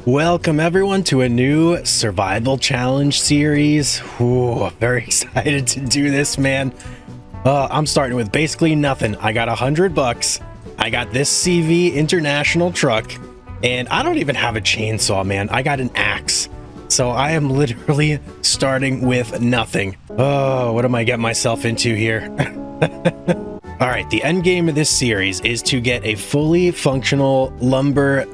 Welcome everyone to a new survival challenge series. Ooh, very excited to do this, man. I'm starting with basically nothing. I got $100. I got this CV International truck, and I don't even have a chainsaw, man. I got an axe. So I am literally starting with nothing. Oh, what am I getting myself into here? All right, the end game of this series is to get a fully functional lumber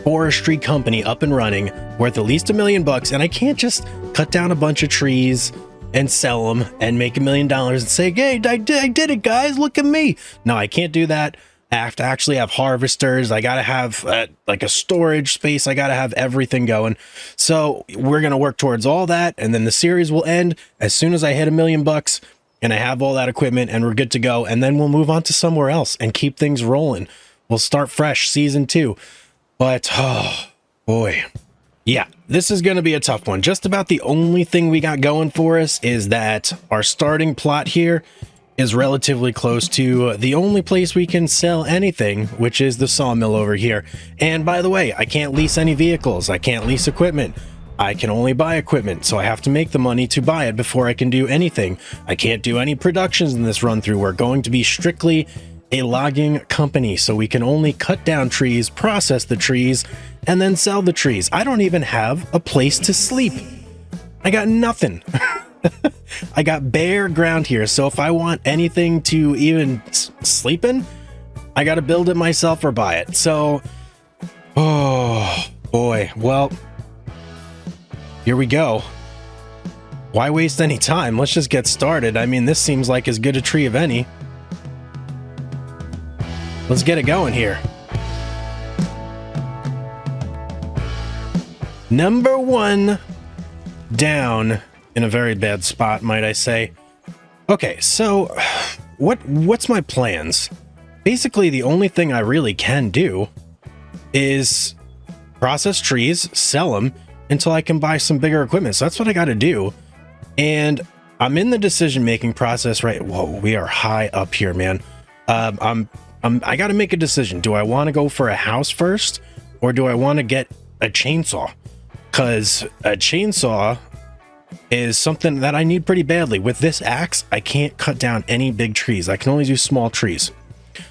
forestry company up and running worth at least $1 million, and I can't just cut down a bunch of trees and sell them and make $1 million and say, hey, I did it, guys, look at me. No, I can't do that. I have to actually have harvesters. I gotta have like a storage space. I gotta have everything going. So we're gonna work towards all that, and then the series will end as soon as I hit $1 million and I have all that equipment and we're good to go, and then we'll move on to somewhere else and keep things rolling. We'll start fresh, season 2. But, oh, boy. Yeah, this is going to be a tough one. Just about the only thing we got going for us is that our starting plot here is relatively close to the only place we can sell anything, which is the sawmill over here. And by the way, I can't lease any vehicles. I can't lease equipment. I can only buy equipment, so I have to make the money to buy it before I can do anything. I can't do any productions in this run through. We're going to be strictly a logging company, so we can only cut down trees, process the trees, and then sell the trees. I don't even have a place to sleep. I got nothing. I got bare ground here, so if I want anything to even sleep in, I gotta build it myself or buy it. So, oh boy, well, here we go. Why waste any time? Let's just get started. I mean, this seems like as good a tree of any. Let's get it going here. Number 1 down in a very bad spot, might I say. Okay, so what's my plans? Basically, the only thing I really can do is process trees, sell them until I can buy some bigger equipment. So that's what I got to do. And I'm in the decision-making process, right? Whoa, we are high up here, man. I got to make a decision. Do I want to go for a house first, or do I want to get a chainsaw? Because a chainsaw is something that I need pretty badly. With this axe, I can't cut down any big trees. I can only do small trees.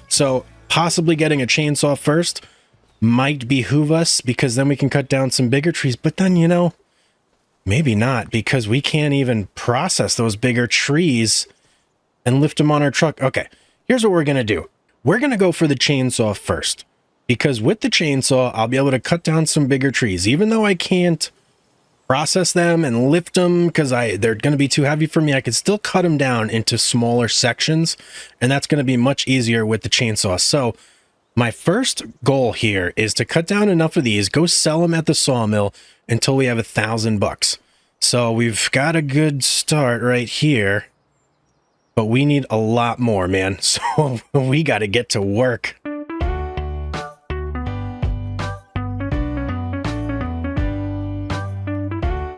So possibly getting a chainsaw first might behoove us, because then we can cut down some bigger trees. But then, you know, maybe not, because we can't even process those bigger trees and lift them on our truck. Okay, here's what we're going to do. We're going to go for the chainsaw first, because with the chainsaw, I'll be able to cut down some bigger trees, even though I can't process them and lift them because they're going to be too heavy for me. I could still cut them down into smaller sections, and that's going to be much easier with the chainsaw. So my first goal here is to cut down enough of these, go sell them at the sawmill until we have $1,000. So we've got a good start right here. But we need a lot more, man. So we got to get to work.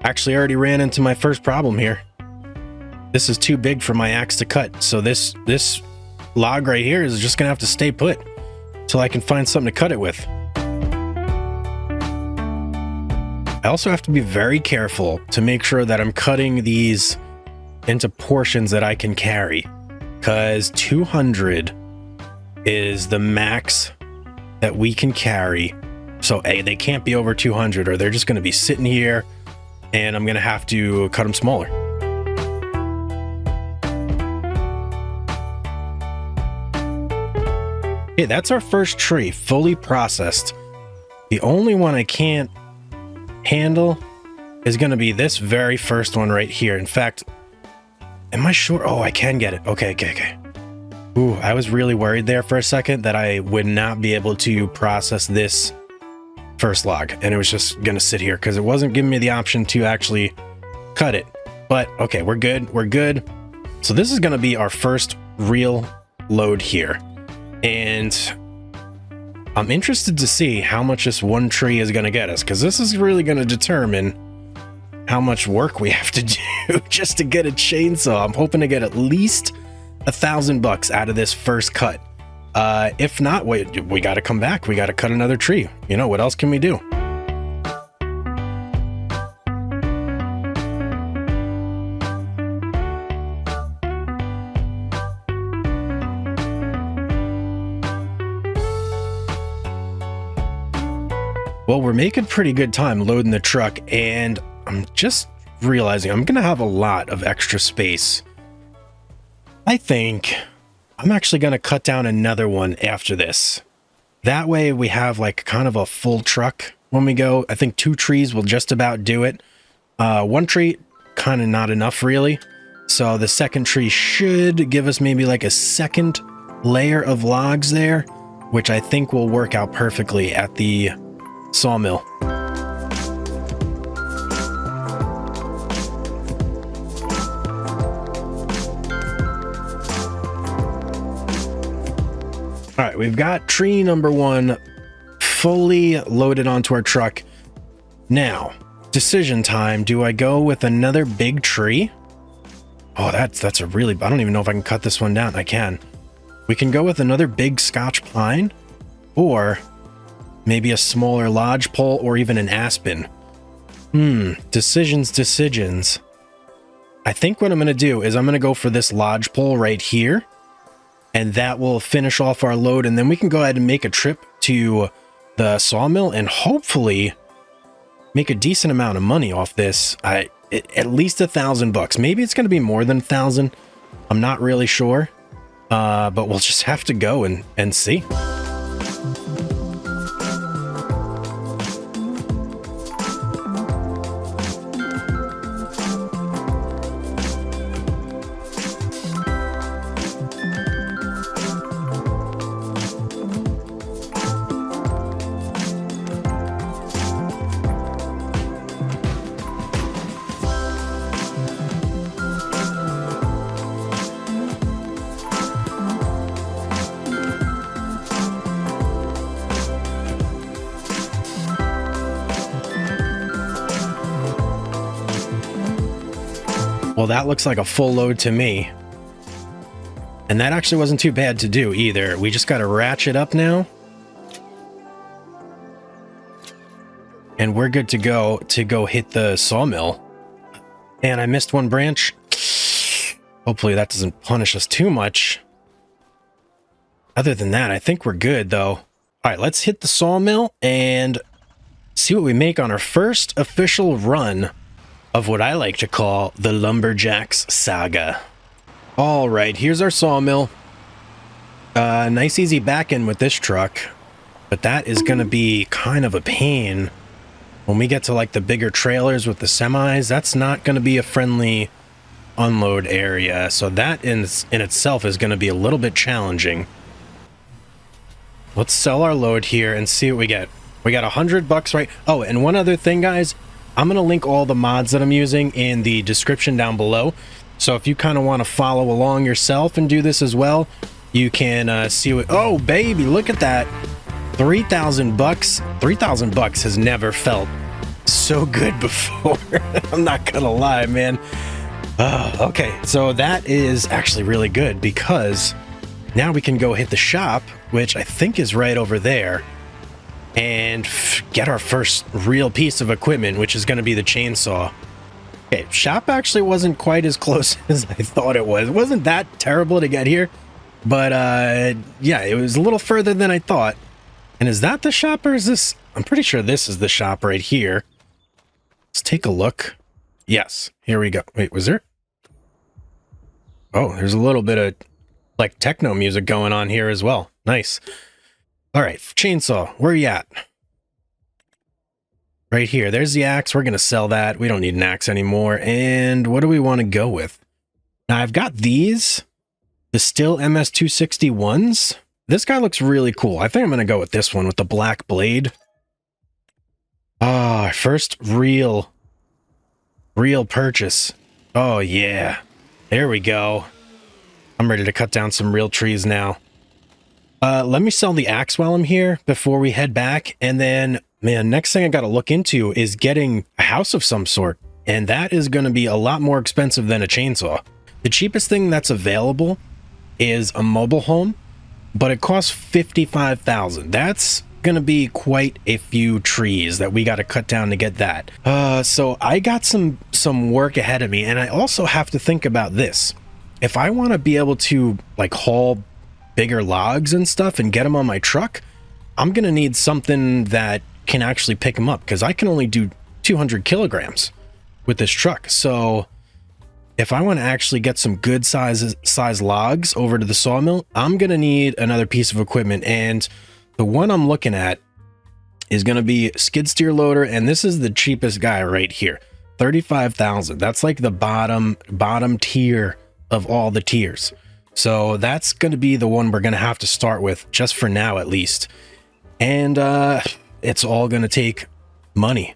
Actually, I already ran into my first problem here. This is too big for my axe to cut. So this log right here is just going to have to stay put till I can find something to cut it with. I also have to be very careful to make sure that I'm cutting these into portions that I can carry, because 200 is the max that we can carry. So they can't be over 200, or they're just going to be sitting here and I'm going to have to cut them smaller. Okay, that's our first tree, fully processed. The only one I can't handle is going to be this very first one right here. In fact, am I sure? Oh, I can get it. Okay. Ooh, I was really worried there for a second that I would not be able to process this first log, and it was just going to sit here because it wasn't giving me the option to actually cut it. But okay, we're good. So this is going to be our first real load here. And I'm interested to see how much this one tree is going to get us, because this is really going to determine how much work we have to do just to get a chainsaw. I'm hoping to get at least $1,000 out of this first cut. If not, we got to come back. We got to cut another tree. You know, what else can we do? Well, we're making pretty good time loading the truck, and I'm just realizing I'm gonna have a lot of extra space. I think I'm actually gonna cut down another one after this. That way we have like kind of a full truck when we go. I think 2 trees will just about do it. 1 tree, kind of not enough really. So the second tree should give us maybe like a second layer of logs there, which I think will work out perfectly at the sawmill. All right, we've got tree number 1 fully loaded onto our truck. Now, decision time. Do I go with another big tree? Oh, that's a really... I don't even know if I can cut this one down. I can. We can go with another big Scotch pine, or maybe a smaller lodgepole, or even an aspen. Decisions. I think what I'm going to do is I'm going to go for this lodgepole right here, and that will finish off our load, and then we can go ahead and make a trip to the sawmill and hopefully make a decent amount of money off this. At least $1,000 maybe it's going to be more than 1,000. I'm not really sure, but we'll just have to go and see. Well, that looks like a full load to me. And that actually wasn't too bad to do either. We just got to ratchet up now. And we're good to go hit the sawmill. And I missed 1 branch. Hopefully that doesn't punish us too much. Other than that, I think we're good though. All right, let's hit the sawmill and see what we make on our first official run of what I like to call the Lumberjack's Saga. All right, here's our sawmill. Nice easy back end with this truck, but that is going to be kind of a pain when we get to like the bigger trailers with the semis. That's not going to be a friendly unload area, so that in itself is going to be a little bit challenging. Let's sell our load here and see what we get. We got $100, right? Oh, and one other thing, guys. I'm going to link all the mods that I'm using in the description down below. So if you kind of want to follow along yourself and do this as well, you can see what... Oh, baby, look at that. $3,000. $3,000 has never felt so good before. I'm not going to lie, man. Okay, so that is actually really good because now we can go hit the shop, which I think is right over there, and get our first real piece of equipment, which is going to be the chainsaw. Okay, shop actually wasn't quite as close as I thought it was. It wasn't that terrible to get here, but yeah, it was a little further than I thought. And is that the shop, or is this... I'm pretty sure this is the shop right here. Let's take a look. Yes, here we go. Wait, was there... Oh, there's a little bit of like techno music going on here as well. Nice. All right, chainsaw, where are you at? Right here. There's the axe. We're going to sell that. We don't need an axe anymore. And what do we want to go with? Now, I've got these, the STIHL MS261s. This guy looks really cool. I think I'm going to go with this one with the black blade. Ah, first real purchase. Oh, yeah. There we go. I'm ready to cut down some real trees now. Let me sell the axe while I'm here before we head back. And then, man, next thing I got to look into is getting a house of some sort. And that is going to be a lot more expensive than a chainsaw. The cheapest thing that's available is a mobile home, but it costs $55,000. That's going to be quite a few trees that we got to cut down to get that. So I got some work ahead of me, and I also have to think about this. If I want to be able to like haul bigger logs and stuff and get them on my truck, I'm going to need something that can actually pick them up, because I can only do 200 kilograms with this truck. So if I want to actually get some good size logs over to the sawmill, I'm going to need another piece of equipment. And the one I'm looking at is going to be skid steer loader. And this is the cheapest guy right here. 35,000. That's like the bottom tier of all the tiers. So that's going to be the one we're going to have to start with, just for now at least. And it's all going to take money,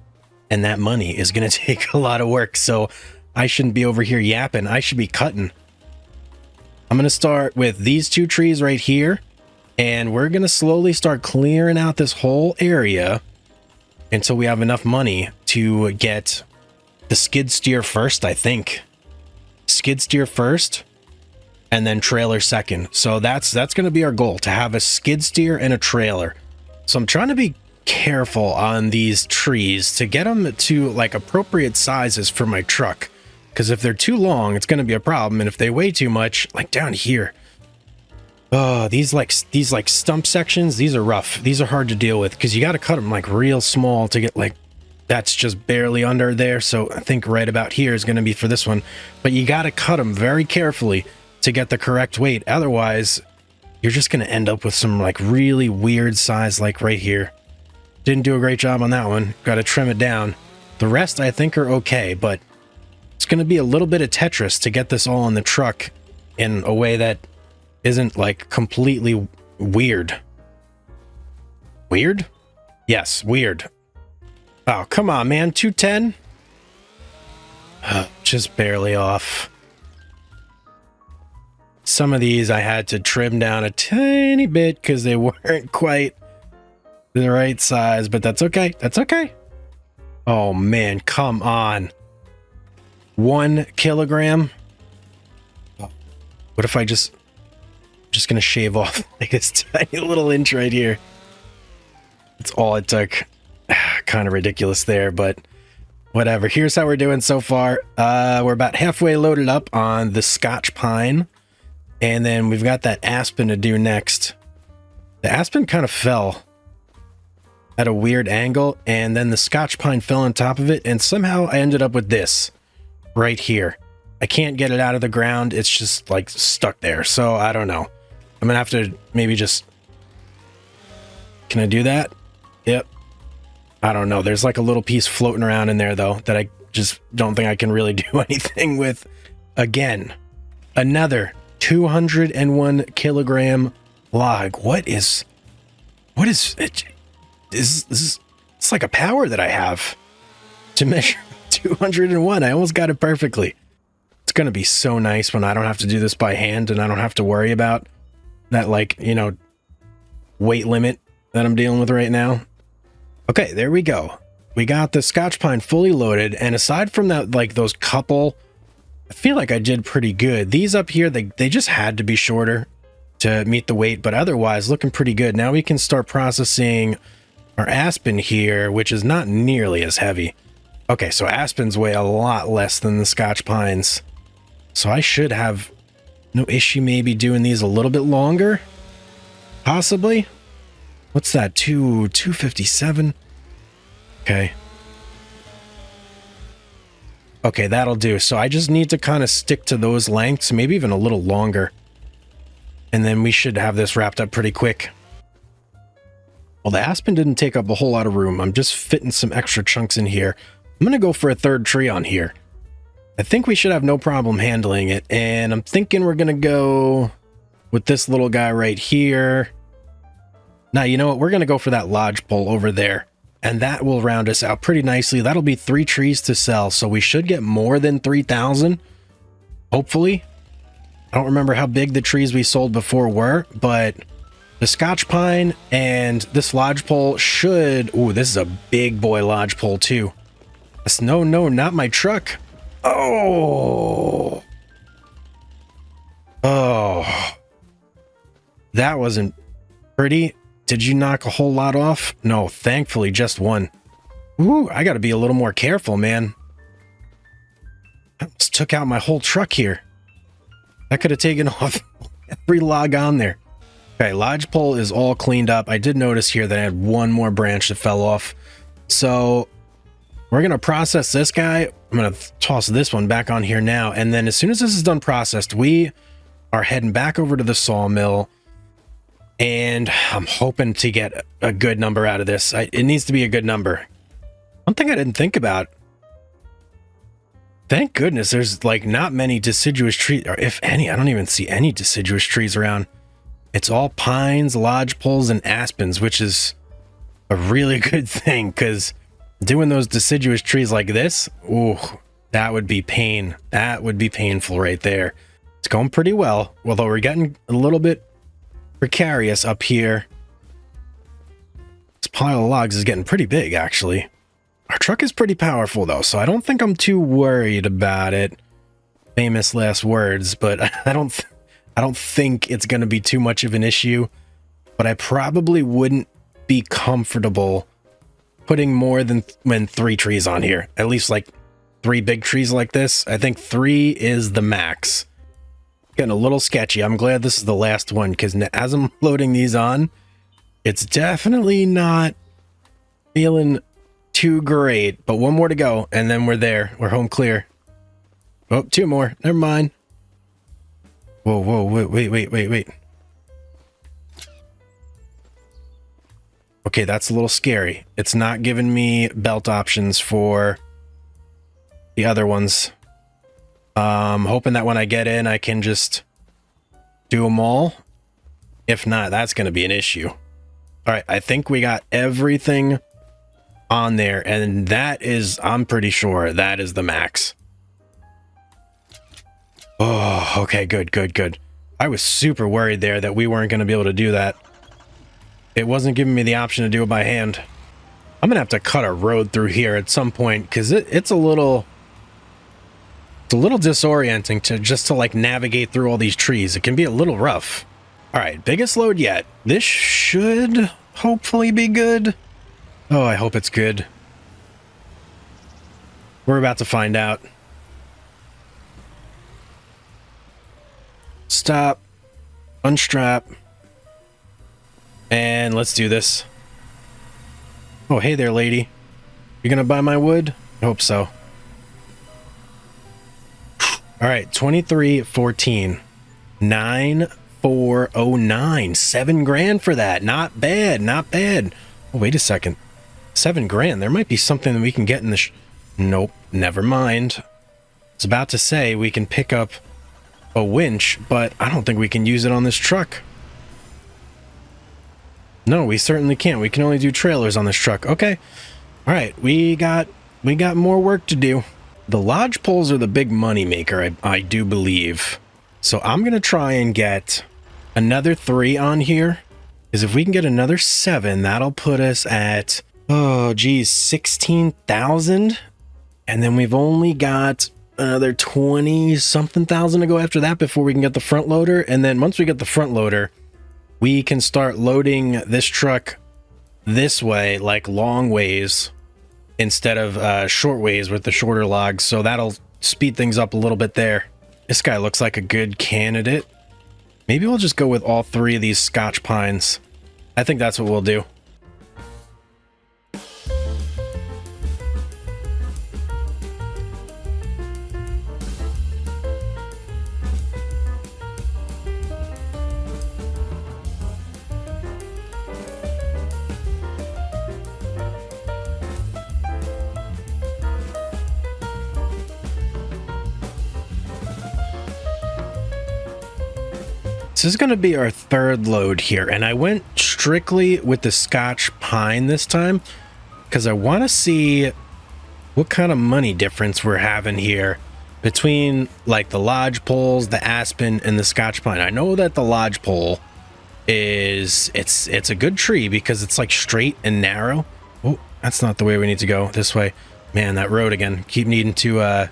and that money is going to take a lot of work. So I shouldn't be over here yapping. I should be cutting. I'm going to start with these two trees right here, and we're going to slowly start clearing out this whole area until we have enough money to get the skid steer first, I think. Skid steer first, and then trailer second. So that's going to be our goal, to have a skid steer and a trailer. So I'm trying to be careful on these trees to get them to like appropriate sizes for my truck, because if they're too long, it's going to be a problem. And if they weigh too much, like down here, oh, these like stump sections, these are rough. These are hard to deal with, because you got to cut them like real small to get like, that's just barely under there. So I think right about here is going to be for this one, but you got to cut them very carefully to get the correct weight. Otherwise, you're just going to end up with some like really weird size, like right here. Didn't do a great job on that one. Got to trim it down. The rest I think are okay, but it's going to be a little bit of Tetris to get this all in the truck in a way that isn't like completely weird. Weird? Yes, weird. Oh, come on, man. 210? Just barely off. Some of these I had to trim down a tiny bit because they weren't quite the right size, but that's okay. That's okay. Oh man, come on. 1 kilogram. What if I just gonna shave off like this tiny little inch right here? That's all it took. Kind of ridiculous there, but whatever. Here's how we're doing so far. We're about halfway loaded up on the Scotch pine. And then we've got that aspen to do next. The aspen kind of fell at a weird angle, and then the Scotch pine fell on top of it, and somehow I ended up with this right here. I can't get it out of the ground. It's just like stuck there. So I don't know. I'm gonna have to maybe just... Can I do that? Yep. I don't know. There's like a little piece floating around in there though that I just don't think I can really do anything with. Again, another 201 kilogram log. What is it? It's like a power that I have to measure 201. I almost got it perfectly. It's going to be so nice when I don't have to do this by hand and I don't have to worry about that, like, you know, weight limit that I'm dealing with right now. Okay, there we go. We got the Scotch pine fully loaded, and aside from that, like those couple, I feel like I did pretty good. These up here, they just had to be shorter to meet the weight, but otherwise looking pretty good. Now we can start processing our aspen here, which is not nearly as heavy. Okay, so aspens weigh a lot less than the Scotch pines. So I should have no issue maybe doing these a little bit longer. Possibly. What's that? 257? Okay. Okay, that'll do. So I just need to kind of stick to those lengths, maybe even a little longer. And then we should have this wrapped up pretty quick. Well, the aspen didn't take up a whole lot of room. I'm just fitting some extra chunks in here. I'm going to go for a third tree on here. I think we should have no problem handling it. And I'm thinking we're going to go with this little guy right here. Now, you know what? We're going to go for that lodgepole over there. And that will round us out pretty nicely. That'll be 3 trees to sell. So we should get more than 3,000. Hopefully. I don't remember how big the trees we sold before were, but the Scotch pine and this lodgepole should... Ooh, this is a big boy lodgepole too. No, not my truck. Oh. Oh. That wasn't pretty. Did you knock a whole lot off? No, thankfully just one. Ooh, I gotta be a little more careful, man. I almost took out my whole truck here. That could have taken off every log on there. Okay, lodgepole is all cleaned up. I did notice here that I had one more branch that fell off. So we're going to process this guy. I'm going to toss this one back on here now. And then as soon as this is done processed, we are heading back over to the sawmill. And I'm hoping to get a good number out of this. It needs to be a good number. One thing I didn't think about. Thank goodness there's like not many deciduous trees, or if any. I don't even see any deciduous trees around. It's all pines, lodgepoles, and aspens, which is a really good thing, because doing those deciduous trees like this, ooh, that would be pain. That would be painful right there. It's going pretty well, although we're getting a little bit precarious up here. This pile of logs is getting pretty big, actually. Our truck is pretty powerful, though, so I don't think I'm too worried about it. Famous last words, but I don't think it's going to be too much of an issue. But I probably wouldn't be comfortable putting more than 3 trees on here. At least like 3 big trees like this. I think 3 is the max. Getting a little sketchy. I'm glad this is the last one, because as I'm loading these on, it's definitely not feeling too great. But one more to go, and then we're there. We're home clear. Oh, 2 more. Never mind. Whoa, wait. Okay, that's a little scary. It's not giving me belt options for the other ones. Hoping that when I get in, I can just do them all. If not, that's going to be an issue. All right, I think we got everything on there, and that is, I'm pretty sure that is the max. Oh, okay, good. I was super worried there that we weren't going to be able to do that. It wasn't giving me the option to do it by hand. I'm going to have to cut a road through here at some point, because it's a little disorienting to like navigate through all these trees. It can be a little rough. All right, biggest load yet. This should hopefully be good. Oh, I hope it's good. We're about to find out. Stop. Unstrap. And let's do this. Oh, hey there, lady. You gonna buy my wood? I hope so. All right, 2314. 9409. 7 grand for that. Not bad, not bad. Oh, wait a second. 7 grand. There might be something that we can get in the nope, never mind. I was about to say we can pick up a winch, but I don't think we can use it on this truck. No, we certainly can't. We can only do trailers on this truck. Okay. All right, we got more work to do. The lodge poles are the big money maker, I do believe. So I'm going to try and get another 3 on here. Because if we can get another 7, that'll put us at, oh, geez, 16,000. And then we've only got another 20-something thousand to go after that before we can get the front loader. And then once we get the front loader, we can start loading this truck this way, like long ways, instead of short ways with the shorter logs. So that'll speed things up a little bit there. This guy looks like a good candidate. Maybe we'll just go with all 3 of these Scotch pines. I think that's what we'll do. This is going to be our 3rd load here, and I went strictly with the Scotch pine this time because I want to see what kind of money difference we're having here between like the lodge poles, the aspen, and the Scotch pine. I know that the lodge pole is it's a good tree because it's like straight and narrow. Oh, that's not the way we need to go. This way. Man, that road again. Keep needing to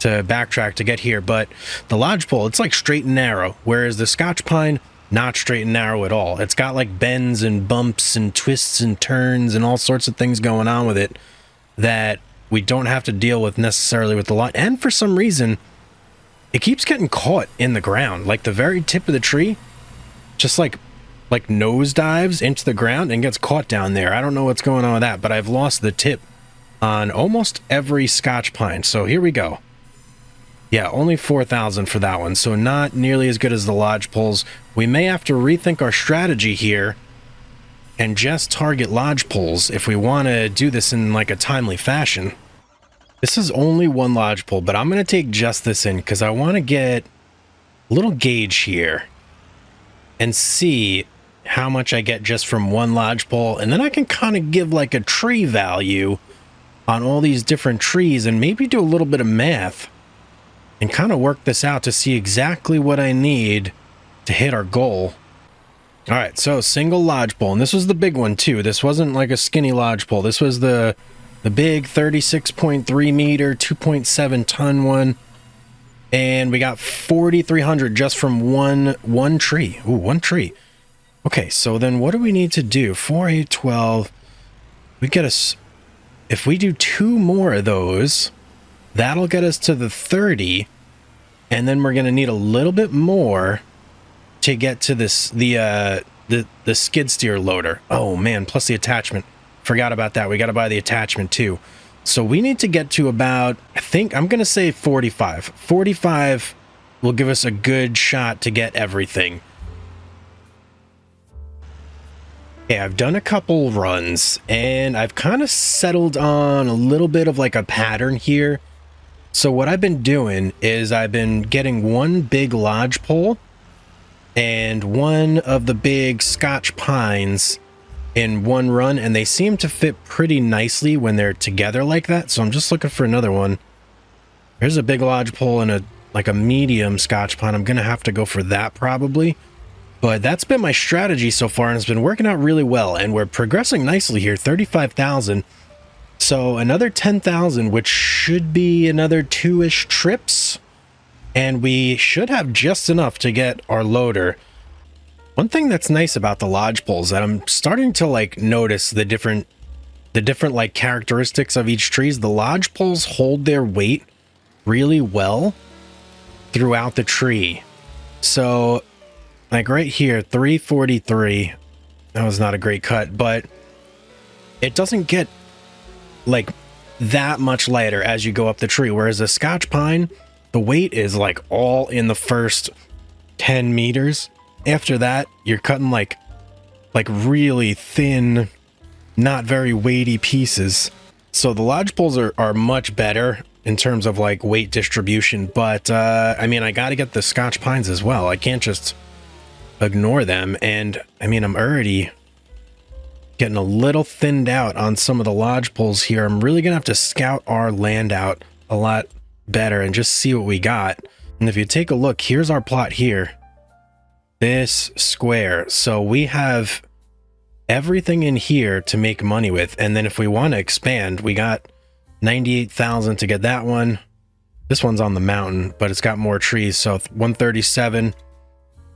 backtrack to get here, but the lodgepole, it's like straight and narrow, whereas the Scotch pine, not straight and narrow at all. It's got like bends and bumps and twists and turns and all sorts of things going on with it that we don't have to deal with necessarily with the line. And for some reason, it keeps getting caught in the ground, like the very tip of the tree just like like nosedives into the ground and gets caught down there. I don't know what's going on with that, but I've lost the tip on almost every Scotch pine. So here we go. Yeah, only 4,000 for that one. So not nearly as good as the lodgepoles. We may have to rethink our strategy here and just target lodgepoles if we want to do this in like a timely fashion. This is only one lodgepole, but I'm going to take just this in because I want to get a little gauge here and see how much I get just from one lodgepole. And then I can kind of give like a tree value on all these different trees and maybe do a little bit of math and kind of work this out to see exactly what I need to hit our goal. All right, so single lodgepole, and this was the big one too. This wasn't like a skinny lodgepole. This was the big 36.3 meter, 2.7 ton one. And we got 4,300 just from one tree. Ooh, one tree. Okay, so then what do we need to do? 4, 8, 12. We get us, if we do 2 more of those, that'll get us to the 30. And then we're going to need a little bit more to get to this, the skid steer loader. Oh man, plus the attachment. Forgot about that. We got to buy the attachment too. So we need to get to about, I think I'm going to say 45. 45 will give us a good shot to get everything. Okay, I've done a couple runs and I've kind of settled on a little bit of like a pattern here. So what I've been doing is I've been getting one big lodgepole and one of the big Scotch pines in one run, and they seem to fit pretty nicely when they're together like that. So I'm just looking for another one. Here's a big lodgepole and a medium Scotch pine. I'm gonna have to go for that probably, but that's been my strategy so far and it's been working out really well, and we're progressing nicely here. 35,000. So another 10,000, which should be another 2-ish trips, and we should have just enough to get our loader. One thing that's nice about the lodgepoles that I'm starting to like notice the different like characteristics of each tree. The lodgepoles hold their weight really well throughout the tree. So like right here, 343, that was not a great cut, but it doesn't get like that much lighter as you go up the tree. Whereas a Scotch pine, the weight is like all in the first 10 meters. After that, you're cutting like really thin, not very weighty pieces. So the lodgepoles are much better in terms of like weight distribution. But I mean, I got to get the Scotch pines as well. I can't just ignore them. And I mean, I'm already getting a little thinned out on some of the lodgepoles here. I'm really gonna have to scout our land out a lot better and just see what we got. And if you take a look, here's our plot here. This square. So we have everything in here to make money with. And then if we want to expand, we got 98,000 to get that one. This one's on the mountain, but it's got more trees. So 137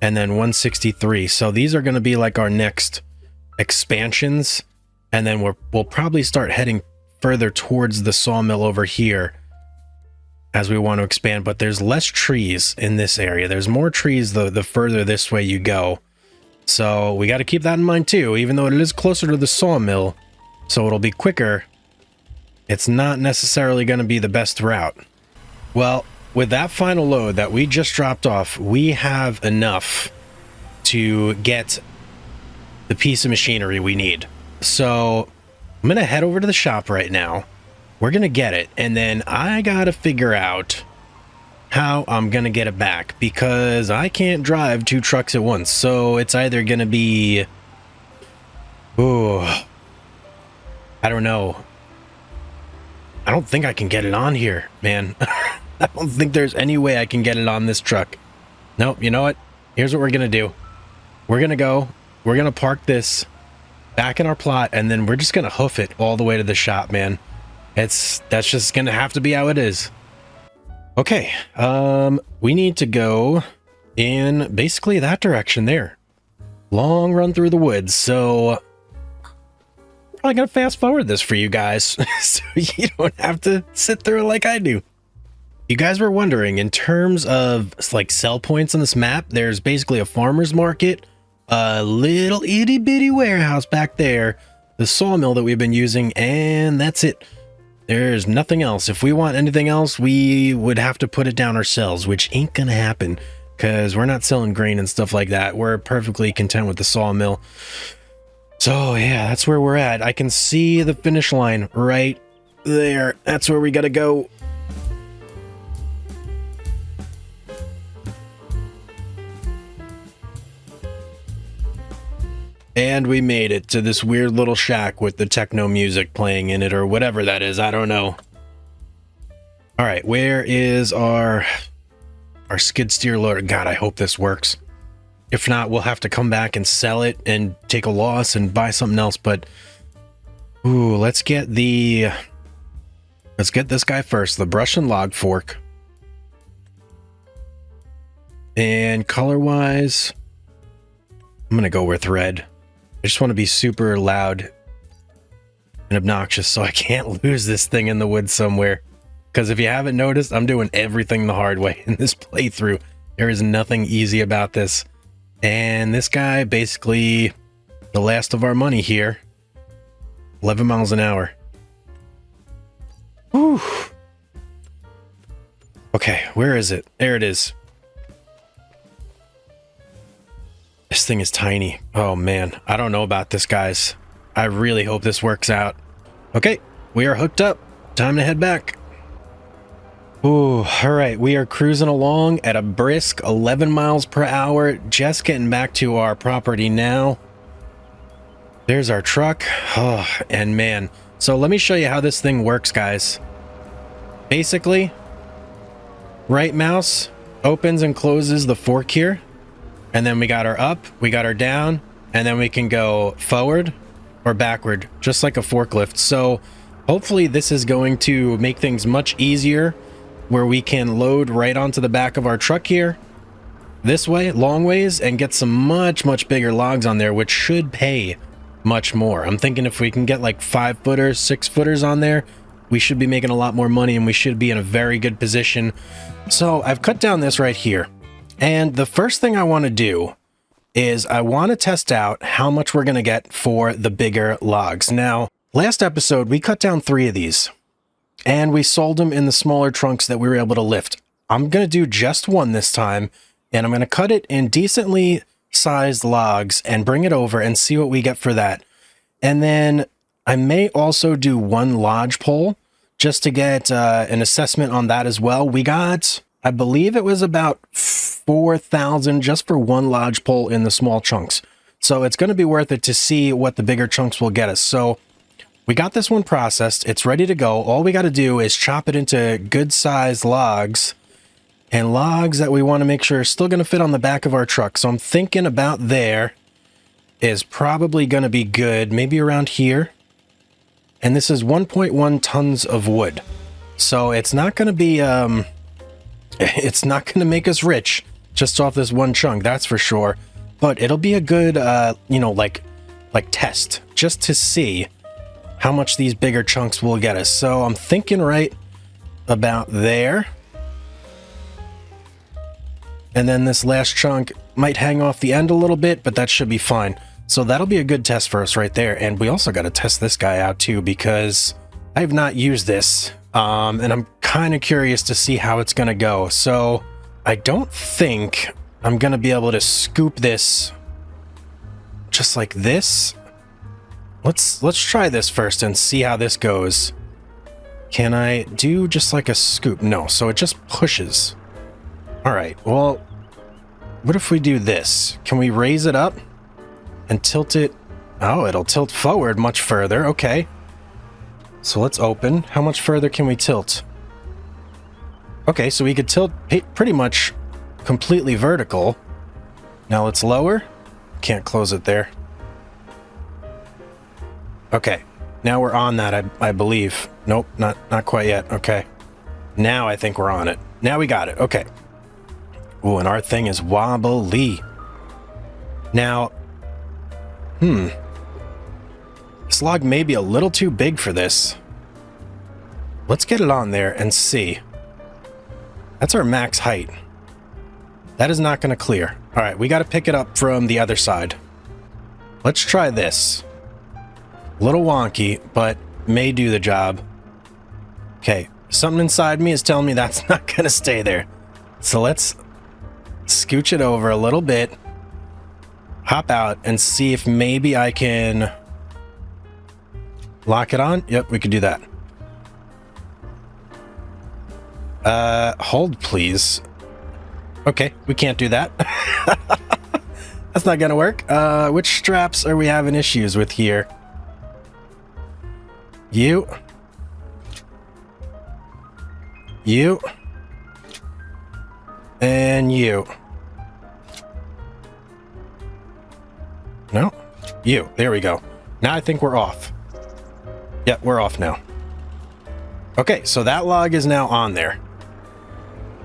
and then 163. So these are going to be like our next expansions. And then we'll probably start heading further towards the sawmill over here as we want to expand, but there's less trees in this area. There's more trees the further this way you go. So we got to keep that in mind too, even though it is closer to the sawmill, so it'll be quicker. It's not necessarily going to be the best route. Well, with that final load that we just dropped off, we have enough to get the piece of machinery we need. So I'm going to head over to the shop right now. We're going to get it, and then I got to figure out how I'm going to get it back, because I can't drive 2 trucks at once. So it's either going to be, I don't know. I don't think I can get it on here, man. I don't think there's any way I can get it on this truck. Nope, you know what? Here's what we're going to do. We're going to park this back in our plot, and then we're just going to hoof it all the way to the shop, man. That's just gonna have to be how it is. Okay, we need to go in basically that direction there. Long run through the woods, so probably gonna fast forward this for you guys so you don't have to sit through it like I do. You guys were wondering, in terms of like sell points on this map, there's basically a farmer's market a little itty bitty warehouse back there, the sawmill that we've been using, and that's it. There's nothing else. If we want anything else, we would have to put it down ourselves, which ain't gonna happen because we're not selling grain and stuff like that. We're perfectly content with the sawmill. So yeah, that's where we're at. I can see the finish line right there. That's where we gotta go. And we made it to this weird little shack with the techno music playing in it, or whatever that is. I don't know. All right, where is our skid steer loader? God, I hope this works. If not, we'll have to come back and sell it and take a loss and buy something else. But ooh, let's get this guy first, the brush and log fork. And color-wise, I'm gonna go with red. I just want to be super loud and obnoxious so I can't lose this thing in the woods somewhere. Because if you haven't noticed, I'm doing everything the hard way in this playthrough. There is nothing easy about this. And this guy, basically the last of our money here. 11 miles an hour. Whew. Okay, where is it? There it is. This thing is tiny. Oh man, I don't know about this, guys. I really hope this works out. Okay, we are hooked up. Time to head back. Ooh, all right, we are cruising along at a brisk 11 miles per hour, just getting back to our property now. There's our truck. Oh, and man, so let me show you how this thing works, guys. Basically, right mouse opens and closes the fork here. And then we got our up, we got our down, and then we can go forward or backward, just like a forklift. So hopefully this is going to make things much easier, where we can load right onto the back of our truck here, this way, long ways, and get some much bigger logs on there, which should pay much more. I'm thinking if we can get like 5-footers, 6-footers on there, we should be making a lot more money and we should be in a very good position. So I've cut down this right here. And the first thing I want to do is I want to test out how much we're going to get for the bigger logs. Now, last episode, we cut down 3 of these and we sold them in the smaller trunks that we were able to lift. I'm going to do just one this time, and I'm going to cut it in decently sized logs and bring it over and see what we get for that. And then I may also do one lodge pole just to get an assessment on that as well. We got, I believe it was about 4,000 just for one lodge pole in the small chunks. So it's going to be worth it to see what the bigger chunks will get us. So we got this one processed. It's ready to go. All we got to do is chop it into good sized logs, and logs that we want to make sure are still going to fit on the back of our truck. So I'm thinking about there is probably going to be good, maybe around here. And this is 1.1 tons of wood. So it's not going to be, it's not going to make us rich just off this one chunk, that's for sure. But it'll be a good, you know, like test just to see how much these bigger chunks will get us. So I'm thinking right about there. And then this last chunk might hang off the end a little bit, but that should be fine. So that'll be a good test for us right there. And we also got to test this guy out too, because I have not used this. And I'm kind of curious to see how it's going to go. So I don't think I'm going to be able to scoop this just like this. Let's try this first and see how this goes. Can I do just like a scoop? No, so it just pushes. All right, well, what if we do this? Can we raise it up and tilt it? Oh, it'll tilt forward much further. Okay. So let's open. How much further can we tilt? Okay, so we could tilt pretty much completely vertical. Now let's lower. Can't close it there. Okay, now we're on that, I believe. Nope, not quite yet. Okay, now I think we're on it. Now we got it. Okay. Ooh, and our thing is wobbly. Now, this log may be a little too big for this. Let's get it on there and see. That's our max height. That is not going to clear. All right, we got to pick it up from the other side. Let's try this. A little wonky, but may do the job. Okay, something inside me is telling me that's not going to stay there. So let's scooch it over a little bit, hop out, and see if maybe I can lock it on. Yep, we could do that. Hold, please. Okay, we can't do that. That's not gonna work. Which straps are we having issues with here? You. And you. No? You. There we go. Now I think we're off. Yep, we're off now. Okay, so that log is now on there.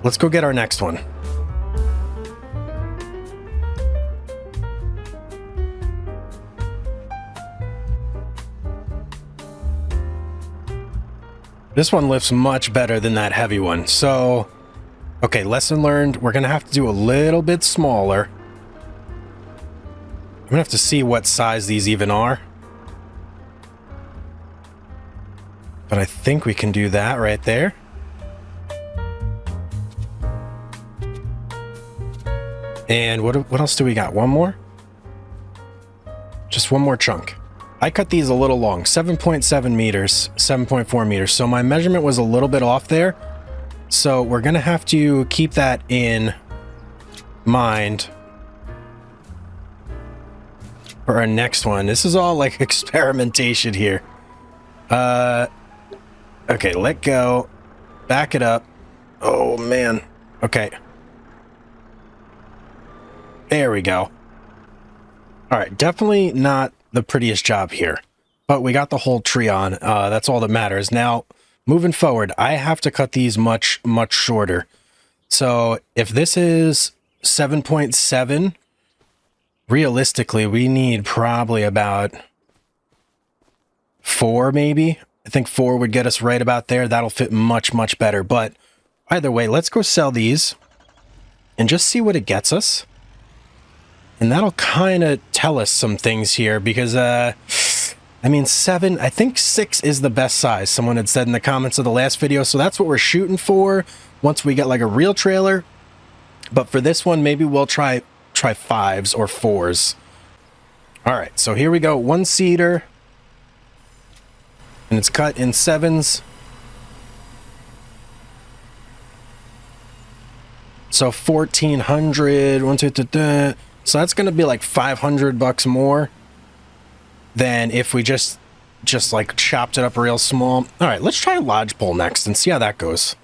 Let's go get our next one. This one lifts much better than that heavy one. So, okay, lesson learned. We're going to have to do a little bit smaller. I'm going to have to see what size these even are. But I think we can do that right there. And what else do we got? One more? Just one more chunk. I cut these a little long, 7.7 meters, 7.4 meters. So my measurement was a little bit off there. So we're going to have to keep that in mind for our next one. This is all like experimentation here. Okay, let go. Back it up. Oh, man. Okay. There we go. All right, definitely not the prettiest job here, but we got the whole tree on. That's all that matters. Now, moving forward, I have to cut these much shorter. So if this is 7.7, realistically, we need probably about 4 maybe. I think 4 would get us right about there. That'll fit much better. But either way, let's go sell these and just see what it gets us. And that'll kind of tell us some things here because, I mean, 7, I think 6 is the best size. Someone had said in the comments of the last video. So that's what we're shooting for once we get like a real trailer. But for this one, maybe we'll try 5s or 4s. All right, so here we go. 1-seater. And it's cut in 7s. So 1,400, 1, 2, 3, so that's going to be like $500 more than if we just like chopped it up real small. All right, let's try lodgepole next and see how that goes.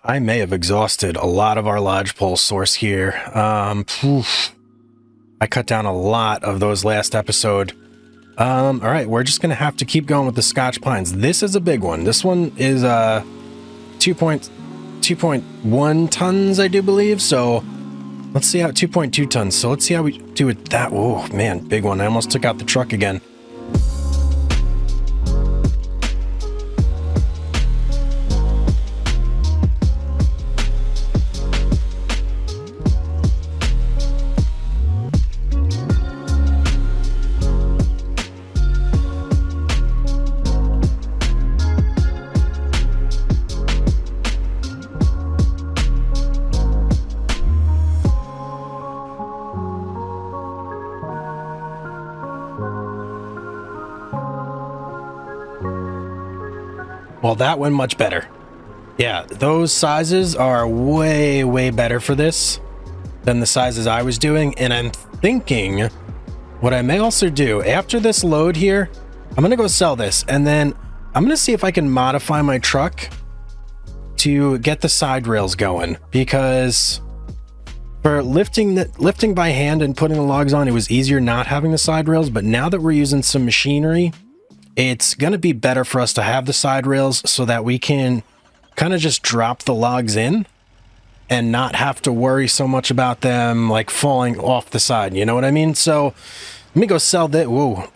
I may have exhausted a lot of our lodgepole source here. I cut down a lot of those last episode. All right, we're just going to have to keep going with the Scotch pines. This is a big one. This one is 2.1 tons, I do believe. So let's see how 2.2 tons. So let's see how we do with that. Oh man, big one. I almost took out the truck again. Well, that went much better. Yeah, those sizes are way better for this than the sizes I was doing. And I'm thinking what I may also do after this load here, I'm going to go sell this. And then I'm going to see if I can modify my truck to get the side rails going. Because for lifting by hand and putting the logs on, it was easier not having the side rails. But now that we're using some machinery, it's going to be better for us to have the side rails so that we can kind of just drop the logs in and not have to worry so much about them like falling off the side. You know what I mean? So let me go sell that. Whoa,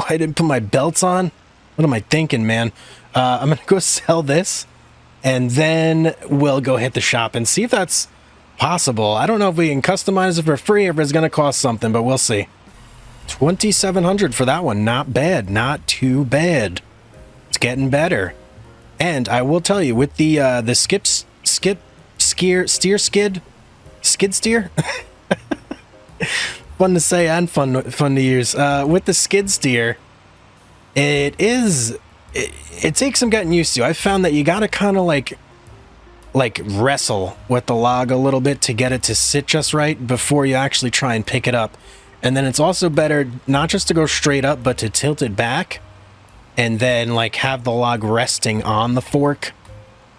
I didn't put my belts on. What am I thinking, man? I'm going to go sell this and then we'll go hit the shop and see if that's possible. I don't know if we can customize it for free or if it's going to cost something, but we'll see. 2,700 for that one. Not bad. Not too bad. It's getting better. And I will tell you, with the skid steer. Fun to say and fun to use. With the skid steer, it takes some getting used to. I found that you got to kind of like wrestle with the log a little bit to get it to sit just right before you actually try and pick it up. And then it's also better not just to go straight up, but to tilt it back and then like have the log resting on the fork.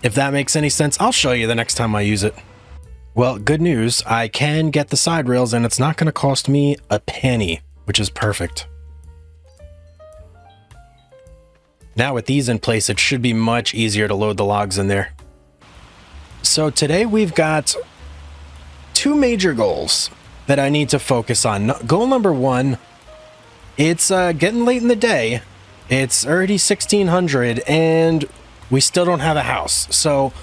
If that makes any sense, I'll show you the next time I use it. Well, good news, I can get the side rails and it's not going to cost me a penny, which is perfect. Now with these in place, it should be much easier to load the logs in there. So today we've got two major goals that I need to focus on. Goal number one, it's getting late in the day. It's already 1600 and we still don't have a house. So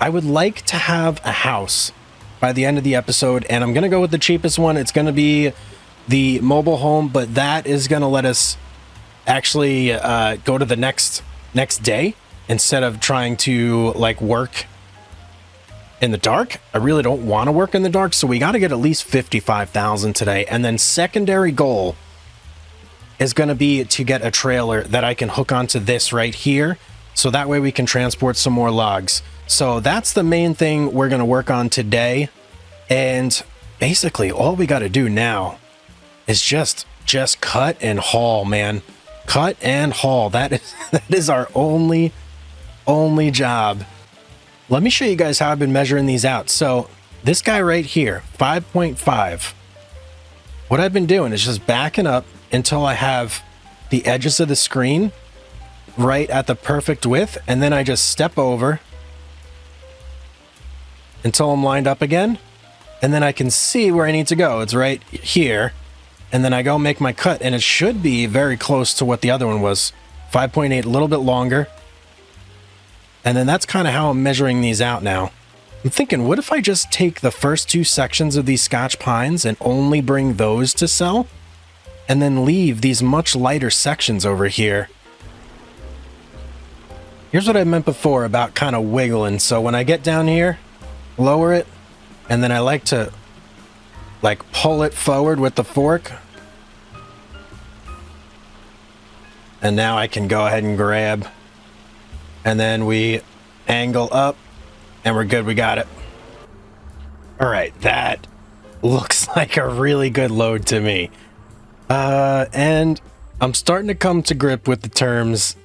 I would like to have a house by the end of the episode, and I'm going to go with the cheapest one. It's going to be the mobile home, but that is going to let us actually go to the next day instead of trying to like work in the dark. I really don't want to work in the dark, so we got to get at least 55,000 today. And then secondary goal is going to be to get a trailer that I can hook onto this right here, so that way we can transport some more logs. So that's the main thing we're going to work on today. And basically all we got to do now is just cut and haul, man. Cut and haul. That is our only job. Let me show you guys how I've been measuring these out. So this guy right here, 5.5. What I've been doing is just backing up until I have the edges of the screen right at the perfect width, and then I just step over until I'm lined up again, and then I can see where I need to go. It's right here, and then I go make my cut, and it should be very close to what the other one was. 5.8, a little bit longer. And then that's kind of how I'm measuring these out now. I'm thinking, what if I just take the first two sections of these Scotch pines and only bring those to sell, and then leave these much lighter sections over here? Here's what I meant before about kind of wiggling. So when I get down here, lower it, and then I like to like pull it forward with the fork. And now I can go ahead and grab. And then we angle up and we're good. We got it. All right. That looks like a really good load to me. And I'm starting to come to grip with the terms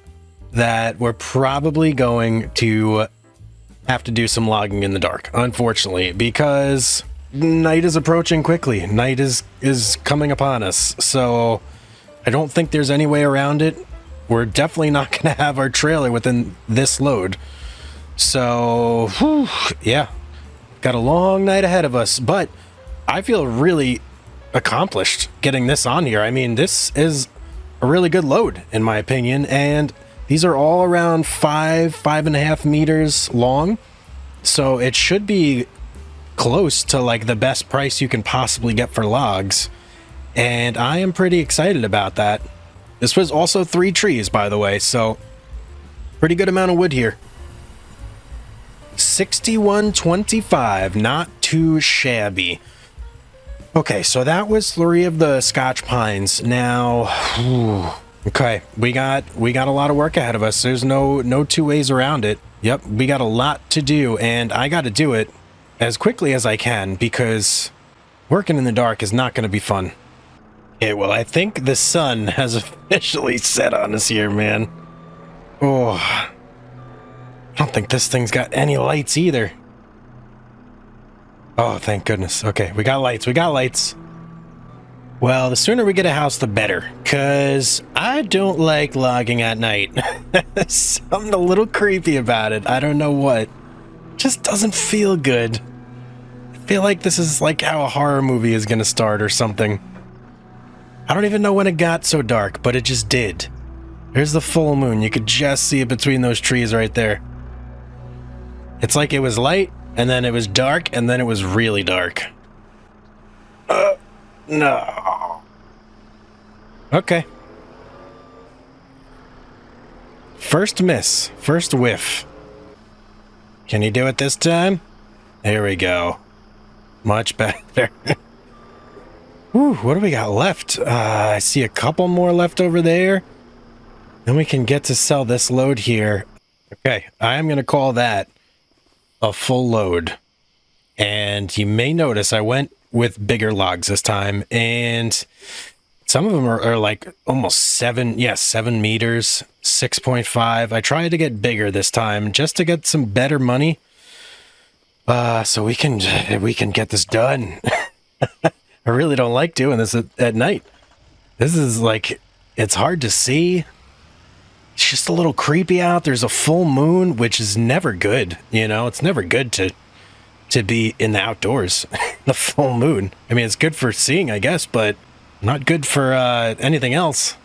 that we're probably going to have to do some logging in the dark, unfortunately, because night is approaching quickly. Night is coming upon us. So I don't think there's any way around it. We're definitely not going to have our trailer within this load. So, whew, yeah, got a long night ahead of us, but I feel really accomplished getting this on here. I mean, this is a really good load, in my opinion, and these are all around 5.5 meters long, so it should be close to like the best price you can possibly get for logs, and I am pretty excited about that. This was also 3 trees, by the way, so pretty good amount of wood here. 6125, not too shabby. Okay, so that was 3 of the Scotch pines. Now, okay, we got a lot of work ahead of us. There's no two ways around it. Yep, we got a lot to do, and I got to do it as quickly as I can because working in the dark is not going to be fun. Okay, well, I think the sun has officially set on us here, man. Oh, I don't think this thing's got any lights either. Oh, thank goodness. Okay, we got lights. We got lights. Well, the sooner we get a house, the better, because I don't like logging at night. Something a little creepy about it. I don't know what. Just doesn't feel good. I feel like this is like how a horror movie is going to start or something. I don't even know when it got so dark, but it just did. There's the full moon. You could just see it between those trees right there. It's like it was light, and then it was dark, and then it was really dark. No. Okay. First miss. First whiff. Can you do it this time? There we go. Much better. Whew, what do we got left? I see a couple more left over there. Then we can get to sell this load here. Okay, I am going to call that a full load. And you may notice I went with bigger logs this time. And some of them are like almost 7 meters, 6.5. I tried to get bigger this time just to get some better money. So we can get this done. I really don't like doing this at night. This is like, it's hard to see. It's just a little creepy out. There's a full moon, which is never good. You know, it's never good to be in the outdoors. The full moon. I mean, it's good for seeing, I guess, but not good for anything else.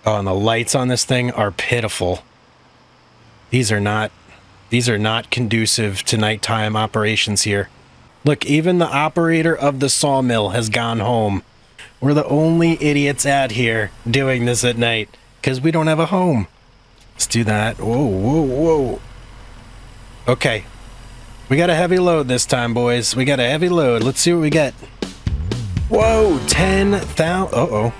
Oh, and the lights on this thing are pitiful. These are not conducive to nighttime operations here. Look, even the operator of the sawmill has gone home. We're the only idiots out here doing this at night because we don't have a home. Let's do that. Whoa, whoa, whoa. Okay. We got a heavy load this time, boys. We got a heavy load. Let's see what we get. Whoa, 10,000. Uh-oh.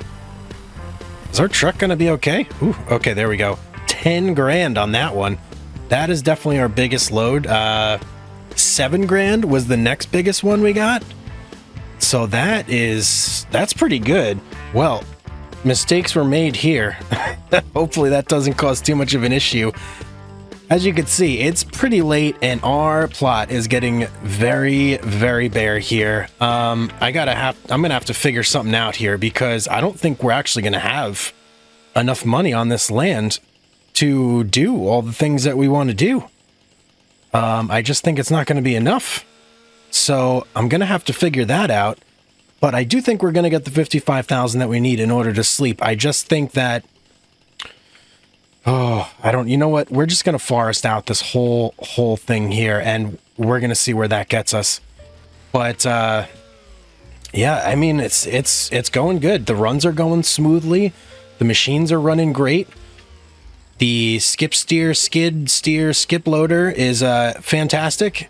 Is our truck going to be okay? Ooh, okay, there we go. 10 grand on that one. That is definitely our biggest load. 7 grand was the next biggest one we got. So that's pretty good. Well, mistakes were made here. Hopefully that doesn't cause too much of an issue. As you can see, it's pretty late and our plot is getting very, very bare here. I'm gonna have to figure something out here because I don't think we're actually gonna have enough money on this land to do all the things that we want to do. I just think it's not going to be enough. So I'm going to have to figure that out. But I do think we're going to get the 55,000 that we need in order to sleep. I just think that, you know what? We're just going to forest out this whole thing here and we're going to see where that gets us. But, yeah, I mean, it's going good. The runs are going smoothly. The machines are running great. The skip loader is fantastic.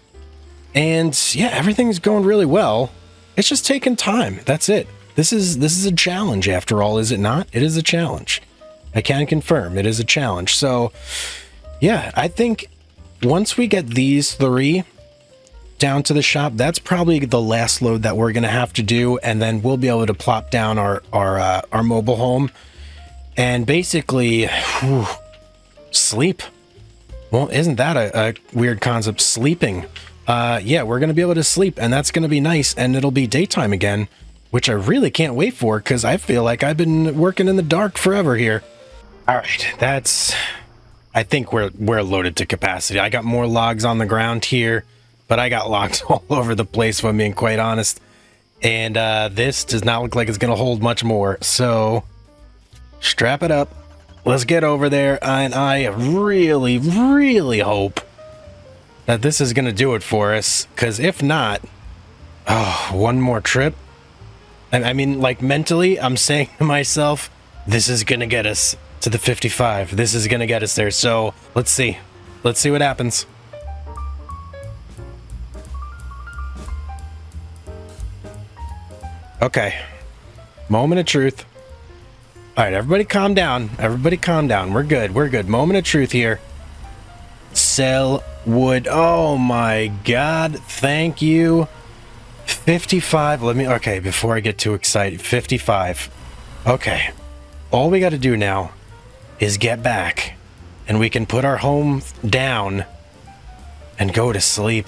And yeah, everything's going really well. It's just taking time. That's it. This is a challenge after all, is it not? It is a challenge. I can confirm it is a challenge. So yeah, I think once we get these 3 down to the shop, that's probably the last load that we're going to have to do. And then we'll be able to plop down our mobile home and basically, sleep. Well, isn't that a weird concept? Sleeping. Yeah, we're going to be able to sleep and that's going to be nice and it'll be daytime again, which I really can't wait for because I feel like I've been working in the dark forever here. All right, I think we're loaded to capacity. I got more logs on the ground here, but I got logs all over the place if I'm being quite honest. And this does not look like it's going to hold much more. So strap it up. Let's get over there, and I really, really hope that this is going to do it for us, because if not, one more trip. I mean, like, mentally, I'm saying to myself, this is going to get us to the 55. This is going to get us there, so let's see. Let's see what happens. Okay. Moment of truth. All right, everybody calm down. Everybody calm down. We're good. We're good. Moment of truth here. Sell wood. Oh my God. Thank you. 55. Okay, before I get too excited. 55. Okay. All we got to do now is get back and we can put our home down and go to sleep.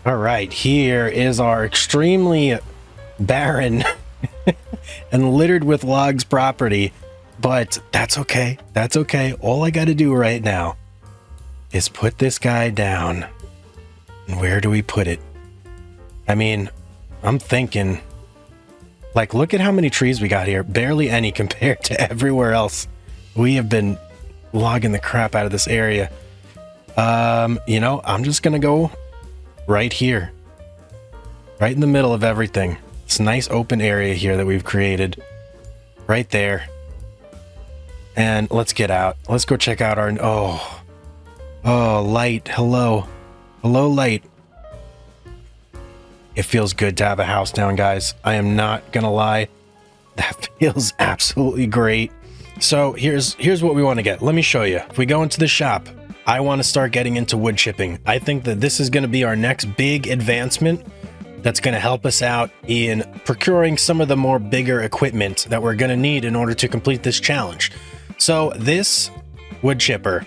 All right, here is our extremely barren and littered with logs property, but that's okay. That's okay. All I got to do right now is put this guy down. And where do we put it? I mean, I'm thinking Like, look at how many trees we got here. Barely any compared to everywhere else. We have been logging the crap out of this area. You know, I'm just gonna go right here. Right in the middle of everything. This nice open area here that we've created. Right there. And let's get out. Let's go check out our... Oh, light. Hello. Hello, light. It feels good to have a house down, guys. I am not gonna lie. That feels absolutely great. So here's what we want to get. Let me show you. If we go into the shop, I want to start getting into wood chipping. I think that this is going to be our next big advancement that's going to help us out in procuring some of the more bigger equipment that we're going to need in order to complete this challenge. So this wood chipper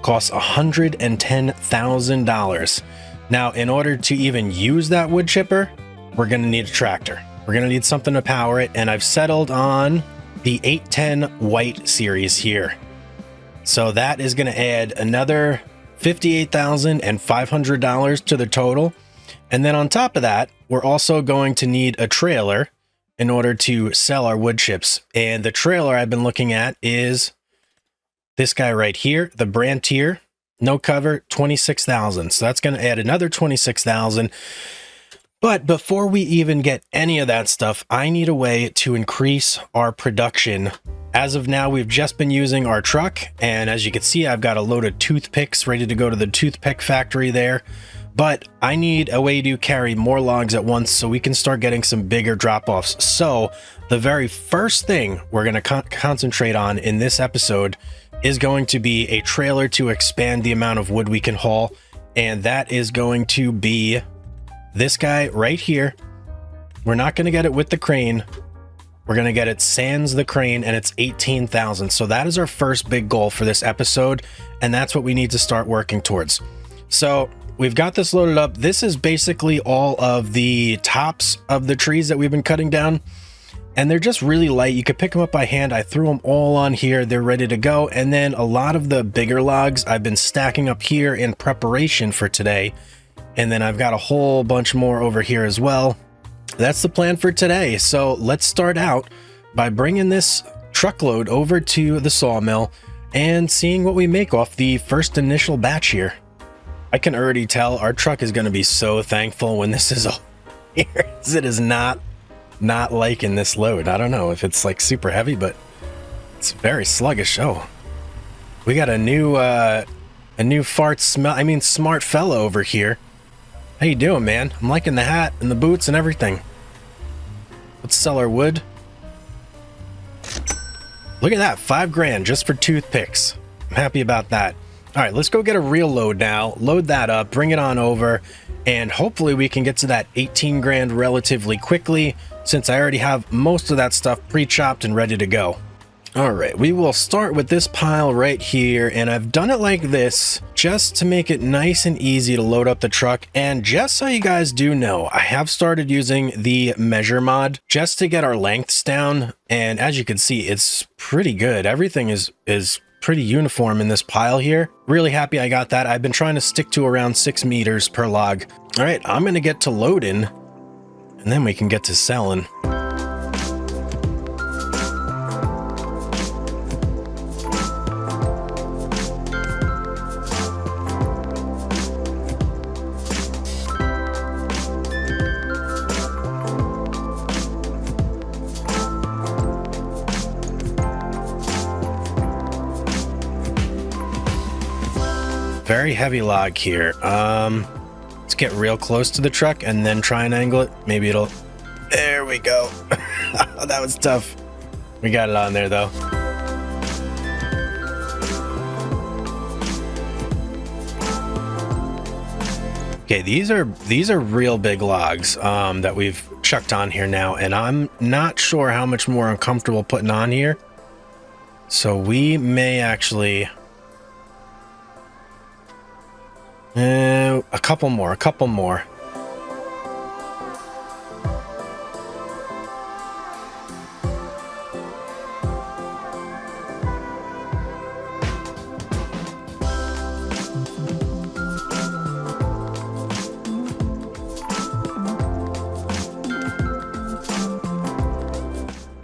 costs $110,000. Now, in order to even use that wood chipper, we're going to need a tractor. We're going to need something to power it, and I've settled on the 810 white series here. So that is going to add another $58,500 to the total. And then on top of that, we're also going to need a trailer in order to sell our wood chips. And the trailer I've been looking at is this guy right here, the Brantier, no cover, $26,000. So that's going to add another $26,000. But before we even get any of that stuff, I need a way to increase our production. As of now, we've just been using our truck, and as you can see, I've got a load of toothpicks ready to go to the toothpick factory there. But I need a way to carry more logs at once so we can start getting some bigger drop-offs. So the very first thing we're going to concentrate on in this episode is going to be a trailer to expand the amount of wood we can haul, and that is going to be this guy right here. We're not going to get it with the crane. We're going to get it sans the crane, and it's $18,000. So that is our first big goal for this episode, and that's what we need to start working towards. So we've got this loaded up. This is basically all of the tops of the trees that we've been cutting down, and they're just really light. You could pick them up by hand. I threw them all on here. They're ready to go. And then a lot of the bigger logs I've been stacking up here in preparation for today. And then I've got a whole bunch more over here as well. That's the plan for today. So let's start out by bringing this truckload over to the sawmill and seeing what we make off the first initial batch here. I can already tell our truck is going to be so thankful when this is all here. It is not liking this load. I don't know if it's like super heavy, but it's very sluggish. Oh, we got a new smart fellow over here. How you doing, man? I'm liking the hat and the boots and everything. Let's sell our wood. Look at that, $5,000 just for toothpicks. I'm happy about that. All right, let's go get a real load now. Load that up, bring it on over, and hopefully we can get to that $18,000 relatively quickly, since I already have most of that stuff pre-chopped and ready to go. All right, we will start with this pile right here, and I've done it like this just to make it nice and easy to load up the truck. And just so you guys do know, I have started using the measure mod just to get our lengths down, and as you can see, it's pretty good. Everything is pretty uniform in this pile here. Really happy I got that. I've been trying to stick to around 6 meters per log. All right, I'm gonna get to loading, and then we can get to selling. Very heavy log here. Let's get real close to the truck and then try and angle it. Maybe it'll... There we go. That was tough. We got it on there though. Okay, these are real big logs that we've chucked on here now, and I'm not sure how much more I'm comfortable putting on here. So we may actually... a couple more.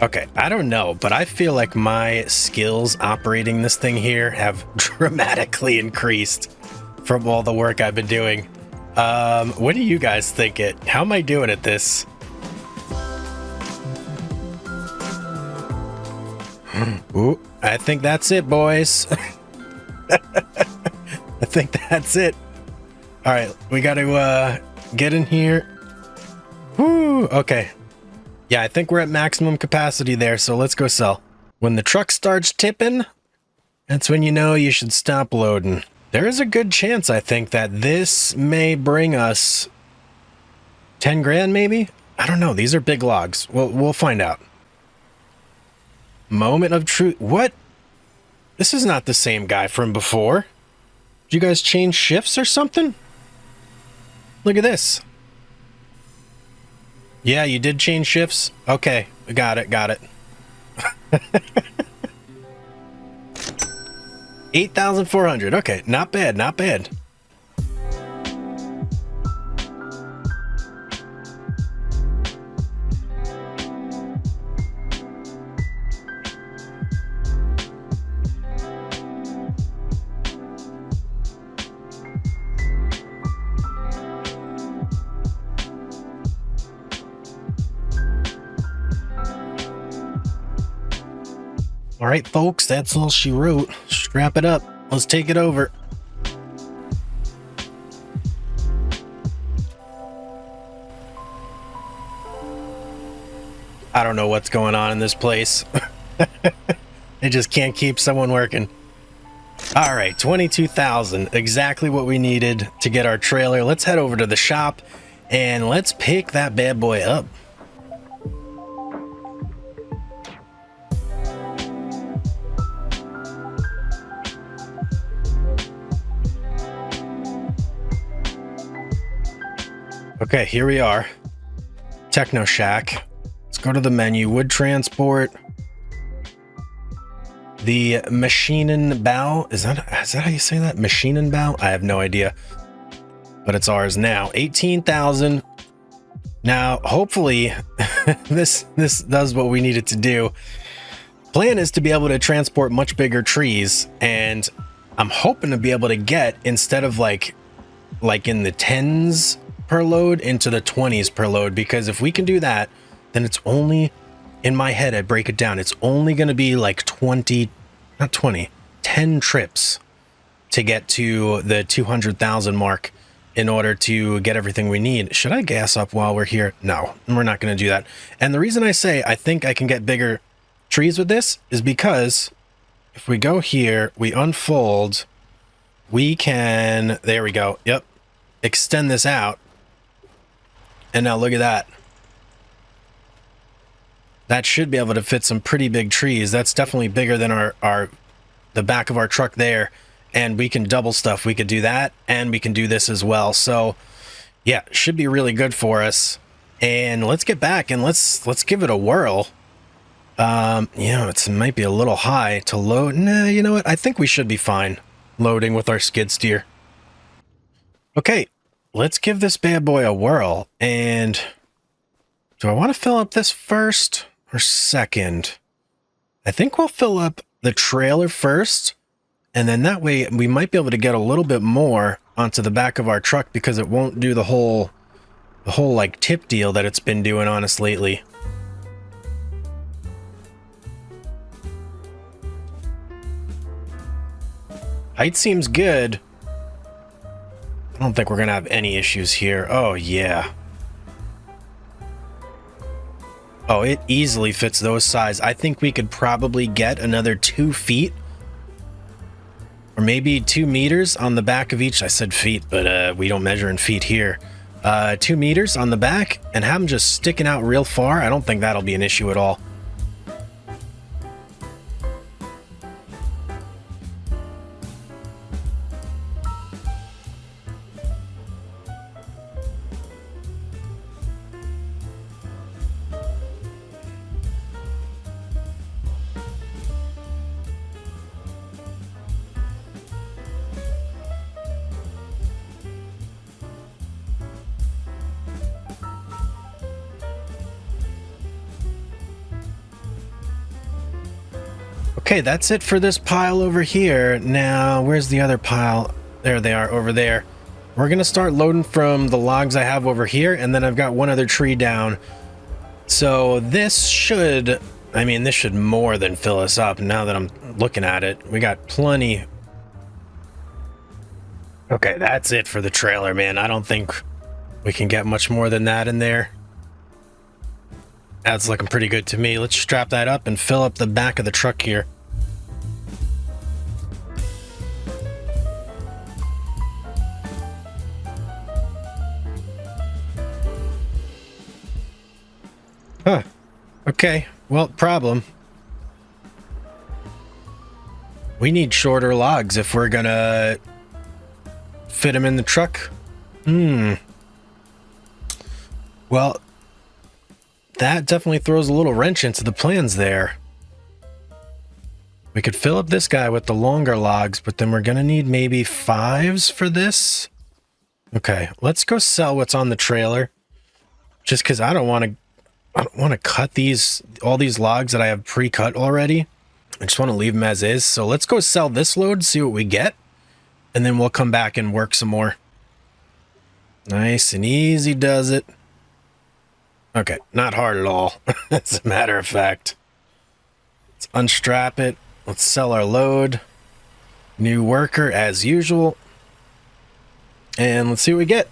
Okay, I don't know, but I feel like my skills operating this thing here have dramatically increased from all the work I've been doing. What do you guys think How am I doing at this? Ooh, I think that's it, boys. I think that's it. All right, we got to get in here. Woo, okay. Yeah, I think we're at maximum capacity there, so let's go sell. When the truck starts tipping, that's when you know you should stop loading. There is a good chance, I think, that this may bring us 10 grand, maybe? I don't know. These are big logs. We'll find out. Moment of truth. What? This is not the same guy from before. Did you guys change shifts or something? Look at this. Yeah, you did change shifts? Okay, got it. 8,400. Okay, not bad, not bad. All right, folks, that's all she wrote. Strap it up. Let's take it over. I don't know what's going on in this place. They just can't keep someone working. All right, 22,000, exactly what we needed to get our trailer. Let's head over to the shop and let's pick that bad boy up. Okay, here we are. Techno Shack. Let's go to the menu. Wood transport. The Maschinenbau. Is that how you say that? Maschinenbau? I have no idea. But it's ours now. 18,000. Now, hopefully, this does what we need it to do. Plan is to be able to transport much bigger trees, and I'm hoping to be able to get, instead of like in the 10s per load, into the 20s per load, because if we can do that, then it's only, in my head, I break it down, it's only going to be like 10 trips to get to the 200,000 mark in order to get everything we need. Should I gas up while we're here? No, we're not going to do that. And the reason I say I think I can get bigger trees with this is because if we go here, we unfold, we can, there we go, yep, extend this out. And now look at that. That should be able to fit some pretty big trees. That's definitely bigger than the back of our truck there. And we can double stuff. We could do that, and we can do this as well. So yeah, should be really good for us. And let's get back and let's give it a whirl. You know, it might be a little high to load. Nah, you know what? I think we should be fine loading with our skid steer. Okay. Let's give this bad boy a whirl. And do I want to fill up this first or second? I think we'll fill up the trailer first, and then that way we might be able to get a little bit more onto the back of our truck, because it won't do the whole like tip deal that it's been doing on us lately. Height seems good. I don't think we're gonna have any issues here. Oh yeah. Oh, it easily fits those size. I think we could probably get another 2 feet, or maybe 2 meters on the back of each. I said feet, but we don't measure in feet here. 2 meters on the back and have them just sticking out real far. I don't think that'll be an issue at all. Okay, that's it for this pile over here. Now, where's the other pile? There they are, over there. We're gonna start loading from the logs I have over here, and then I've got one other tree down. So this should, I mean, this should more than fill us up now that I'm looking at it. We got plenty. Okay, that's it for the trailer, man. I don't think we can get much more than that in there. That's looking pretty good to me. Let's strap that up and fill up the back of the truck here. Huh. Okay. Well, problem. We need shorter logs if we're gonna fit them in the truck. Well, that definitely throws a little wrench into the plans there. We could fill up this guy with the longer logs, but then we're gonna need maybe 5s for this. Okay, let's go sell what's on the trailer. Just because I don't want to cut all these logs that I have pre-cut already. I just want to leave them as is. So let's go sell this load, see what we get, and then we'll come back and work some more. Nice and easy does it. Okay, not hard at all, as a matter of fact. Let's unstrap it. Let's sell our load. New worker as usual. And let's see what we get.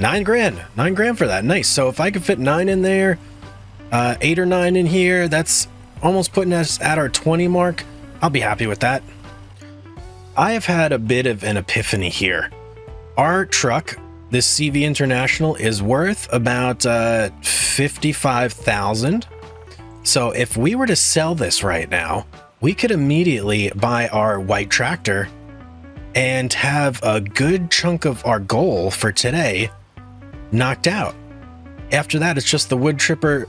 9 grand. 9 grand for that. Nice. So if I could fit 9 in there, 8 or 9 in here, that's almost putting us at our 20 mark. I'll be happy with that. I have had a bit of an epiphany here. Our truck, this CV International, is worth about 55,000. So if we were to sell this right now, we could immediately buy our white tractor and have a good chunk of our goal for today knocked out. After that, it's just the wood chipper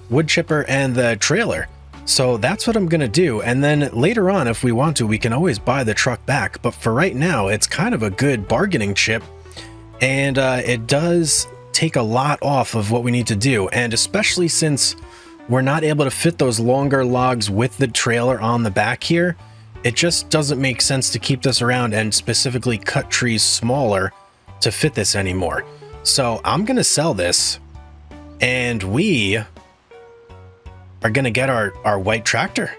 and the trailer. So that's what I'm gonna do. And then later on, if we want to, we can always buy the truck back. But for right now, it's kind of a good bargaining chip. And it does take a lot off of what we need to do. And especially since we're not able to fit those longer logs with the trailer on the back here, it just doesn't make sense to keep this around and specifically cut trees smaller to fit this anymore. So I'm gonna sell this, and we are gonna get our white tractor.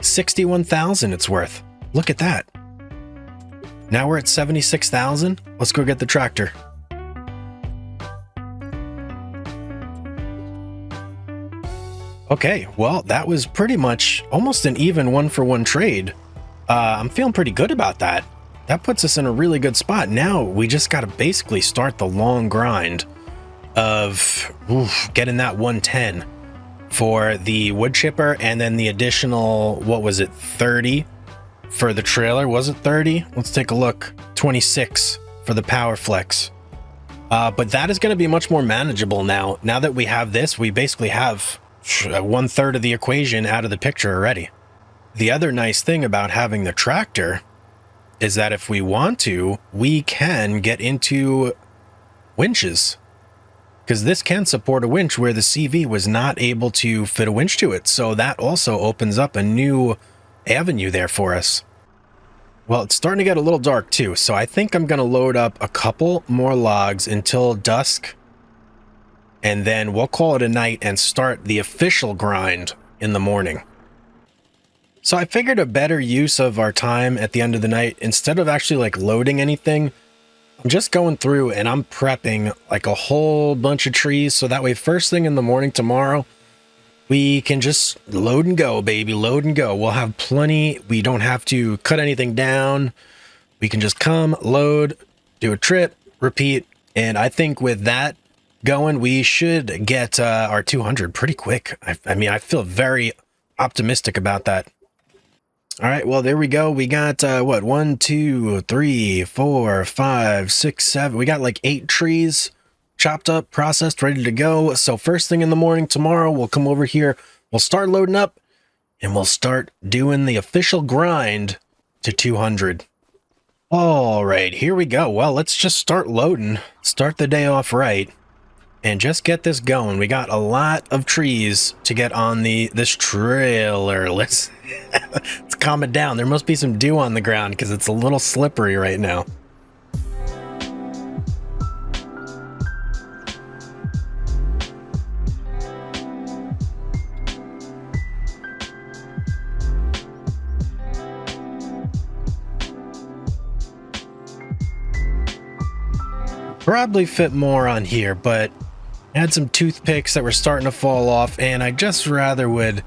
61,000 it's worth. Look at that. Now we're at 76,000. Let's go get the tractor. Okay, well, that was pretty much almost an even 1-for-1 trade. I'm feeling pretty good about that. That puts us in a really good spot. Now we just got to basically start the long grind of getting that 110 for the wood chipper, and then the additional, what was it, 30 for the trailer? Was it 30? Let's take a look. 26 for the power flex. But that is going to be much more manageable now. Now that we have this, we basically have 1/3 of the equation out of the picture already. The other nice thing about having the tractor is that if we want to, we can get into winches, because this can support a winch where the CV was not able to fit a winch to it. So that also opens up a new avenue there for us. Well, it's starting to get a little dark too, so I think I'm going to load up a couple more logs until dusk, and then we'll call it a night and start the official grind in the morning. So I figured a better use of our time at the end of the night, instead of actually like loading anything, I'm just going through and I'm prepping like a whole bunch of trees, so that way first thing in the morning tomorrow, we can just load and go, baby, load and go. We'll have plenty. We don't have to cut anything down. We can just come, load, do a trip, repeat. And I think with that going, we should get our 200 pretty quick. I mean, I feel very optimistic about that. All right, well, there we go. We got, what, 1, 2, 3, 4, 5, 6, 7. We got like 8 trees chopped up, processed, ready to go. So first thing in the morning tomorrow, we'll come over here, we'll start loading up, and we'll start doing the official grind to 200. All right, here we go. Well, let's just start loading. Start the day off right. and just get this going. We got a lot of trees to get on this trailer. Let's calm it down. There must be some dew on the ground because it's a little slippery right now. Probably fit more on here, but I had some toothpicks that were starting to fall off, and I just rather would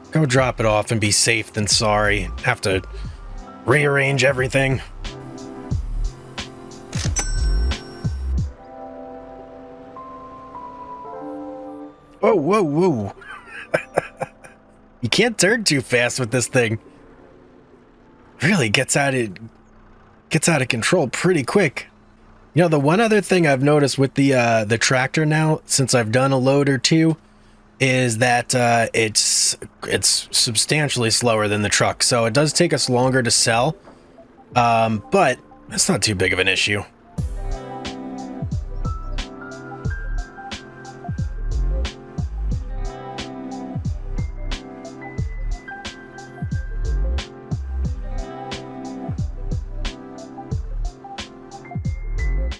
go drop it off and be safe than sorry. Have to rearrange everything. Whoa, whoa, whoa. You can't turn too fast with this thing. Really gets out of control pretty quick. You know, the one other thing I've noticed with the tractor now, since I've done a load or two, is that it's substantially slower than the truck. So it does take us longer to sell, but it's not too big of an issue.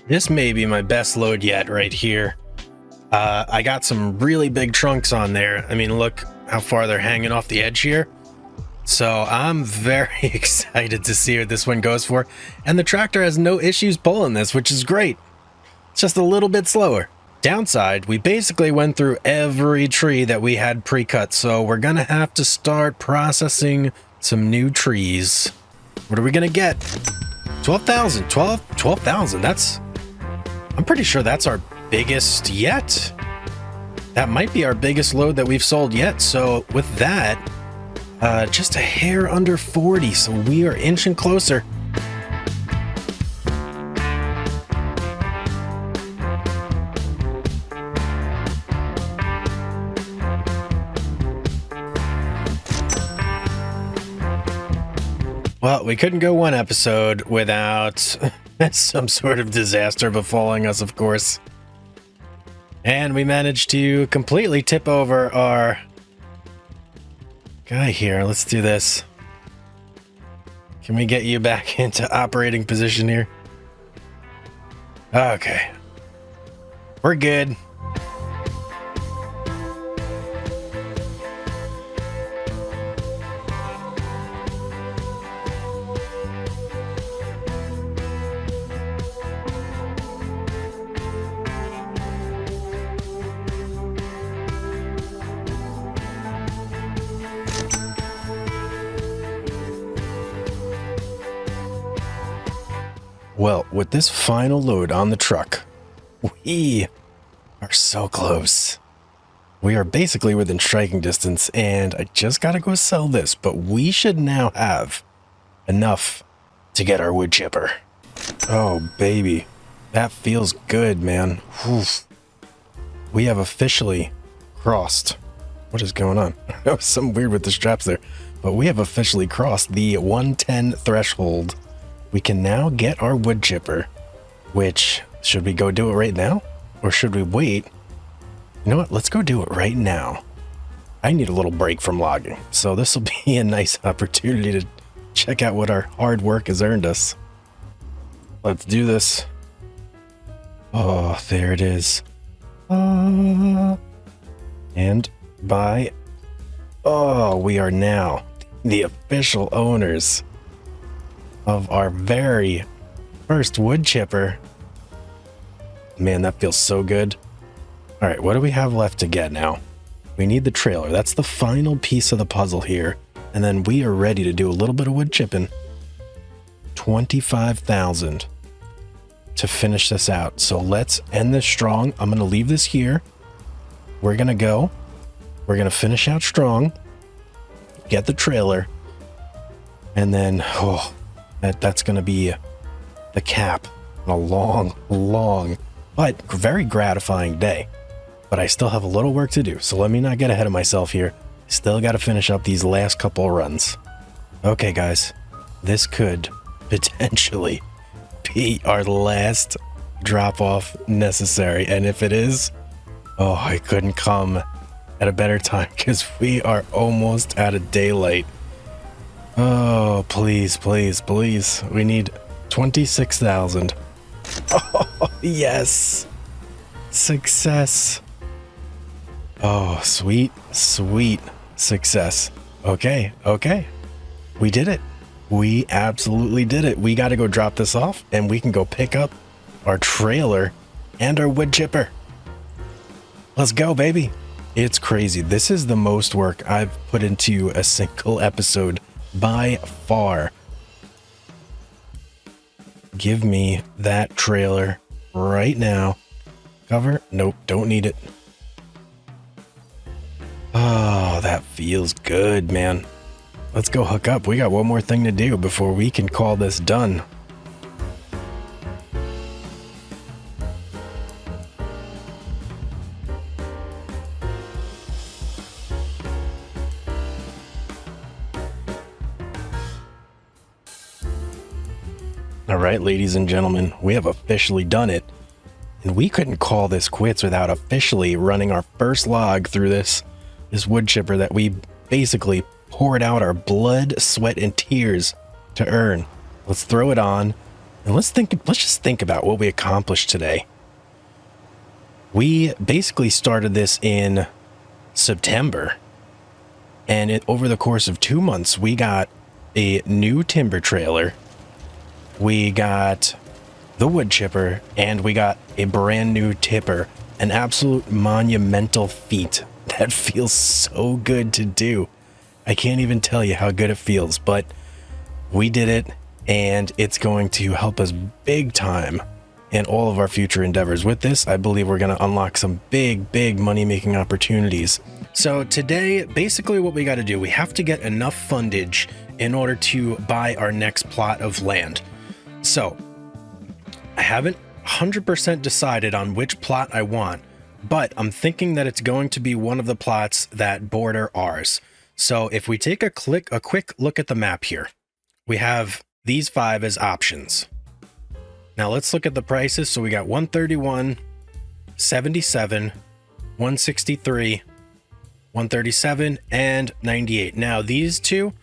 This may be my best load yet right here. I got some really big trunks on there. I mean, look how far they're hanging off the edge here. So I'm very excited to see what this one goes for. And the tractor has no issues pulling this, which is great. It's just a little bit slower. Downside, we basically went through every tree that we had pre-cut. So we're going to have to start processing some new trees. What are we going to get? 12,000. 12,000. I'm pretty sure that's our biggest yet. That might be our biggest load that we've sold yet. So with that, just a hair under 40. So we are inching closer. Well, we couldn't go one episode without some sort of disaster befalling us, of course. And we managed to completely tip over our guy here. Let's do this. Can we get you back into operating position here? Okay. We're good. Well, with this final load on the truck, we are so close. We are basically within striking distance, and I just gotta go sell this, but we should now have enough to get our wood chipper. Oh, baby. That feels good, man. Oof. We have officially crossed. What is going on? That was something weird with the straps there. But we have officially crossed the 110 threshold. We can now get our wood chipper, which, should we go do it right now? Or should we wait? You know what? Let's go do it right now. I need a little break from logging, so this will be a nice opportunity to check out what our hard work has earned us. Let's do this. Oh, there it is. And by... Oh, we are now the official owners of our very first wood chipper. Man, that feels so good. All right, what do we have left to get now? We need the trailer. That's the final piece of the puzzle here. And then we are ready to do a little bit of wood chipping. 25,000 to finish this out. So let's end this strong. I'm going to leave this here. We're going to go. We're going to finish out strong. Get the trailer. And then, that's going to be the cap on a long, but very gratifying day. But I still have a little work to do, so let me not get ahead of myself here. Still got to finish up these last couple runs. Okay, guys, this could potentially be our last drop off necessary. And if it is, oh, I couldn't come at a better time because we are almost out of daylight. Oh, please, please, please. We need 26,000. Oh, yes. Success. Oh, sweet, sweet success. Okay, okay. We did it. We absolutely did it. We got to go drop this off and we can go pick up our trailer and our wood chipper. Let's go, baby. It's crazy. This is the most work I've put into a single episode by far. Give me that trailer right now. Cover? Nope, don't need it. Oh, that feels good, man. Let's go hook up. We got one more thing to do before we can call this done. All right, ladies and gentlemen, we have officially done it. And we couldn't call this quits without officially running our first log through this wood chipper that we basically poured out our blood, sweat, and tears to earn. Let's throw it on and let's just think about what we accomplished today. We basically started this in September, and over the course of 2 months, we got a new timber trailer. We got the wood chipper, and we got a brand new tipper. An absolute monumental feat that feels so good to do. I can't even tell you how good it feels, but we did it, and it's going to help us big time in all of our future endeavors. With this, I believe we're going to unlock some big money-making opportunities. So today, basically what we got to do, we have to get enough fundage in order to buy our next plot of land. So I haven't 100% decided on which plot I want, but I'm thinking that it's going to be one of the plots that border ours. So if we take a quick look at the map here, we have these 5 as options. Now let's look at the prices. So we got 131, 77, 163, 137, and 98. Now these two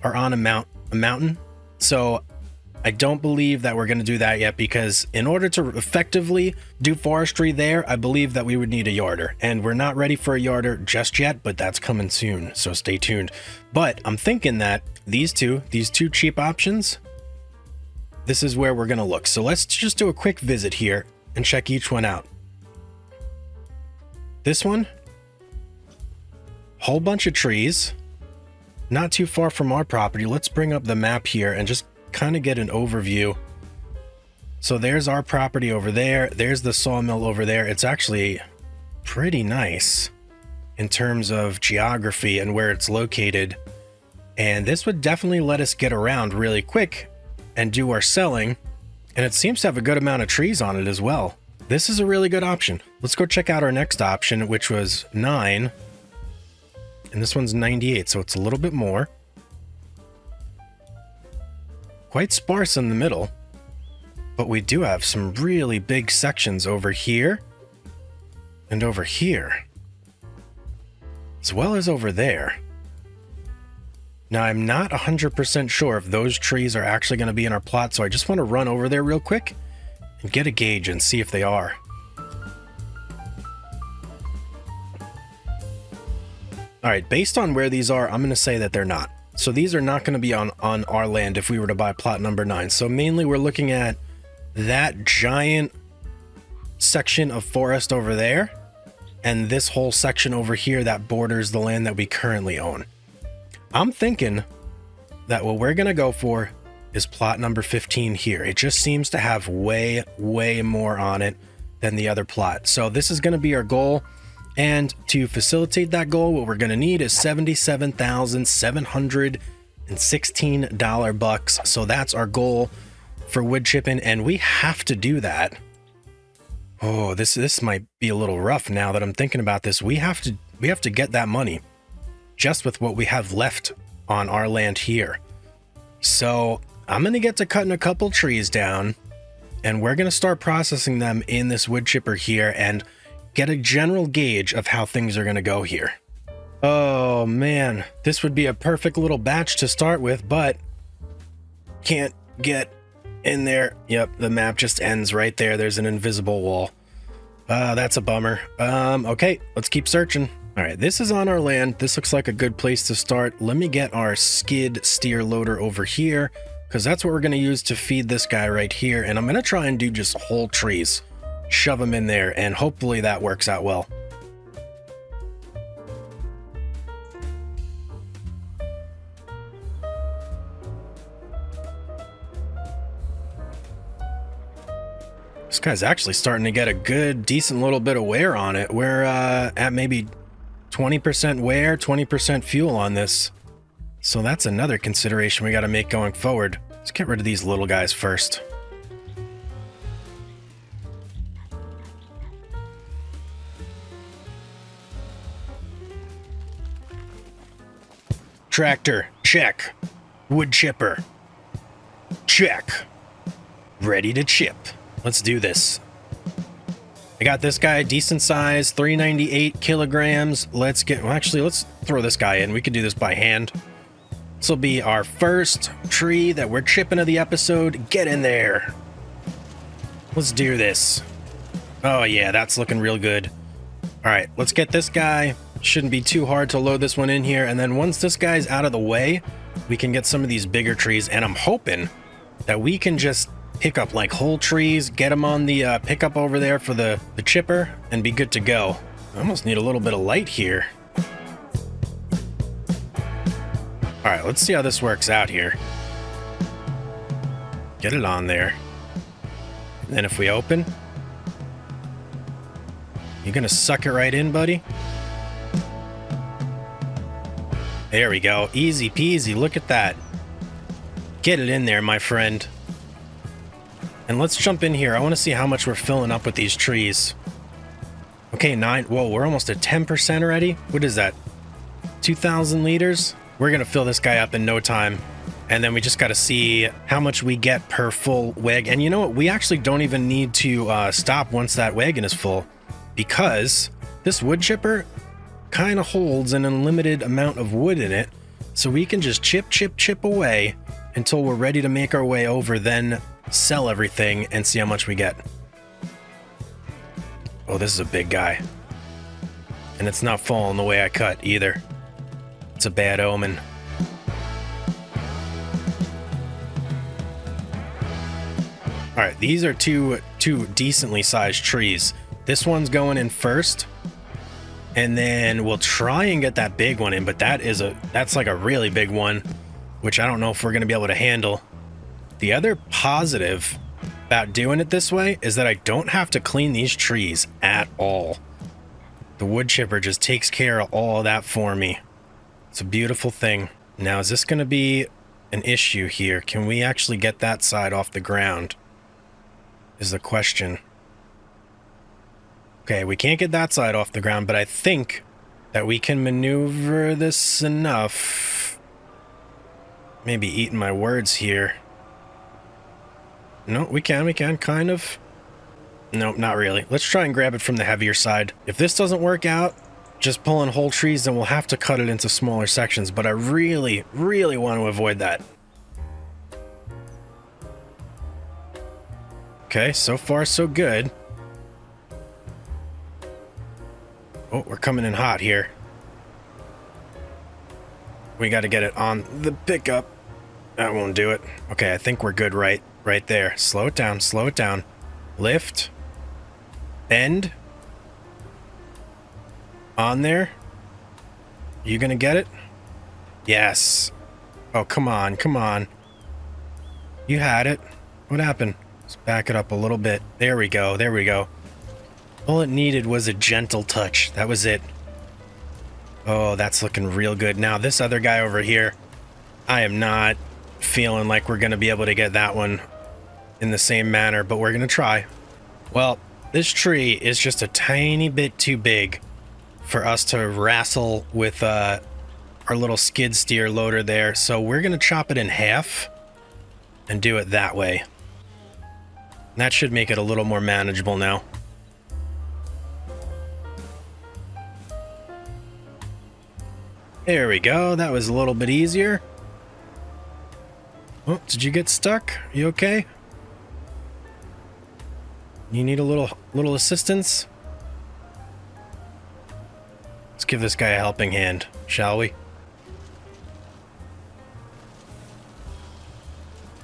are on a mountain. So I don't believe that we're going to do that yet, because in order to effectively do forestry there, I believe that we would need a yarder, and we're not ready for a yarder just yet, but that's coming soon, so stay tuned. But I'm thinking that these two cheap options, this is where we're going to look. So let's just do a quick visit here and check each one out. This one, whole bunch of trees, not too far from our property. Let's bring up the map here and just kind of get an overview. So there's our property over there. There's the sawmill over there. It's actually pretty nice in terms of geography and where it's located. And this would definitely let us get around really quick and do our selling. And it seems to have a good amount of trees on it as well. This is a really good option. Let's go check out our next option, which was 9. And this one's 98, so it's a little bit more. Quite sparse in the middle, but we do have some really big sections over here and over here, as well as over there. Now, I'm not 100% sure if those trees are actually going to be in our plot, so I just want to run over there real quick and get a gauge and see if they are. All right, based on where these are, I'm going to say that they're not. So these are not going to be on our land if we were to buy plot number 9. So mainly we're looking at that giant section of forest over there and this whole section over here that borders the land that we currently own. I'm thinking that what we're going to go for is plot number 15 here. It just seems to have way more on it than the other plot. So this is going to be our goal. And to facilitate that goal, what we're going to need is $77,716 bucks. So that's our goal for wood chipping, and we have to do that. Oh, this might be a little rough now that I'm thinking about this. We have to get that money just with what we have left on our land here. So I'm going to get to cutting a couple trees down, and we're going to start processing them in this wood chipper here and get a general gauge of how things are going to go here. Oh man, this would be a perfect little batch to start with, but can't get in there. Yep, the map just ends right there. There's an invisible wall. That's a bummer. Okay, let's keep searching. All right, this is on our land. This looks like a good place to start. Let me get our skid steer loader over here, because that's what we're going to use to feed this guy right here. And I'm going to try and do just whole trees. Shove them in there, and hopefully that works out well. This guy's actually starting to get a good, decent little bit of wear on it. We're at maybe 20% wear, 20% fuel on this. So that's another consideration we got to make going forward. Let's get rid of these little guys first. Tractor, check. Wood chipper, check. Ready to chip. Let's do this. I got this guy, decent size, 398 kilograms. Let's get, well, actually, let's throw this guy in. We can do this by hand. This will be our first tree that we're chipping of the episode. Get in there. Let's do this. Oh yeah, that's looking real good. All right, let's get this guy. Shouldn't be too hard to load this one in here. And then once this guy's out of the way, we can get some of these bigger trees. And I'm hoping that we can just pick up like whole trees, get them on the pickup over there for the chipper, and be good to go. I almost need a little bit of light here. All right, let's see how this works out here. Get it on there. And then if we open, you're gonna suck it right in, buddy. There we go, easy peasy, look at that. Get it in there, my friend. And let's jump in here. I want to see how much we're filling up with these trees. Okay, 9. Whoa, we're almost at 10% already. What is that? 2,000 liters? We're going to fill this guy up in no time. And then we just got to see how much we get per full wagon. And you know what? We actually don't even need to stop once that wagon is full, because this wood chipper kind of holds an unlimited amount of wood in it. So we can just chip away until we're ready to make our way over, then sell everything and see how much we get. Oh, this is a big guy. And it's not falling the way I cut either. It's a bad omen. All right, these are two decently sized trees. This one's going in first, and then we'll try and get that big one in, but that's like a really big one, which I don't know if we're going to be able to handle. The other positive about doing it this way is that I don't have to clean these trees at all. The wood chipper just takes care of all of that for me. It's a beautiful thing. Now, is this going to be an issue here? Can we actually get that side off the ground? Is the question. Okay, we can't get that side off the ground, but I think that we can maneuver this enough. Maybe eating my words here. No, we can, kind of. Nope, not really. Let's try and grab it from the heavier side. If this doesn't work out, just pulling whole trees, then we'll have to cut it into smaller sections, but I really, really want to avoid that. Okay, so far so good. Oh, we're coming in hot here. We got to get it on the pickup. That won't do it. Okay, I think we're good right there. Slow it down, slow it down. Lift. Bend. On there. You gonna get it? Yes. Oh, come on, come on. You had it. What happened? Let's back it up a little bit. There we go, there we go. All it needed was a gentle touch. That was it. Oh, that's looking real good. Now, this other guy over here, I am not feeling like we're going to be able to get that one in the same manner, but we're going to try. Well, this tree is just a tiny bit too big for us to wrestle with our little skid steer loader there, so we're going to chop it in half and do it that way. That should make it a little more manageable now. There we go. That was a little bit easier. Oh, did you get stuck? You okay? You need a little assistance? Let's give this guy a helping hand, shall we?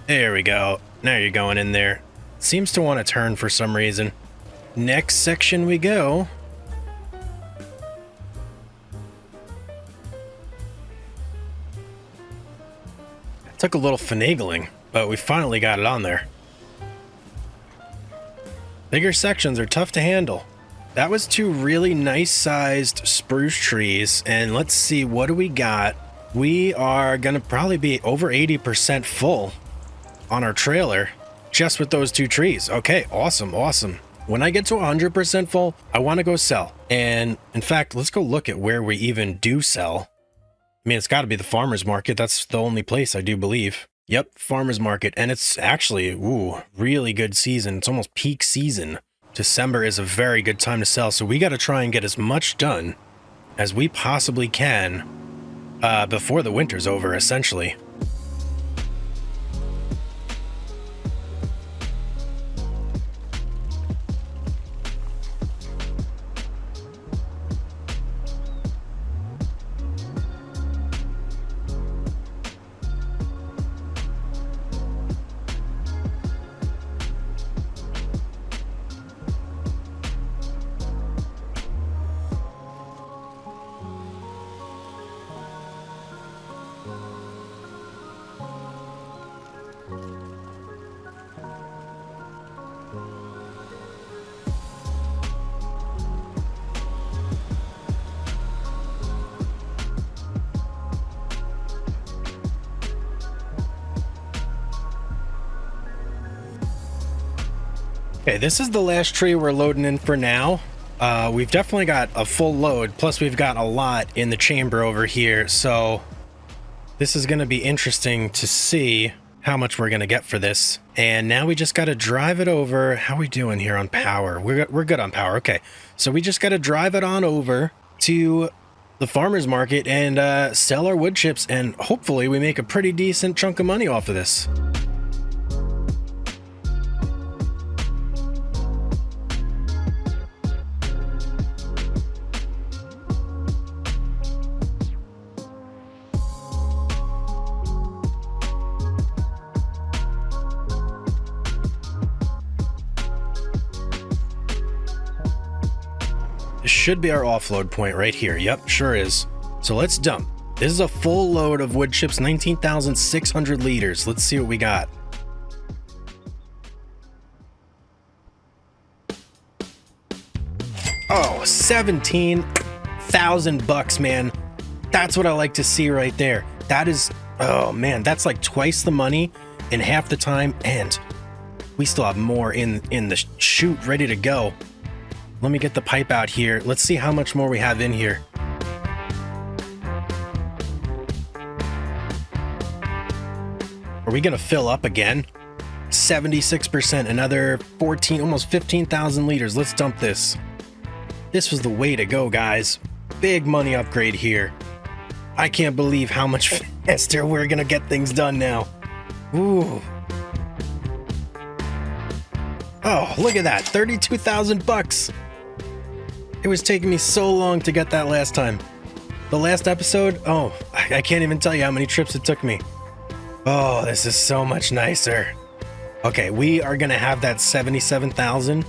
There we go. Now you're going in there. Seems to want to turn for some reason. Next section we go. Took a little finagling, but we finally got it on there. Bigger sections are tough to handle. That was 2 really nice sized spruce trees, and let's see, what do we got? We are gonna probably be over 80% full on our trailer just with those 2 trees. Okay, awesome. When I get to 100% full, I want to go sell. And in fact, let's go look at where we even do sell. I mean, it's got to be the farmer's market. That's the only place, I do believe. Yep, farmer's market. And it's actually, ooh, really good season. It's almost peak season. December is a very good time to sell. So we got to try and get as much done as we possibly can before the winter's over, essentially. Okay, this is the last tree we're loading in for now. We've definitely got a full load, plus we've got a lot in the chamber over here, so this is going to be interesting to see how much we're going to get for this. And now we just got to drive it over. How are we doing here on power? We're good on power. Okay, so we just got to drive it on over to the farmer's market and sell our wood chips, and hopefully we make a pretty decent chunk of money off of this. This should be our offload point right here. Yep, sure is. So let's dump. This is a full load of wood chips, 19,600 liters. Let's see what we got. Oh, 17,000 bucks, man. That's what I like to see right there. That is, oh man, that's like twice the money in half the time, and we still have more in the chute ready to go. Let me get the pipe out here. Let's see how much more we have in here. Are we gonna fill up again? 76%, another 14, almost 15,000 liters. Let's dump this. This was the way to go, guys. Big money upgrade here. I can't believe how much faster we're gonna get things done now. Ooh. Oh, look at that, 32,000 bucks. It was taking me so long to get that last time. The last episode, oh, I can't even tell you how many trips it took me. Oh, this is so much nicer. Okay, we are gonna have that 77,000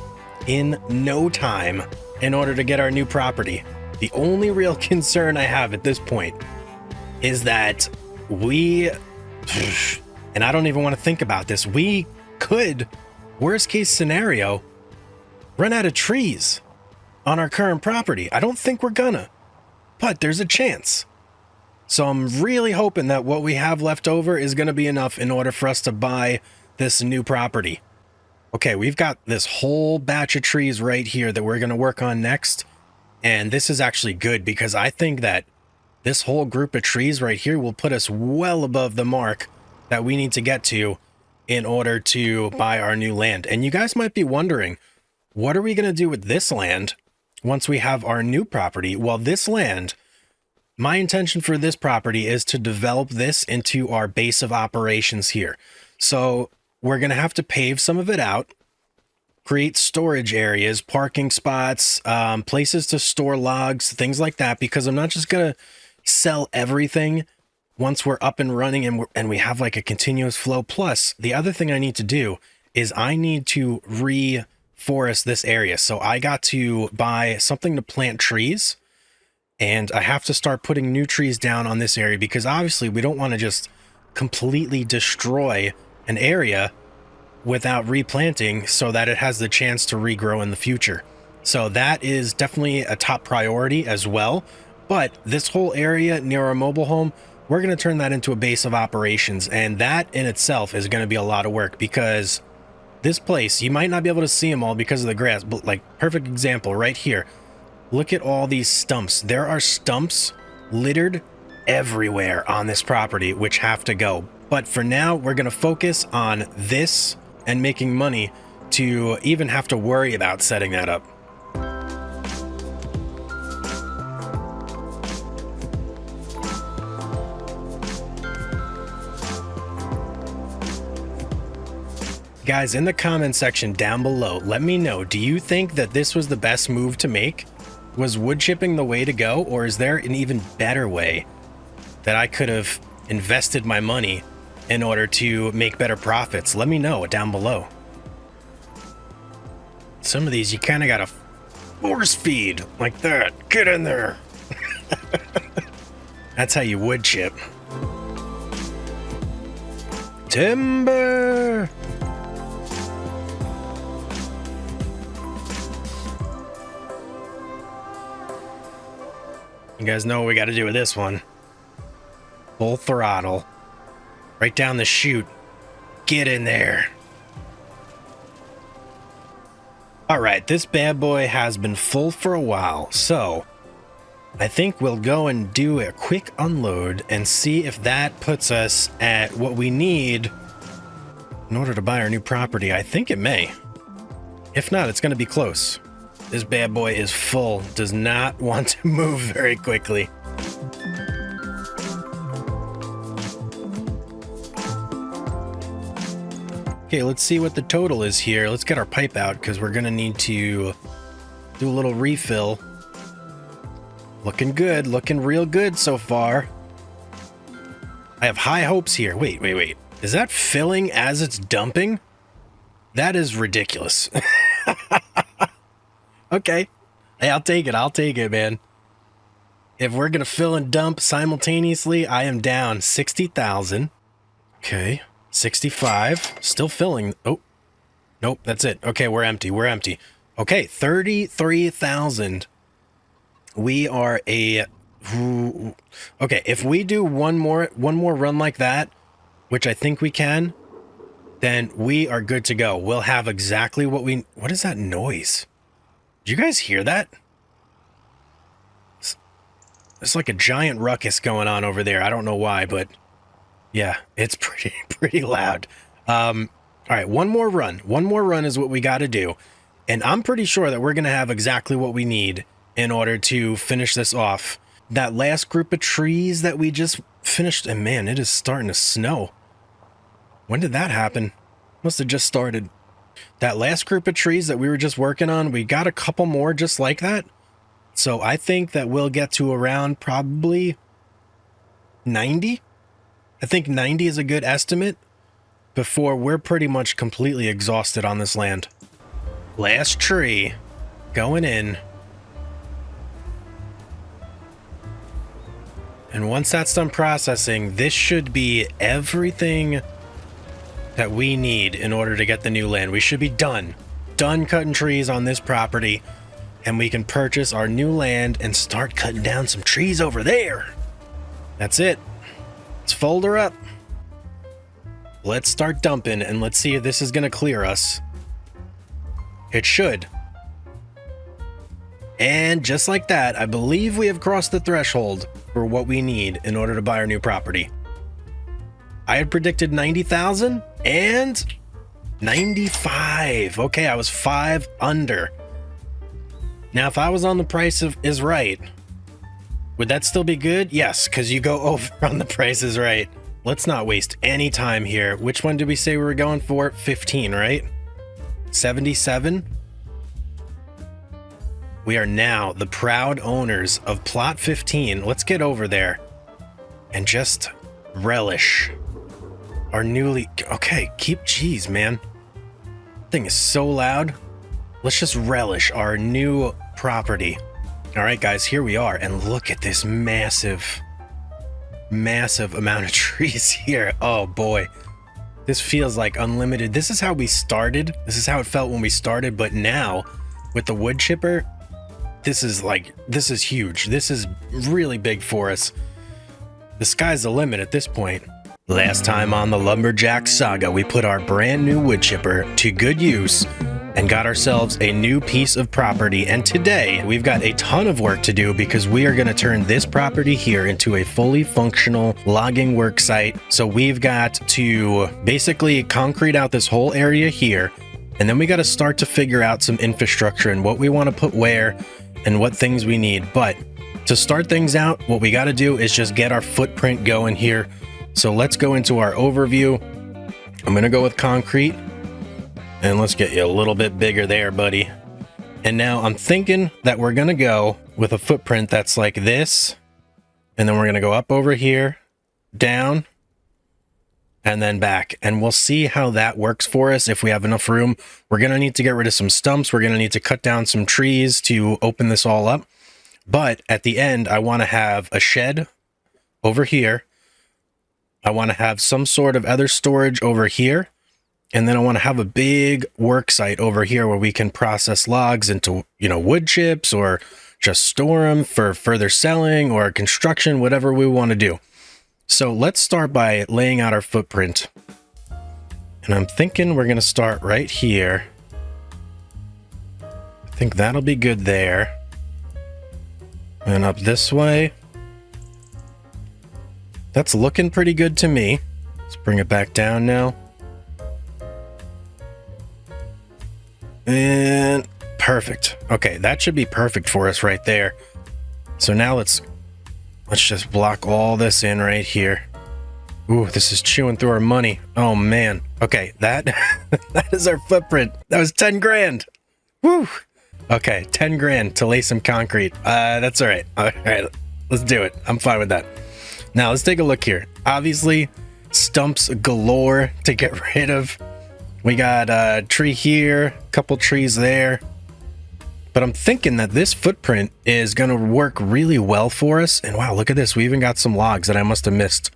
in no time in order to get our new property. The only real concern I have at this point is that we, and I don't even want to think about this, we could, worst case scenario, run out of trees on our current property. I don't think we're gonna, but there's a chance. So I'm really hoping that what we have left over is going to be enough in order for us to buy this new property. Okay, we've got this whole batch of trees right here that we're going to work on next. And this is actually good because I think that this whole group of trees right here will put us well above the mark that we need to get to in order to buy our new land. And you guys might be wondering, what are we going to do with this land once we have our new property? Well, this land, my intention for this property is to develop this into our base of operations here. So we're going to have to pave some of it out, create storage areas, parking spots, places to store logs, things like that, because I'm not just going to sell everything once we're up and running and we have like a continuous flow. Plus, the other thing I need to do is I need to reforest this area. So I got to buy something to plant trees, and I have to start putting new trees down on this area, because obviously we don't want to just completely destroy an area without replanting so that it has the chance to regrow in the future. So that is definitely a top priority as well. But this whole area near our mobile home, we're going to turn that into a base of operations, and that in itself is going to be a lot of work, because this place, you might not be able to see them all because of the grass, but like perfect example right here. Look at all these stumps. There are stumps littered everywhere on this property, which have to go. But for now, we're going to focus on this and making money to even have to worry about setting that up. Guys, in the comment section down below, let me know, do you think that this was the best move to make? Was wood chipping the way to go, or is there an even better way that I could have invested my money in order to make better profits? Let me know down below. Some of these you kind of got to force feed like that. Get in there. That's how you wood chip. Timber. You guys know what we got to do with this one. Full throttle. Right down the chute. Get in there. All right, this bad boy has been full for a while, so I think we'll go and do a quick unload and see if that puts us at what we need in order to buy our new property. I think it may. If not, it's going to be close. This bad boy is full, does not want to move very quickly. Okay, let's see what the total is here. Let's get our pipe out, because we're going to need to do a little refill. Looking good, looking real good so far. I have high hopes here. Wait. Is that filling as it's dumping? That is ridiculous. Okay. Hey, I'll take it, man. If we're going to fill and dump simultaneously, I am down 60,000. Okay. 65. Still filling. Oh, nope. That's it. Okay. We're empty. Okay. 33,000. We are okay. If we do one more run like that, which I think we can, then we are good to go. We'll have exactly what is that noise? Did you guys hear that? It's like a giant ruckus going on over there. I don't know why, but yeah, it's pretty loud. All right, one more run. One more run is what we got to do. And I'm pretty sure that we're going to have exactly what we need in order to finish this off. That last group of trees that we just finished, and man, it is starting to snow. When did that happen? Must have just started. That last group of trees that we were just working on, we got a couple more just like that. So I think that we'll get to around probably 90. I think 90 is a good estimate before we're pretty much completely exhausted on this land. Last tree going in. And once that's done processing, this should be everything that we need in order to get the new land. We should be done cutting trees on this property, and we can purchase our new land and start cutting down some trees over there. That's it. Let's fold her up. Let's start dumping, and let's see if this is going to clear us. It should. And just like that, I believe we have crossed the threshold for what we need in order to buy our new property. I had predicted 90,000, And 95. Okay, I was 5 under. Now, if I was on the Price is Right, would that still be good? Yes, because you go over on the Price is Right. Let's not waste any time here. Which one did we say we were going for? 15, right? 77. We are now the proud owners of plot 15. Let's get over there and just relish our newly... Okay, keep... Jeez, man. Thing is so loud. Let's just relish our new property. All right, guys, here we are. And look at this massive amount of trees here. Oh, boy. This feels like unlimited. This is how we started. This is how it felt when we started. But now, with the wood chipper, this is huge. This is really big for us. The sky's the limit at this point. Last time on the Lumberjack Saga, we put our brand new wood chipper to good use and got ourselves a new piece of property. And today we've got a ton of work to do because we are going to turn this property here into a fully functional logging work site. So we've got to basically concrete out this whole area here. And then we got to start to figure out some infrastructure and what we want to put where and what things we need. But to start things out, what we got to do is just get our footprint going here. So let's go into our overview. I'm going to go with concrete. And let's get you a little bit bigger there, buddy. And now I'm thinking that we're going to go with a footprint that's like this. And then we're going to go up over here, down, and then back. And we'll see how that works for us if we have enough room. We're going to need to get rid of some stumps. We're going to need to cut down some trees to open this all up. But at the end, I want to have a shed over here. I want to have some sort of other storage over here. And then I want to have a big work site over here where we can process logs into, wood chips or just store them for further selling or construction, whatever we want to do. So let's start by laying out our footprint. And I'm thinking we're going to start right here. I think that'll be good there. And up this way. That's looking pretty good to me. Let's bring it back down now. And perfect. Okay, that should be perfect for us right there. So now let's just block all this in right here. Ooh, this is chewing through our money. Oh man. Okay, that that is our footprint. That was 10 grand. Woo. Okay, 10 grand to lay some concrete. That's all right. All right, let's do it. I'm fine with that. Now let's take a look here. Obviously, stumps galore to get rid of. We got a tree here, a couple trees there. But I'm thinking that this footprint is going to work really well for us. And wow, look at this. We even got some logs that I must have missed.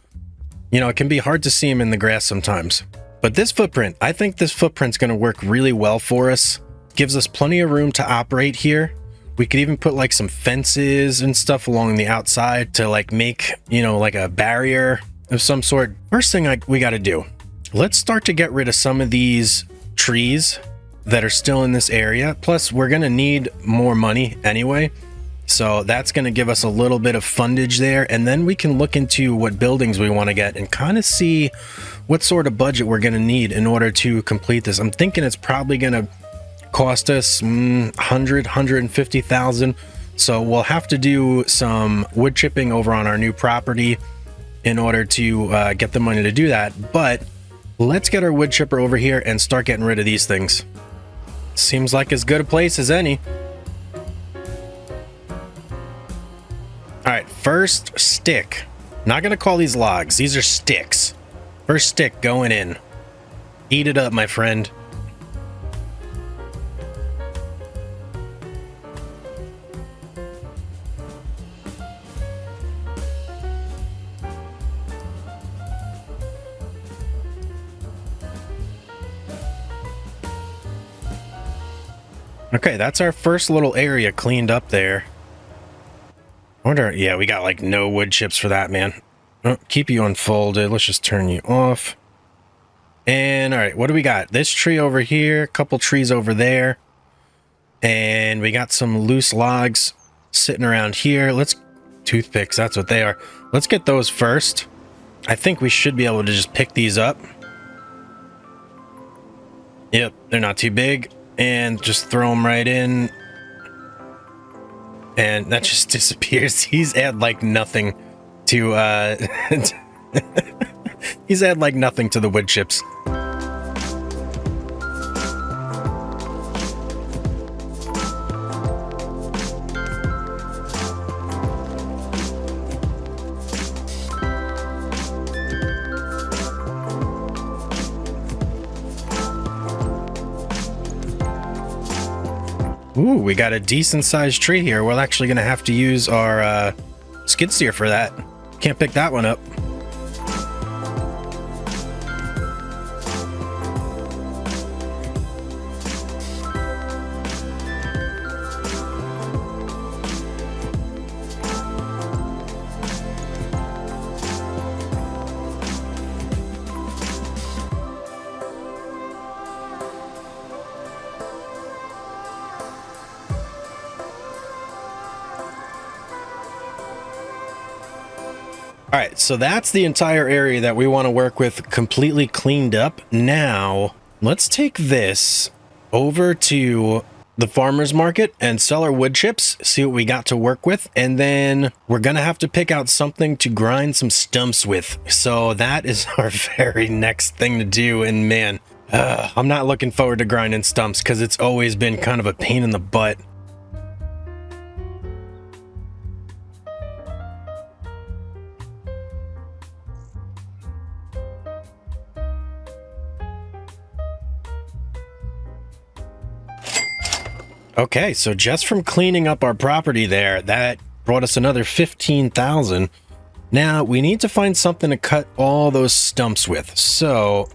It can be hard to see them in the grass sometimes. But this footprint, I think this footprint's going to work really well for us. Gives us plenty of room to operate here. We could even put like some fences and stuff along the outside to like make, like a barrier of some sort. First thing we got to do, let's start to get rid of some of these trees that are still in this area. Plus, we're going to need more money anyway. So that's going to give us a little bit of fundage there. And then we can look into what buildings we want to get and kind of see what sort of budget we're going to need in order to complete this. I'm thinking it's probably going to cost us 150,000. So we'll have to do some wood chipping over on our new property in order to get the money to do that. But let's get our wood chipper over here and start getting rid of these things. Seems like as good a place as any. All right, first stick. Not gonna call these logs. These are sticks. First stick going in. Eat it up, my friend. Okay, that's our first little area cleaned up there. I wonder, yeah, we got like no wood chips for that, man. Oh, keep you unfolded. Let's just turn you off. And all right, what do we got? This tree over here, a couple trees over there. And we got some loose logs sitting around here. Toothpicks, that's what they are. Let's get those first. I think we should be able to just pick these up. Yep, they're not too big. And just throw them right in. And that just disappears. He's add like nothing to, he's add like nothing to the wood chips. Ooh, we got a decent sized tree here. We're actually going to have to use our skid steer for that. Can't pick that one up. All right, so that's the entire area that we want to work with completely cleaned up. Now, let's take this over to the farmer's market and sell our wood chips, see what we got to work with, and then we're going to have to pick out something to grind some stumps with. So that is our very next thing to do, and man, I'm not looking forward to grinding stumps because it's always been kind of a pain in the butt. Okay, so just from cleaning up our property there, that brought us another 15,000. Now, we need to find something to cut all those stumps with. So,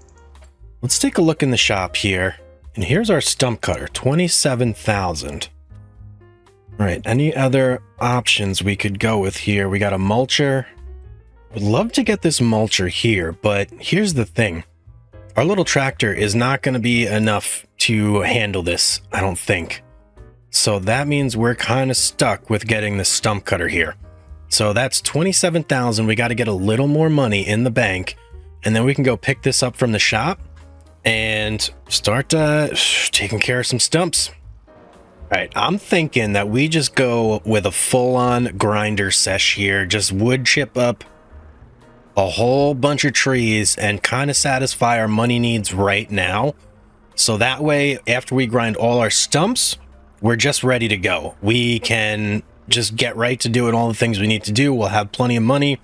let's take a look in the shop here. And here's our stump cutter, 27,000. All right, any other options we could go with here? We got a mulcher. Would love to get this mulcher here, but here's the thing. Our little tractor is not going to be enough to handle this, I don't think. So that means we're kind of stuck with getting the stump cutter here. So that's 27,000. We got to get a little more money in the bank, and then we can go pick this up from the shop and start taking care of some stumps. All right, I'm thinking that we just go with a full-on grinder sesh here, just wood chip up a whole bunch of trees and kind of satisfy our money needs right now. So that way, after we grind all our stumps, we're just ready to go. We can just get right to doing all the things we need to do. We'll have plenty of money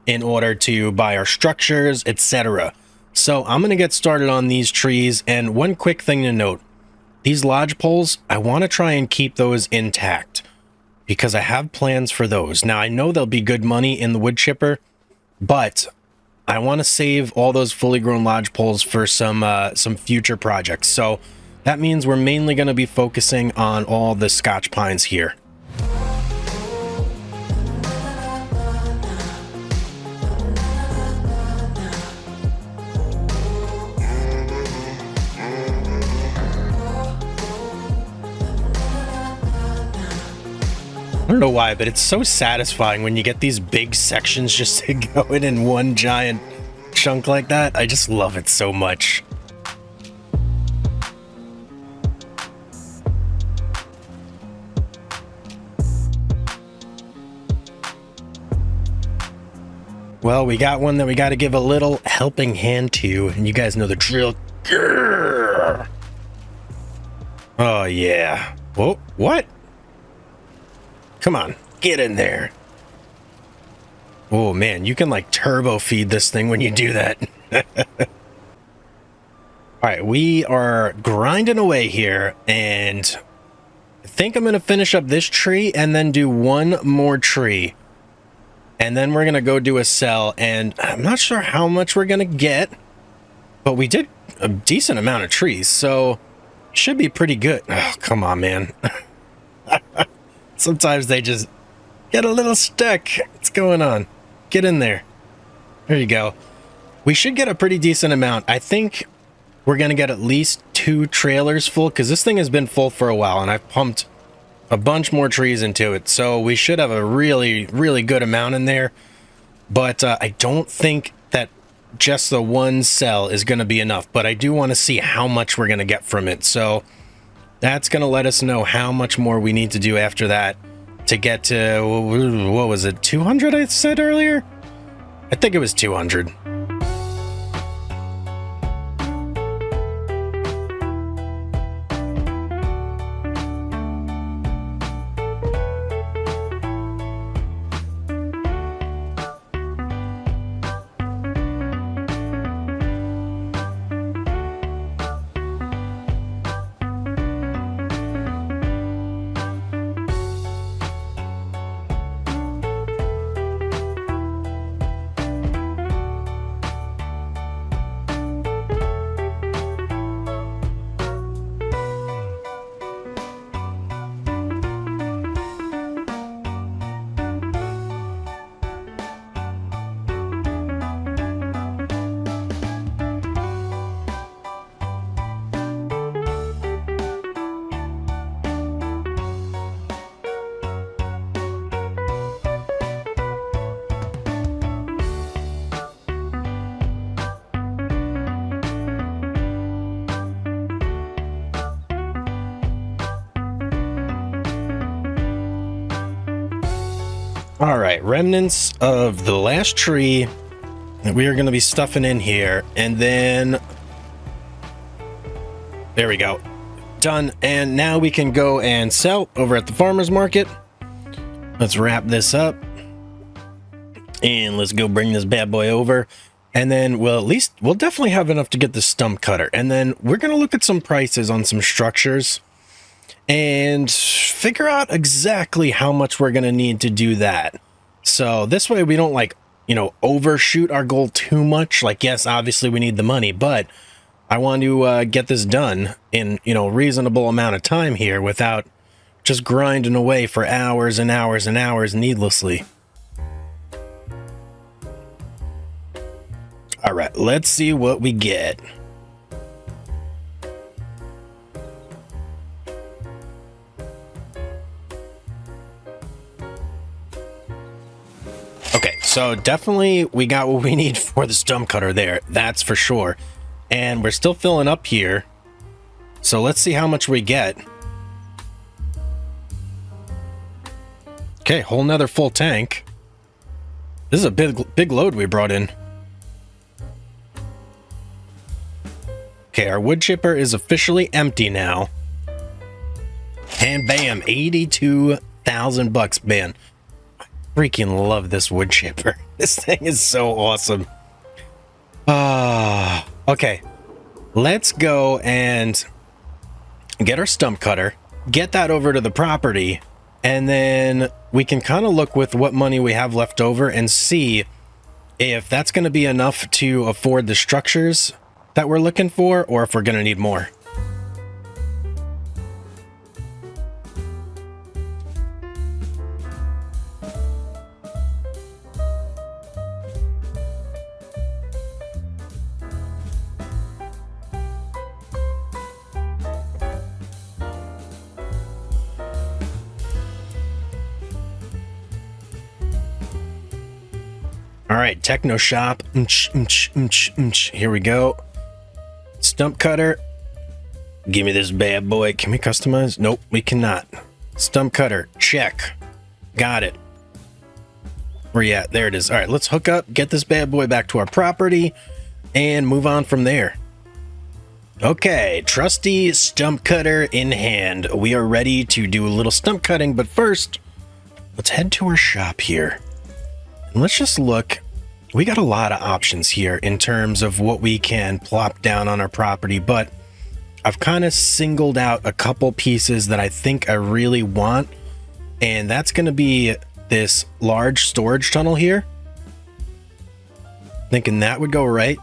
in order to buy our structures, etc. So I'm going to get started on these trees. And one quick thing to note, these lodge poles, I want to try and keep those intact because I have plans for those. Now, I know there'll be good money in the wood chipper, but I want to save all those fully grown lodge poles for some future projects. So that means we're mainly going to be focusing on all the Scotch pines here. I don't know why, but it's so satisfying when you get these big sections just going in one giant chunk like that. I just love it so much. Well, we got one that we got to give a little helping hand to, and you guys know the drill. Grrr. Oh, yeah. Whoa, what? Come on, get in there. Oh, man, you can like turbo feed this thing when you do that. All right, we are grinding away here, and I think I'm going to finish up this tree and then do one more tree. And then we're going to go do a sell, and I'm not sure how much we're going to get, but we did a decent amount of trees, so should be pretty good. Oh, come on, man. Sometimes they just get a little stuck. What's going on? Get in there. There you go. We should get a pretty decent amount. I think we're going to get at least 2 trailers full, because this thing has been full for a while, and I've pumped a bunch more trees into it, so we should have a really good amount in there. But I don't think that just the one cell is going to be enough, but I do want to see how much we're going to get from it. So that's going to let us know how much more we need to do after that to get to, what was it, 200 I said earlier? I think it was 200. All right, remnants of the last tree that we are going to be stuffing in here, and then there we go, done. And now we can go and sell over at the farmer's market. Let's wrap this up and let's go bring this bad boy over, and then we'll definitely have enough to get the stump cutter, and then we're going to look at some prices on some structures and figure out exactly how much we're going to need to do that. So this way we don't, like, you know, overshoot our goal too much. Like, yes, obviously we need the money, but I want to get this done in, you know, reasonable amount of time here without just grinding away for hours and hours and hours needlessly. All right, let's see what we get. Okay, so definitely we got what we need for the stump cutter there, that's for sure. And we're still filling up here. So let's see how much we get. Okay, whole nother full tank. This is a big load we brought in. Okay, our wood chipper is officially empty now. And bam, 82,000 bucks, man. Freaking love this wood chipper. This thing is so awesome. Okay, let's go and get our stump cutter, get that over to the property, and then we can kind of look with what money we have left over and see if that's going to be enough to afford the structures that we're looking for, or if we're going to need more. All right, techno shop. Here we go. Stump cutter. Give me this bad boy. Can we customize? Nope, we cannot. Stump cutter. Check. Got it. Where you at? There it is. All right, let's hook up, get this bad boy back to our property, and move on from there. Okay, trusty stump cutter in hand. We are ready to do a little stump cutting, but first, let's head to our shop here. And let's just look. We got a lot of options here in terms of what we can plop down on our property, but I've kind of singled out a couple pieces that I think I really want, and that's going to be this large storage tunnel here. Thinking that would go right,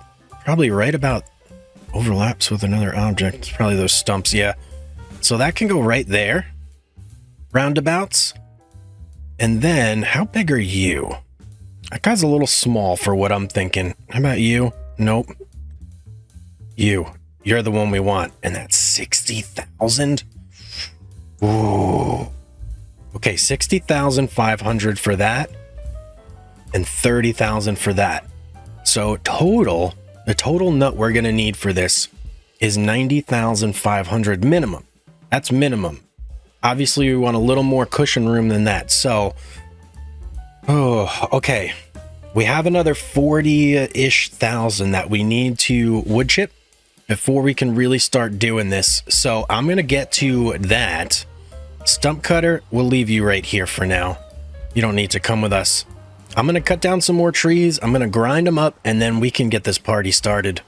probably right about overlaps with another object. It's probably those stumps, yeah. So that can go right there, roundabouts. And then, how big are you? That guy's a little small for what I'm thinking. How about you? Nope. You're the one we want. And that's 60,000. Ooh. Okay, 60,500 for that. And 30,000 for that. So the total nut we're going to need for this is 90,500 minimum. That's minimum. Obviously, we want a little more cushion room than that. So, okay. We have another 40-ish thousand that we need to wood chip before we can really start doing this. So I'm going to get to that. Stump cutter, we'll leave you right here for now. You don't need to come with us. I'm going to cut down some more trees. I'm going to grind them up, and then we can get this party started.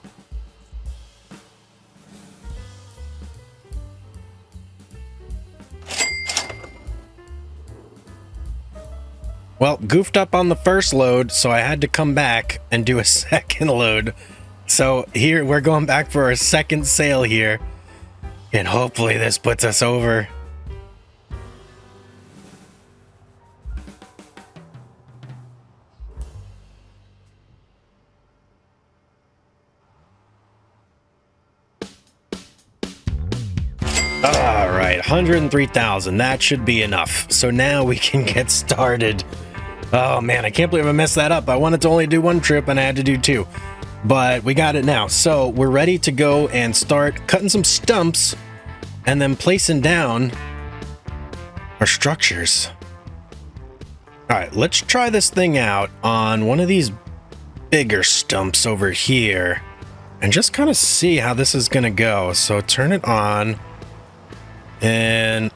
Well, goofed up on the first load, so I had to come back and do a second load. So here, we're going back for our second sale here. And hopefully this puts us over. All right, 103,000. That should be enough. So now we can get started. Oh man, I can't believe I messed that up. I wanted to only do one trip and I had to do two. But we got it now. So we're ready to go and start cutting some stumps and then placing down our structures. All right, let's try this thing out on one of these bigger stumps over here and just kind of see how this is going to go. So turn it on and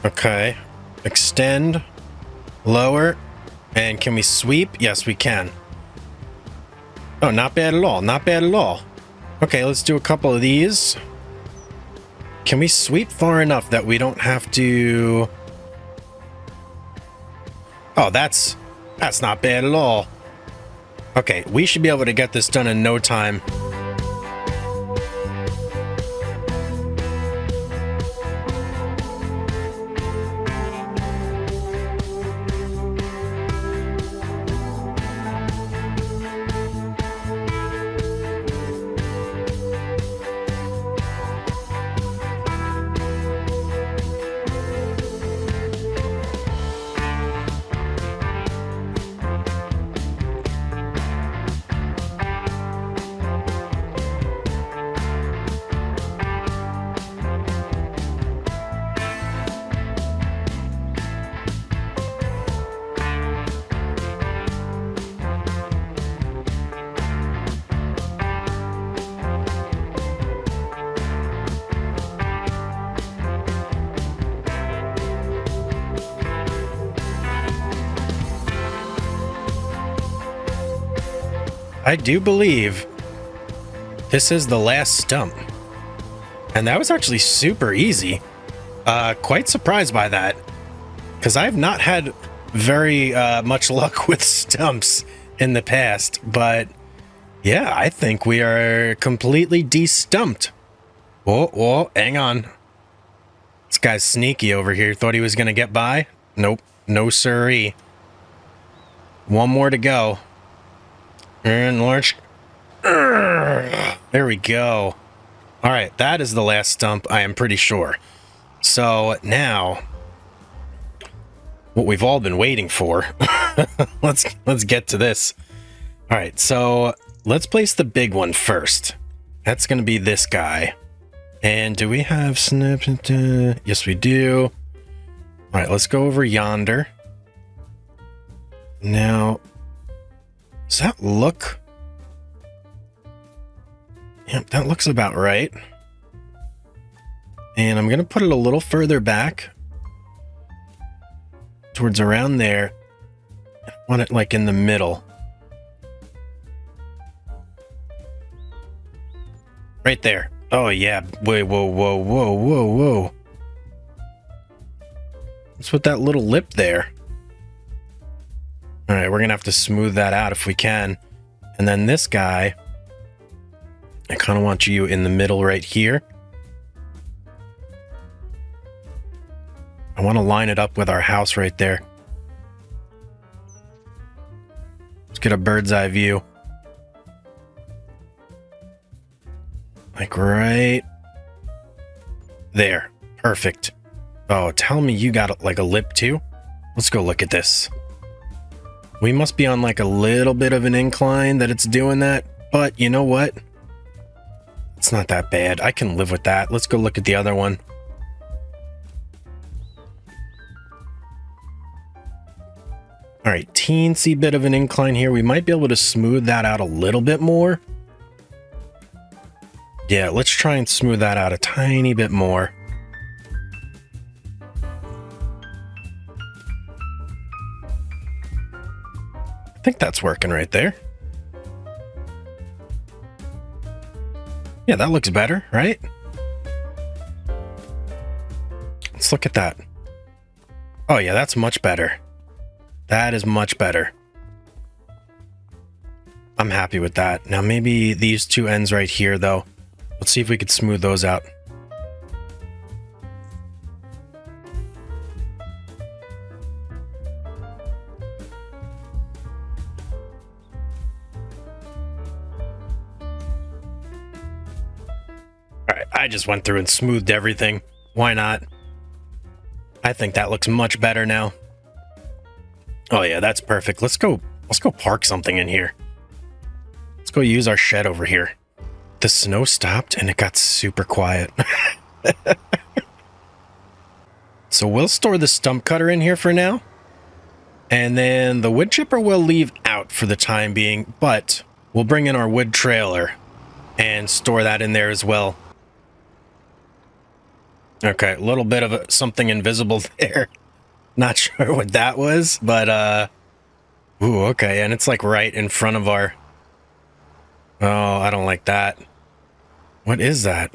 okay, extend, lower, and can we sweep? Yes, we can. Oh, not bad at all. Not bad at all. Okay, let's do a couple of these. Can we sweep far enough that we don't have to... Oh, that's not bad at all. Okay, we should be able to get this done in no time. I do believe this is the last stump. And that was actually super easy. Quite surprised by that, because I've not had very much luck with stumps in the past. But yeah, I think we are completely de-stumped. Whoa, hang on. This guy's sneaky over here. Thought he was going to get by. Nope, no siree. One more to go. And large. There we go. All right, that is the last stump, I am pretty sure. So now, what we've all been waiting for. let's get to this. All right, so let's place the big one first. That's going to be this guy. And do we have snip? Yes, we do. All right, let's go over yonder. Now, does that look? Yep, that looks about right. And I'm going to put it a little further back towards around there. I want it like in the middle. Right there. Oh, yeah. Wait, whoa. Let's put that little lip there. All right, we're going to have to smooth that out if we can. And then this guy, I kind of want you in the middle right here. I want to line it up with our house right there. Let's get a bird's eye view. Like right there. Perfect. Oh, tell me you got like a lip too? Let's go look at this. We must be on like a little bit of an incline that it's doing that, but you know what? It's not that bad. I can live with that. Let's go look at the other one. All right, teensy bit of an incline here. We might be able to smooth that out a little bit more. Yeah, let's try and smooth that out a tiny bit more. I think that's working right there. Yeah, that looks better, right? Let's look at that. Oh yeah, that's much better. That is much better. I'm happy with that. Now maybe these two ends right here though. Let's see if we could smooth those out. Alright, I just went through and smoothed everything. Why not? I think that looks much better now. Oh yeah, that's perfect. Let's go park something in here. Let's go use our shed over here. The snow stopped and it got super quiet. So we'll store the stump cutter in here for now. And then the wood chipper we'll leave out for the time being, but we'll bring in our wood trailer and store that in there as well. Okay, a little bit of something invisible there. Not sure what that was, but ooh, okay, and it's like right in front of our... Oh, I don't like that. What is that?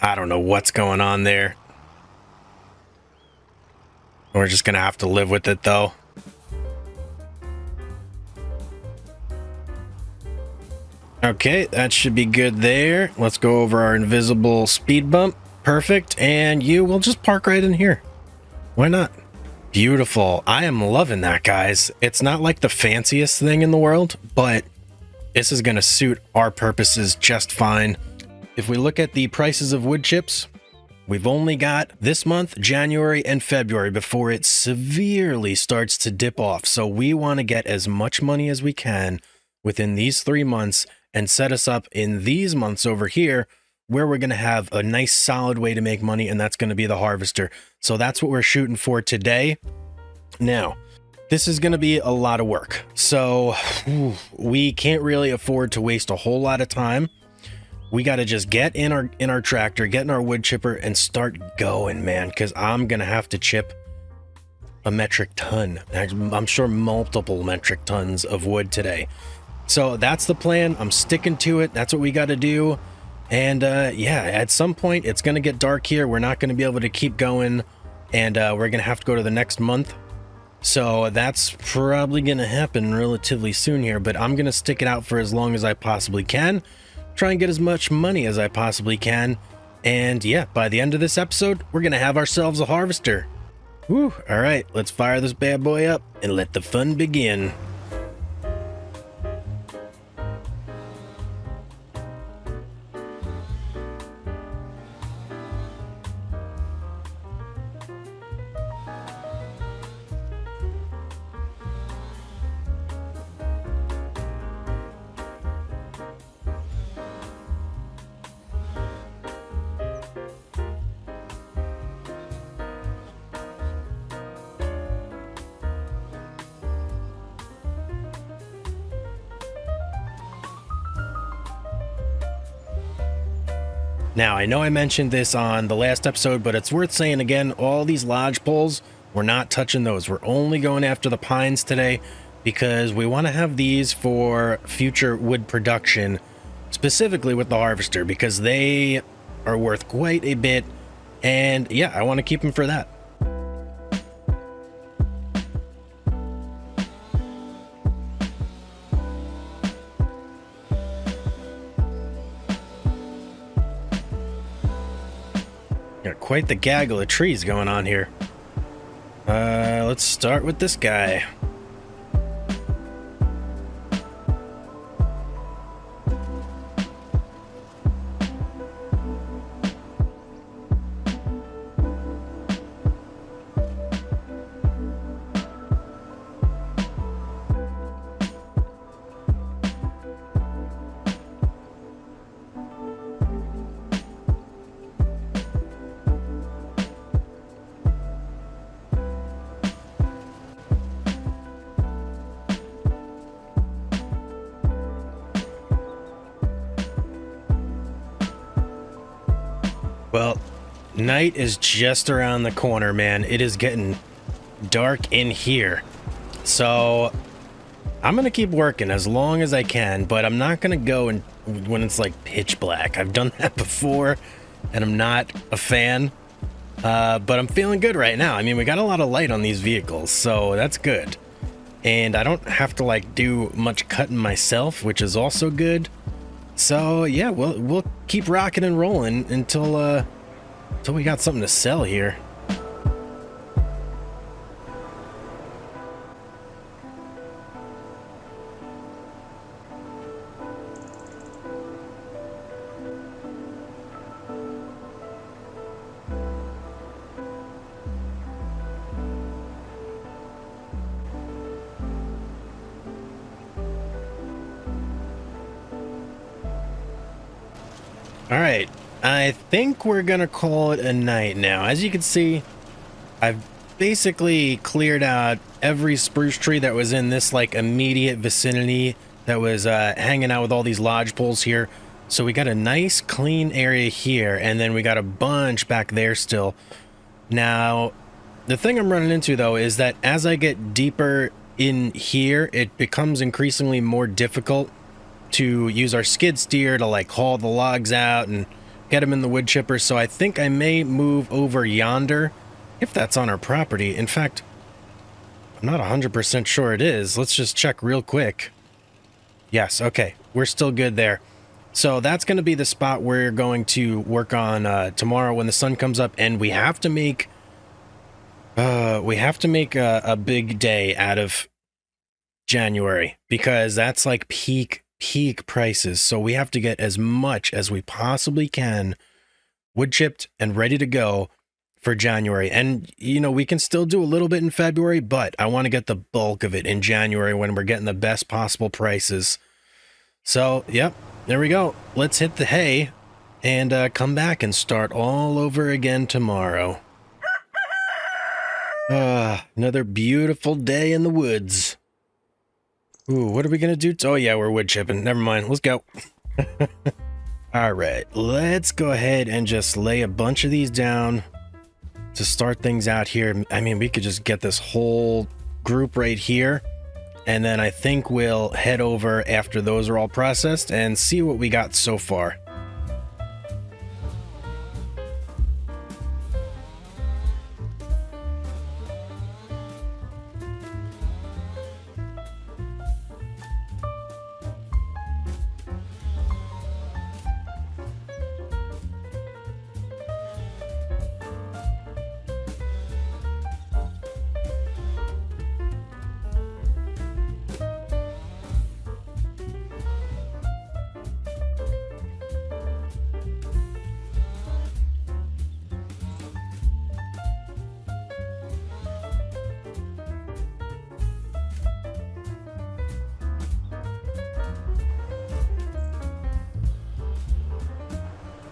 I don't know what's going on there. We're just gonna have to live with it though. Okay, that should be good there. Let's go over our invisible speed bump. Perfect. And we'll just park right in here. Why not? Beautiful. I am loving that, guys. It's not like the fanciest thing in the world, but this is going to suit our purposes just fine. If we look at the prices of wood chips, we've only got this month, January and February, before it severely starts to dip off. So we want to get as much money as we can within these 3 months and set us up in these months over here where we're going to have a nice solid way to make money, and that's going to be the harvester. So that's what we're shooting for today. Now, this is going to be a lot of work. So we can't really afford to waste a whole lot of time. We got to just get in our tractor, get in our wood chipper and start going, man, because I'm going to have to chip a metric ton. I'm sure multiple metric tons of wood today. So that's the plan. I'm sticking to it. That's what we got to do. And yeah, at some point it's going to get dark here. We're not going to be able to keep going, and we're going to have to go to the next month. So that's probably going to happen relatively soon here, but I'm going to stick it out for as long as I possibly can. Try and get as much money as I possibly can. And yeah, by the end of this episode, we're going to have ourselves a harvester. Whew. All right, let's fire this bad boy up and let the fun begin. Now, I know I mentioned this on the last episode, but it's worth saying again, all these lodge poles, we're not touching those. We're only going after the pines today because we want to have these for future wood production, specifically with the harvester, because they are worth quite a bit. And yeah, I want to keep them for that. Got quite the gaggle of trees going on here. Let's start with this guy. Well, night is just around the corner, man. It is getting dark in here. So I'm going to keep working as long as I can, but I'm not going to go when it's like pitch black. I've done that before and I'm not a fan. But I'm feeling good right now. I mean, we got a lot of light on these vehicles, so that's good. And I don't have to like do much cutting myself, which is also good. So yeah, we'll keep rocking and rolling until we got something to sell here. All right, I think we're gonna call it a night now. As you can see, I've basically cleared out every spruce tree that was in this like immediate vicinity that was hanging out with all these lodge poles here. So we got a nice clean area here, and then we got a bunch back there still. Now, the thing I'm running into though is that as I get deeper in here, it becomes increasingly more difficult to use our skid steer to like haul the logs out and get them in the wood chipper. So I think I may move over yonder if that's on our property. In fact, I'm not 100% sure it is. Let's just check real quick. Yes, okay, we're still good there. So that's going to be the spot we're going to work on tomorrow when the sun comes up, and we have to make a big day out of January because that's like peak prices. So we have to get as much as we possibly can wood chipped and ready to go for January. And you know, we can still do a little bit in February, but I want to get the bulk of it in January when we're getting the best possible prices. So yep, there we go. Let's hit the hay and come back and start all over again tomorrow. Another beautiful day in the woods. Ooh, what are we gonna do? Oh yeah, we're wood chipping. Never mind, let's go. All right, let's go ahead and just lay a bunch of these down to start things out here. I mean, we could just get this whole group right here, and then I think we'll head over after those are all processed and see what we got so far.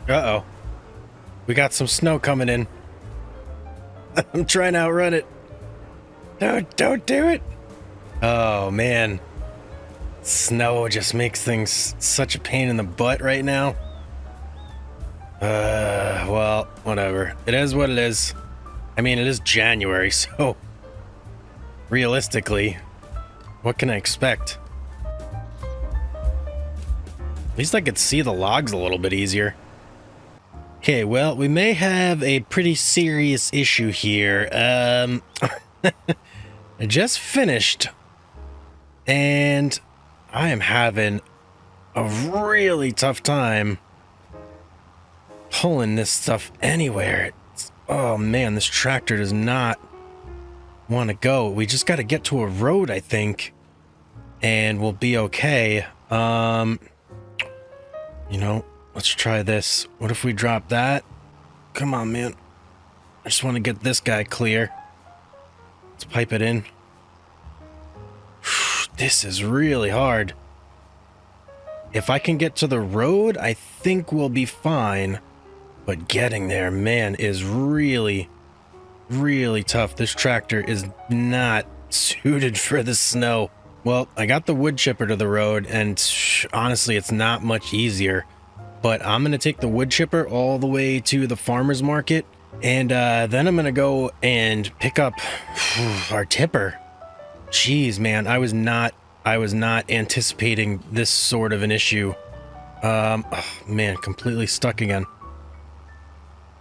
Uh-oh. We got some snow coming in. I'm trying to outrun it. Don't do it. Oh, man. Snow just makes things such a pain in the butt right now. Well, whatever. It is what it is. I mean, it is January, so realistically, what can I expect? At least I could see the logs a little bit easier. Okay, well, we may have a pretty serious issue here. I just finished, and I am having a really tough time pulling this stuff anywhere. Oh man, this tractor does not want to go. We just got to get to a road, I think, and we'll be okay. You know, let's try this. What if we drop that? Come on, man. I just want to get this guy clear. Let's pipe it in. This is really hard. If I can get to the road, I think we'll be fine. But getting there, man, is really, really tough. This tractor is not suited for the snow. Well, I got the wood chipper to the road, and honestly, it's not much easier. but I'm gonna take the wood chipper all the way to the farmer's market, and then I'm gonna go and pick up our tipper. Jeez, man, I was not anticipating this sort of an issue. Oh, man, completely stuck again.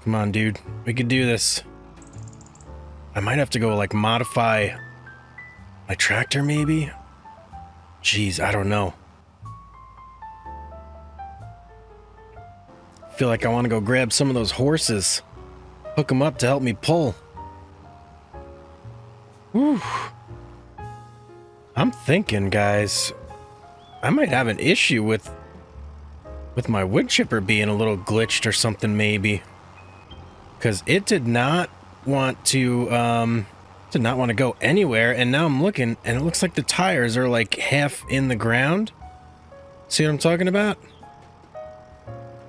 Come on, dude, we could do this. I might have to go like modify my tractor, maybe. Jeez, I don't know. I feel like I want to go grab some of those horses, hook them up to help me pull. Whew. I'm thinking, guys, I might have an issue with my wood chipper being a little glitched or something, maybe, because it did not want to go anywhere, and now I'm looking and it looks like the tires are like half in the ground. See what I'm talking about?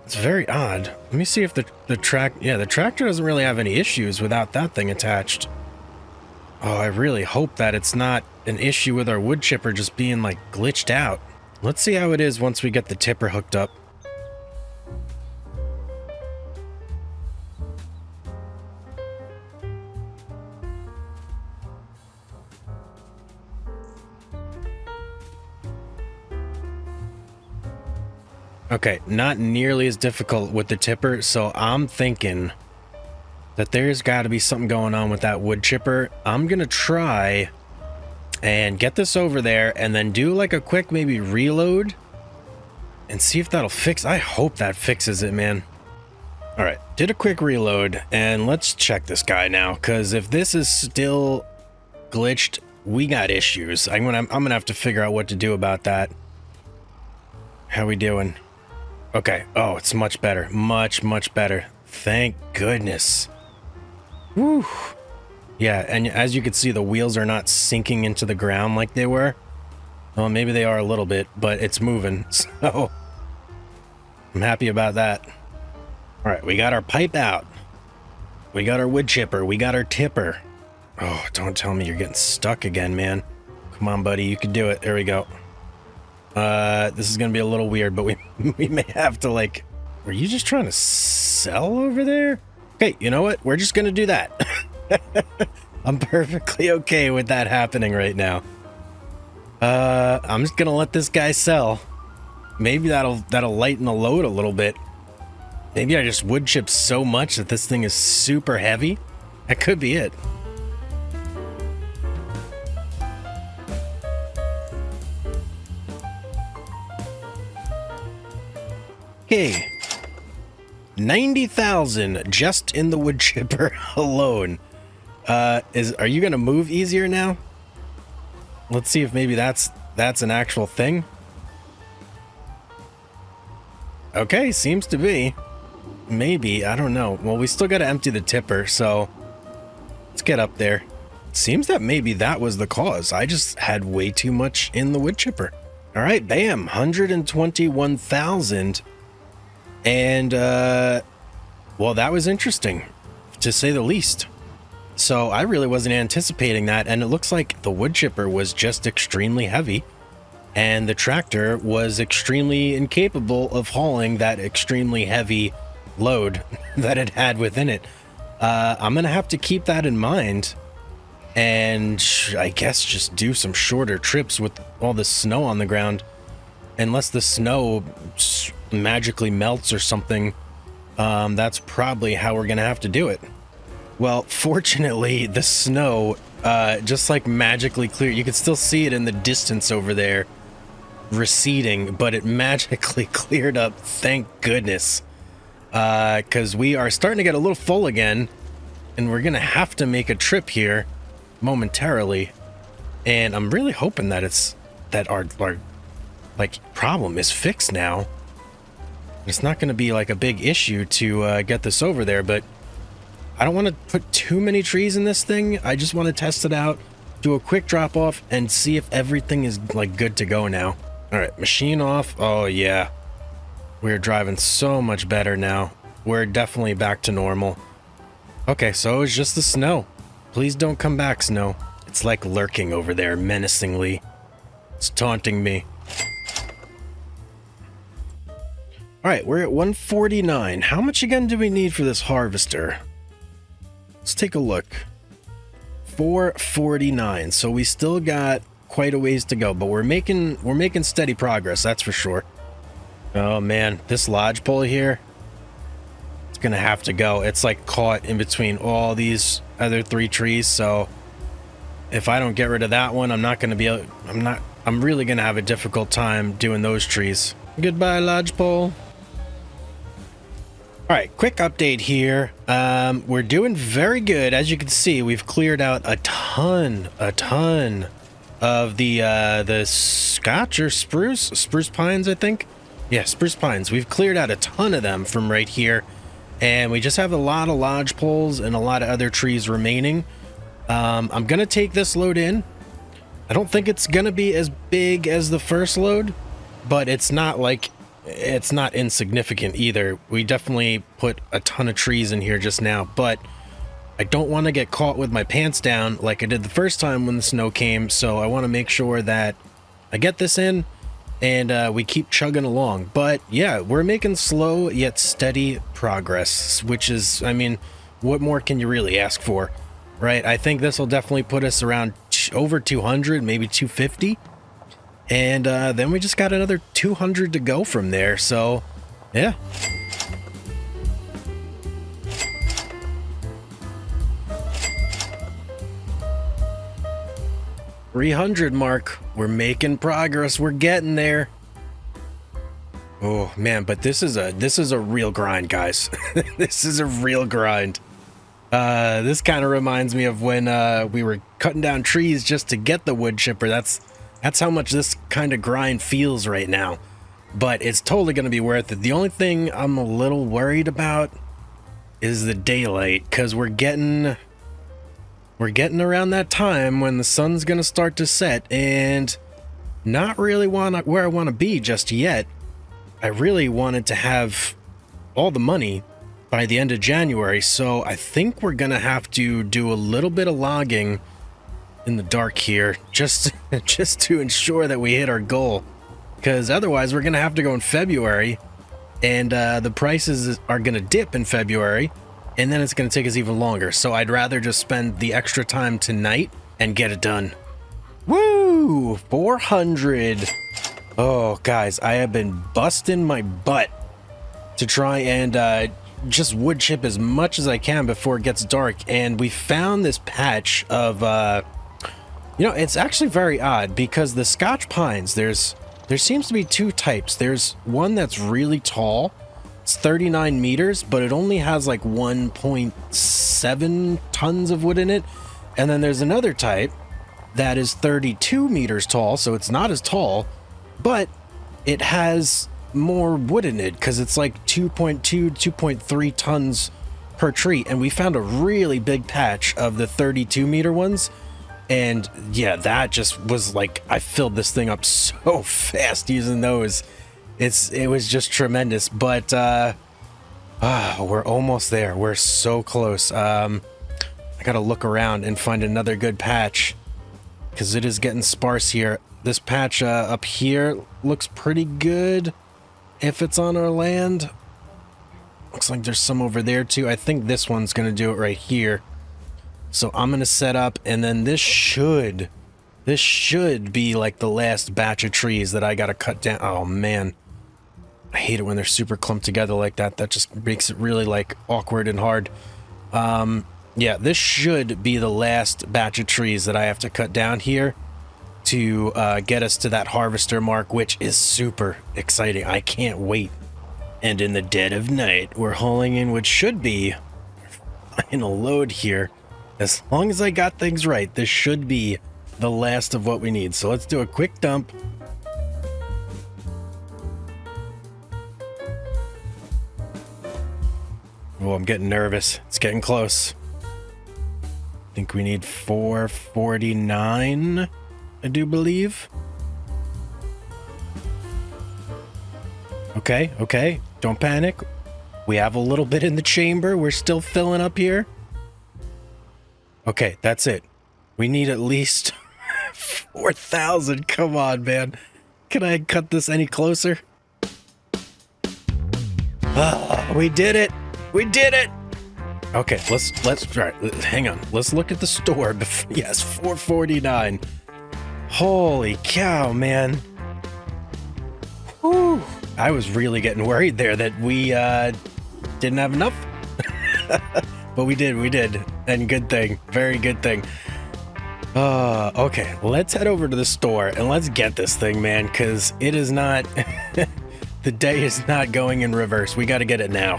It's very odd. Let me see if the tractor doesn't really have any issues without that thing attached. Oh, I really hope that it's not an issue with our wood chipper just being like glitched out. Let's see how it is once we get the tipper hooked up. Okay, not nearly as difficult with the tipper, so I'm thinking that there's got to be something going on with that wood chipper. I'm gonna try and get this over there and then do like a quick maybe reload and see if that'll fix. I hope that fixes it, man. All right, did a quick reload, and let's check this guy now, because if this is still glitched, we got issues. I'm gonna have to figure out what to do about that. How we doing? Okay. Oh, it's much better. Much better. Thank goodness. Whew. Yeah, and as you can see, the wheels are not sinking into the ground like they were. Well, maybe they are a little bit, but it's moving, so I'm happy about that. All right, we got our pipe out. We got our wood chipper. We got our tipper. Oh, don't tell me you're getting stuck again, man. Come on, buddy. You can do it. There we go. This is gonna be a little weird, but we may have to, like... Were you just trying to sell over there? Okay, you know what? We're just gonna do that. I'm perfectly okay with that happening right now. I'm just gonna let this guy sell. Maybe that'll lighten the load a little bit. Maybe I just wood chip so much that this thing is super heavy. That could be it. Okay, 90,000 just in the wood chipper alone. Are you gonna move easier now? Let's see if maybe that's an actual thing. Okay, seems to be. Maybe, I don't know. Well, we still gotta empty the tipper, so let's get up there. Seems that maybe that was the cause. I just had way too much in the wood chipper. All right, bam, 121,000. And, well, that was interesting, to say the least. So I really wasn't anticipating that, and it looks like the wood chipper was just extremely heavy, and the tractor was extremely incapable of hauling that extremely heavy load that it had within it. I'm gonna have to keep that in mind, and I guess just do some shorter trips with all the snow on the ground, unless the snow magically melts or something. That's probably how we're gonna have to do it. Well, fortunately, the snow just like magically cleared. You can still see it in the distance over there receding, but it magically cleared up, thank goodness, because we are starting to get a little full again, and we're gonna have to make a trip here momentarily, and I'm really hoping that our like problem is fixed now. It's not going to be like a big issue to get this over there, but I don't want to put too many trees in this thing. I just want to test it out, do a quick drop off, and see if everything is like good to go now. All right, machine off. Oh yeah, we're driving so much better now. We're definitely back to normal. Okay, so it's just the snow. Please don't come back, snow. It's like lurking over there menacingly. It's taunting me. All right, we're at 149. How much again do we need for this harvester? Let's take a look. 449. So we still got quite a ways to go, but we're making steady progress, that's for sure. Oh man, this lodgepole here, it's gonna have to go. It's like caught in between all these other 3 trees, so if I don't get rid of that one, I'm really gonna have a difficult time doing those trees. Goodbye, lodgepole. All right, quick update here. We're doing very good. As you can see, we've cleared out a ton of the Scotch or spruce pines, I think. Yeah, spruce pines. We've cleared out a ton of them from right here, and we just have a lot of lodge poles and a lot of other trees remaining. I'm gonna take this load in. I don't think it's gonna be as big as the first load, but it's not insignificant either. We definitely put a ton of trees in here just now, but I don't want to get caught with my pants down like I did the first time when the snow came, so I want to make sure that I get this in and we keep chugging along. But yeah, we're making slow yet steady progress, which is, I mean, what more can you really ask for, right? I think this will definitely put us around over 200, maybe 250. And then we just got another 200 to go from there, so yeah. $300 mark. We're making progress. We're getting there. Oh man, but this is a real grind, guys. This is a real grind. This kind of reminds me of when we were cutting down trees just to get the wood chipper. That's how much this kind of grind feels right now, but it's totally going to be worth it. The only thing I'm a little worried about is the daylight, because we're getting around that time when the sun's going to start to set, and not really where I want to be just yet. I really wanted to have all the money by the end of January, so I think we're going to have to do a little bit of logging in the dark here, just to ensure that we hit our goal, because otherwise we're gonna have to go in February, and the prices are gonna dip in February, and then it's gonna take us even longer. So I'd rather just spend the extra time tonight and get it done. Woo! 400. Oh guys, I have been busting my butt to try and just wood chip as much as I can before it gets dark, and we found this patch of you know, it's actually very odd, because the Scotch pines, there seems to be 2 types. There's one that's really tall. It's 39 meters, but it only has like 1.7 tons of wood in it. And then there's another type that is 32 meters tall, so it's not as tall, but it has more wood in it because it's like 2.3 tons per tree. And we found a really big patch of the 32 meter ones. And yeah, that just was like, I filled this thing up so fast using those. It was just tremendous. But we're almost there. We're so close. I gotta look around and find another good patch, because it is getting sparse here. This patch up here looks pretty good if it's on our land. Looks like there's some over there too. I think this one's gonna do it right here. So I'm going to set up, and then this should be like the last batch of trees that I got to cut down. Oh man, I hate it when they're super clumped together like that. That just makes it really like awkward and hard. Yeah, this should be the last batch of trees that I have to cut down here to get us to that harvester mark, which is super exciting. I can't wait. And in the dead of night, we're hauling in what should be our final load here. As long as I got things right, this should be the last of what we need. So let's do a quick dump. Oh, I'm getting nervous. It's getting close. I think we need 449, I do believe. Okay. Don't panic. We have a little bit in the chamber. We're still filling up here. Okay, that's it. We need at least 4,000. Come on, man. Can I cut this any closer? We did it. We did it. Okay, let's all right, hang on. Let's look at the store before, yes, $4.49. Holy cow, man. Whew. I was really getting worried there that we didn't have enough. But we did. And good thing. Very good thing. Okay, let's head over to the store and let's get this thing, man, because it is not... The day is not going in reverse. We got to get it now.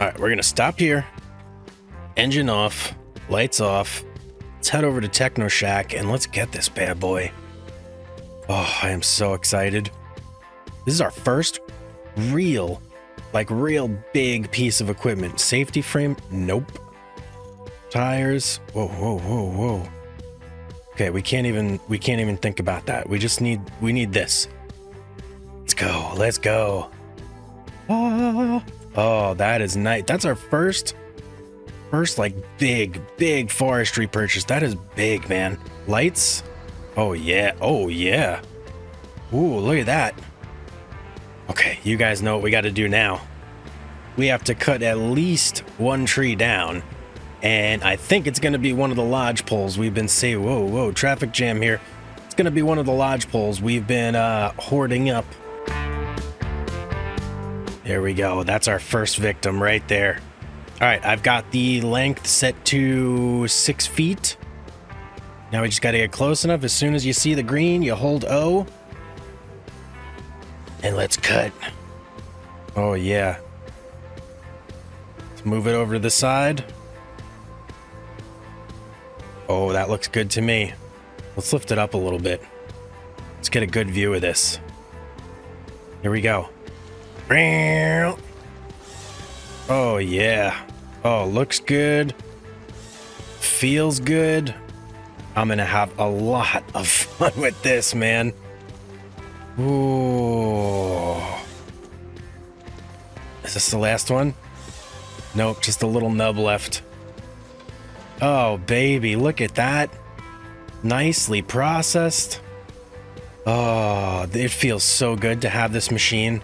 All right, we're going to stop here. Engine off, lights off. Let's head over to Techno Shack and let's get this bad boy. Oh, I am so excited. This is our first real big piece of equipment. Safety frame? Nope. Tires? Whoa. Okay, we can't even think about that. We need this. Let's go. Oh, that is nice. That's our first like big forestry purchase. That is big, man. Lights? Oh yeah. Ooh, look at that. Okay, you guys know what we got to do now. We have to cut at least one tree down. And I think it's going to be one of the lodge poles we've been saying. Whoa, traffic jam here. It's going to be one of the lodge poles we've been hoarding up. There we go. That's our first victim right there. All right, I've got the length set to 6 feet. Now we just got to get close enough. As soon as you see the green, you hold O. And let's cut. Oh, yeah. Let's move it over to the side. Oh, that looks good to me. Let's lift it up a little bit. Let's get a good view of this. Here we go. Oh, yeah. Oh, looks good. Feels good. I'm going to have a lot of fun with this, man. Ooh. Is this the last one? Nope, just a little nub left. Oh, baby, look at that. Nicely processed. Oh, it feels so good to have this machine.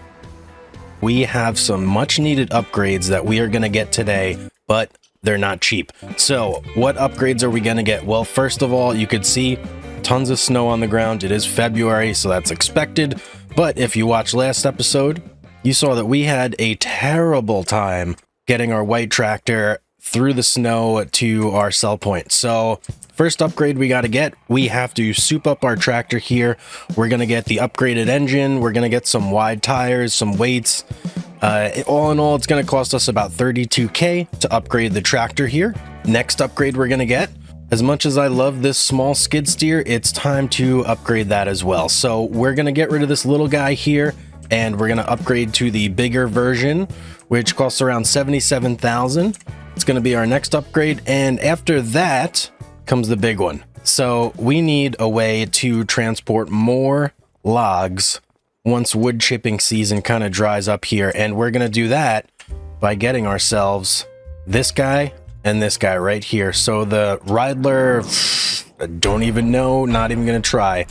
We have some much needed upgrades that we are going to get today, but they're not cheap. So what upgrades are we going to get? Well, first of all, you could see tons of snow on the ground. It is February, so that's expected. But if you watched last episode, you saw that we had a terrible time getting our white tractor through the snow to our sell point. So first upgrade we got to get, we have to soup up our tractor here. We're going to get the upgraded engine. We're going to get some wide tires, some weights. All in all, it's going to cost us about $32K to upgrade the tractor here. Next upgrade we're going to get, as much as I love this small skid steer, it's time to upgrade that as well. So we're going to get rid of this little guy here and we're going to upgrade to the bigger version, which costs around $77,000. It's going to be our next upgrade, and after that comes the big one. So we need a way to transport more logs once wood chipping season kind of dries up here, and we're going to do that by getting ourselves this guy and this guy right here. So the Riddler, I don't even know, not even going to try,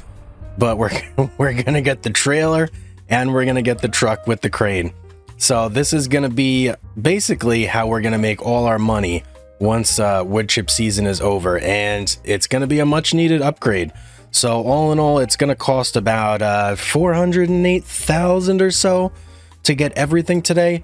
but we're going to get the trailer and we're going to get the truck with the crane. So this is going to be basically how we're going to make all our money once wood chip season is over, and it's going to be a much needed upgrade. So all in all, it's going to cost about $408,000 or so to get everything today.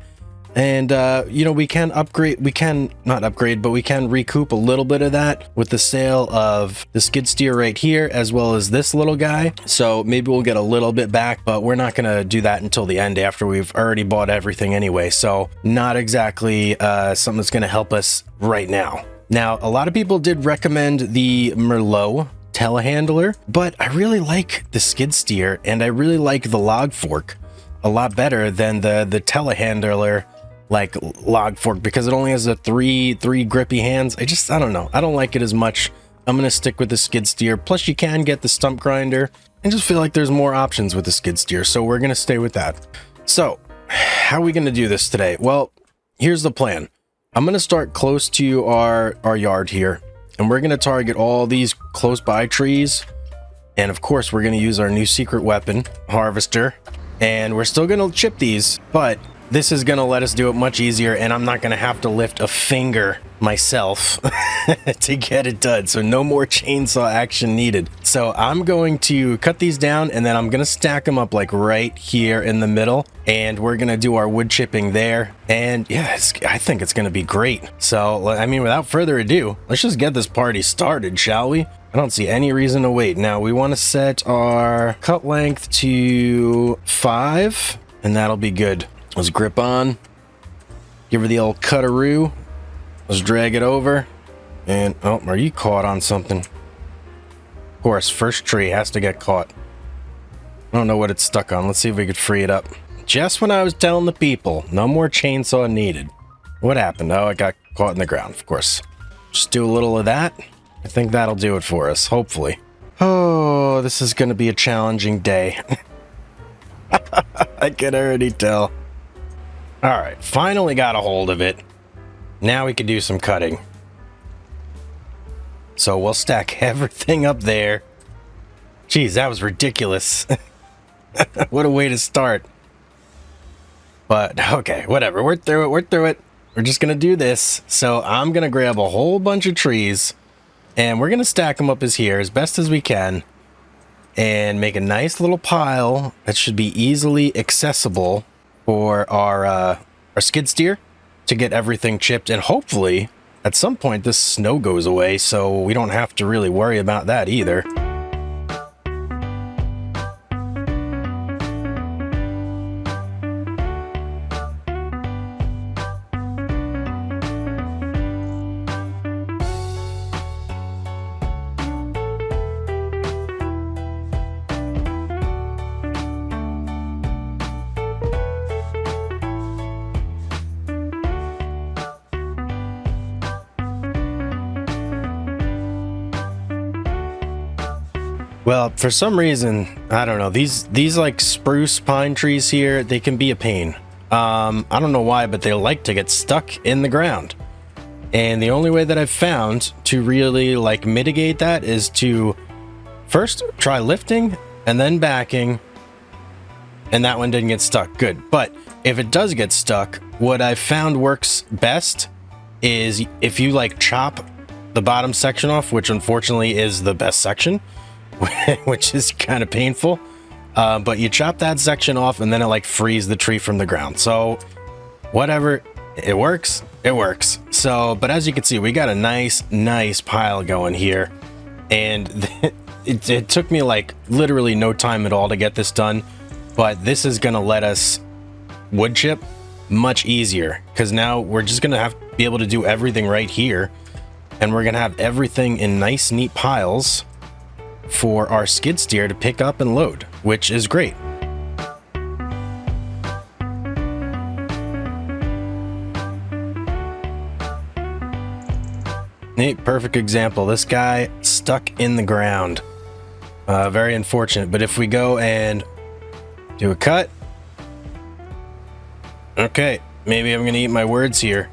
And you know, we can not upgrade, but we can recoup a little bit of that with the sale of the skid steer right here, as well as this little guy. So maybe we'll get a little bit back, but we're not going to do that until the end after we've already bought everything anyway. So not exactly something that's going to help us right now. Now, a lot of people did recommend the Merlot telehandler, but I really like the skid steer and I really like the log fork a lot better than the telehandler like log fork, because it only has the three grippy hands. I don't know, I don't like it as much. I'm gonna stick with the skid steer. Plus you can get the stump grinder. I just feel like there's more options with the skid steer, so we're gonna stay with that. So how are we gonna do this today? Well, here's the plan. I'm gonna start close to our yard here, and we're going to target all these close by trees. And of course, we're going to use our new secret weapon, harvester, and we're still going to chip these, but this is going to let us do it much easier, and I'm not going to have to lift a finger myself to get it done. So no more chainsaw action needed. So I'm going to cut these down, and then I'm going to stack them up like right here in the middle, and we're going to do our wood chipping there. And yeah, I think it's going to be great. So, I mean, without further ado, let's just get this party started, shall we? I don't see any reason to wait. Now, we want to set our cut length to 5, and that'll be good. Let's grip on, give her the old cutaroo. Let's drag it over, and oh, are you caught on something? Of course, first tree has to get caught. I don't know what it's stuck on. Let's see if we could free it up. Just when I was telling the people, no more chainsaw needed. What happened? Oh, it got caught in the ground, of course. Just do a little of that. I think that'll do it for us, hopefully. Oh, this is going to be a challenging day. I can already tell. All right, finally got a hold of it. Now we can do some cutting. So we'll stack everything up there. Jeez, that was ridiculous. What a way to start. But okay, whatever. We're through it. We're through it. We're just going to do this. So I'm going to grab a whole bunch of trees, and we're going to stack them up as here as best as we can and make a nice little pile that should be easily accessible for our skid steer to get everything chipped. And hopefully at some point this snow goes away, so we don't have to really worry about that either. Well, for some reason, I don't know, these like spruce pine trees here, they can be a pain. I don't know why, but they like to get stuck in the ground. And the only way that I've found to really like mitigate that is to first try lifting and then backing. And that one didn't get stuck. Good. But if it does get stuck, what I've found works best is if you like chop the bottom section off, which unfortunately is the best section, which is kind of painful, but you chop that section off and then it like frees the tree from the ground. So whatever, it works. So, but as you can see, we got a nice pile going here, and it took me like literally no time at all to get this done, but this is gonna let us wood chip much easier, because now we're just gonna have to be able to do everything right here, and we're gonna have everything in nice neat piles for our skid steer to pick up and load, which is great. Neat, perfect example. This guy stuck in the ground. Very unfortunate, but if we go and do a cut. Okay, maybe I'm gonna eat my words here.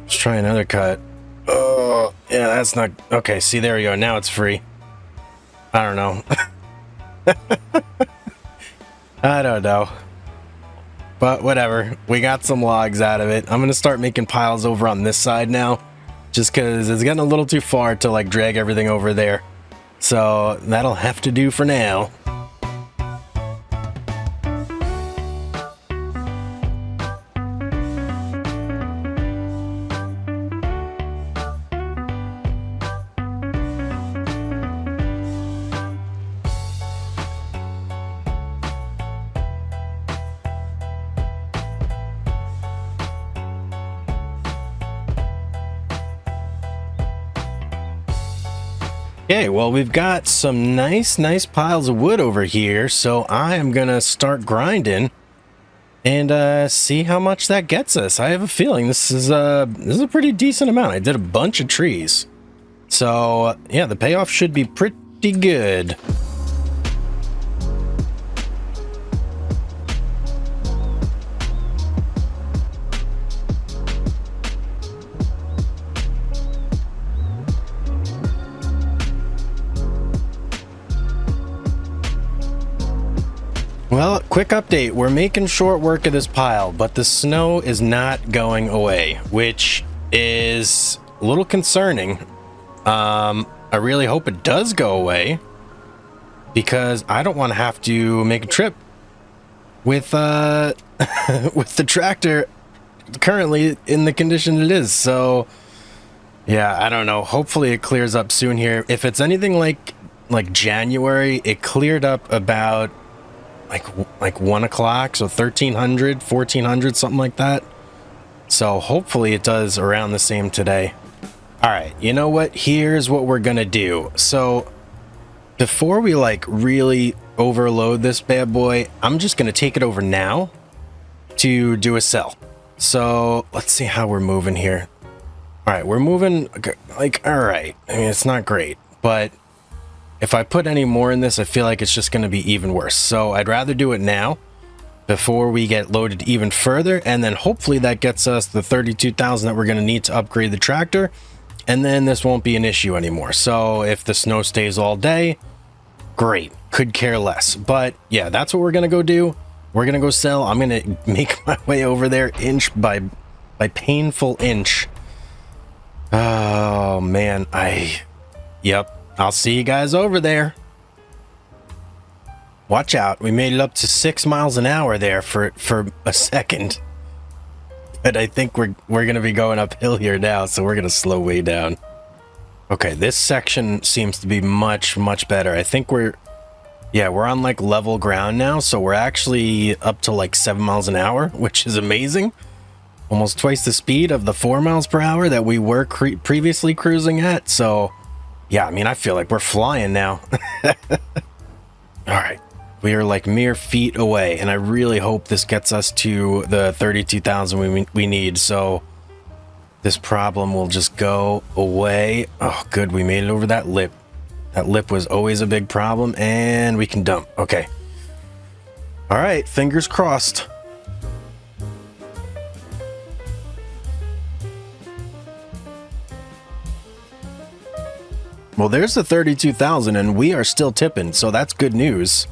Let's try another cut. Oh, yeah, that's not... Okay, see, there we go. Now it's free. I don't know. I don't know. But whatever. We got some logs out of it. I'm going to start making piles over on this side now, just because it's getting a little too far to like drag everything over there. So that'll have to do for now. Okay, well, we've got some nice piles of wood over here, so I am gonna start grinding and see how much that gets us. I have a feeling this is a pretty decent amount. I did a bunch of trees, so yeah, the payoff should be pretty good. quick update. We're making short work of this pile, but the snow is not going away, which is a little concerning. I really hope it does go away because I don't want to have to make a trip with with the tractor currently in the condition it is. So yeah, I don't know. Hopefully it clears up soon here. If it's anything like January, it cleared up about like 1 o'clock, so 1300, 1400, something like that. So hopefully it does around the same today. All right, you know what? Here's what we're gonna do. So before we like really overload this bad boy, I'm just gonna take it over now to do a sell. So let's see how we're moving here. All right, we're moving like, all right. I mean, it's not great, but if I put any more in this, I feel like it's just gonna be even worse. So I'd rather do it now before we get loaded even further, and then hopefully that gets us the 32,000 that we're gonna need to upgrade the tractor. And then this won't be an issue anymore. So if the snow stays all day, great, could care less. But yeah, that's what we're gonna go do. We're gonna go sell. I'm gonna make my way over there inch by painful inch. Oh man, yep, I'll see you guys over there. Watch out, we made it up to 6 miles an hour there for a second. But I think we're gonna be going uphill here now, so we're gonna slow way down. Okay, this section seems to be much better. I think we're on like level ground now, so we're actually up to like 7 miles an hour, which is amazing. Almost twice the speed of the 4 miles per hour that we were previously cruising at. So yeah, I mean, I feel like we're flying now. All right. We are like mere feet away, and I really hope this gets us to the 32,000 we need, so this problem will just go away. Oh, good, we made it over that lip. That lip was always a big problem, and we can dump. Okay. All right, fingers crossed. Well, there's the 32,000, and we are still tipping, so that's good news.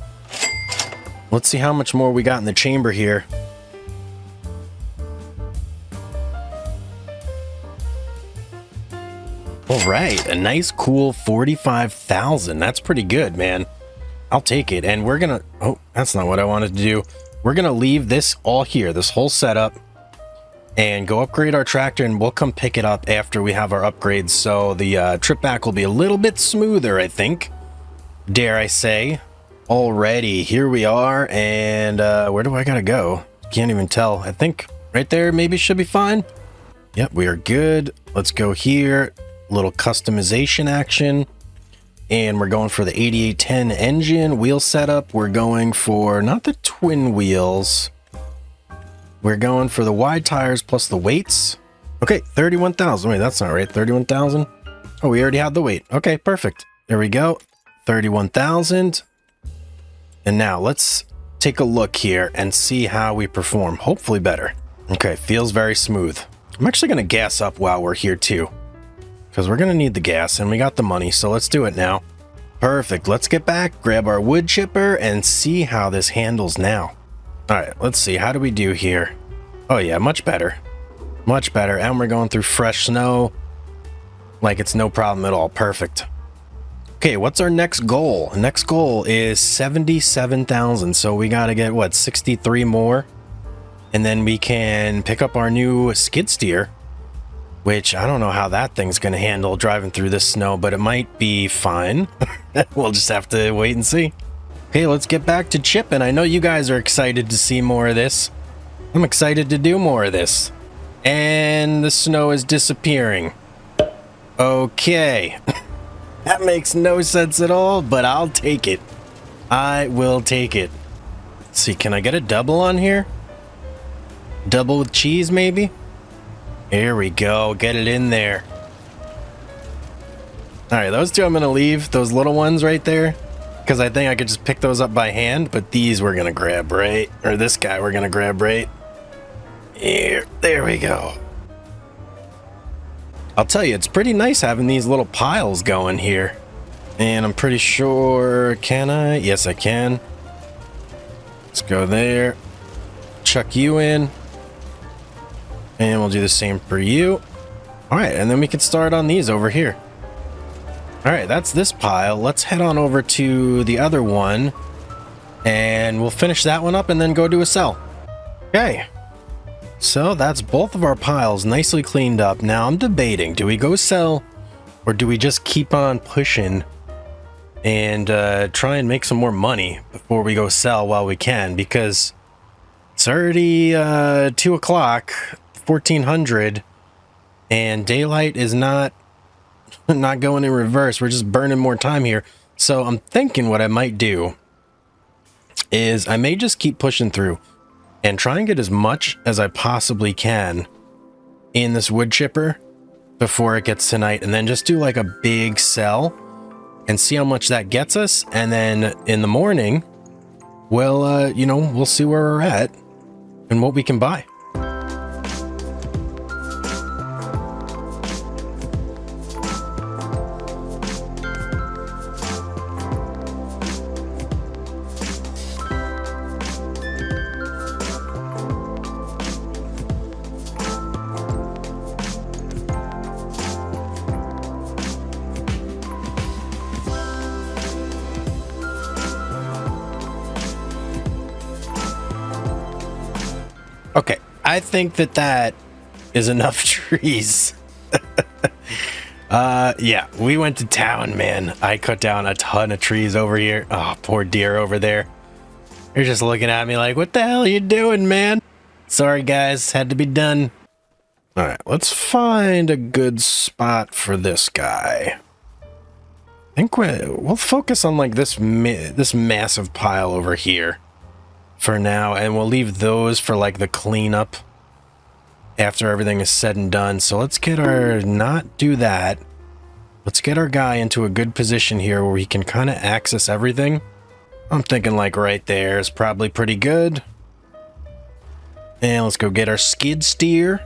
Let's see how much more we got in the chamber here. All right, a nice cool 45,000. That's pretty good, man. I'll take it. And we're gonna, oh, that's not what I wanted to do. We're gonna leave this all here, this whole setup, and go upgrade our tractor, and we'll come pick it up after we have our upgrades. So the trip back will be a little bit smoother, I think. Dare I say. Alrighty, here we are, and where do I gotta go? Can't even tell. I think right there maybe should be fine. Yep, we are good. Let's go here. Little customization action, and we're going for the 8810 engine. Wheel setup, we're going for not the twin wheels. We're going for the wide tires plus the weights. Okay, 31,000. Wait, that's not right. 31,000. Oh, we already had the weight. Okay, perfect. There we go. 31,000. And now let's take a look here and see how we perform. Hopefully better. Okay, feels very smooth. I'm actually going to gas up while we're here too, because we're going to need the gas, and we got the money, so let's do it now. Perfect. Let's get back, grab our wood chipper, and see how this handles now. All right, let's see. How do we do here? Oh yeah, much better. Much better. And we're going through fresh snow like it's no problem at all. Perfect. Okay, what's our next goal? Next goal is 77,000. So we got to get, what, 63 more? And then we can pick up our new skid steer, which I don't know how that thing's going to handle driving through this snow, but it might be fine. We'll just have to wait and see. Okay, let's get back to chipping. I know you guys are excited to see more of this. I'm excited to do more of this. And the snow is disappearing. Okay. That makes no sense at all, but I'll take it. I will take it. Let's see, can I get a double on here? Double with cheese, maybe? Here we go. Get it in there. All right, those two I'm going to leave. Those little ones right there, because I think I could just pick those up by hand, but these we're going to grab right, or this guy we're going to grab right here. There we go. I'll tell you, it's pretty nice having these little piles going here. And I'm pretty sure, can I? Yes, I can. Let's go there. Chuck you in. And we'll do the same for you. All right, and then we can start on these over here. All right, that's this pile. Let's head on over to the other one. And we'll finish that one up and then go do a sell. Okay. So that's both of our piles nicely cleaned up. Now I'm debating, do we go sell or do we just keep on pushing and try and make some more money before we go sell while we can? Because it's already 2 o'clock, 1400, and daylight is not going in reverse. We're just burning more time here. So I'm thinking what I might do is I may just keep pushing through and try and get as much as I possibly can in this wood chipper before it gets tonight, and then just do like a big sell and see how much that gets us. And then in the morning, we'll we'll see where we're at and what we can buy. Okay, I think that is enough trees. Yeah, we went to town, man. I cut down a ton of trees over here. Oh, poor deer over there. They're just looking at me like, what the hell are you doing, man? Sorry, guys, had to be done. All right, let's find a good spot for this guy. I think we'll focus on like this massive pile over here for now, and we'll leave those for like the cleanup after everything is said and done. So let's get not do that. Let's get our guy into a good position here where he can kind of access everything. I'm thinking like right there is probably pretty good. And let's go get our skid steer.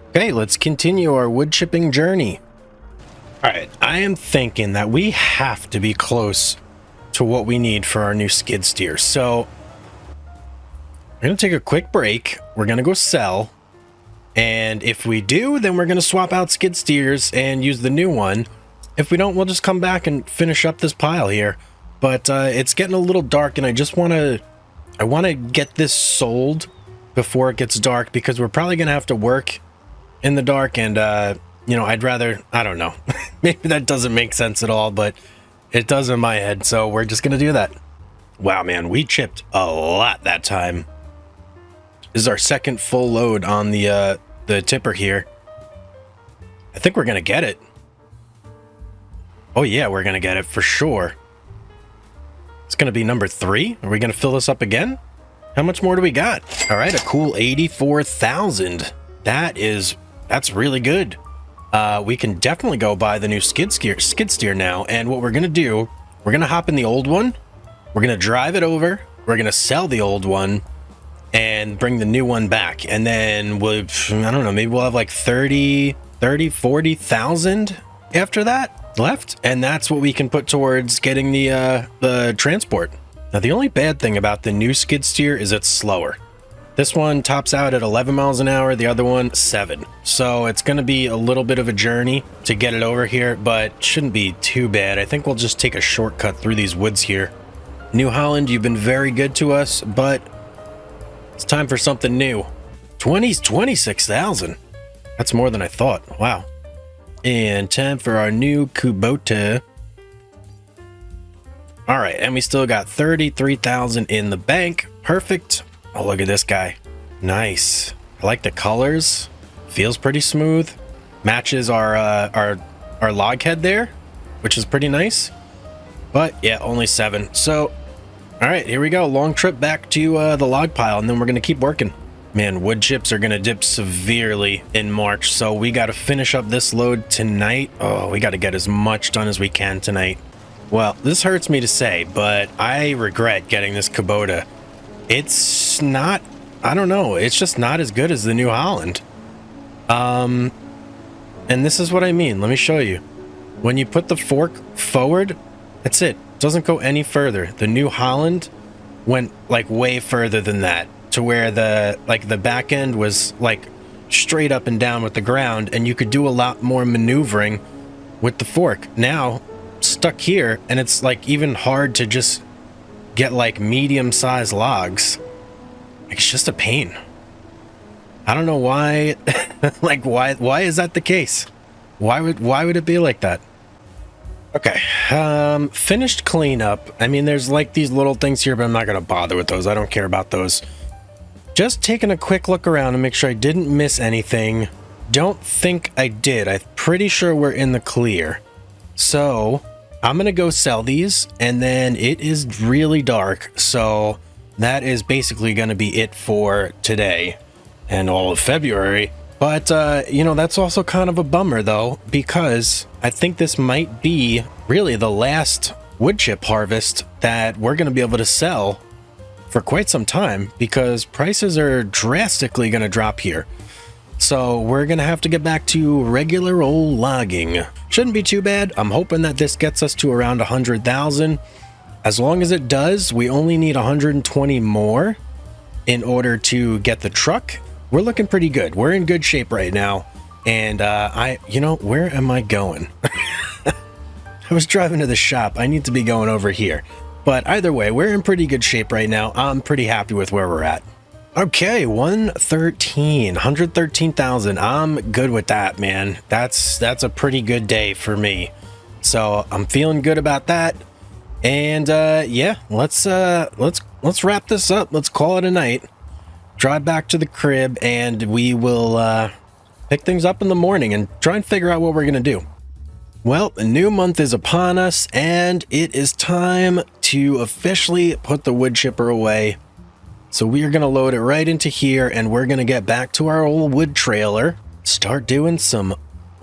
Okay, let's continue our wood chipping journey. All right, I am thinking that we have to be close to what we need for our new skid steer. So we're going to take a quick break. We're going to go sell. And if we do, then we're going to swap out skid steers and use the new one. If we don't, we'll just come back and finish up this pile here. But it's getting a little dark, and I want to get this sold before it gets dark, because we're probably going to have to work in the dark. And, I'd rather, I don't know. Maybe that doesn't make sense at all, but it does in my head. So we're just going to do that. Wow, man, we chipped a lot that time. This is our second full load on the tipper here. I think we're gonna get it. Oh yeah, we're gonna get it for sure. It's gonna be number 3. Are we gonna fill this up again? How much more do we got? All right, a cool 84,000. That's really good. We can definitely go buy the new skid steer now. And what we're gonna do, we're gonna hop in the old one. We're gonna drive it over. We're gonna sell the old one and bring the new one back, and then I don't know, maybe we'll have like 40,000 after that left, and that's what we can put towards getting the transport. Now the only bad thing about the new skid steer is it's slower. This one tops out at 11 miles an hour, the other one 7. So it's going to be a little bit of a journey to get it over here, but shouldn't be too bad. I think we'll just take a shortcut through these woods here. New Holland, you've been very good to us, but it's time for something new. 26,000. That's more than I thought. Wow. And time for our new Kubota. All right, and we still got 33,000 in the bank. Perfect. Oh, look at this guy. Nice. I like the colors. Feels pretty smooth. Matches our log head there, which is pretty nice. But yeah, only 7. So all right, here we go. Long trip back to the log pile, and then we're going to keep working. Man, wood chips are going to dip severely in March, so we got to finish up this load tonight. Oh, we got to get as much done as we can tonight. Well, this hurts me to say, but I regret getting this Kubota. It's not, I don't know, it's just not as good as the New Holland. And this is what I mean. Let me show you. When you put the fork forward, that's it. Doesn't go any further. The New Holland went like way further than that, to where the back end was like straight up and down with the ground, and you could do a lot more maneuvering with the fork. Now stuck here, and it's like even hard to just get like medium-sized logs. It's just a pain. I don't know why. Like why is that the case? Why would it be like that? Okay, finished cleanup. I mean, there's like these little things here, but I'm not gonna bother with those. I don't care about those. Just taking a quick look around and make sure I didn't miss anything. Don't think I did. I'm pretty sure we're in the clear. So I'm gonna go sell these, and then it is really dark, so that is basically gonna be it for today and all of February. But you know, that's also kind of a bummer though, because I think this might be really the last wood chip harvest that we're gonna be able to sell for quite some time, because prices are drastically gonna drop here. So we're gonna have to get back to regular old logging. Shouldn't be too bad. I'm hoping that this gets us to around 100,000. As long as it does, we only need 120 more in order to get the truck. We're looking pretty good. We're in good shape right now. And you know, where am I going? I was driving to the shop. I need to be going over here. But either way, we're in pretty good shape right now. I'm pretty happy with where we're at. Okay, 113,000. I'm good with that, man. That's a pretty good day for me. So I'm feeling good about that. And yeah, let's wrap this up. Let's call it a night. Drive back to the crib, and we will pick things up in the morning and try and figure out what we're gonna do. Well, a new month is upon us, and it is time to officially put the wood chipper away. So we are going to load it right into here, and we're going to get back to our old wood trailer, start doing some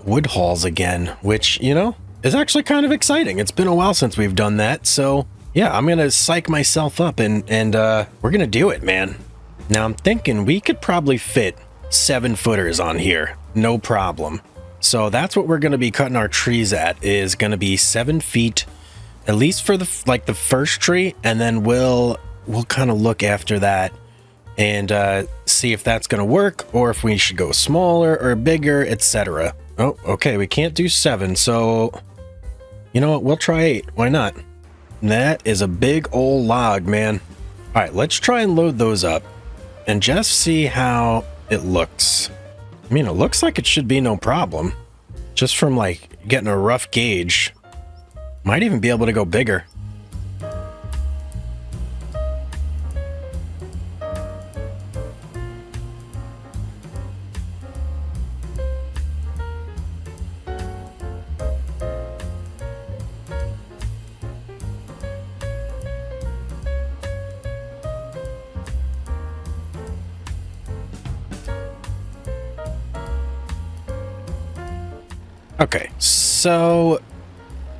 wood hauls again, which, you know, is actually kind of exciting. It's been a while since we've done that. So yeah, I'm going to psych myself up, and we're going to do it, man. Now I'm thinking we could probably fit 7-footers on here. No problem. So that's what we're going to be cutting our trees at, is going to be 7 feet, at least for the first tree, and then we'll kind of look after that and see if that's going to work, or if we should go smaller or bigger, etc. Oh, okay, we can't do 7, so you know what, we'll try 8. Why not? That is a big old log, man. All right, let's try and load those up and just see how it looks. I mean, it looks like it should be no problem, just from like getting a rough gauge. Might even be able to go bigger. Okay, so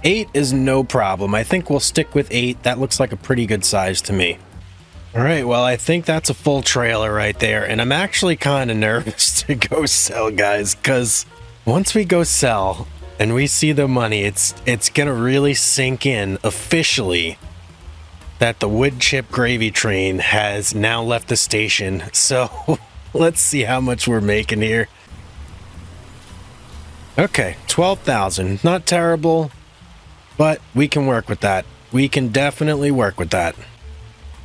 8 is no problem. I think we'll stick with 8. That looks like a pretty good size to me. All right, well, I think that's a full trailer right there, and I'm actually kind of nervous to go sell, guys, because once we go sell and we see the money, it's gonna really sink in officially that the wood chip gravy train has now left the station. So let's see how much we're making here. Okay, 12,000. Not terrible, but we can work with that. We can definitely work with that.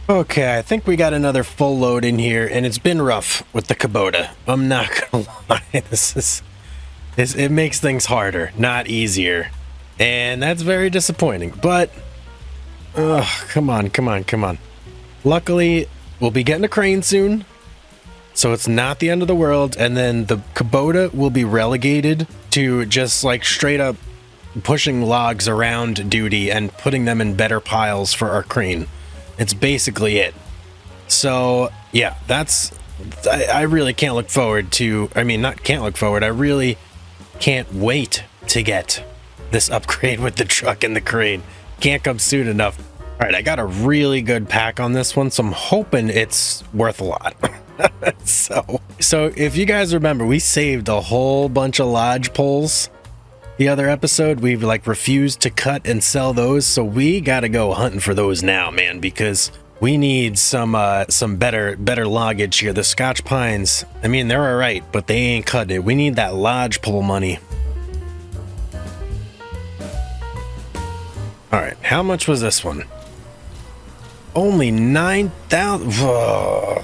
Okay, I think we got another full load in here, and it's been rough with the Kubota. I'm not gonna lie. It makes things harder, not easier. And that's very disappointing, but come on. Luckily, we'll be getting a crane soon, so it's not the end of the world, and then the Kubota will be relegated to just like straight up pushing logs around duty and putting them in better piles for our crane. It's basically it. So yeah, I really can't look forward to, I mean, not can't look forward, I really can't wait to get this upgrade with the truck and the crane. Can't come soon enough. All right, I got a really good pack on this one, so I'm hoping it's worth a lot. So if you guys remember, we saved a whole bunch of lodge poles the other episode. We've like refused to cut and sell those, so we gotta go hunting for those now, man, because We need some better loggage here. The Scotch pines, I mean, they're all right, but they ain't cutting it. We need that lodgepole money. All right, how much was this one? Only 9,000.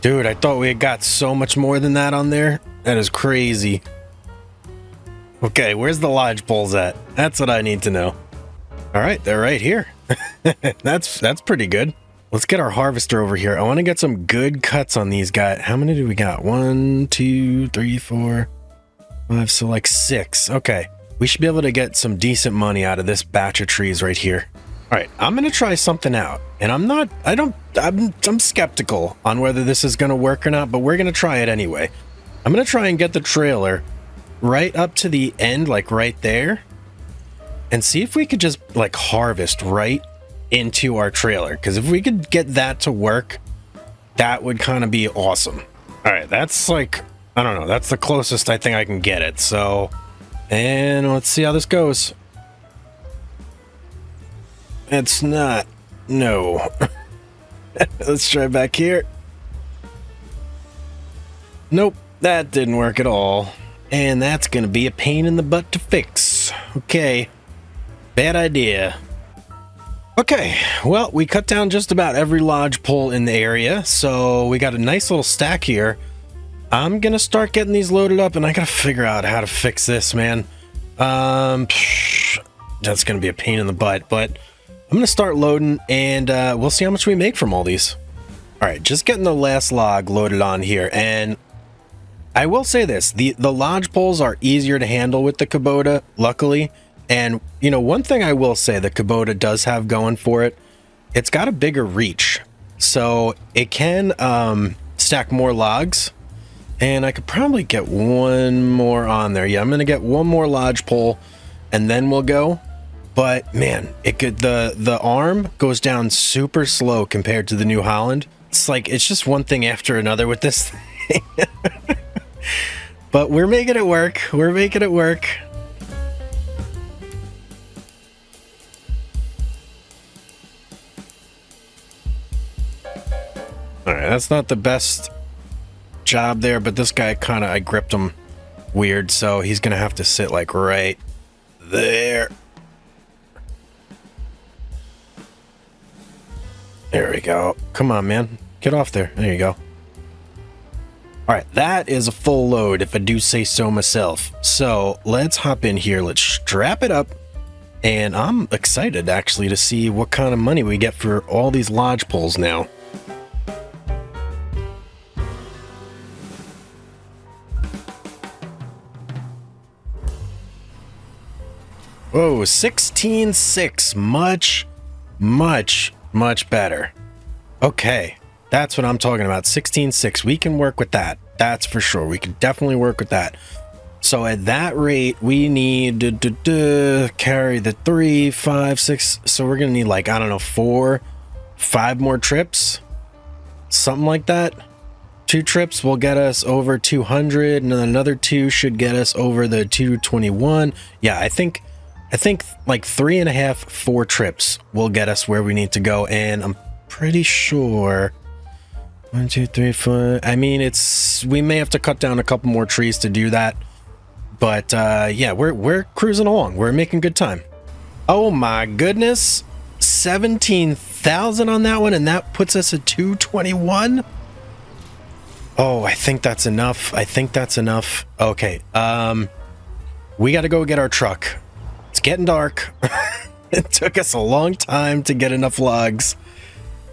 Dude, I thought we had got so much more than that on there. That is crazy. Okay, where's the lodgepoles at? That's what I need to know. All right, they're right here. That's pretty good. Let's get our harvester over here. I want to get some good cuts on these guys. How many do we got? 1, 2, 3, 4, 5. So like 6. Okay, we should be able to get some decent money out of this batch of trees right here. All right, I'm gonna try something out, and I'm skeptical on whether this is gonna work or not, but we're gonna try it anyway. I'm gonna try and get the trailer right up to the end, like right there, and see if we could just like harvest right into our trailer, because if we could get that to work, that would kind of be awesome. All right, that's like, I don't know, that's the closest I think I can get it. So, and let's see how this goes. It's not, no. Let's try back here. Nope, that didn't work at all. And that's gonna be a pain in the butt to fix. Okay, bad idea. Okay, well, we cut down just about every lodgepole in the area, so we got a nice little stack here. I'm gonna start getting these loaded up, and I gotta figure out how to fix this, man. That's gonna be a pain in the butt, but I'm gonna start loading, and we'll see how much we make from all these. All right, just getting the last log loaded on here, and I will say this, the lodgepoles are easier to handle with the Kubota, luckily. And, you know, one thing I will say the Kubota does have going for it, it's got a bigger reach. So it can stack more logs, and I could probably get one more on there. Yeah, I'm going to get one more lodgepole, and then we'll go. But man, it could, the arm goes down super slow compared to the New Holland. It's like, it's just one thing after another with this thing. But we're making it work. We're making it work. All right, that's not the best job there, but this guy kind of, I gripped him weird, so he's gonna have to sit like right there. There we go. Come on, man. Get off there. There you go. All right, that is a full load, if I do say so myself. So let's hop in here. Let's strap it up. And I'm excited, actually, to see what kind of money we get for all these lodgepoles now. Whoa, 16.6. Much better. Okay, that's what I'm talking about. 16.6. We can work with that. That's for sure. We can definitely work with that. So at that rate, we need to carry the 3, 5, 6. So we're gonna need, like, I don't know, 4, 5 more trips, something like that. 2 trips will get us over 200, and then another 2 should get us over the 221. Yeah, I think like 3.5, 4 trips will get us where we need to go, and I'm pretty sure 1, 2, 3, 4. I mean, we may have to cut down a couple more trees to do that, but yeah, we're cruising along. We're making good time. Oh my goodness, 17,000 on that one, and that puts us at 221. Oh, I think that's enough. Okay, we got to go get our truck. It's getting dark. It took us a long time to get enough logs.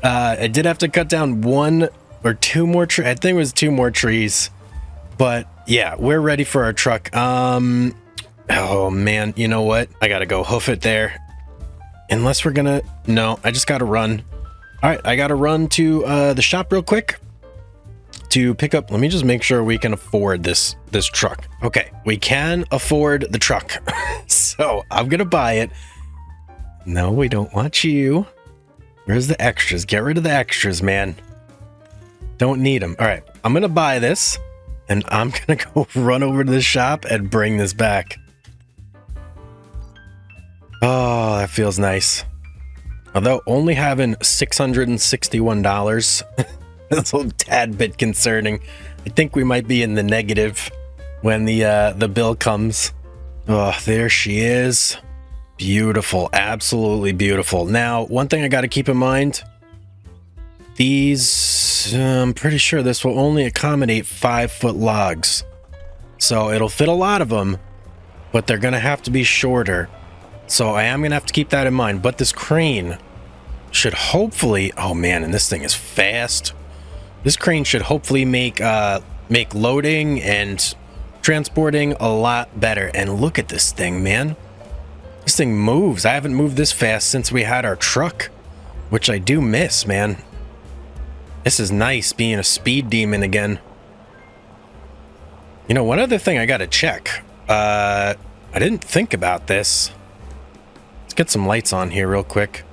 I did have to cut down 1 or 2 more trees. I think it was 2 more trees. But yeah, we're ready for our truck. Oh man, you know what? I gotta go hoof it there. Unless we're gonna... No, I just gotta run. All right, I gotta run to the shop real quick to pick up... Let me just make sure we can afford this truck. Okay, we can afford the truck. So I'm gonna buy it. No, we don't want you. Where's the extras? Get rid of the extras, man. Don't need them. All right, I'm gonna buy this, and I'm gonna go run over to the shop and bring this back. Oh, that feels nice. Although only having $661, that's a tad bit concerning. I think we might be in the negative when the bill comes. Oh, there she is. Beautiful, absolutely beautiful. Now, one thing I got to keep in mind, these, I'm pretty sure this will only accommodate 5-foot logs. So it'll fit a lot of them, but they're going to have to be shorter. So I am going to have to keep that in mind. But this crane should hopefully, oh man, and this thing is fast. This crane should hopefully make loading and transporting a lot better. And look at this thing, man. This thing moves. I haven't moved this fast since we had our truck, which I do miss, man. This is nice being a speed demon again. You know, one other thing I gotta check. I didn't think about this. Let's get some lights on here real quick.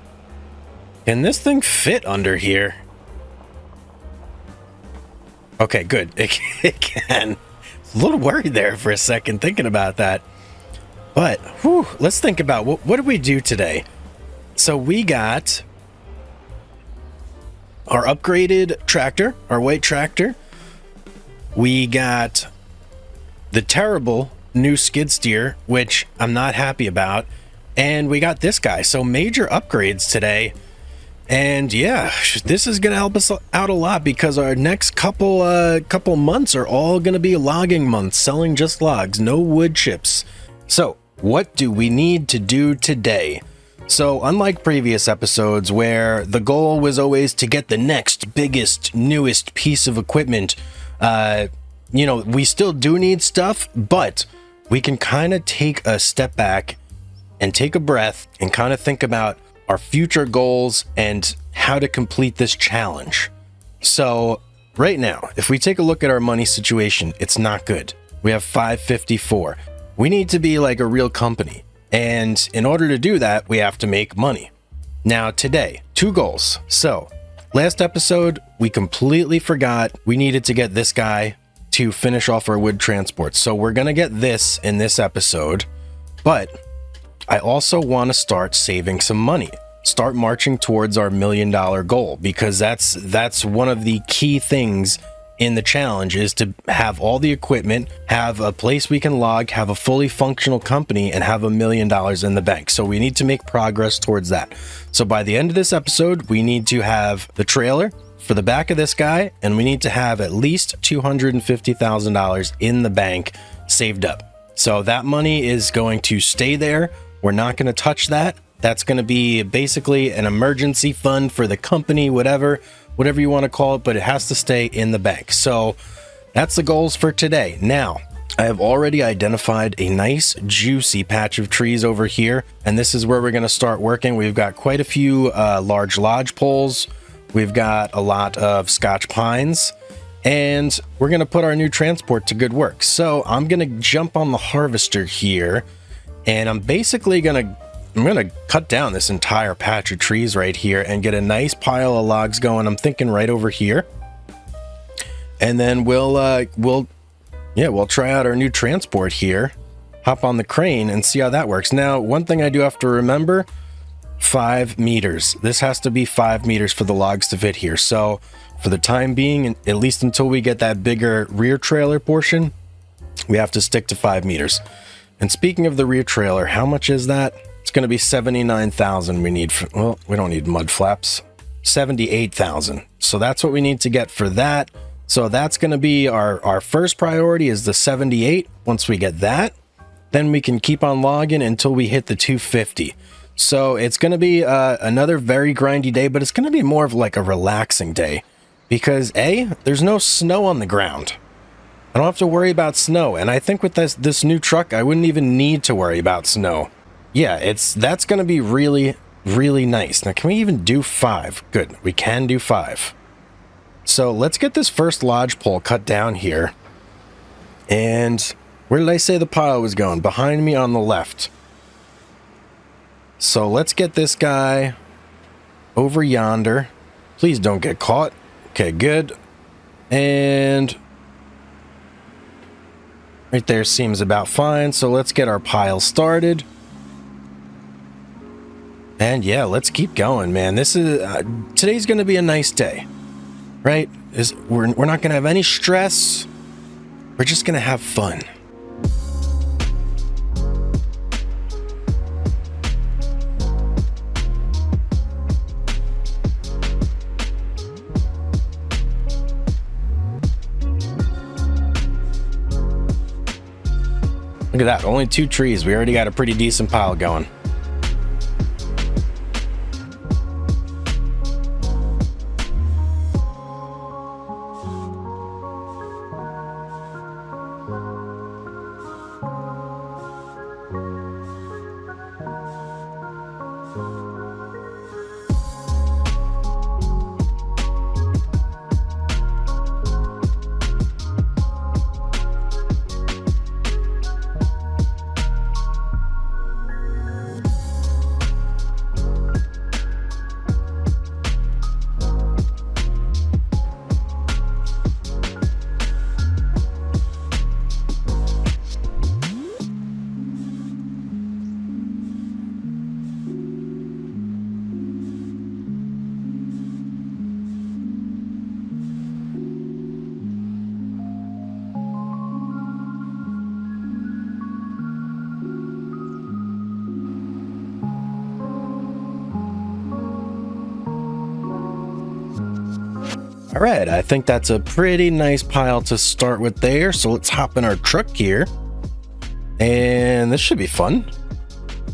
Can this thing fit under here? Okay, good. It can. A little worried there for a second thinking about that. But, whew, let's think about what did we do today? So we got our upgraded tractor, our white tractor. We got the terrible new skid steer, which I'm not happy about. And we got this guy. So major upgrades today. And yeah, this is going to help us out a lot because our next couple months are all going to be logging months, selling just logs, no wood chips. So what do we need to do today? So unlike previous episodes where the goal was always to get the next biggest, newest piece of equipment, you know, we still do need stuff, but we can kind of take a step back and take a breath and kind of think about our future goals and how to complete this challenge. So right now, if we take a look at our money situation, it's not good. We have 554. We need to be like a real company. And in order to do that, we have to make money. Now today, 2 goals. So last episode, we completely forgot we needed to get this guy to finish off our wood transport. So we're going to get this in this episode, but I also want to start saving some money, start marching towards our $1 million goal, because that's one of the key things in the challenge is to have all the equipment, have a place we can log, have a fully functional company, and have $1 million in the bank. So we need to make progress towards that. So by the end of this episode, we need to have the trailer for the back of this guy, and we need to have at least $250,000 in the bank saved up. So that money is going to stay there. We're not going to touch that. That's going to be basically an emergency fund for the company, whatever you want to call it, but it has to stay in the bank. So that's the goals for today. Now, I have already identified a nice juicy patch of trees over here, and this is where we're going to start working. We've got quite a few large lodge poles. We've got a lot of Scotch pines, and we're going to put our new transport to good work. So I'm going to jump on the harvester here, and I'm basically going to cut down this entire patch of trees right here and get a nice pile of logs going. I'm thinking right over here. And then we'll try out our new transport here, hop on the crane and see how that works. Now, one thing I do have to remember, 5 meters. This has to be 5 meters for the logs to fit here. So for the time being, at least until we get that bigger rear trailer portion, we have to stick to 5 meters. And speaking of the rear trailer, how much is that? It's going to be 79,000 we need for, well, we don't need mud flaps. 78,000. So that's what we need to get for that. So that's going to be our first priority is the 78. Once we get that, then we can keep on logging until we hit the 250. So it's going to be another very grindy day, but it's going to be more of like a relaxing day because there's no snow on the ground. I don't have to worry about snow. And I think with this new truck, I wouldn't even need to worry about snow. Yeah, that's going to be really, really nice. Now, can we even do 5? Good, we can do 5. So let's get this first lodge pole cut down here. And where did I say the pile was going? Behind me on the left. So let's get this guy over yonder. Please don't get caught. Okay, good. And right there seems about fine. So let's get our pile started. And yeah, let's keep going, man. This is today's gonna be a nice day, right? We're not gonna have any stress. We're just gonna have fun. Look at that, only 2 trees. We already got a pretty decent pile going. All right, I think that's a pretty nice pile to start with there. So let's hop in our truck here. And this should be fun.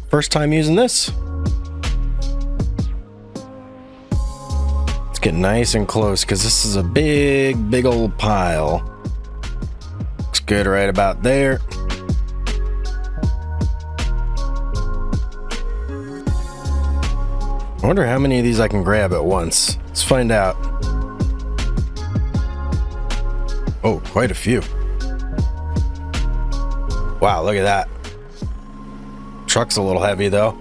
First time using this. Let's get nice and close because this is a big old pile. Looks good right about there. I wonder how many of these I can grab at once. Let's find out. Oh, quite a few. Wow, look at that. Truck's a little heavy though.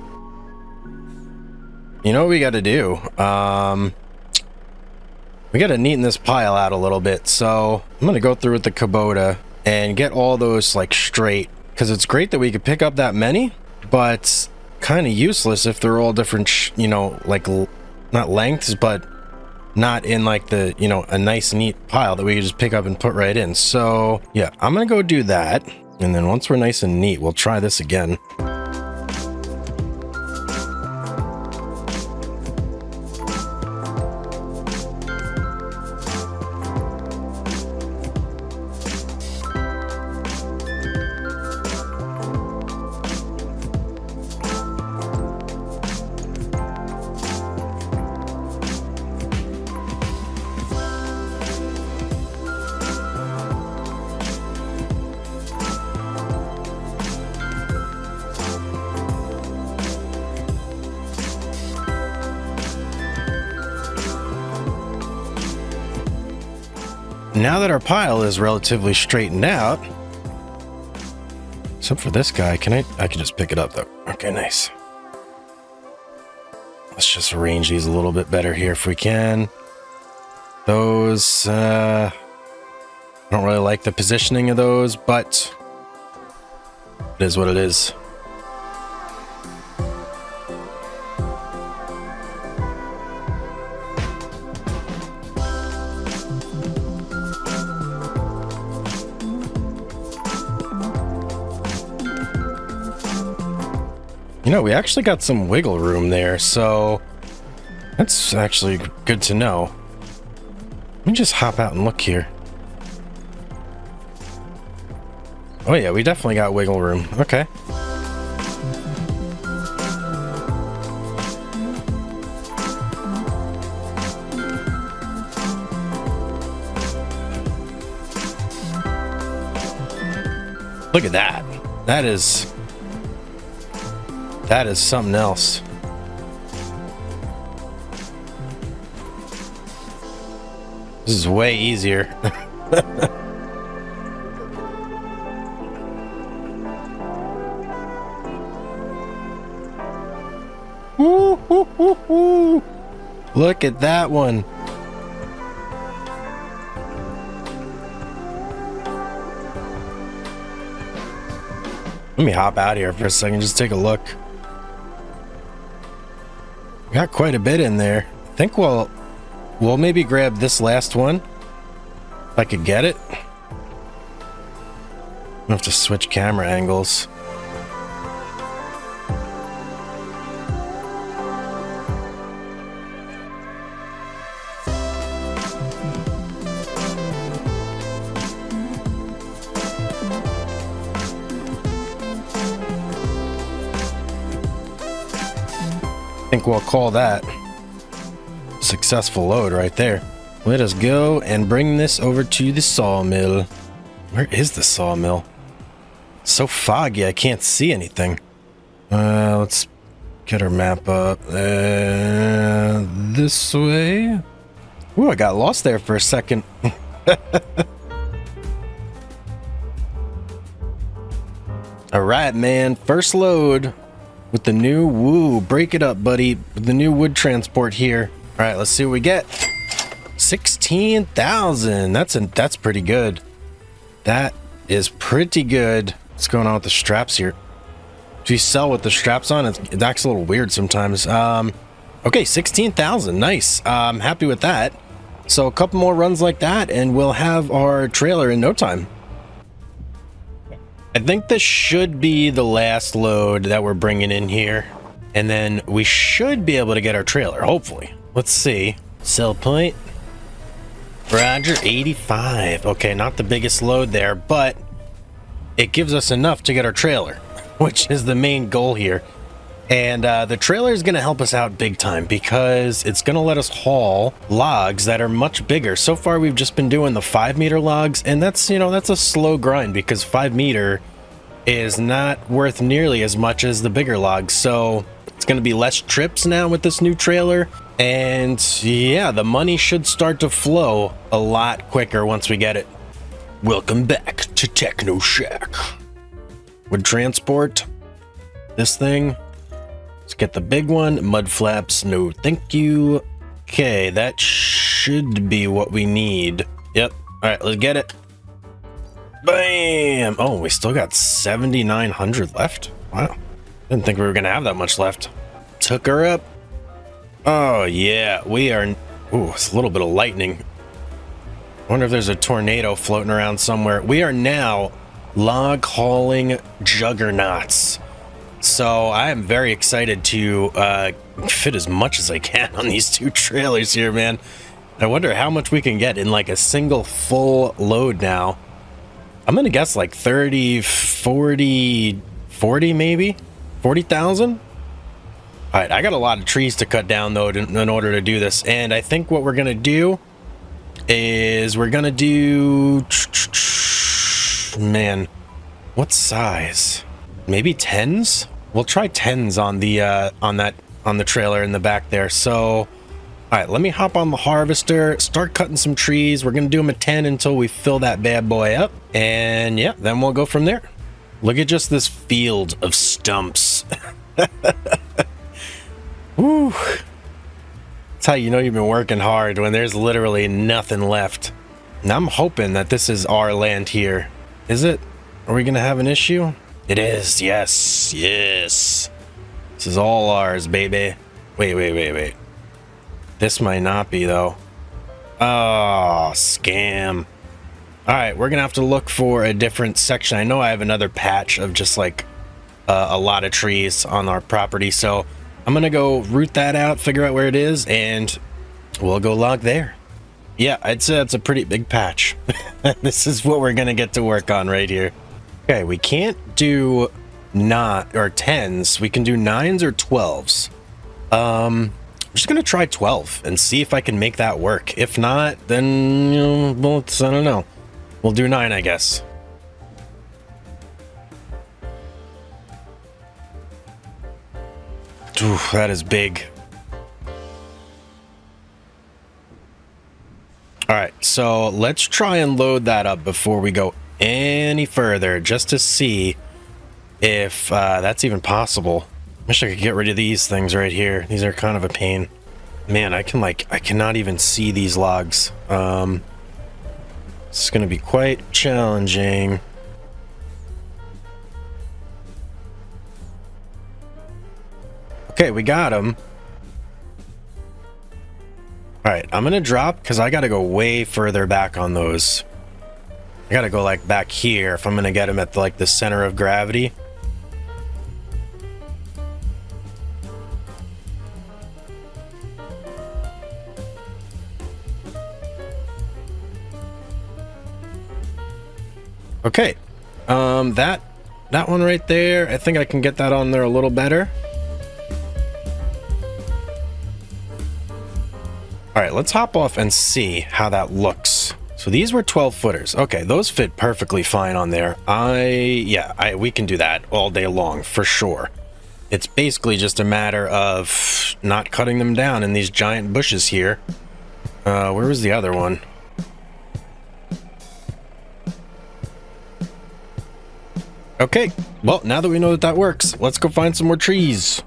You know what we got to do? We got to neaten this pile out a little bit. So I'm going to go through with the Kubota and get all those like straight, because it's great that we could pick up that many, but kind of useless if they're all different, you know, like not lengths, but not in like the, you know, a nice neat pile that we can just pick up and put right in. So yeah, I'm gonna go do that, and then once we're nice and neat, we'll try this again. Now that our pile is relatively straightened out, except for this guy, I can just pick it up though. Okay, nice. Let's just arrange these a little bit better here if we can. Those, I don't really like the positioning of those, but it is what it is. You know, we actually got some wiggle room there, so that's actually good to know. Let me just hop out and look here. Oh yeah, we definitely got wiggle room. Okay. Look at that. That is something else. This is way easier. Woo, woo, woo, woo. Look at that one. Let me hop out here for a second, just take a look. Got quite a bit in there. I think we'll maybe grab this last one. If I could get it. I have to switch camera angles. I think we'll call that a successful load right there. Let us go and bring this over to the sawmill. Where is the sawmill? It's so foggy, I can't see anything. Let's get our map up. This way. Ooh, I got lost there for a second. All right, man. First load. With the new, woo, break it up, buddy. With the new wood transport here. All right, let's see what we get. 16,000. That's pretty good. That is pretty good. What's going on with the straps here? Do you sell with the straps on? It acts a little weird sometimes. Okay, 16,000. Nice. I'm happy with that. So a couple more runs like that, and we'll have our trailer in no time. I think this should be the last load that we're bringing in here. And then we should be able to get our trailer, hopefully. Let's see. Sell point. Roger, 85. Okay, not the biggest load there, but it gives us enough to get our trailer, which is the main goal here. And the trailer is going to help us out big time because it's going to let us haul logs that are much bigger. So far, we've just been doing the 5-meter logs, and that's, you know, that's a slow grind because 5-meter is not worth nearly as much as the bigger logs. So it's going to be less trips now with this new trailer. And yeah, the money should start to flow a lot quicker once we get it. Welcome back to Techno Shack. Wood transport. This thing. Let's get the big one. Mud flaps, no thank you. Okay, that should be what we need. Yep. All right, let's get it. Bam! Oh, we still got 7,900 left. Wow. Didn't think we were going to have that much left. Took her up. Oh, yeah. We are... Ooh, it's a little bit of lightning. I wonder if there's a tornado floating around somewhere. We are now log hauling juggernauts. So I am very excited to fit as much as I can on these two trailers here, man. I wonder how much we can get in like a single full load now. I'm going to guess like 30, 40 maybe? 40,000? All right, I got a lot of trees to cut down though in order to do this. And I think what we're going to do is we're going to do... Man, what size? Maybe 10s? We'll try 10s on the trailer in the back there. So, all right, let me hop on the harvester, start cutting some trees. We're gonna do them at 10 until we fill that bad boy up. And yeah, then we'll go from there. Look at just this field of stumps. Woo. That's how you know you've been working hard, when there's literally nothing left. And I'm hoping that this is our land here. Is it? Are we gonna have an issue? It is, yes, yes. This is all ours, baby. Wait. This might not be, though. Oh, scam. All right, we're gonna have to look for a different section. I know I have another patch of just like a lot of trees on our property, so I'm gonna go root that out, figure out where it is, and we'll go log there. Yeah, I'd say that's a pretty big patch. This is what we're gonna get to work on right here. Okay, we can't do 10s. We can do 9s or 12s. I'm just gonna try 12 and see if I can make that work. If not, then, you know, well, I don't know. We'll do 9, I guess. Ooh, that is big. All right, so let's try and load that up before we go any further, just to see if that's even possible. Wish I could get rid of these things right here. These are kind of a pain. Man, I cannot even see these logs. It's gonna be quite challenging. Okay, we got them. All right, I'm gonna drop because I gotta go way further back on those. I gotta go like back here if I'm gonna get them at like the center of gravity. Okay, that one right there, I think I can get that on there a little better. All right, let's hop off and see how that looks. So these were 12 footers. Okay, those fit perfectly fine on there. We can do that all day long for sure. It's basically just a matter of not cutting them down in these giant bushes here. Where was the other one? Okay, well, now that we know that that works, let's go find some more trees.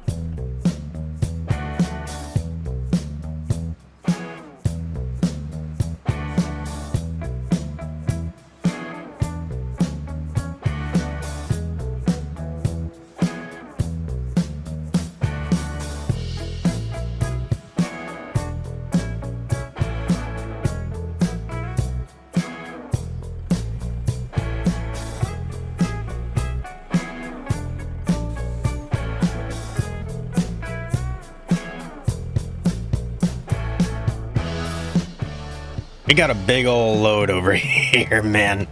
We got a big old load over here, man.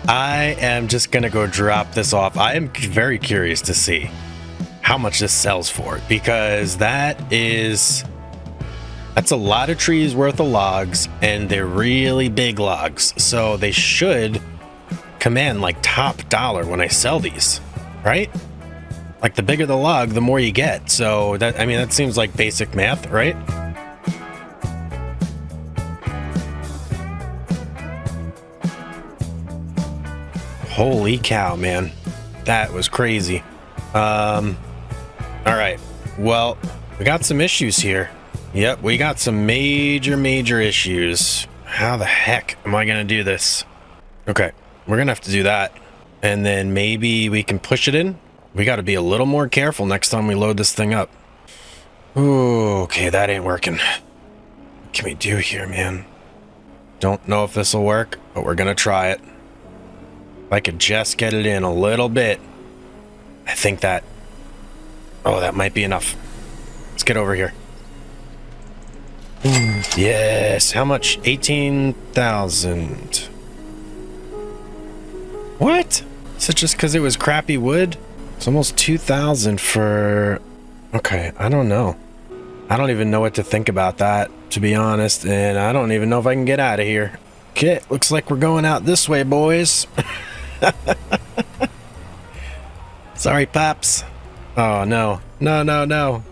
I am just gonna go drop this off. I am very curious to see how much this sells for, because that's a lot of trees worth of logs, and they're really big logs, so they should command like top dollar when I sell these, right? Like the bigger the log, the more you get. So that, I mean, that seems like basic math, right? Holy cow, man. That was crazy. All right. Well, we got some issues here. Yep, we got some major issues. How the heck am I going to do this? Okay, we're going to have to do that. And then maybe we can push it in. We got to be a little more careful next time we load this thing up. Ooh, okay, that ain't working. What can we do here, man? Don't know if this will work, but we're going to try it. If I could just get it in a little bit, I think that... Oh, that might be enough. Let's get over here. Yes, how much? 18,000. What? Is it just because it was crappy wood? It's almost 2,000 for... Okay, I don't know. I don't even know what to think about that, to be honest, and I don't even know if I can get out of here. Okay, looks like we're going out this way, boys. Sorry, Pops. Oh, no. No.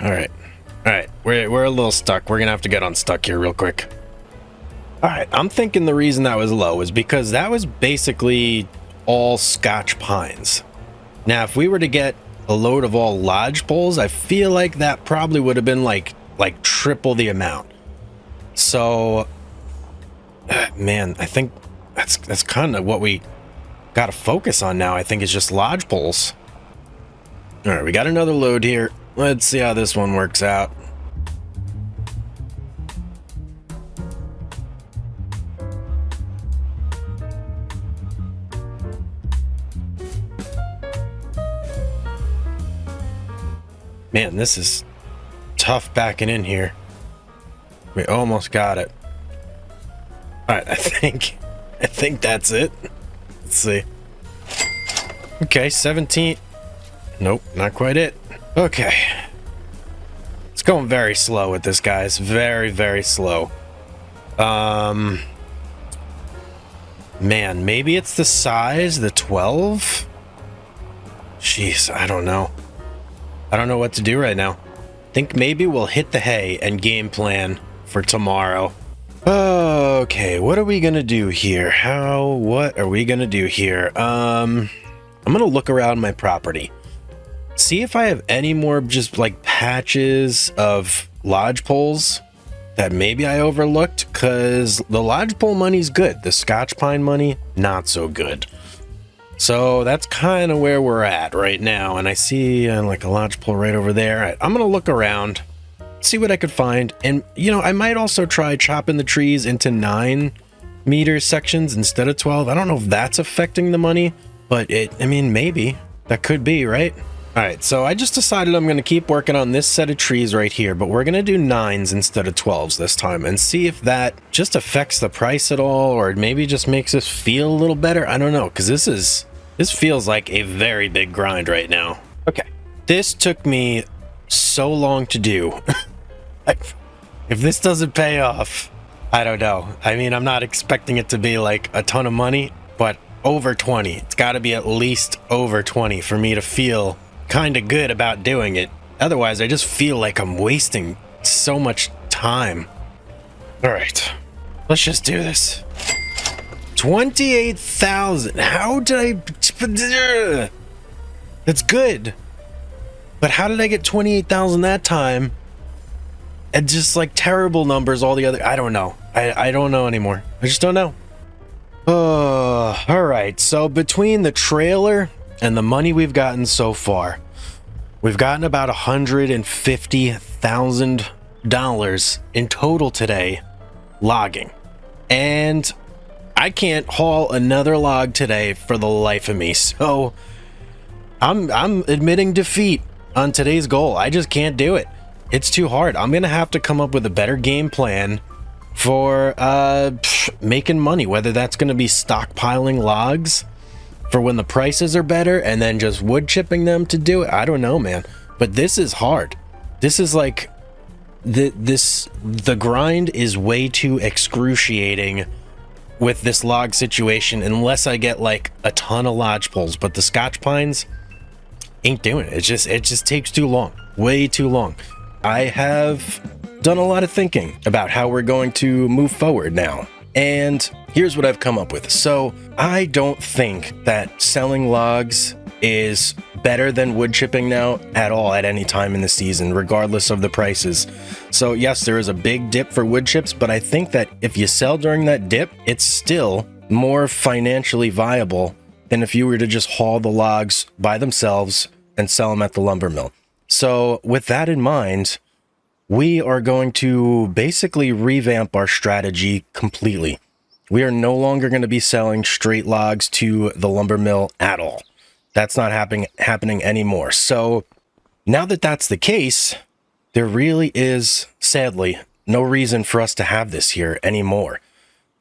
All right. We're a little stuck. We're going to have to get unstuck here real quick. All right. I'm thinking the reason that was low is because that was basically all Scotch pines. Now, if we were to get a load of all lodge poles, I feel like that probably would have been like triple the amount. So, man, I think that's kind of what we got to focus on now. I think it's just lodge poles. All right, we got another load here. Let's see how this one works out. Man, this is tough backing in here. We almost got it. All right, I think that's it. Let's see. Okay, 17. Nope, not quite it. Okay. It's going very slow with this, guys. Very slow. Man, maybe it's the size, the 12? Jeez, I don't know. I don't know what to do right now. Think maybe we'll hit the hay and game plan for tomorrow. Okay, what are we gonna do here? What are we gonna do here? I'm gonna look around my property. See if I have any more just like patches of lodge poles that maybe I overlooked, because the lodge pole money's good. The Scotch pine money, not so good. So that's kind of where we're at right now. And I see like a lodge pole right over there. All right, I'm gonna look around, see what I could find. And, you know, I might also try chopping the trees into 9-meter sections instead of 12. I don't know if that's affecting the money, but I mean, maybe. That could be, right? All right, so I just decided I'm going to keep working on this set of trees right here, but we're going to do 9s instead of 12s this time and see if that just affects the price at all, or maybe just makes us feel a little better. I don't know, because this feels like a very big grind right now. Okay, this took me so long to do. If this doesn't pay off, I don't know. I mean, I'm not expecting it to be like a ton of money, but over 20. It's got to be at least over 20 for me to feel kind of good about doing it. Otherwise, I just feel like I'm wasting so much time. All right, let's just do this. 28,000. How did I... That's good. But how did I get 28,000 that time? And just like terrible numbers all the other... I don't know. I don't know anymore. I just don't know. Oh, all right. So between the trailer and the money we've gotten so far, we've gotten about $150,000 in total today logging. And I can't haul another log today for the life of me. So I'm admitting defeat on today's goal. I just can't do it. It's too hard. I'm going to have to come up with a better game plan for making money, whether that's going to be stockpiling logs for when the prices are better and then just wood chipping them to do it. I don't know, man, but this is hard. This is like the grind is way too excruciating with this log situation unless I get like a ton of lodge poles, but the Scotch pines ain't doing it. It just takes too long, way too long. I have done a lot of thinking about how we're going to move forward now. And here's what I've come up with. So I don't think that selling logs is better than wood chipping now at all at any time in the season, regardless of the prices. So yes, there is a big dip for wood chips, but I think that if you sell during that dip, it's still more financially viable than if you were to just haul the logs by themselves and sell them at the lumber mill. So with that in mind, we are going to basically revamp our strategy completely. We are no longer going to be selling straight logs to the lumber mill at all. That's not happening anymore. So now that that's the case, there really is, sadly, no reason for us to have this here anymore.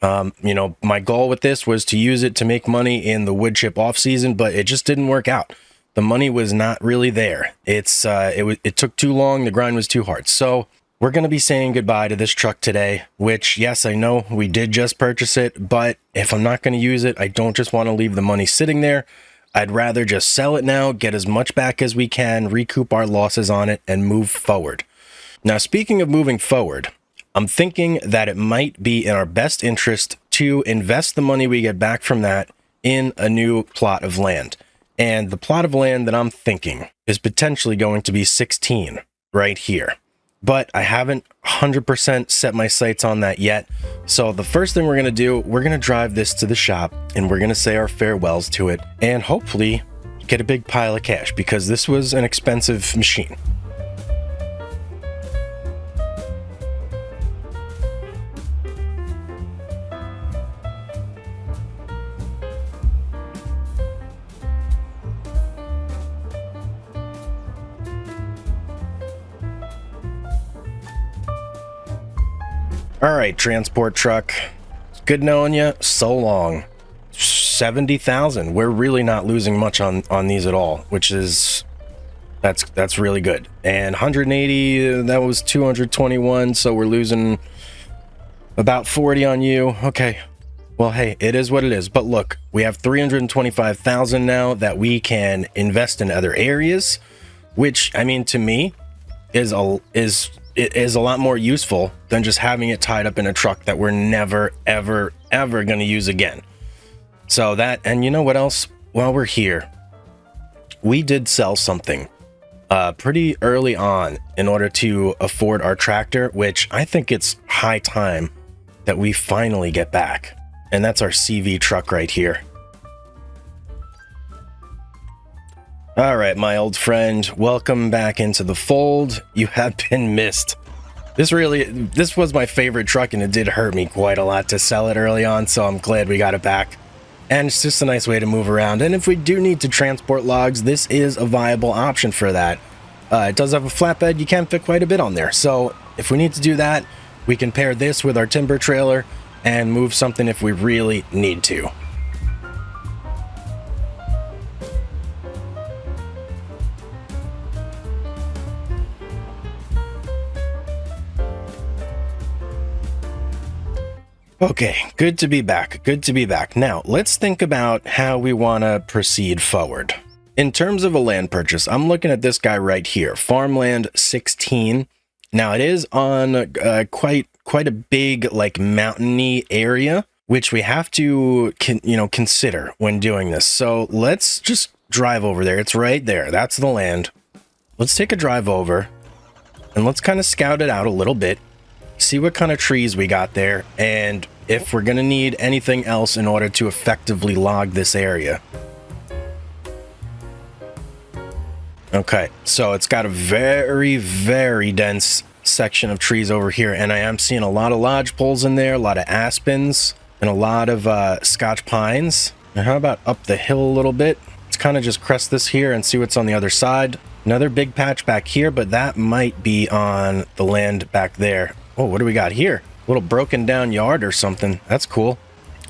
You know, my goal with this was to use it to make money in the wood chip off season, but it just didn't work out. The money was not really there. It took too long. The grind was too hard. So we're going to be saying goodbye to this truck today, which, yes, I know we did just purchase it, but if I'm not going to use it, I don't just want to leave the money sitting there. I'd rather just sell it now, get as much back as we can, recoup our losses on it, and move forward. Now, speaking of moving forward, I'm thinking that it might be in our best interest to invest the money we get back from that in a new plot of land. And the plot of land that I'm thinking is potentially going to be 16 right here. But I haven't 100% set my sights on that yet. So the first thing we're going to do, we're going to drive this to the shop and we're going to say our farewells to it and hopefully get a big pile of cash because this was an expensive machine. All right, transport truck. It's good knowing you. So long. 70,000. We're really not losing much on these at all, which is that's really good. And 180, that was 221, so we're losing about 40 on you. Okay. Well, hey, it is what it is. But look, we have 325,000 now that we can invest in other areas, which I mean to me is a lot more useful than just having it tied up in a truck that we're never, ever, ever going to use again. So that, and you know what else? While we're here, we did sell something pretty early on in order to afford our tractor, which I think it's high time that we finally get back. And that's our CV truck right here. All right, my old friend, welcome back into the fold. You have been missed. This was my favorite truck, and it did hurt me quite a lot to sell it early on, so I'm glad we got it back. And it's just a nice way to move around. And if we do need to transport logs, this is a viable option for that. It does have a flatbed. You can fit quite a bit on there. So if we need to do that, we can pair this with our timber trailer and move something if we really need to. Okay, good to be back. Good to be back. Now, let's think about how we want to proceed forward. In terms of a land purchase, I'm looking at this guy right here, Farmland 16. Now, it is on quite a big, like, mountainy area, which we have to, consider when doing this. So let's just drive over there. It's right there. That's the land. Let's take a drive over, and let's kind of scout it out a little bit, see what kind of trees we got there, and if we're going to need anything else in order to effectively log this area. Okay, so it's got a very, very dense section of trees over here, and I am seeing a lot of lodge poles in there, a lot of aspens, and a lot of Scotch pines. And how about up the hill a little bit? Let's kind of just crest this here and see what's on the other side. Another big patch back here, but that might be on the land back there. Oh, what do we got here? A little broken down yard or something. That's cool.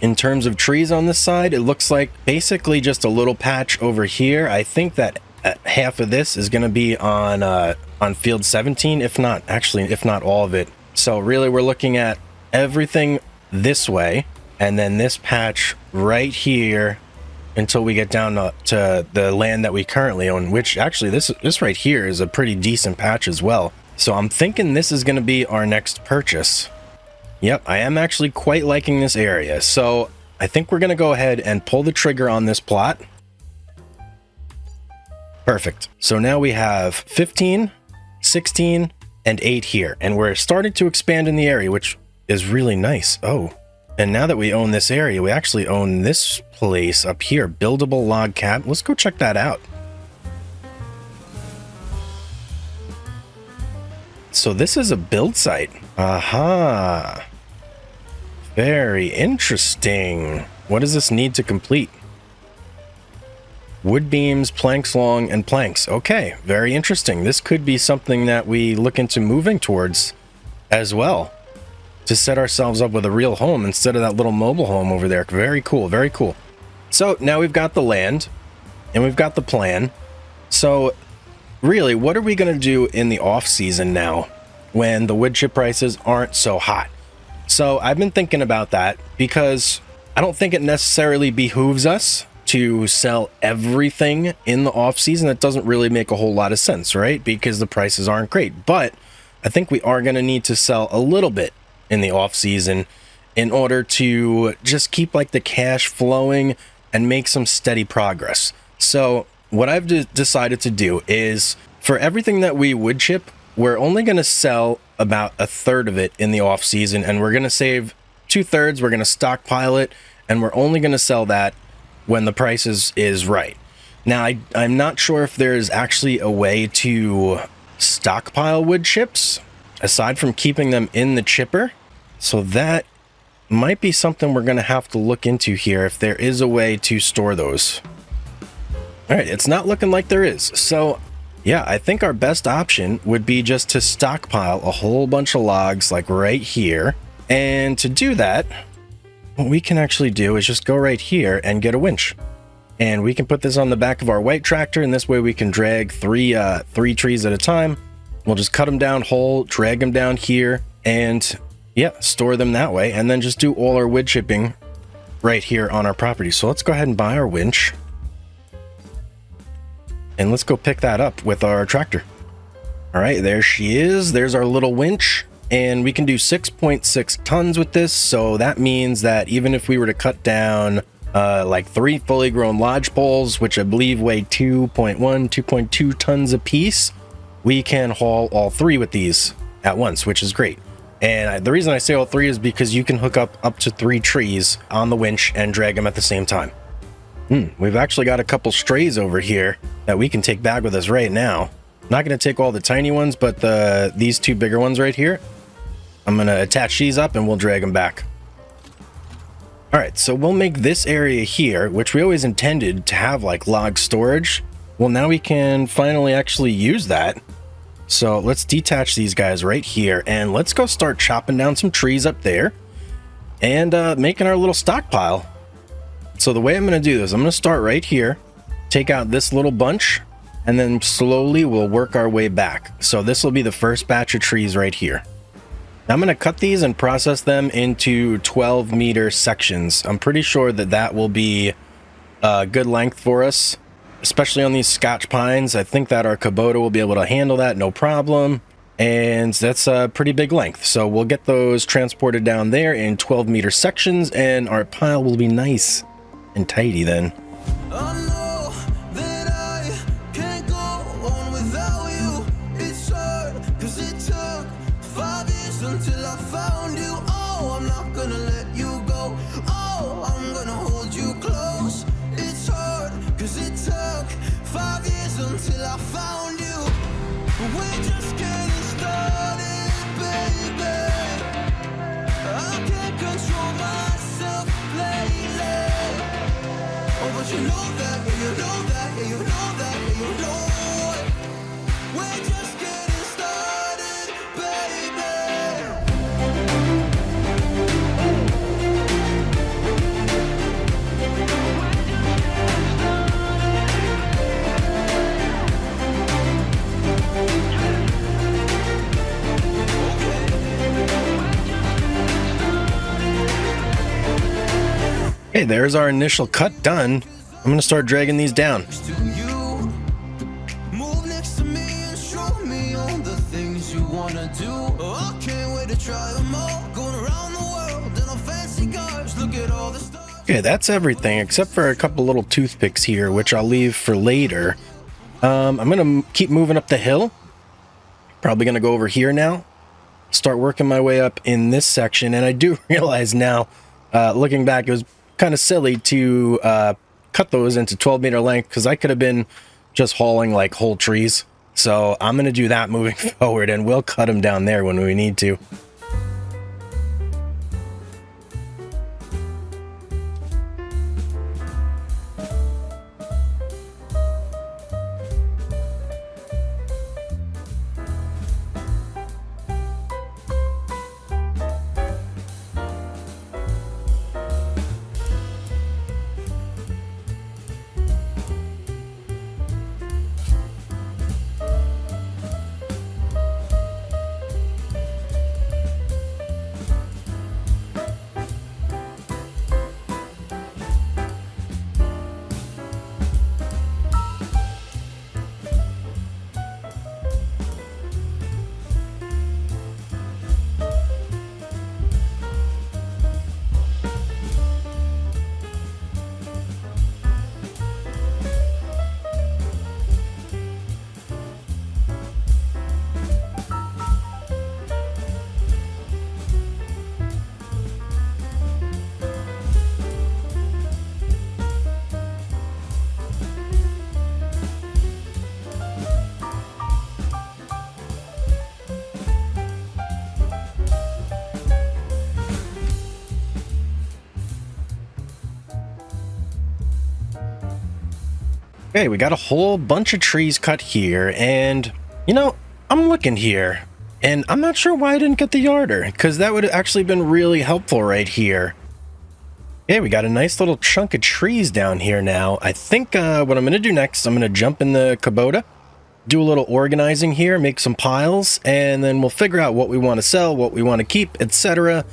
In terms of trees on this side, it looks like basically just a little patch over here. I think that half of this is going to be on field 17, if not all of it. So really we're looking at everything this way, and then this patch right here until we get down to the land that we currently own, which actually this right here is a pretty decent patch as well. So I'm thinking this is going to be our next purchase. Yep, I am actually quite liking this area. So I think we're going to go ahead and pull the trigger on this plot. Perfect. So now we have 15, 16, and 8 here. And we're starting to expand in the area, which is really nice. Oh, and now that we own this area, we actually own this place up here. Buildable log cabin. Let's go check that out. So this is a build site. Aha. Very interesting. What does this need to complete? Wood beams, planks long, and planks. Okay, very interesting. This could be something that we look into moving towards as well, to set ourselves up with a real home instead of that little mobile home over there. Very cool, very cool. So now we've got the land and we've got the plan. So really, what are we going to do in the off season now when the wood chip prices aren't so hot? So I've been thinking about that because I don't think it necessarily behooves us to sell everything in the off season. That doesn't really make a whole lot of sense, right? Because the prices aren't great. But I think we are going to need to sell a little bit in the off season in order to just keep like the cash flowing and make some steady progress. So what I've decided to do is for everything that we wood chip, we're only going to sell about a third of it in the off season, and we're going to save 2/3. We're going to stockpile it, and we're only going to sell that when the price is right. Now, I'm not sure if there's actually a way to stockpile wood chips aside from keeping them in the chipper. So that might be something we're going to have to look into here, if there is a way to store those. All right, it's not looking like there is. So yeah, I think our best option would be just to stockpile a whole bunch of logs like right here. And to do that, what we can actually do is just go right here and get a winch. And we can put this on the back of our white tractor, and this way we can drag three trees at a time. We'll just cut them down whole, drag them down here, and yeah, store them that way, and then just do all our wood chipping right here on our property. So let's go ahead and buy our winch. And let's go pick that up with our tractor. All right, there she is. There's our little winch. And we can do 6.6 tons with this. So that means that even if we were to cut down like 3 fully grown lodge poles, which I believe weigh 2.1, 2.2 tons a piece, we can haul all 3 with these at once, which is great. And the reason I say all 3 is because you can hook up to 3 trees on the winch and drag them at the same time. We've actually got a couple strays over here that we can take back with us right now. Not going to take all the tiny ones, but these 2 bigger ones right here, I'm going to attach these up and we'll drag them back. All right, so we'll make this area here, which we always intended to have like log storage. Well, now we can finally actually use that. So let's detach these guys right here and let's go start chopping down some trees up there and making our little stockpile. So the way I'm going to do this, I'm going to start right here, take out this little bunch, and then slowly we'll work our way back. So this will be the first batch of trees right here. I'm going to cut these and process them into 12-meter sections. I'm pretty sure that that will be a good length for us, especially on these Scotch pines. I think that our Kubota will be able to handle that no problem, and that's a pretty big length. So we'll get those transported down there in 12-meter sections, and our pile will be nice and tidy then. Until I found you, oh, I'm not gonna let you go. Oh, I'm gonna hold you close. It's hard, cause it took 5 years until I found you. We're just getting started, baby. I can't control myself lately. Oh, but you know that, yeah, you know that, yeah, you know that, yeah, you know it. We're just getting started, baby. Okay, there's our initial cut done. I'm going to start dragging these down. Move next to me and show me all the things you wanna do. Oh, I can't wait to try them all. Going around the world in a fancy cars. Look at all the stars. Okay, that's everything except for a couple little toothpicks here, which I'll leave for later. I'm going to keep moving up the hill. Probably going to go over here now. Start working my way up in this section. And I do realize now, looking back, it was kind of silly to cut those into 12-meter length because I could have been just hauling like whole trees. So I'm going to do that moving forward, and we'll cut them down there when we need to. Okay, we got a whole bunch of trees cut here, and you know, I'm looking here and I'm not sure why I didn't get the yarder, because that would have actually been really helpful right here. Okay, we got a nice little chunk of trees down here now. I think what I'm going to do next, I'm going to jump in the Kubota, do a little organizing here, make some piles, and then we'll figure out what we want to sell, what we want to keep, etc.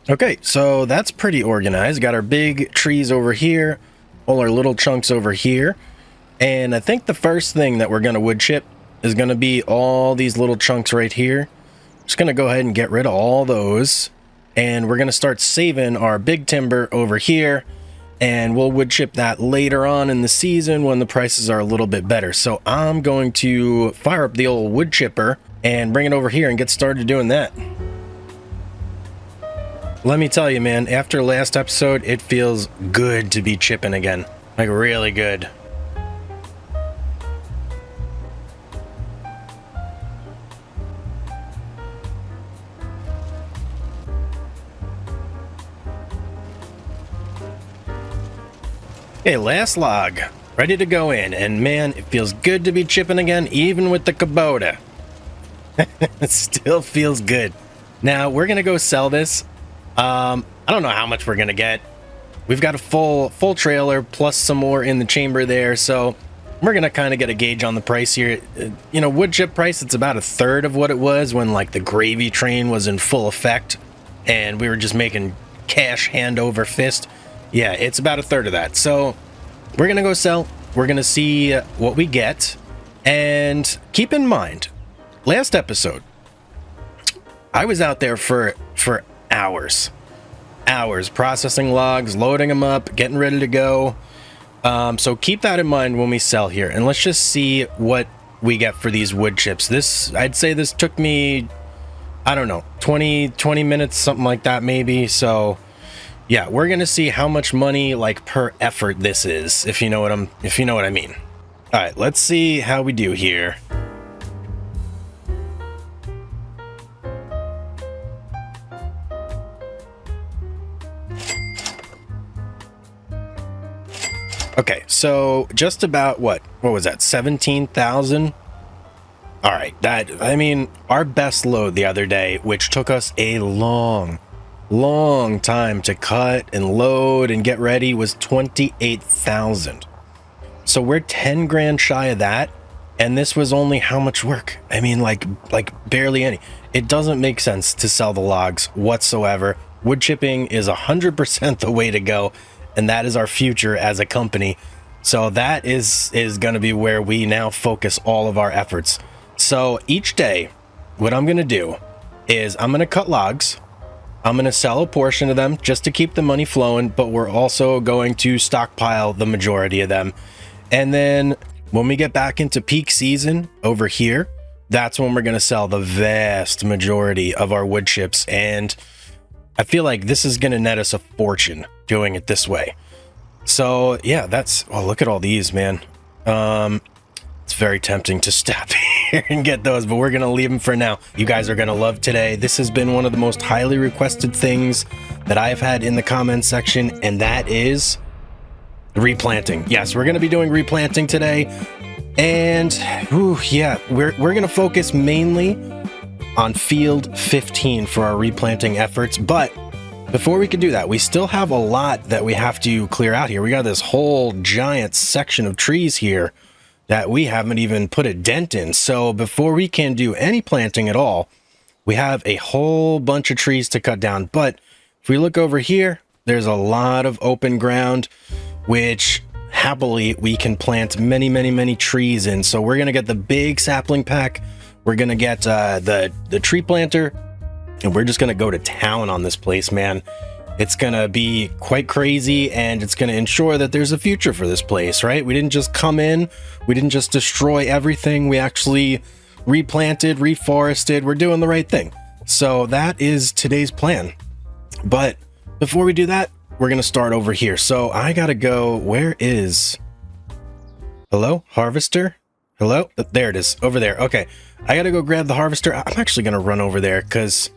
Okay, so that's pretty organized. Got our big trees over here, all our little chunks over here. And I think the first thing that we're going to wood chip is going to be all these little chunks right here. Just going to go ahead and get rid of all those. And we're going to start saving our big timber over here. And we'll wood chip that later on in the season when the prices are a little bit better. So I'm going to fire up the old wood chipper and bring it over here and get started doing that. Let me tell you, man, after last episode, it feels good to be chipping again. Like, really good. Okay, last log, ready to go in, and man, it feels good to be chipping again, even with the Kubota. It still feels good. Now, we're gonna go sell this. I don't know how much we're gonna get. We've got a full trailer, plus some more in the chamber there, so we're gonna kind of get a gauge on the price here. You know, wood chip price, it's about a third of what it was when, like, the gravy train was in full effect, and we were just making cash hand over fist. Yeah, it's about a third of that. So we're going to go sell. We're going to see what we get. And keep in mind, last episode, I was out there for hours processing logs, loading them up, getting ready to go. So keep that in mind when we sell here. And let's just see what we get for these wood chips. I'd say this took me, I don't know, 20 minutes, something like that maybe. So yeah, we're gonna see how much money, like, per effort this is, if you know what I mean. All right, let's see how we do here. Okay, so just about what was that? 17,000. All right, I mean, our best load the other day, which took us a long time to cut and load and get ready, was 28,000. So we're 10 grand shy of that, and this was only how much work? I mean, like barely any. It doesn't make sense to sell the logs whatsoever. Wood chipping is 100% the way to go, and that is our future as a company. So that is going to be where we now focus all of our efforts. So each day, what I'm going to do is I'm going to cut logs. I'm going to sell a portion of them just to keep the money flowing, but we're also going to stockpile the majority of them. And then when we get back into peak season over here, that's when we're going to sell the vast majority of our wood chips. And I feel like this is going to net us a fortune doing it this way. So yeah, well, look at all these, man. It's very tempting to stop here and get those, but we're going to leave them for now. You guys are going to love today. This has been one of the most highly requested things that I've had in the comments section, and that is replanting. Yes, we're going to be doing replanting today. And yeah, we're going to focus mainly on field 15 for our replanting efforts. But before we can do that, we still have a lot that we have to clear out here. We got this whole giant section of trees here that we haven't even put a dent in. So before we can do any planting at all, we have a whole bunch of trees to cut down. But if we look over here, there's a lot of open ground, which happily we can plant many trees in. So we're going to get the big sapling pack. We're going to get the tree planter, and we're just going to go to town on this place, man. It's going to be quite crazy, and it's going to ensure that there's a future for this place, right? We didn't just come in. We didn't just destroy everything. We actually replanted, reforested. We're doing the right thing. So that is today's plan. But before we do that, we're going to start over here. So I got to go. Where is... Hello? Harvester? Hello? There it is. Over there. Okay. I got to go grab the harvester. I'm actually going to run over there because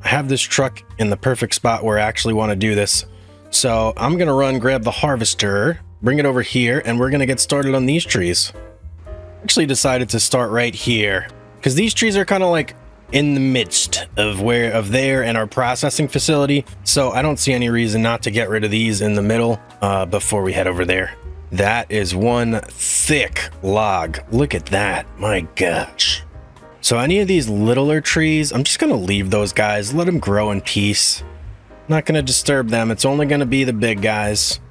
I have this truck in the perfect spot where I actually want to do this. So I'm going to run, grab the harvester, bring it over here, and we're going to get started on these trees. Actually decided to start right here because these trees are kind of like in the midst of there and our processing facility. So I don't see any reason not to get rid of these in the middle before we head over there. That is one thick log. Look at that. My gosh. So any of these littler trees, I'm just going to leave those guys. Let them grow in peace. Not going to disturb them. It's only going to be the big guys.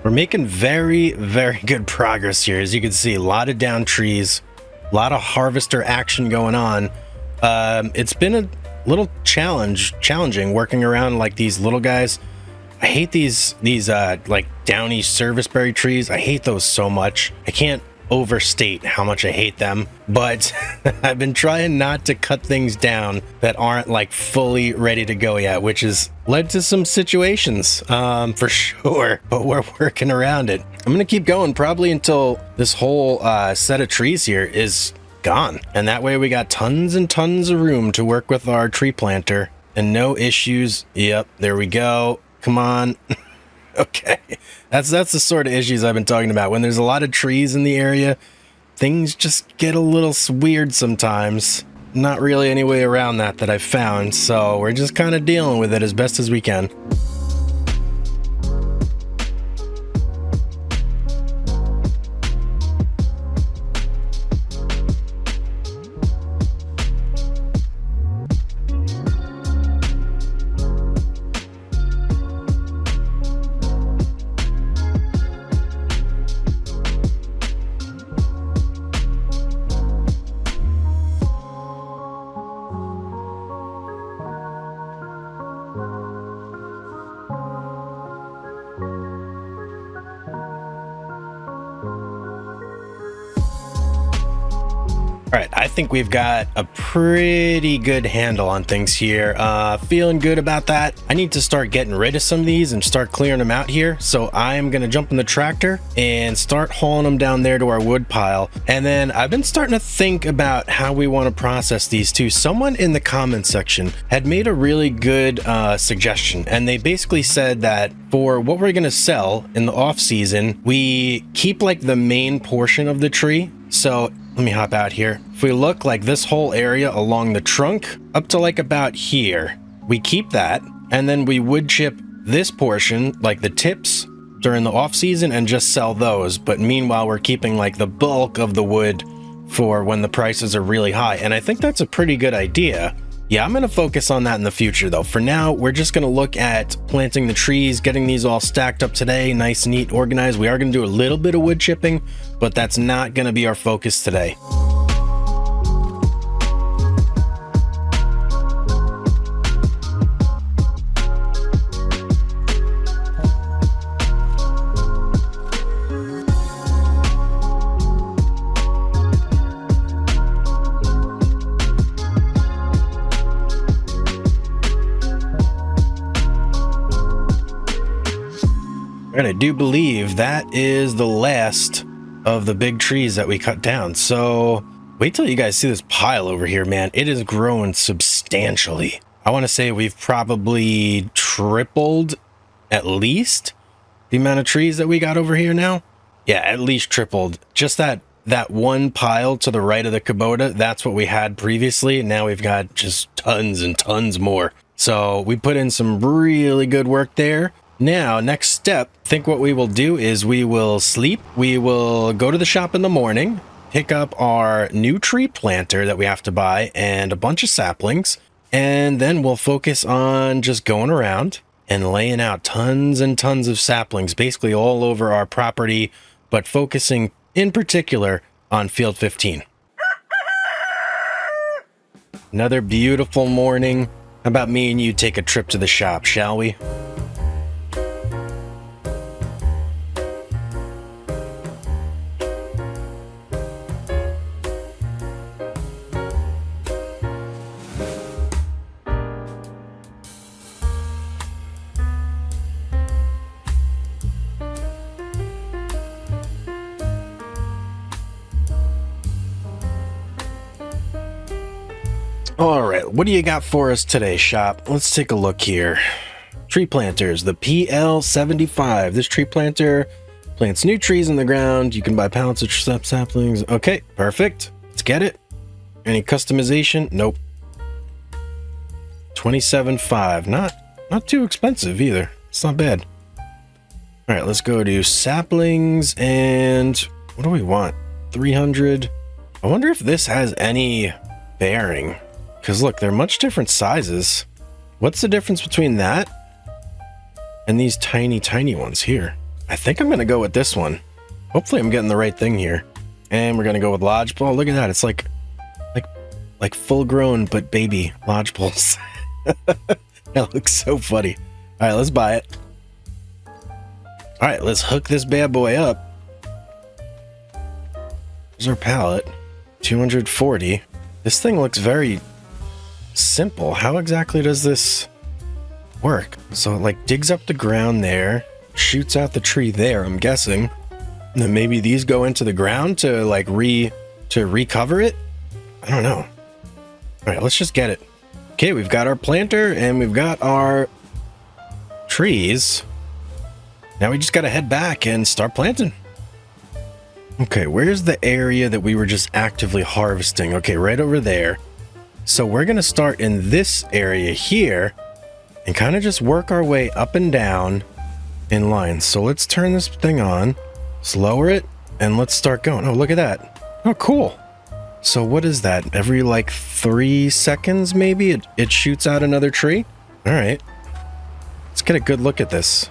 We're making very, very good progress here. As you can see, a lot of down trees, a lot of harvester action going on. It's been a little challenging working around like these little guys. I hate these like downy serviceberry trees. I hate those so much. I can't overstate how much I hate them, but I've been trying not to cut things down that aren't like fully ready to go yet, which has led to some situations for sure, but we're working around it. I'm gonna keep going probably until this whole set of trees here is gone, and that way we got tons and tons of room to work with our tree planter and no issues. Yep, there we go. Come on. Okay, that's the sort of issues I've been talking about. When there's a lot of trees in the area, things just get a little weird sometimes. Not really any way around that I've found, so we're just kind of dealing with it as best as we can. All right, I think we've got a pretty good handle on things here. Feeling good about that. I need to start getting rid of some of these and start clearing them out here. So I am gonna jump in the tractor and start hauling them down there to our wood pile. And then I've been starting to think about how we want to process these too. Someone in the comment section had made a really good suggestion, and they basically said that for what we're gonna sell in the off season, we keep like the main portion of the tree. So let me hop out here. If we look like this whole area along the trunk up to like about here, we keep that, and then we wood chip this portion, like the tips, during the off season and just sell those. But meanwhile, we're keeping like the bulk of the wood for when the prices are really high. And I think that's a pretty good idea. Yeah, I'm going to focus on that in the future though. For now, we're just going to look at planting the trees, getting these all stacked up today, nice, neat, organized. We are going to do a little bit of wood chipping, but that's not going to be our focus today. And I do believe that is the last of the big trees that we cut down. So wait till you guys see this pile over here, man. It is growing substantially. I want to say we've probably tripled at least the amount of trees that we got over here now. Yeah, at least tripled. Just that one pile to the right of the Kubota, that's what we had previously. And now we've got just tons and tons more. So we put in some really good work there. Now, next step, I think what we will do is we will sleep. We will go to the shop in the morning, pick up our new tree planter that we have to buy and a bunch of saplings. And then we'll focus on just going around and laying out tons and tons of saplings, basically all over our property, but focusing in particular on field 15. Another beautiful morning. How about me and you take a trip to the shop, shall we? All right, what do you got for us today, shop? Let's take a look here. Tree planters, the PL75. This tree planter plants new trees in the ground. You can buy pallets of saplings. Okay, perfect. Let's get it. Any customization? Nope. 27.5. Not too expensive either. It's not bad. All right, let's go to saplings and what do we want? 300. I wonder if this has any bearing. Because look, they're much different sizes. What's the difference between that and these tiny, tiny ones here. I think I'm gonna go with this one. Hopefully I'm getting the right thing here. And we're gonna go with lodgepole. Look at that, it's like full grown but baby lodgepoles. That looks so funny. All right, let's buy it. All right, let's hook this bad boy up. Here's our pallet, 240. This thing looks very simple. How exactly does this work? So it like digs up the ground there, shoots out the tree there, I'm guessing. And then maybe these go into the ground to like recover it? I don't know. All right, let's just get it. Okay, we've got our planter and we've got our trees. Now we just gotta head back and start planting. Okay, where's the area that we were just actively harvesting? Okay, right over there. So we're gonna start in this area here and kind of just work our way up and down in line. So let's turn this thing on, let's lower it, and let's start going. Oh, look at that. Oh, cool. So what is that? Every like 3 seconds, maybe it shoots out another tree? All right, let's get a good look at this.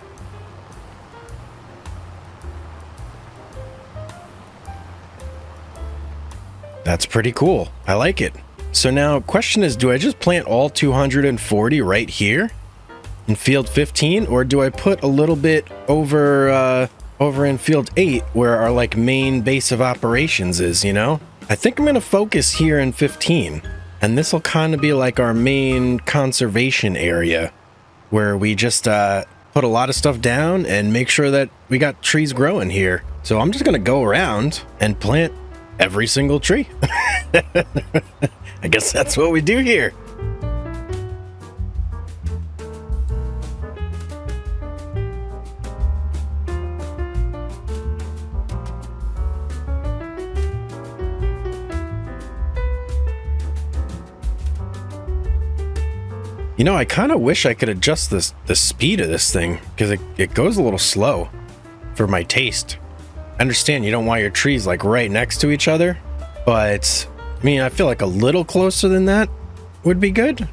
That's pretty cool. I like it. So now question is, do I just plant all 240 right here in field 15, or do I put a little bit over in field 8 where our like main base of operations is, you know? I think I'm gonna focus here in 15, and this will kind of be like our main conservation area where we just put a lot of stuff down and make sure that we got trees growing here. So I'm just gonna go around and plant every single tree. I guess that's what we do here. You know, I kind of wish I could adjust the speed of this thing, because it goes a little slow for my taste. I understand you don't want your trees like right next to each other, but I mean, I feel like a little closer than that would be good.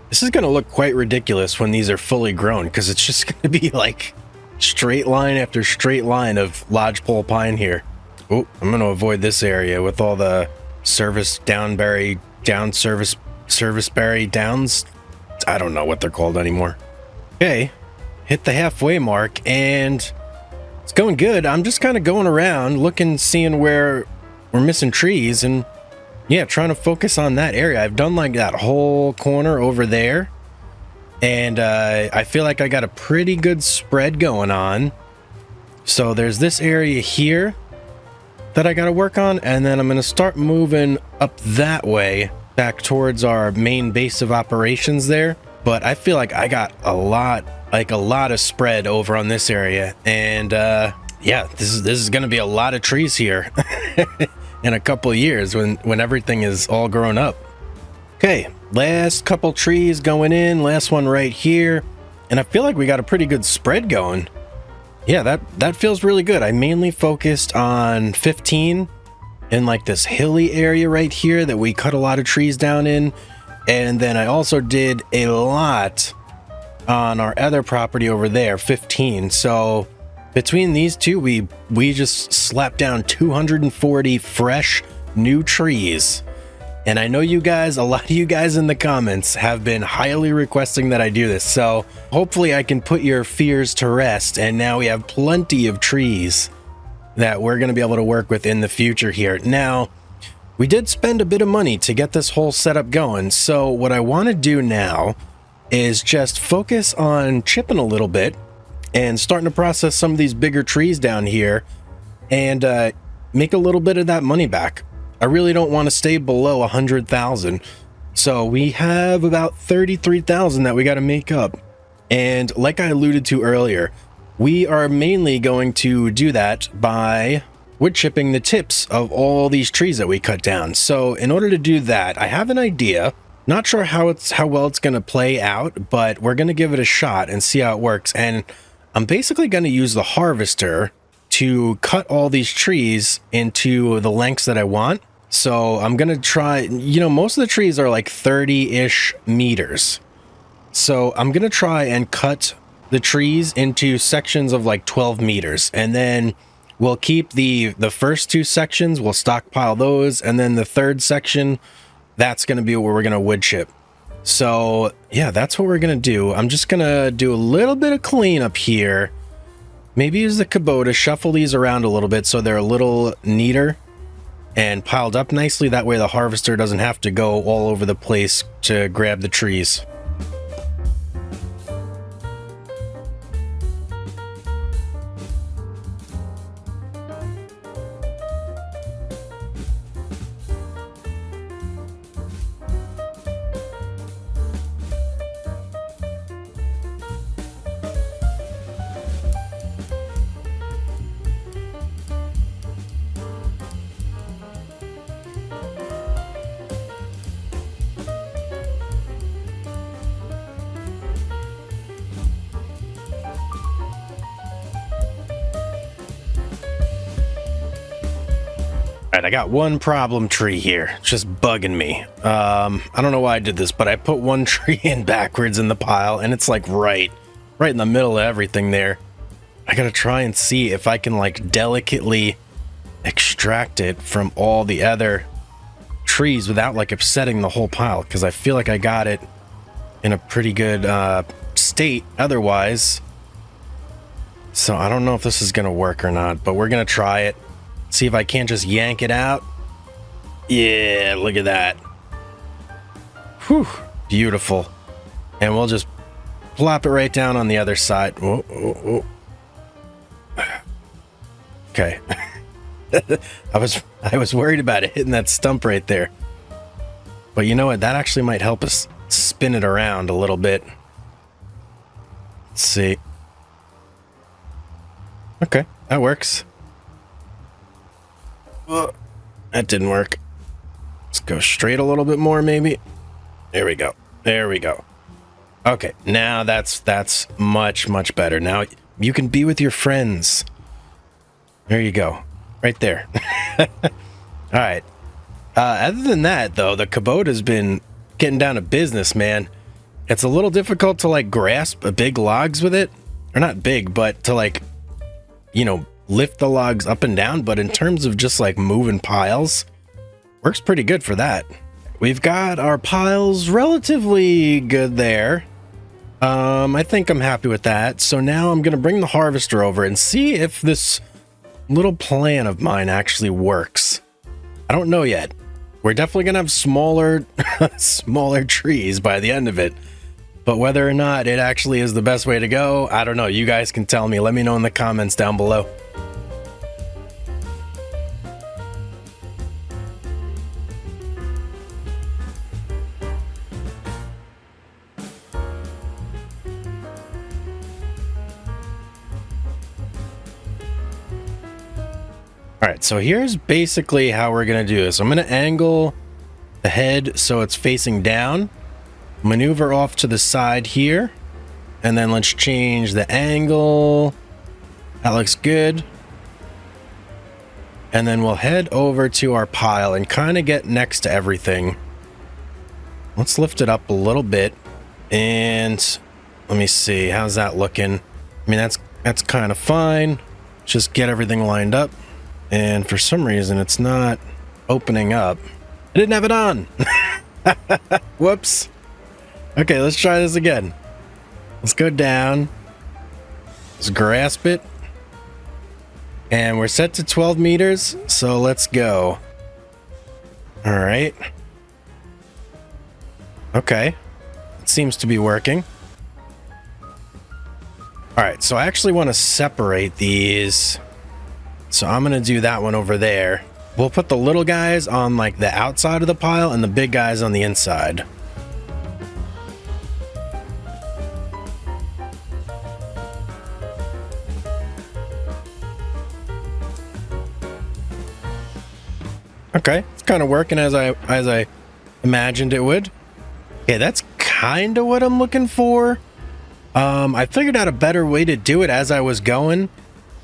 This is going to look quite ridiculous when these are fully grown, because it's just going to be like straight line after straight line of lodgepole pine here. Oh, I'm going to avoid this area with all the service downberry, serviceberry downs. I don't know what they're called anymore. Okay, hit the halfway mark and it's going good. I'm just kind of going around looking, seeing where we're missing trees, and yeah, trying to focus on that area. I've done like that whole corner over there, and I feel like I got a pretty good spread going on. So there's this area here that I got to work on, and then I'm going to start moving up that way back towards our main base of operations there. But I feel like I got a lot of spread over on this area, and yeah, this is going to be a lot of trees here in a couple of years when everything is all grown up. Okay, last couple trees going in, last one right here, and I feel like we got a pretty good spread going. Yeah, that feels really good. I mainly focused on 15 in like this hilly area right here that we cut a lot of trees down in, and then I also did a lot on our other property over there, 15. So between these two, we just slapped down 240 fresh new trees. And I know you guys, a lot of you guys in the comments have been highly requesting that I do this. So hopefully I can put your fears to rest. And now we have plenty of trees that we're going to be able to work with in the future here. Now, we did spend a bit of money to get this whole setup going. So what I want to do now is just focus on chipping a little bit and starting to process some of these bigger trees down here and make a little bit of that money back. I really don't want to stay below 100,000. So we have about 33,000 that we got to make up. And like I alluded to earlier, we are mainly going to do that by wood chipping the tips of all these trees that we cut down. So in order to do that, I have an idea. Not sure how well it's going to play out, but we're going to give it a shot and see how it works. And I'm basically going to use the harvester to cut all these trees into the lengths that I want. So I'm going to try, you know, most of the trees are like 30-ish meters. So I'm going to try and cut the trees into sections of like 12 meters. And then we'll keep the first two sections, we'll stockpile those. And then the third section, that's going to be where we're going to wood chip. So yeah, that's what we're going to do. I'm just going to do a little bit of cleanup here. Maybe use the Kubota, shuffle these around a little bit so they're a little neater and piled up nicely. That way the harvester doesn't have to go all over the place to grab the trees. Alright, I got one problem tree here. It's just bugging me. I don't know why I did this, but I put one tree in backwards in the pile, and it's like right in the middle of everything there. I gotta try and see if I can like delicately extract it from all the other trees without like upsetting the whole pile, because I feel like I got it in a pretty good state otherwise. So I don't know if this is gonna work or not, but we're gonna try it. See if I can't just yank it out. Yeah, look at that. Whew, beautiful. And we'll just plop it right down on the other side. Oh, oh, oh. Okay. I was worried about it hitting that stump right there. But you know what? That actually might help us spin it around a little bit. Let's see. Okay, that works. That didn't work. Let's go straight a little bit more, maybe. There we go. There we go. Okay, now that's much better. Now you can be with your friends. There you go. Right there. All right. Other than that, though, the Kubota's been getting down to business, man. It's a little difficult to, like, grasp big logs with it. Or not big, but to, like, you know, lift the logs up and down. But in terms of just, like, moving piles, works pretty good for that. We've got our piles relatively good there. I think I'm happy with that. So now I'm going to bring the harvester over and see if this little plan of mine actually works. I don't know yet. We're definitely going to have smaller trees by the end of it. But whether or not it actually is the best way to go, I don't know. You guys can tell me. Let me know in the comments down below. All right, so here's basically how we're going to do this. I'm going to angle the head so it's facing down, maneuver off to the side here, and then let's change the angle. That looks good. And then we'll head over to our pile and kind of get next to everything. Let's lift it up a little bit. And let me see, how's that looking? I mean, that's kind of fine. Just get everything lined up. And for some reason, it's not opening up. I didn't have it on. Whoops. Okay, let's try this again. Let's go down. Let's grasp it. And we're set to 12 meters, so let's go. All right. Okay. It seems to be working. All right, so I actually want to separate these. So I'm going to do that one over there. We'll put the little guys on like the outside of the pile and the big guys on the inside. Okay, it's kind of working as I imagined it would. Okay, that's kind of what I'm looking for. I figured out a better way to do it as I was going,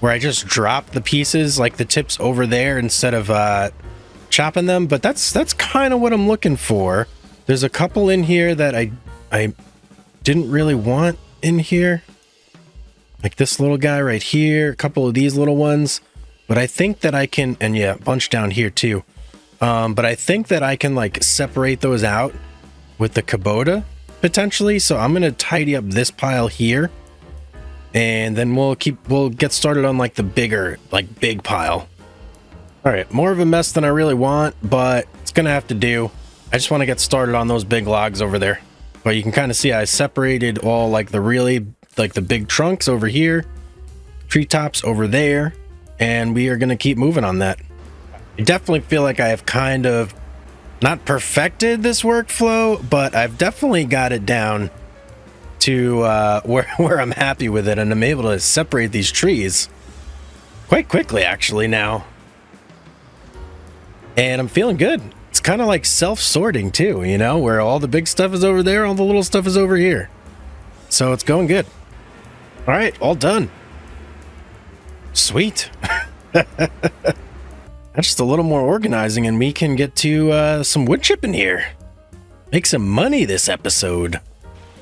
where I just dropped the pieces, like the tips over there instead of chopping them, but that's kind of what I'm looking for. There's a couple in here that I didn't really want in here, like this little guy right here, a couple of these little ones, but I think that I can, and yeah, a bunch down here too, but I think that I can like separate those out with the Kubota potentially. So I'm gonna tidy up this pile here, and then we'll get started on like the bigger, like big pile. All right, more of a mess than I really want, but it's gonna have to do. I just want to get started on those big logs over there. But you can kind of see I separated all like the really, like the big trunks over here, treetops over there, and we are gonna keep moving on that. I definitely feel like I have kind of not perfected this workflow, but I've definitely got it down to where I'm happy with it, and I'm able to separate these trees quite quickly actually now, and I'm feeling good. It's kind of like self-sorting too, you know, where all the big stuff is over there, all the little stuff is over here, so it's going good. All right, all done. Sweet. Just a little more organizing and we can get to some wood chipping here. Make some money this episode.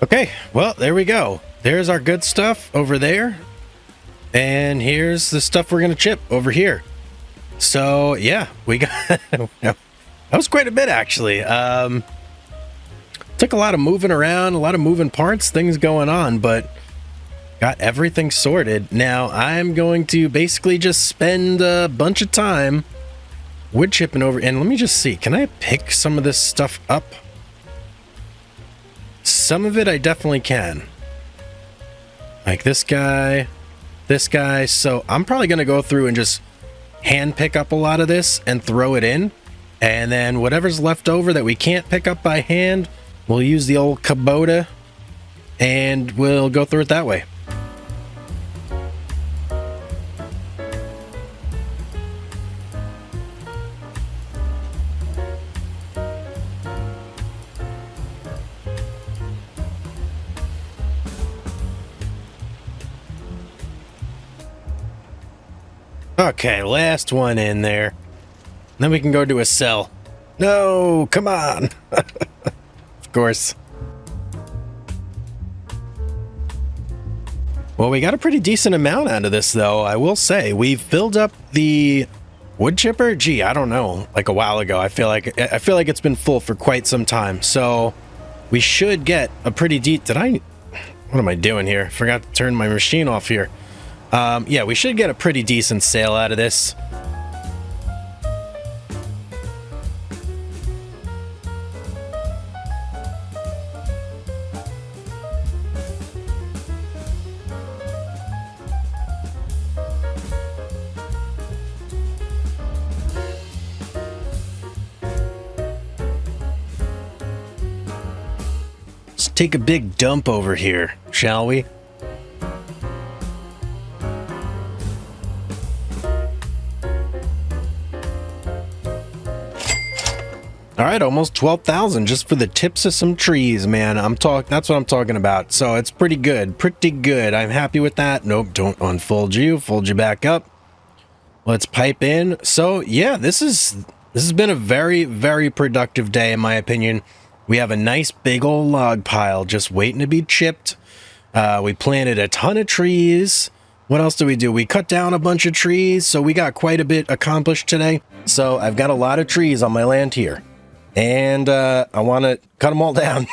Okay, well, there we go. There's our good stuff over there. And here's the stuff we're going to chip over here. So, yeah, we got... that was quite a bit, actually. Took a lot of moving around, a lot of moving parts, things going on, but got everything sorted. Now, I'm going to basically just spend a bunch of time wood chipping over, and let me just see, can I pick some of this stuff up? Some of it I definitely can, like this guy, so I'm probably gonna go through and just hand pick up a lot of this and throw it in, and then whatever's left over that we can't pick up by hand, we'll use the old Kubota and we'll go through it that way. Okay, last one in there. Then we can go to a cell. No, come on. Of course. Well, we got a pretty decent amount out of this, though. I will say we've filled up the wood chipper. Gee, I don't know, like a while ago. I feel like it's been full for quite some time. So we should get a pretty deep. What am I doing here? Forgot to turn my machine off here. Yeah, we should get a pretty decent sale out of this. Let's take a big dump over here, shall we? All right, almost 12,000 just for the tips of some trees, man. That's what I'm talking about. So it's pretty good, I'm happy with that. Nope, don't unfold you, fold you back up. Let's pipe in. So yeah, this has been a very, very productive day in my opinion. We have a nice big old log pile just waiting to be chipped. We planted a ton of trees. What else do? We cut down a bunch of trees, so we got quite a bit accomplished today. So I've got a lot of trees on my land here, and I want to cut them all down,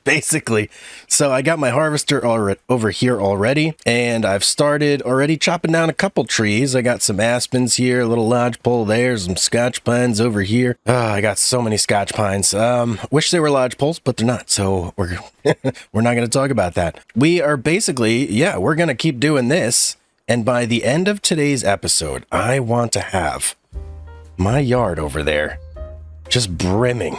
basically. So I got my harvester over here already, and I've started already chopping down a couple trees. I got some aspens here, a little lodgepole there, some scotch pines over here. I got so many scotch pines. Wish they were lodgepoles, but they're not, so we're we're not going to talk about that. We are basically, yeah, we're going to keep doing this, and by the end of today's episode, I want to have my yard over there just brimming,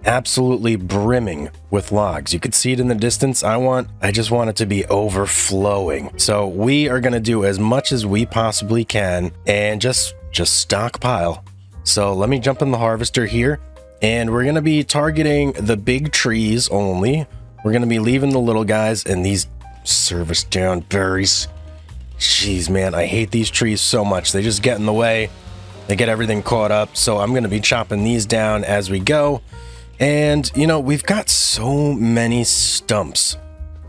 absolutely brimming with logs. You could see it in the distance. I just want it to be overflowing. So we are going to do as much as we possibly can and just stockpile. So let me jump in the harvester here, and we're going to be targeting the big trees only. We're going to be leaving the little guys and these Service down berries. Jeez, man, I hate these trees so much. They just get in the way. They get everything caught up. So I'm going to be chopping these down as we go. And, you know, we've got so many stumps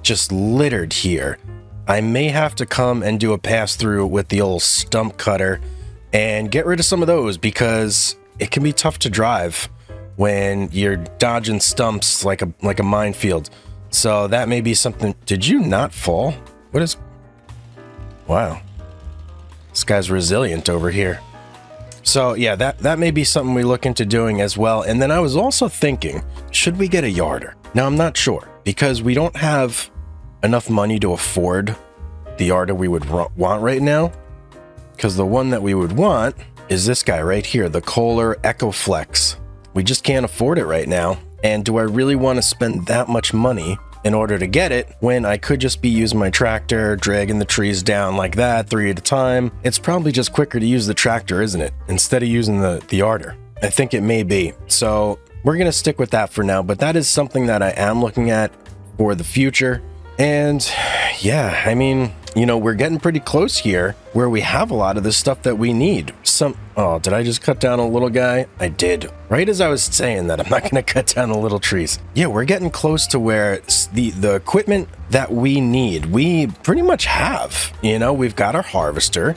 just littered here. I may have to come and do a pass through with the old stump cutter and get rid of some of those, because it can be tough to drive when you're dodging stumps like a minefield. So that may be something. Did you not fall? What is... Wow. This guy's resilient over here. So yeah, that may be something we look into doing as well. And then I was also thinking, should we get a yarder? Now, I'm not sure, because we don't have enough money to afford the yarder we would want right now. Because the one that we would want is this guy right here, the Kohler EcoFlex. We just can't afford it right now. And do I really want to spend that much money in order to get it when I could just be using my tractor, dragging the trees down like that, 3 at a time? It's probably just quicker to use the tractor, isn't it? Instead of using the yarder. I think it may be. So we're going to stick with that for now, but that is something that I am looking at for the future. And yeah, I mean, you know, we're getting pretty close here where we have a lot of the stuff that we need. Oh, did I just cut down a little guy? I did. Right as I was saying that, I'm not going to cut down the little trees. Yeah, we're getting close to where the equipment that we need, we pretty much have. You know, we've got our harvester.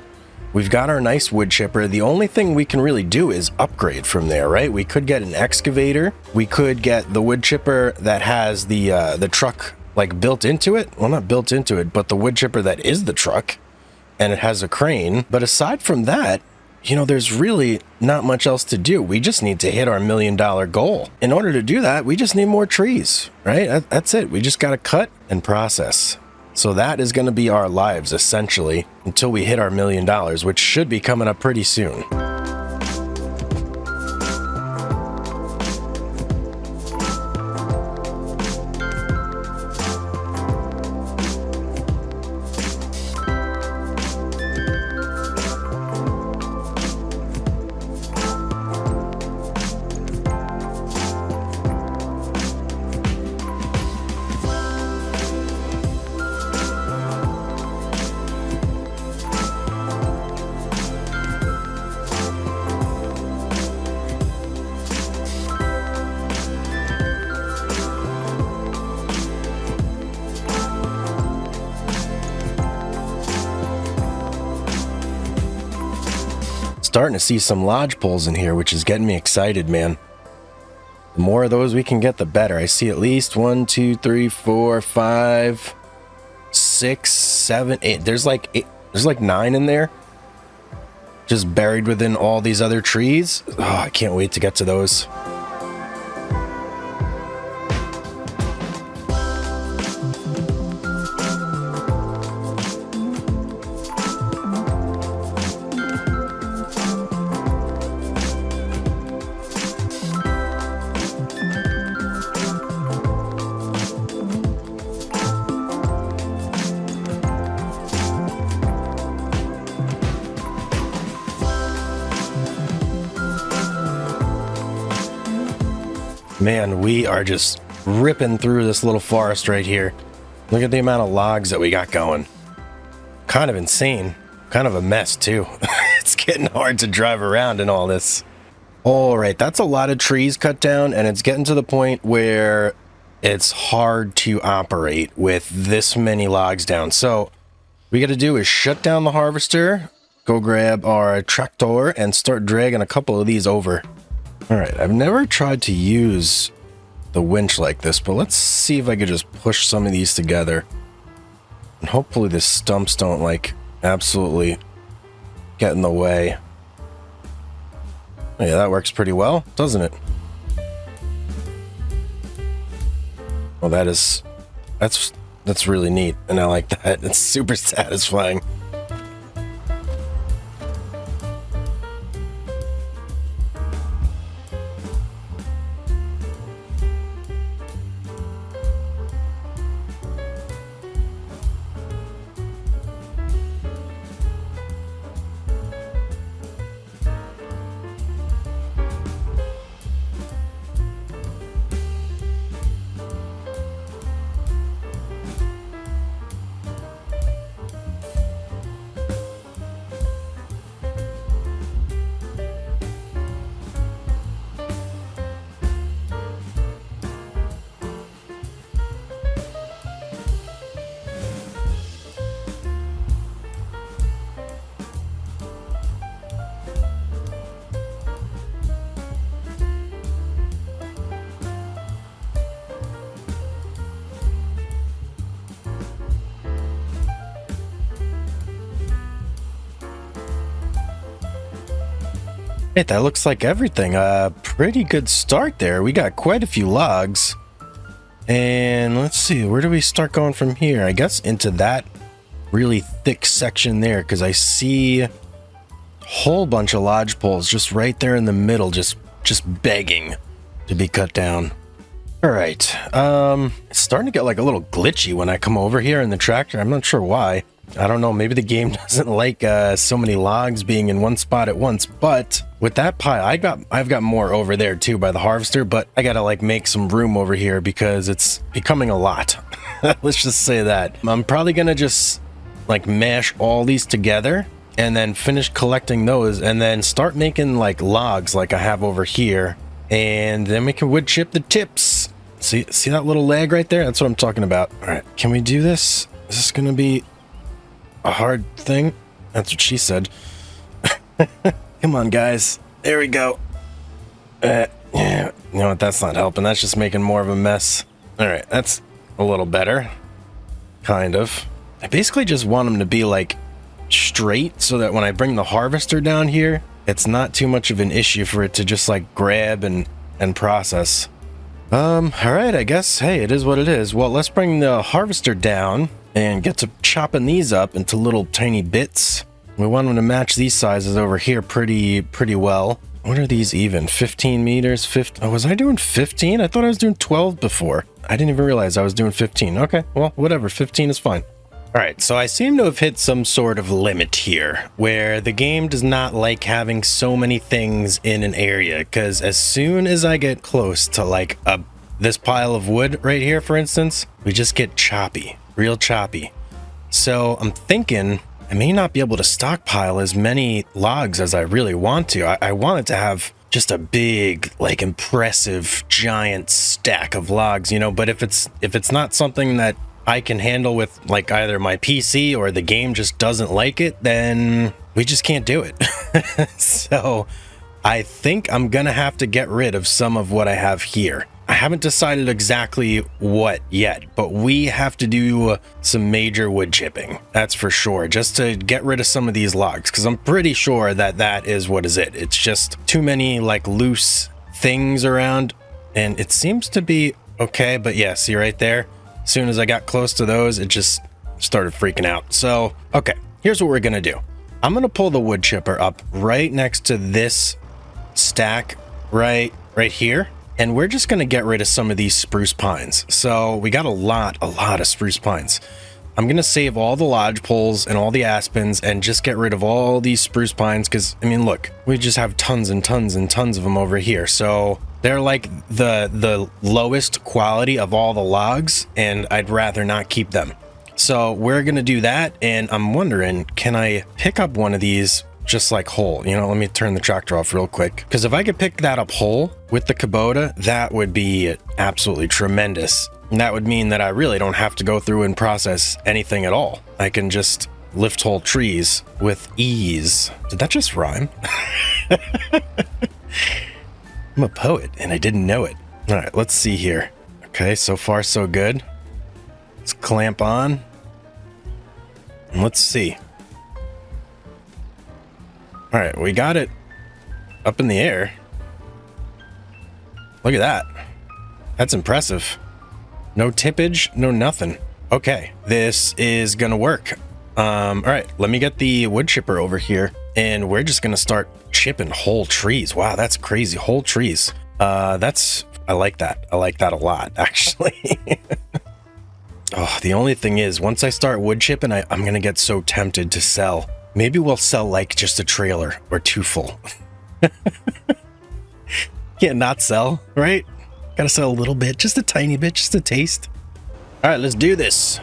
We've got our nice wood chipper. The only thing we can really do is upgrade from there, right? We could get an excavator. We could get the wood chipper that has the truck like built into it. Well, not built into it, but the wood chipper that is the truck, and it has a crane. But aside from that, you know, there's really not much else to do. We just need to hit our $1 million goal. In order to do that, we just need more trees, right? That's it. We just got to cut and process. So that is going to be our lives, essentially, until we hit our $1 million, which should be coming up pretty soon. Starting to see some lodge poles in here, which is getting me excited, man. The more of those we can get, the better. I see at least 1, 2, 3, 4, 5, 6, 7, 8. There's like 9 in there, just buried within all these other trees. Oh, I can't wait to get to those. Man, we are just ripping through this little forest right here. Look at the amount of logs that we got going. Kind of insane. Kind of a mess, too. It's getting hard to drive around in all this. All right, that's a lot of trees cut down, and it's getting to the point where it's hard to operate with this many logs down. So what we got to do is shut down the harvester, go grab our tractor, and start dragging a couple of these over. All right, I've never tried to use the winch like this, but let's see if I could just push some of these together. And hopefully the stumps don't, like, absolutely get in the way. Oh, yeah, that works pretty well, doesn't it? Well, that's really neat, and I like that. It's super satisfying. Hey, that looks like everything. Pretty good start there. We got quite a few logs. And let's see, where do we start going from here? I guess into that really thick section there, because I see a whole bunch of lodge poles just right there in the middle, just begging to be cut down. All right, it's starting to get like a little glitchy when I come over here in the tractor. I'm not sure why. I don't know, maybe the game doesn't like so many logs being in one spot at once, but with that pile, I've got more over there too by the harvester, but I gotta like make some room over here because it's becoming a lot. Let's just say that. I'm probably gonna just like mash all these together and then finish collecting those and then start making like logs like I have over here, and then we can wood chip the tips. See that little lag right there? That's what I'm talking about. All right, can we do this? Is this gonna be a hard thing? That's what she said. Come on, guys. There we go. Yeah, you know what? That's not helping. That's just making more of a mess. All right, that's a little better. Kind of. I basically just want them to be like straight so that when I bring the harvester down here, it's not too much of an issue for it to just like grab and process. All right, I guess, hey, it is what it is. Well, let's bring the harvester down and get to chopping these up into little tiny bits. We want them to match these sizes over here pretty well. What are these even? 15 meters? 15? Oh, was I doing 15? I thought I was doing 12 before. I didn't even realize I was doing 15. Okay, well, whatever. 15 is fine. All right, so I seem to have hit some sort of limit here where the game does not like having so many things in an area, because as soon as I get close to like this pile of wood right here, for instance, we just get choppy, real choppy. So I'm thinking I may not be able to stockpile as many logs as I really want to. I want it to have just a big, like impressive, giant stack of logs, you know, but if it's not something that I can handle with like either my PC or the game just doesn't like it, then we just can't do it. So I think I'm gonna have to get rid of some of what I have here. I haven't decided exactly what yet, but we have to do some major wood chipping. That's for sure, just to get rid of some of these logs, because I'm pretty sure that is what is it. It's just too many like loose things around, and it seems to be okay, but yeah, see right there? As soon as I got close to those, it just started freaking out. So, okay, here's what we're gonna do. I'm gonna pull the wood chipper up right next to this stack right here, and we're just gonna get rid of some of these spruce pines. So we got a lot of spruce pines. I'm gonna save all the lodge poles and all the aspens and just get rid of all these spruce pines, because I mean, look, we just have tons and tons and tons of them over here. So they're like the lowest quality of all the logs, and I'd rather not keep them. So we're gonna do that, and I'm wondering, can I pick up one of these just like whole? You know, let me turn the tractor off real quick, because if I could pick that up whole with the Kubota, that would be absolutely tremendous. And that would mean that I really don't have to go through and process anything at all. I can just lift whole trees with ease. Did that just rhyme? I'm a poet and I didn't know it. All right, let's see here. Okay, so far so good. Let's clamp on. And let's see. All right, we got it up in the air. Look at that. That's impressive. No tippage, no nothing. Okay, this is gonna work. All right, let me get the wood chipper over here, and we're just gonna start chipping whole trees. Wow, that's crazy, whole trees. I like that. I like that a lot, actually. Oh, the only thing is, once I start wood chipping, I'm gonna get so tempted to sell. Maybe we'll sell like just a trailer or two full. Can't not sell, right? Gotta sell a little bit, just a tiny bit, just a taste. All right, let's do this.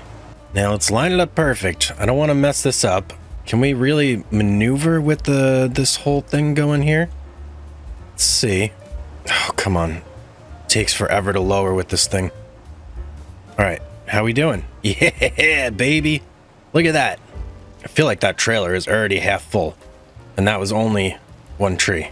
Now let's line it up perfect. I don't want to mess this up. Can we really maneuver with this whole thing going here? Let's see. Oh, come on. Takes forever to lower with this thing. All right, how we doing? Yeah, baby. Look at that. I feel like that trailer is already half full, and that was only one tree.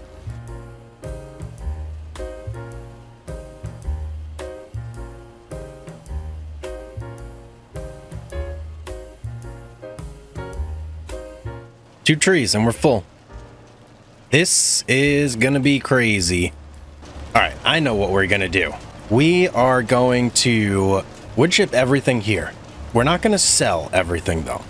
Two trees and we're full. This is gonna be crazy. All right, I know what we're gonna do. We are going to wood chip everything here. We're not gonna sell everything though.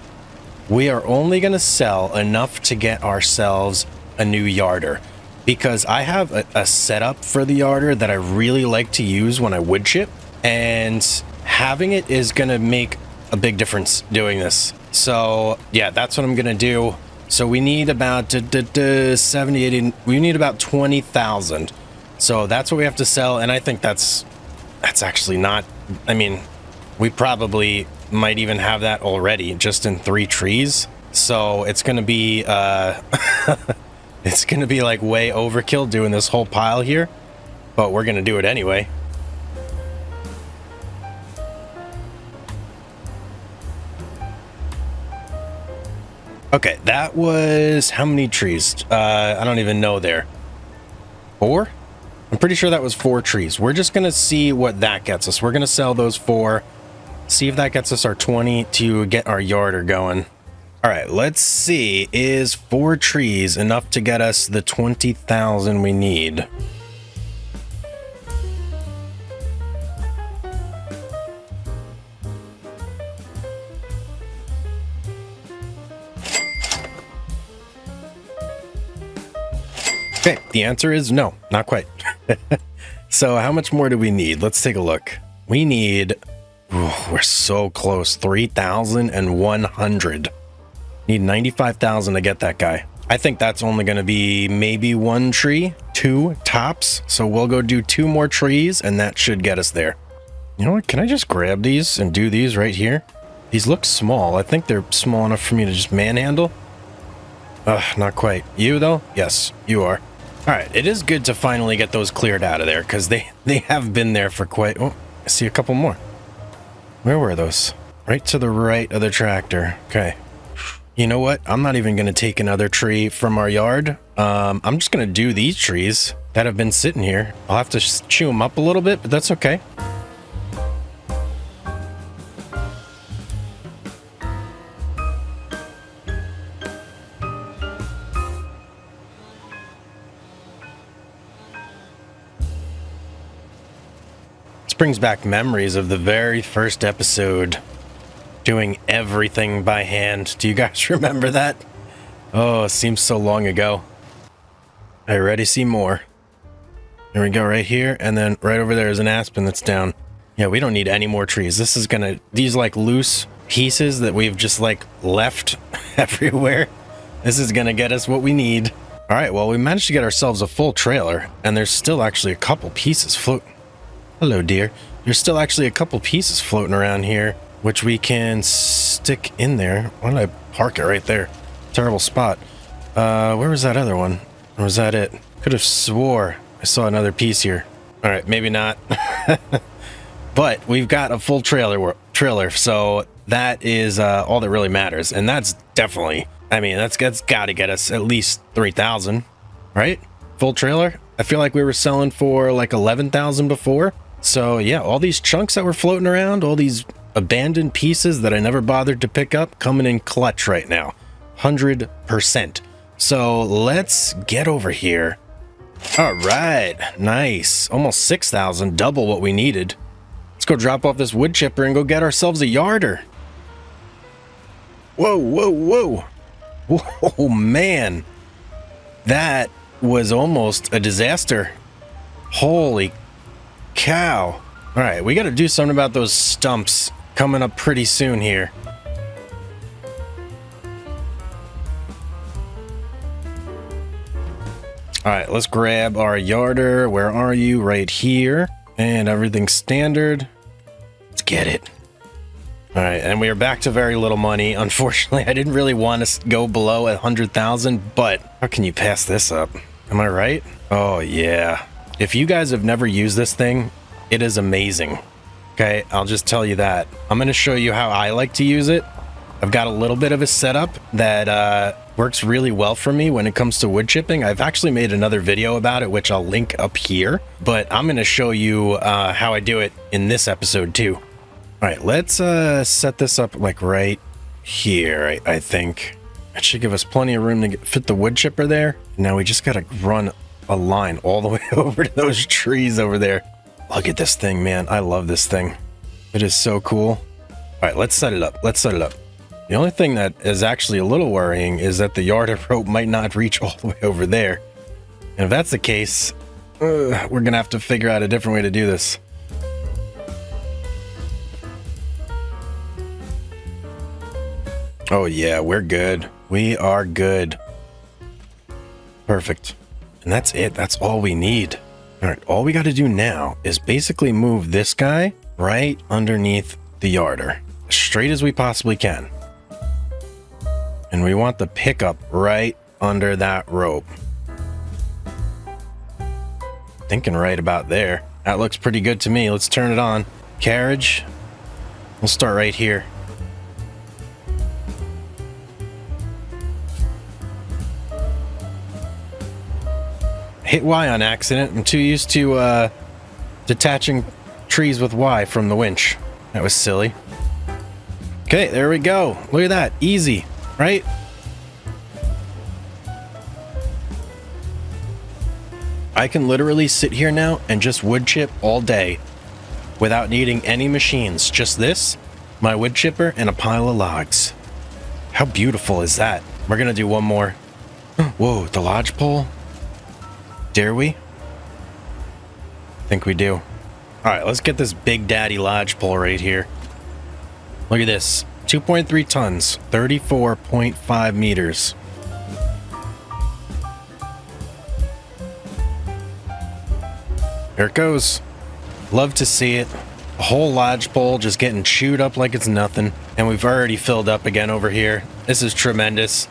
We are only gonna sell enough to get ourselves a new yarder, because I have a setup for the yarder that I really like to use when I wood chip, and having it is gonna make a big difference doing this. So yeah, that's what I'm gonna do. So we need about 70, 80, we need about 20,000. So that's what we have to sell, and I think that's actually not, I mean, we probably might even have that already just in 3 trees. So it's gonna be it's gonna be like way overkill doing this whole pile here, but we're gonna do it anyway. Okay, that was how many trees? I don't even know there. 4? I'm pretty sure that was 4 trees. We're just gonna see what that gets us. We're gonna sell those 4, see if that gets us our 20 to get our yarder going. All right, let's see. Is 4 trees enough to get us the 20,000 we need? Okay, the answer is no, not quite. So how much more do we need? Let's take a look. We need, we're so close, 3,100. Need 95,000 to get that guy. I think that's only going to be maybe 1 tree, 2 tops. So we'll go do 2 more trees and that should get us there. You know what? Can I just grab these and do these right here? These look small. I think they're small enough for me to just manhandle. Not quite. You though? Yes, you are. All right, it is good to finally get those cleared out of there because they have been there for quite... Oh, I see a couple more. Where were those? Right to the right of the tractor. Okay. You know what? I'm not even going to take another tree from our yard. I'm just going to do these trees that have been sitting here. I'll have to chew them up a little bit, but that's okay. Brings back memories of the very first episode, doing everything by hand. Do you guys remember that? Oh, it seems so long ago. I already see more. There we go, right here, and then right over there is an aspen that's down. Yeah, we don't need any more trees. This is gonna, these like loose pieces that we've just like left everywhere, this is gonna get us what we need. All right, well, we managed to get ourselves a full trailer, and there's still actually a couple pieces floating. Hello, dear. There's still actually a couple pieces floating around here, which we can stick in there. Why did I park it right there? Terrible spot. Where was that other one? Or was that it? Could have swore I saw another piece here. All right, maybe not. But we've got a full trailer, so that is all that really matters. And that's definitely, I mean, that's got to get us at least 3,000, right? Full trailer. I feel like we were selling for like 11,000 before. So yeah, all these chunks that were floating around, all these abandoned pieces that I never bothered to pick up, coming in clutch right now. 100%. So let's get over here. All right, nice. Almost 6,000, double what we needed. Let's go drop off this wood chipper and go get ourselves a yarder. Whoa, whoa, whoa. Whoa, man. That was almost a disaster. Holy cow. All right, we got to do something about those stumps coming up pretty soon here. All right, let's grab our yarder. Where are you? Right here. And everything's standard. Let's get it. All right, and we are back to very little money. Unfortunately, I didn't really want to go below 100,000, but how can you pass this up? Am I right? Oh, yeah. If you guys have never used this thing, it is amazing. Okay, I'll just tell you that. I'm going to show you how I like to use it. I've got a little bit of a setup that works really well for me when it comes to wood chipping. I've actually made another video about it, which I'll link up here, but I'm going to show you how I do it in this episode too. All right, let's set this up like right here, I think. That should give us plenty of room to fit the wood chipper there. Now we just got to run a line all the way over to those trees over there. Look at this thing, man. I love this thing. It is so cool. All right, let's set it up. Let's set it up. The only thing that is actually a little worrying is that the yard of rope might not reach all the way over there. And if that's the case, we're going to have to figure out a different way to do this. Oh yeah, we're good. We are good. Perfect. And that's it. That's all we need. All right, all we got to do now is basically move this guy right underneath the yarder, as straight as we possibly can. And we want the pickup right under that rope. Thinking right about there. That looks pretty good to me. Let's turn it on. Carriage. We'll start right here. Hit Y on accident. I'm too used to detaching trees with Y from the winch. That was silly. Okay, there we go. Look at that. Easy, right? I can literally sit here now and just wood chip all day without needing any machines. Just this, my wood chipper, and a pile of logs. How beautiful is that? We're gonna do one more. Whoa, the lodge pole? Dare we? I think we do. All right, let's get this big daddy lodge pole right here. Look at this. 2.3 tons, 34.5 meters. There it goes. Love to see it. A whole lodge pole just getting chewed up like it's nothing. And we've already filled up again over here. This is tremendous.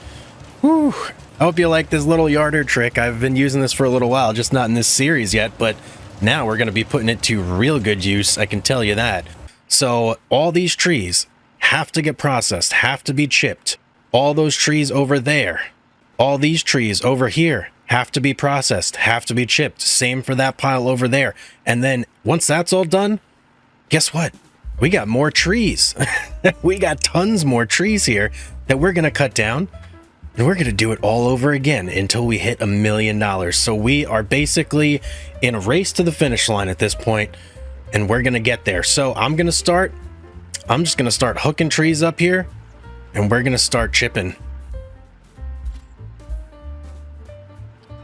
Whew. I hope you like this little yarder trick. I've been using this for a little while, just not in this series yet, but now we're going to be putting it to real good use, I can tell you that. So all these trees have to get processed, have to be chipped. All those trees over there, all these trees over here have to be processed, have to be chipped. Same for that pile over there. And then once that's all done, guess what? We got more trees. We got tons more trees here that we're going to cut down. And we're going to do it all over again until we hit $1 million. So we are basically in a race to the finish line at this point, and we're going to get there. So I'm just going to start hooking trees up here, and we're going to start chipping.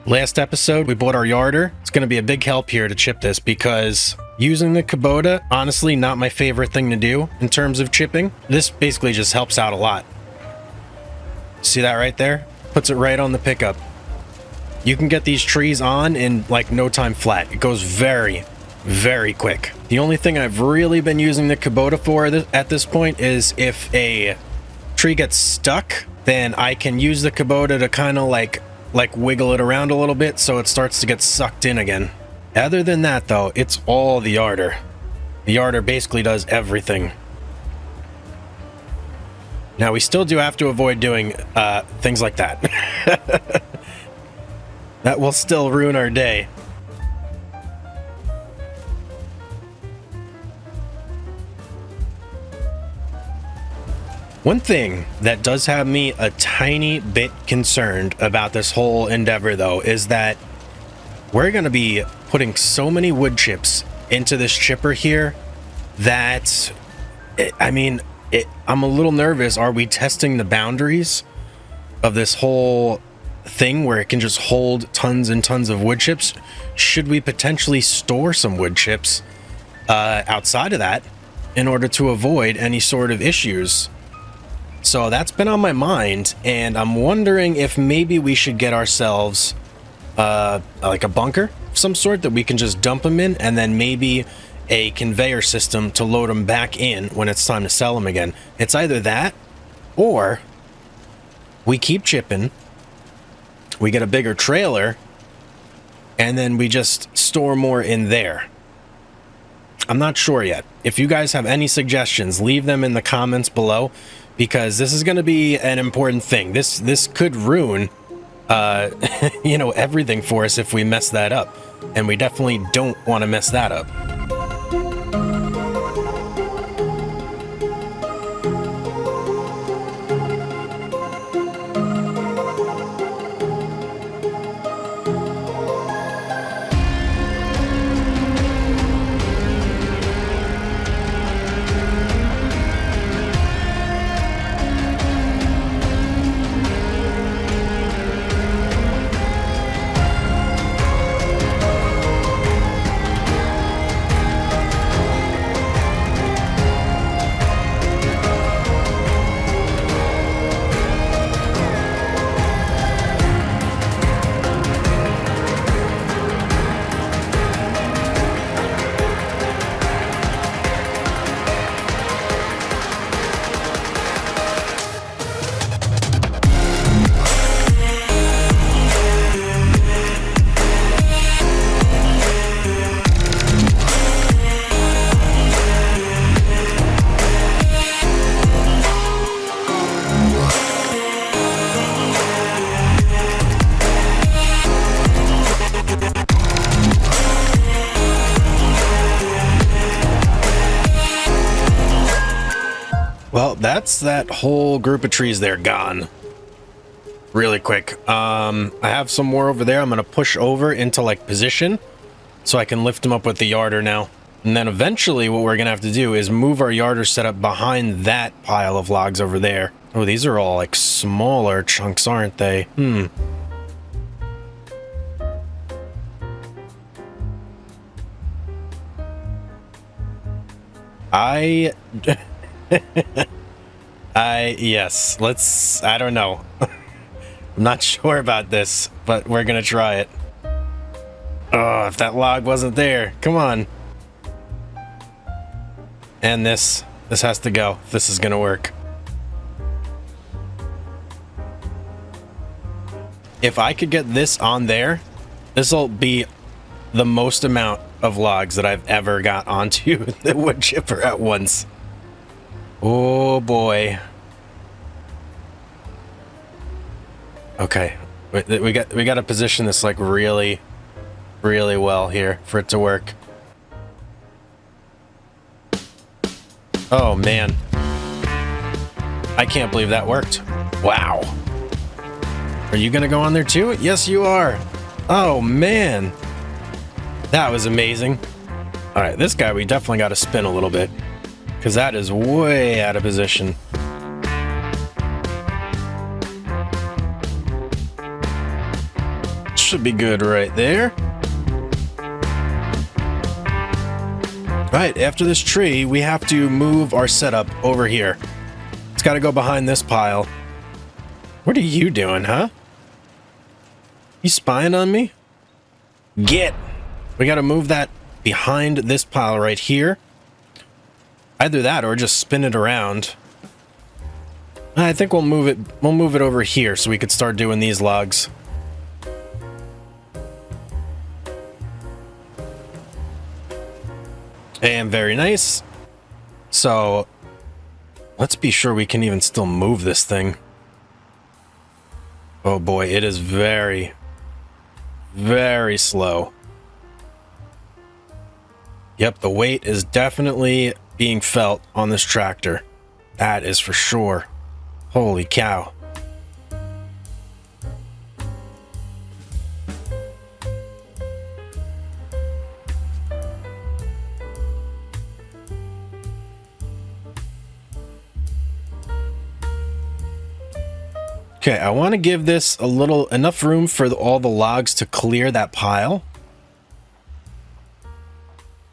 Last episode, we bought our yarder. It's going to be a big help here to chip this because using the Kubota, honestly, not my favorite thing to do in terms of chipping. This basically just helps out a lot. See that right there? Puts it right on the pickup. You can get these trees on in like no time flat. It goes very, very quick. The only thing I've really been using the Kubota for at this point is if a tree gets stuck, then I can use the Kubota to kind of like wiggle it around a little bit so it starts to get sucked in again. Other than that though, it's all the yarder. The yarder basically does everything. Now, we still do have to avoid doing things like that. That will still ruin our day. One thing that does have me a tiny bit concerned about this whole endeavor, though, is that we're going to be putting so many wood chips into this chipper here that, I'm a little nervous. Are we testing the boundaries of this whole thing where it can just hold tons and tons of wood chips? Should we potentially store some wood chips outside of that in order to avoid any sort of issues? So that's been on my mind, and I'm wondering if maybe we should get ourselves like a bunker of some sort that we can just dump them in, and then maybe a conveyor system to load them back in when it's time to sell them again. It's either that, or we keep chipping, we get a bigger trailer, and then we just store more in there. I'm not sure yet. If you guys have any suggestions, leave them in the comments below, because this is going to be an important thing. This could ruin everything for us if we mess that up, and we definitely don't want to mess that up. Well, that's that whole group of trees there gone. Really quick. I have some more over there. I'm going to push over into like position so I can lift them up with the yarder now. And then eventually what we're going to have to do is move our yarder setup behind that pile of logs over there. Oh, these are all like smaller chunks, aren't they? Yes, let's, I don't know. I'm not sure about this, but we're gonna try it. Oh, if that log wasn't there, come on. And this has to go. This is gonna work. If I could get this on there, this'll be the most amount of logs that I've ever got onto the wood chipper at once. Oh boy. Okay, we got to position this like really well here for it to work. Oh man, I can't believe that worked. Wow. Are you gonna go on there too? Yes, you are. Oh man, that was amazing. All right, this guy we definitely got to spin a little bit because that is way out of position. Should be good right there. Right, after this tree, we have to move our setup over here. It's got to go behind this pile. What are you doing, huh? You spying on me? Get! We got to move that behind this pile right here. Either that or just spin it around. I think we'll move it over here so we could start doing these logs. And very nice. So let's be sure we can even still move this thing. Oh boy, it is very slow. Yep, the weight is definitely being felt on this tractor. That is for sure. Holy cow. Okay, I want to give this enough room for all the logs to clear that pile.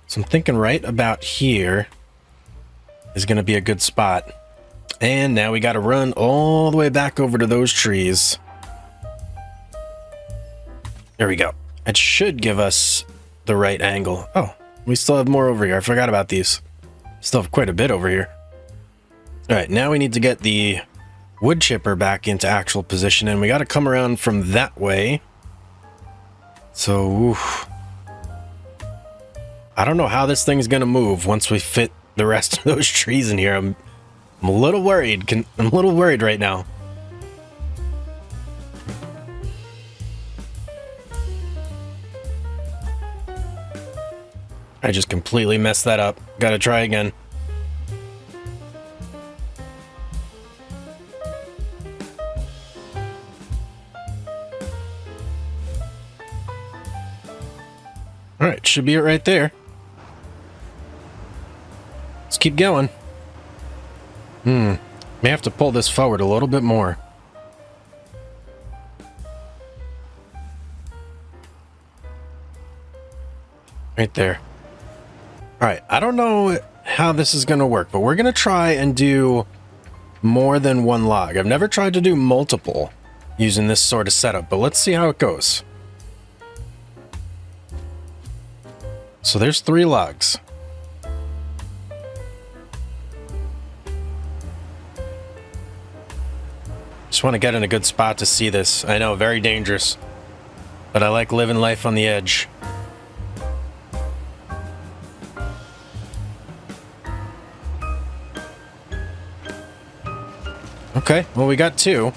So I'm thinking right about here is going to be a good spot. And now we got to run all the way back over to those trees. There we go. It should give us the right angle. Oh, we still have more over here. I forgot about these. Still have quite a bit over here. All right, now we need to get the wood chipper back into actual position, and we got to come around from that way. So oof. I don't know how this thing's gonna move once we fit the rest of those trees in here. I'm a little worried. I'm a little worried right now. I just completely messed that up. Gotta try again. All right, should be it right there. Let's keep going. May have to pull this forward a little bit more. Right there. All right, I don't know how this is going to work, but we're going to try and do more than one log. I've never tried to do multiple using this sort of setup, but let's see how it goes. So there's 3 logs. Just want to get in a good spot to see this. I know, very dangerous, but I like living life on the edge. Okay, well, we got 2.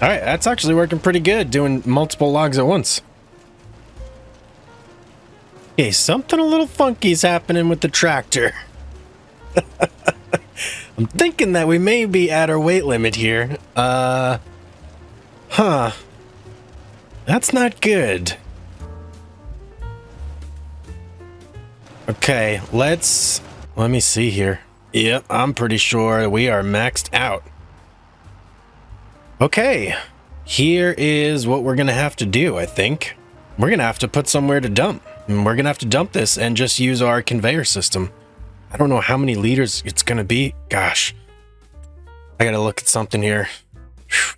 All right, that's actually working pretty good, doing multiple logs at once. Okay, something a little funky's happening with the tractor. I'm thinking that we may be at our weight limit here. That's not good. Okay, let me see here. Yep, I'm pretty sure we are maxed out. Okay, here is what we're gonna have to do, I think. We're gonna have to put somewhere to dump. And we're gonna have to dump this and just use our conveyor system. I don't know how many liters it's gonna be. Gosh, I gotta look at something here.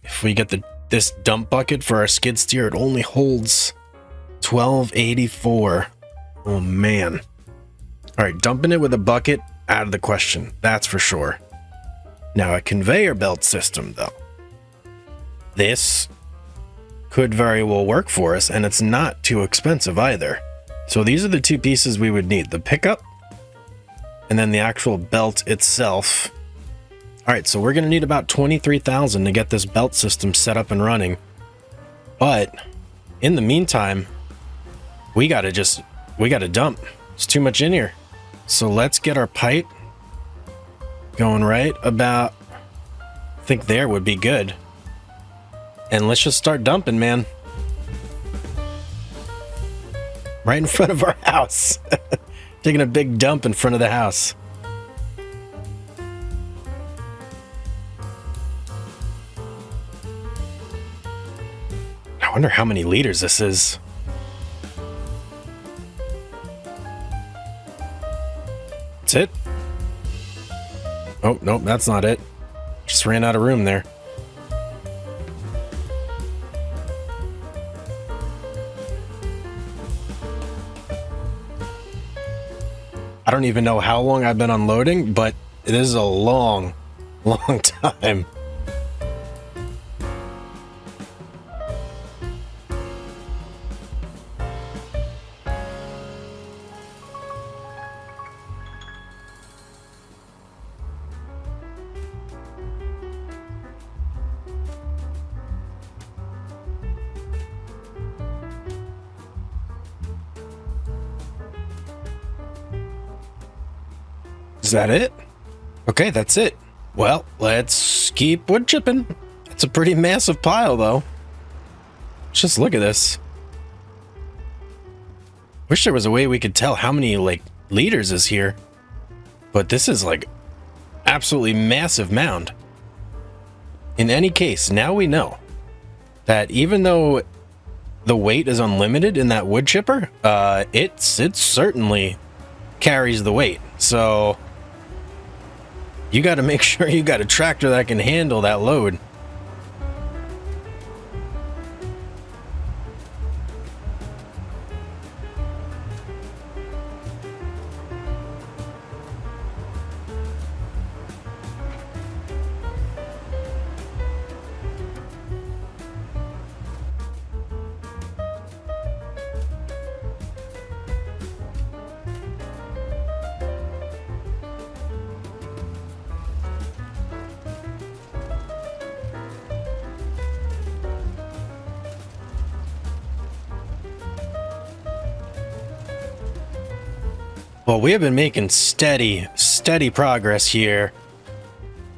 If we get this dump bucket for our skid steer, it only holds 1284. Oh man. All right, dumping it with a bucket, out of the question. That's for sure. Now a conveyor belt system though. This could very well work for us, and it's not too expensive either. So these are the two pieces we would need, the pickup and then the actual belt itself. All right, so we're gonna need about 23,000 to get this belt system set up and running. But in the meantime, we gotta dump. It's too much in here. So let's get our pipe going right about, I think there would be good. And let's just start dumping, man. Right in front of our house. Taking a big dump in front of the house. I wonder how many liters this is. That's it? Oh, nope, that's not it. Just ran out of room there. I don't even know how long I've been unloading, but it is a long, long time. Is that it? Okay, that's it. Well, let's keep wood chipping. It's a pretty massive pile, though. Just look at this. Wish there was a way we could tell how many, like, liters is here. But this is, like, absolutely massive mound. In any case, now we know that even though the weight is unlimited in that wood chipper, it certainly carries the weight. So you got to make sure you got a tractor that can handle that load. Well, we have been making steady progress here.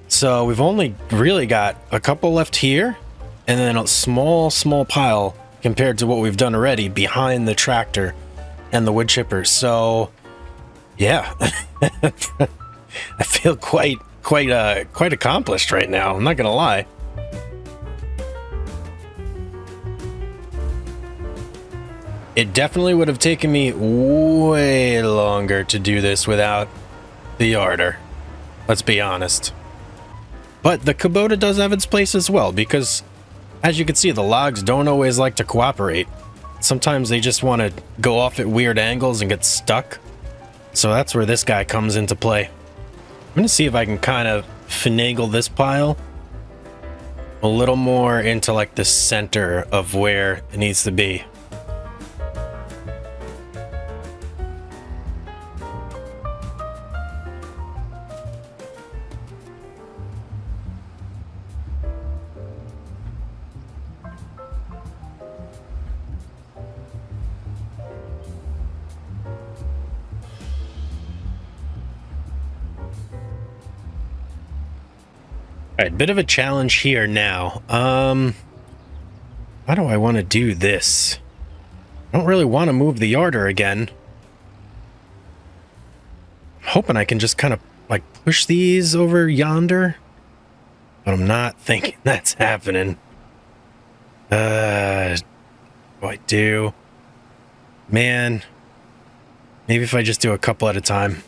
So we've only really got a couple left here, and then a small pile compared to what we've done already behind the tractor and the wood chipper. So yeah, I feel quite accomplished right now. I'm not gonna lie. It definitely would have taken me way longer to do this without the yarder. Let's be honest. But the Kubota does have its place as well, because as you can see, the logs don't always like to cooperate. Sometimes they just want to go off at weird angles and get stuck. So that's where this guy comes into play. I'm going to see if I can kind of finagle this pile a little more into like the center of where it needs to be. All right, bit of a challenge here now. How do I want to do this? I don't really want to move the yarder again. I'm hoping I can just kind of like push these over yonder, but I'm not thinking that's happening. What do I do? Man, maybe if I just do a couple at a time.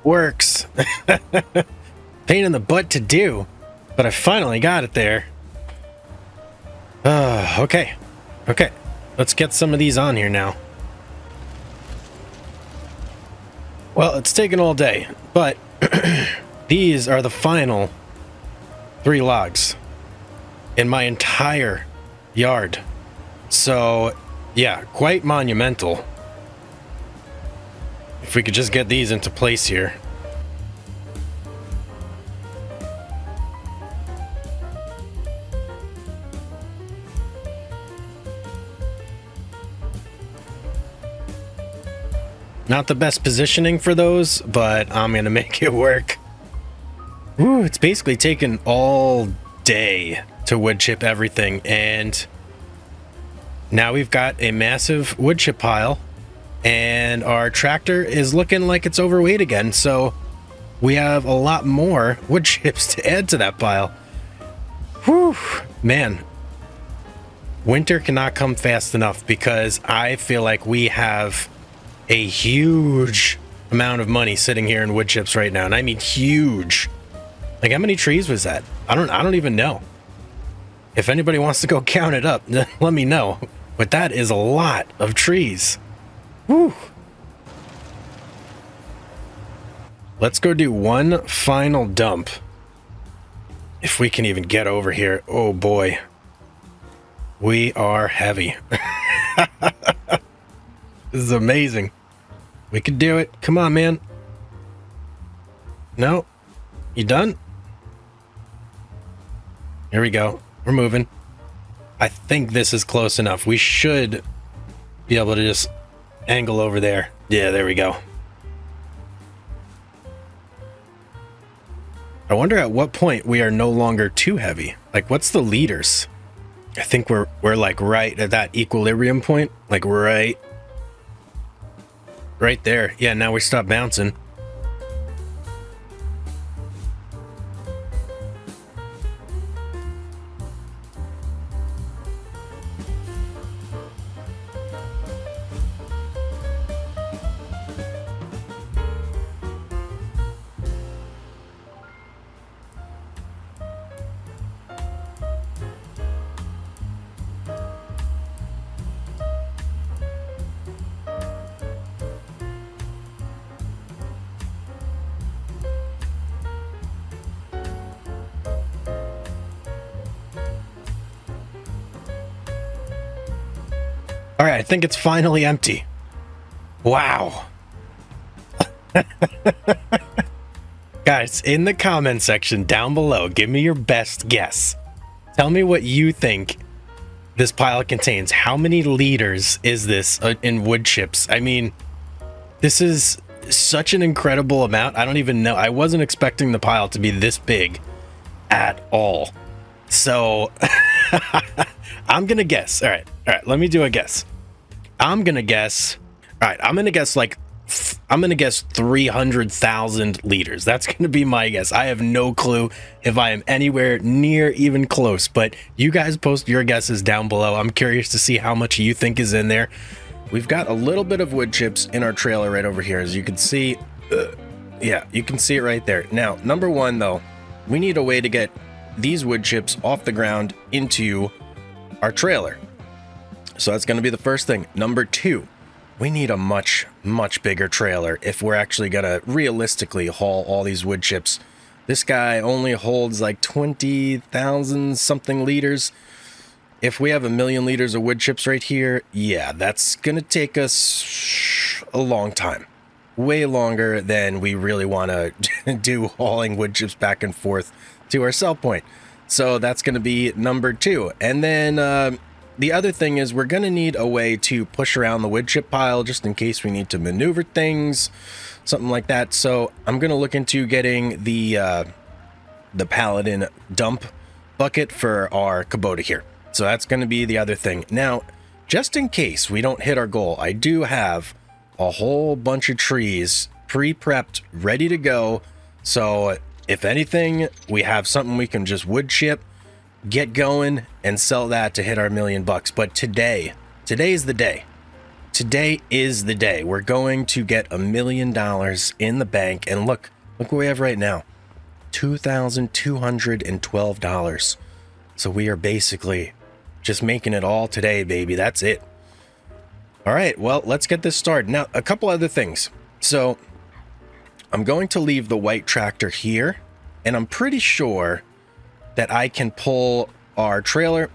Works. Pain in the butt to do, but I finally got it there. Okay. Let's get some of these on here now. Well, it's taken all day, but these are the final 3 logs in my entire yard. So, yeah, quite monumental. If we could just get these into place here. Not the best positioning for those, but I'm gonna make it work. Ooh, it's basically taken all day to wood chip everything, and now we've got a massive wood chip pile. And our tractor is looking like it's overweight again, so we have a lot more wood chips to add to that pile. Whew, man. Winter cannot come fast enough because I feel like we have a huge amount of money sitting here in wood chips right now, and I mean huge. Like, how many trees was that? I don't even know. If anybody wants to go count it up, let me know. But that is a lot of trees. Whew. Let's go do one final dump. If we can even get over here. Oh boy. We are heavy. This is amazing. We can do it. Come on, man. No? You done? Here we go. We're moving. I think this is close enough. We should be able to just angle over there. Yeah, there we go. I wonder at what point we are no longer too heavy. Like, what's the liters? I think we're like right at that equilibrium point. Like right there. Yeah, now we stop bouncing. All right, I think it's finally empty. Wow. Guys, in the comment section down below, give me your best guess. Tell me what you think this pile contains. How many liters is this in wood chips? I mean, this is such an incredible amount. I don't even know. I wasn't expecting the pile to be this big at all. So I'm gonna guess. All right, let me do a guess. I'm gonna guess 300,000 liters. That's gonna be my guess. I have no clue if I am anywhere near even close, but you guys post your guesses down below. I'm curious to see how much you think is in there. We've got a little bit of wood chips in our trailer right over here, as you can see. Yeah, you can see it right there. Now, number one though, we need a way to get these wood chips off the ground into our trailer. So that's going to be the first thing. Number two, we need a much bigger trailer if we're actually going to realistically haul all these wood chips. This guy only holds like 20,000 something liters. if we have 1,000,000 liters of wood chips right here, yeah, that's going to take us a long time. Way longer than we really want to do hauling wood chips back and forth to our sell point. So that's going to be number 2. And then the other thing is we're going to need a way to push around the wood chip pile just in case we need to maneuver things, something like that. So I'm going to look into getting the Paladin dump bucket for our Kubota here. So that's going to be the other thing. Now, just in case we don't hit our goal, I do have a whole bunch of trees pre-prepped, ready to go. So if anything, we have something we can just wood chip, get going, and sell that to hit our $1,000,000. But today's the day. Today is the day. We're going to get $1,000,000 in the bank. And look what we have right now. $2,212. So we are basically just making it all today, baby. That's it. All right, well, let's get this started. Now, a couple other things. So I'm going to leave the white tractor here, and I'm pretty sure that I can pull our trailer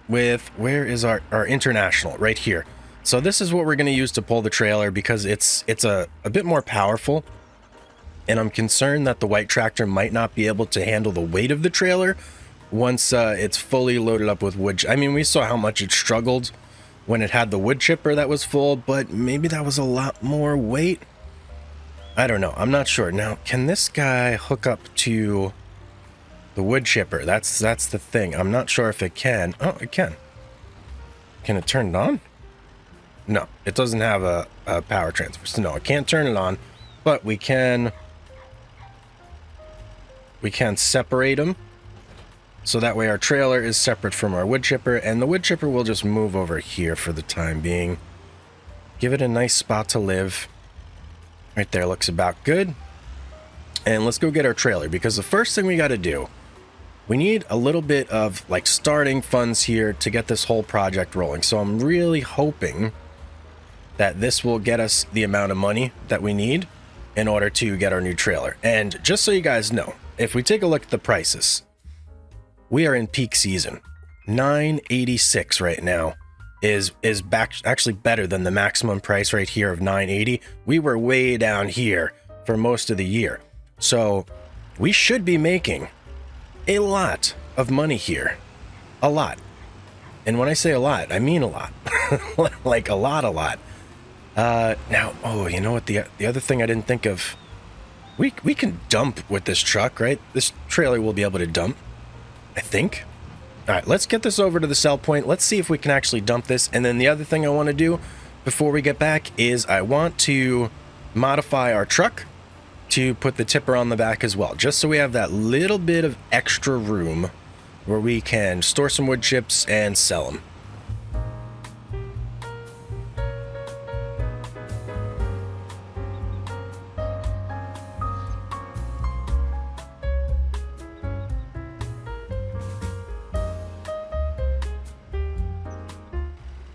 with, where is our international? Right here. So this is what we're going to use to pull the trailer because it's a bit more powerful. And I'm concerned that the white tractor might not be able to handle the weight of the trailer once it's fully loaded up with wood. I mean, we saw how much it struggled when it had the wood chipper that was full, but maybe that was a lot more weight. I don't know. I'm not sure. Now, can this guy hook up to the wood chipper? That's the thing. I'm not sure if it can. Oh, it can. Can it turn it on? No, it doesn't have a power transfer. So no, it can't turn it on, but we can separate them. So that way our trailer is separate from our wood chipper, and the wood chipper will just move over here for the time being. Give it a nice spot to live. Right there looks about good. And let's go get our trailer, because the first thing we got to do, we need a little bit of like starting funds here to get this whole project rolling. So I'm really hoping that this will get us the amount of money that we need in order to get our new trailer. And just so you guys know, if we take a look at the prices, we are in peak season. $986 right now is back, actually better than the maximum price right here of $980. We were way down here for most of the year. So we should be making a lot of money here. A lot. And when I say a lot, I mean a lot. Like a lot. Now, oh, you know what? The other thing I didn't think of, we can dump with this truck, right? This trailer will be able to dump, I think. All right, let's get this over to the sell point. Let's see if we can actually dump this. And then the other thing I want to do before we get back is I want to modify our truck to put the tipper on the back as well, just so we have that little bit of extra room where we can store some wood chips and sell them.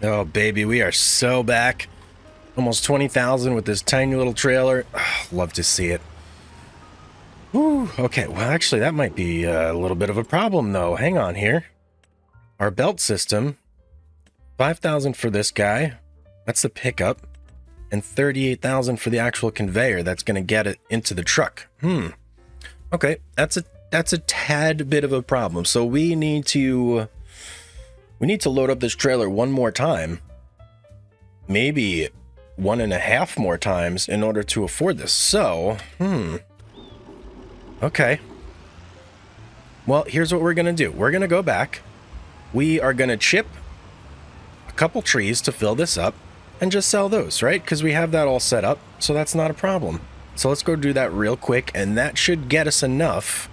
Oh, baby, we are so back. Almost 20,000 with this tiny little trailer. Oh, love to see it. Whew. Okay, well, actually, that might be a little bit of a problem, though. Hang on here. Our belt system, 5,000 for this guy. That's the pickup. And 38,000 for the actual conveyor that's going to get it into the truck. Okay, that's a tad bit of a problem. So we need to load up this trailer one more time. Maybe 1.5 more times in order to afford this. So, okay. Well, here's what we're going to do. We're going to go back. We are going to chip a couple trees to fill this up and just sell those, right? Because we have that all set up, so that's not a problem. So let's go do that real quick, and that should get us enough.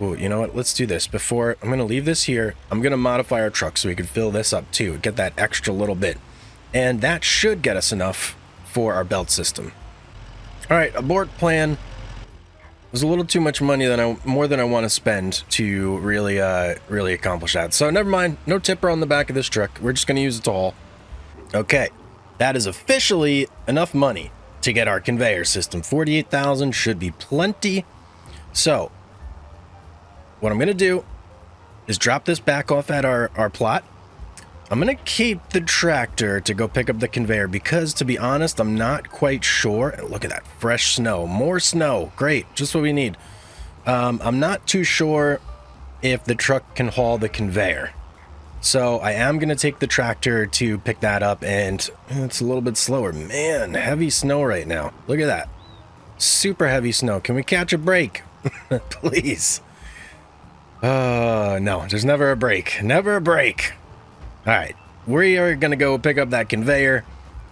Ooh, you know what? Let's do this. Before, I'm going to leave this here. I'm going to modify our truck so we can fill this up too. Get that extra little bit. And that should get us enough for our belt system. All right, abort plan. It was a little too much money more than I want to spend to really accomplish that. So never mind. No tipper on the back of this truck. We're just going to use it to haul. Okay, that is officially enough money to get our conveyor system. 48,000 should be plenty. So what I'm going to do is drop this back off at our plot. I'm going to keep the tractor to go pick up the conveyor because, to be honest, I'm not quite sure. Look at that fresh snow. More snow. Great. Just what we need. I'm not too sure if the truck can haul the conveyor. So I am going to take the tractor to pick that up, and it's a little bit slower. Man, heavy snow right now. Look at that. Super heavy snow. Can we catch a break? Please. No, there's never a break. Never a break. All right, we are going to go pick up that conveyor,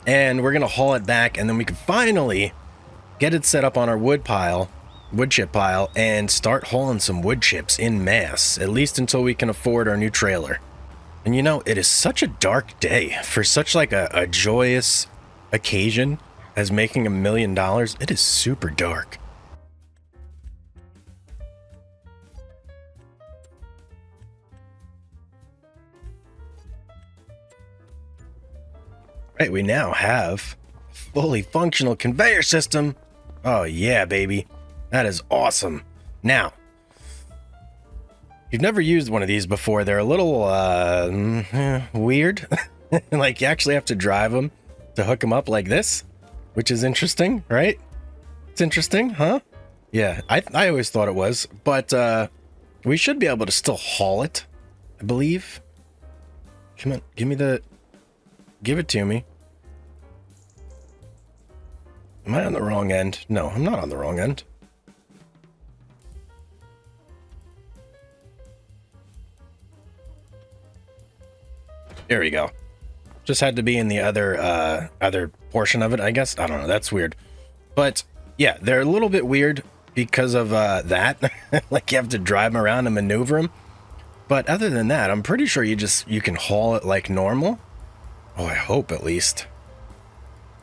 and we're going to haul it back, and then we can finally get it set up on our wood chip pile, and start hauling some wood chips in mass, at least until we can afford our new trailer. And you know, it is such a dark day for such like a joyous occasion as making $1 million. It is super dark. Right, we now have a fully functional conveyor system. Oh yeah, baby. That is awesome. Now, you've never used one of these before. They're a little weird. Like, you actually have to drive them to hook them up like this, which is interesting, right? It's interesting, huh? Yeah, I always thought it was, but we should be able to still haul it, I believe. Come on, give it to me. Am I on the wrong end? No, I'm not on the wrong end. There we go. Just had to be in the other portion of it, I guess. I don't know. That's weird. But yeah, they're a little bit weird because of that. Like, you have to drive them around and maneuver them. But other than that, I'm pretty sure you can haul it like normal. Oh, I hope at least.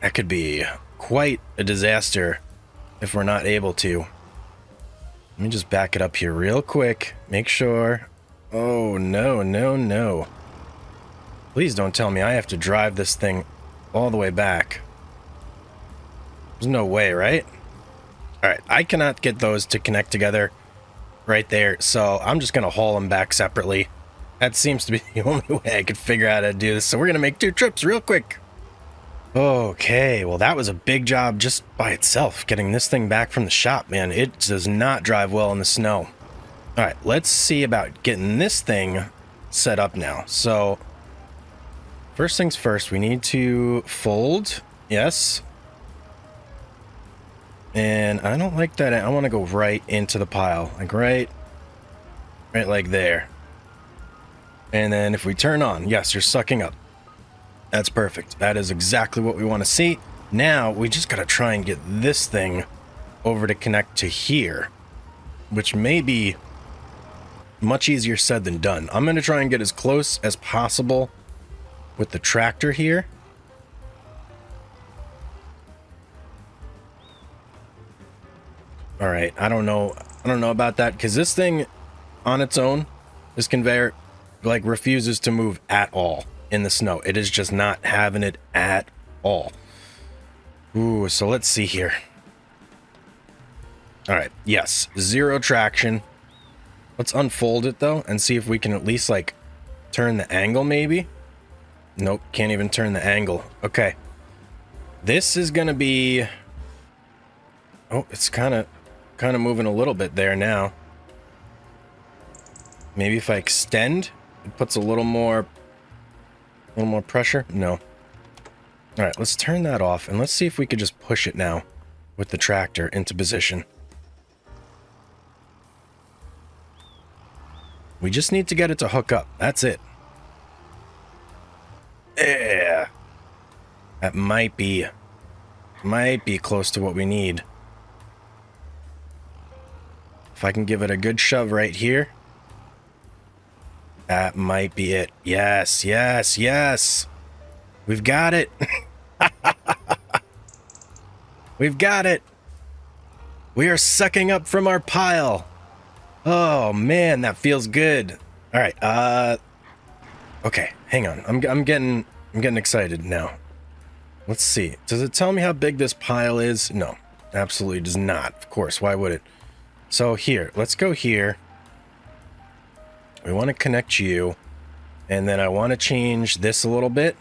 That could be quite a disaster if we're not able to. Let me just back it up here real quick. Make sure. Oh, no, no, no. Please don't tell me I have to drive this thing all the way back. There's no way, right? All right, I cannot get those to connect together right there, so I'm just going to haul them back separately. That seems to be the only way I could figure out how to do this, so we're going to make 2 trips real quick. Okay, well, that was a big job just by itself, getting this thing back from the shop, man. It does not drive well in the snow. All right, let's see about getting this thing set up now. So, first things first, we need to fold. Yes. And I don't like that. I want to go right into the pile. Like right like there. And then if we turn on, yes, you're sucking up. That's perfect. That is exactly what we want to see. Now, we just got to try and get this thing over to connect to here, which may be much easier said than done. I'm going to try and get as close as possible with the tractor here. All right, I don't know about that, because this thing on its own, this conveyor, like, refuses to move at all in the snow. It is just not having it at all. Ooh, so let's see here. All right, yes, 0 traction. Let's unfold it though and see if we can at least like turn the angle maybe. Nope, can't even turn the angle. Okay. This is gonna be, oh, it's kind of moving a little bit there now. Maybe if I extend, it puts a little more pressure. No. All right, let's turn that off and let's see if we could just push it now with the tractor into position. We just need to get it to hook up. That's it. Yeah. That might be close to what we need. If I can give it a good shove right here. That might be it. Yes, yes, yes. We've got it. We've got it. We are sucking up from our pile. Oh man, that feels good. All right. Okay, hang on. I'm getting excited now. Let's see. Does it tell me how big this pile is? No, absolutely does not. Of course, why would it? So here, let's go here. We want to connect you. And then I want to change this a little bit.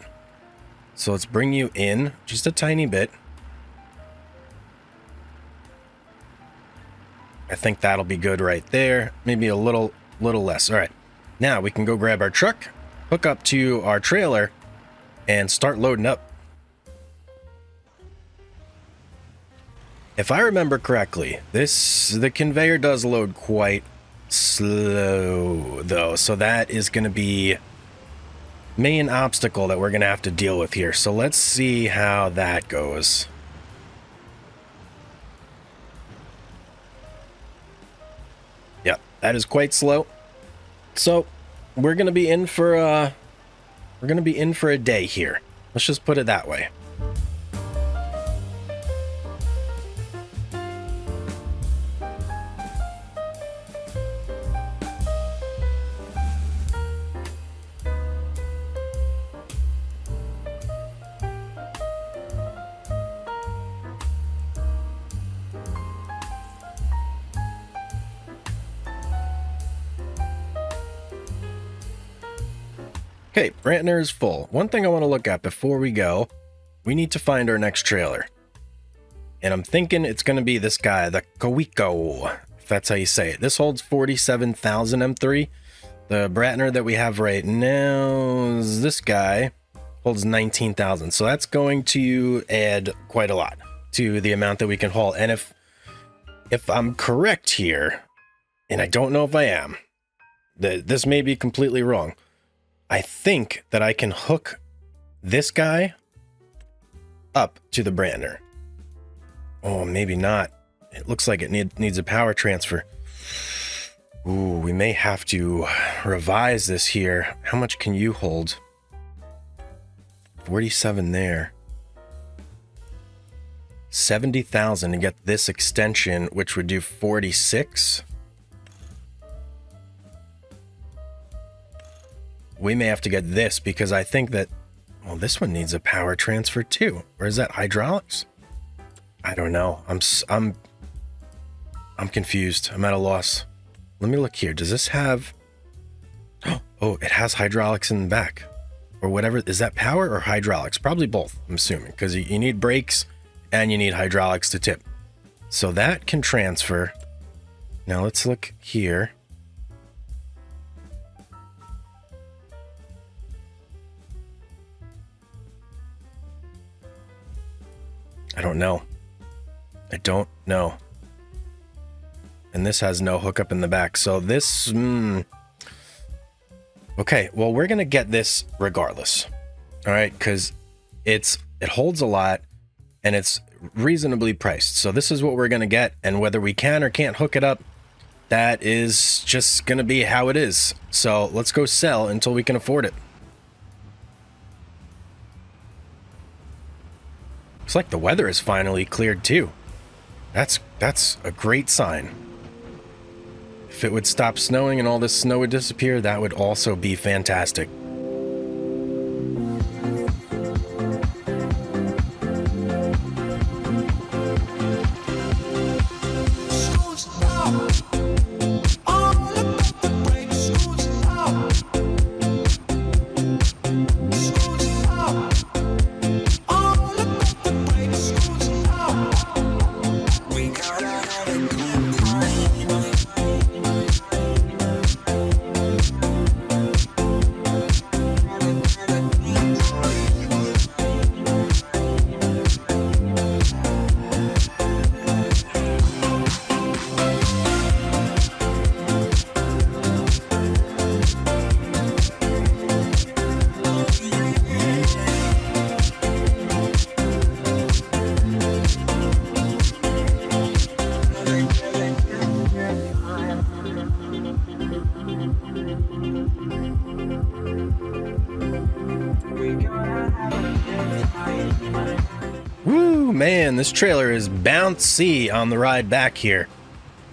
So let's bring you in just a tiny bit. I think that'll be good right there. Maybe a little less. All right. Now we can go grab our truck, hook up to our trailer, and start loading up. If I remember correctly, the conveyor does load quite slow though. So that is going to be main obstacle that we're going to have to deal with here. So let's see how that goes. Yep, that is quite slow. So we're going to be in for a day here. Let's just put it that way. Okay, Brantner is full. One thing I want to look at before we go, we need to find our next trailer. And I'm thinking it's going to be this guy, the Kawiko, if that's how you say it. This holds 47,000 M3. The Brantner that we have right now, this guy, holds 19,000. So that's going to add quite a lot to the amount that we can haul. And if I'm correct here, and I don't know if I am, this may be completely wrong. I think that I can hook this guy up to the Brantner. Oh, maybe not. It looks like it needs a power transfer. Ooh, we may have to revise this here. How much can you hold? 47 there. 70,000 to get this extension, which would do 46. We may have to get this because I think that, well, this one needs a power transfer too. Or is that hydraulics? I don't know. I'm confused. I'm at a loss. Let me look here. Does this have... Oh, it has hydraulics in the back. Or whatever. Is that power or hydraulics? Probably both, I'm assuming. Because you need brakes and you need hydraulics to tip. So that can transfer. Now let's look here. I don't know. I don't know. And this has no hookup in the back. So this... Okay, well, we're going to get this regardless. All right, because it holds a lot and it's reasonably priced. So this is what we're going to get. And whether we can or can't hook it up, that is just going to be how it is. So let's go sell until we can afford it. Looks like the weather is finally cleared too. That's a great sign. If it would stop snowing and all this snow would disappear, that would also be fantastic. Woo, man, this trailer is bouncy on the ride back here.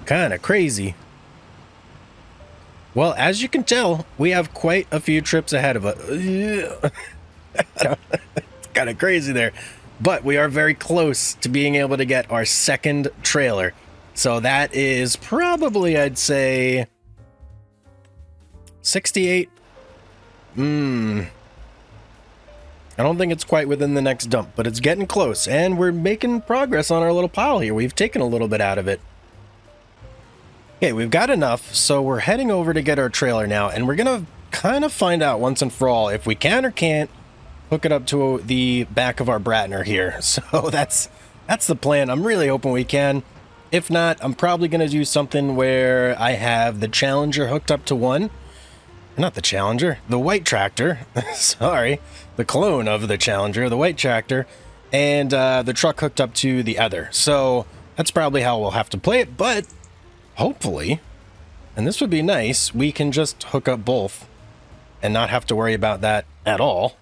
Kind of crazy. Well, as you can tell, we have quite a few trips ahead of us. It's kind of crazy there. But we are very close to being able to get our second trailer. So that is probably, I'd say, 68. I don't think it's quite within the next dump, but it's getting close, and we're making progress on our little pile here. We've taken a little bit out of it. Okay, we've got enough, so we're heading over to get our trailer now, and we're going to kind of find out once and for all if we can or can't hook it up to the back of our Bratner here. So that's the plan. I'm really hoping we can. If not, I'm probably going to do something where I have the Challenger hooked up to one. Not the Challenger, the white tractor. Sorry, the clone of the Challenger, the white tractor, and the truck hooked up to the other. So that's probably how we'll have to play it, but hopefully, and this would be nice, we can just hook up both and not have to worry about that at all.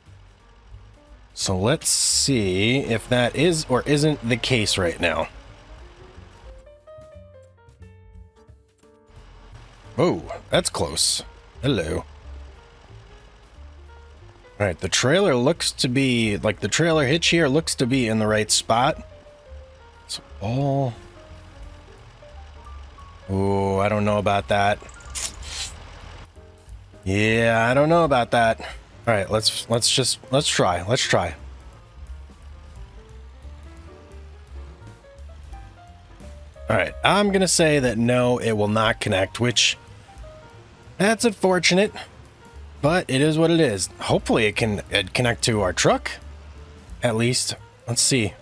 So let's see if that is or isn't the case right now. Oh, that's close. Hello. All right, the trailer looks to be, like the trailer hitch here looks to be in the right spot. It's all... Oh, I don't know about that. Yeah, I don't know about that. All right, let's try. Let's try. All right, I'm going to say that no, it will not connect, which that's unfortunate, but it is what it is. Hopefully it can connect to our truck, at least. Let's see.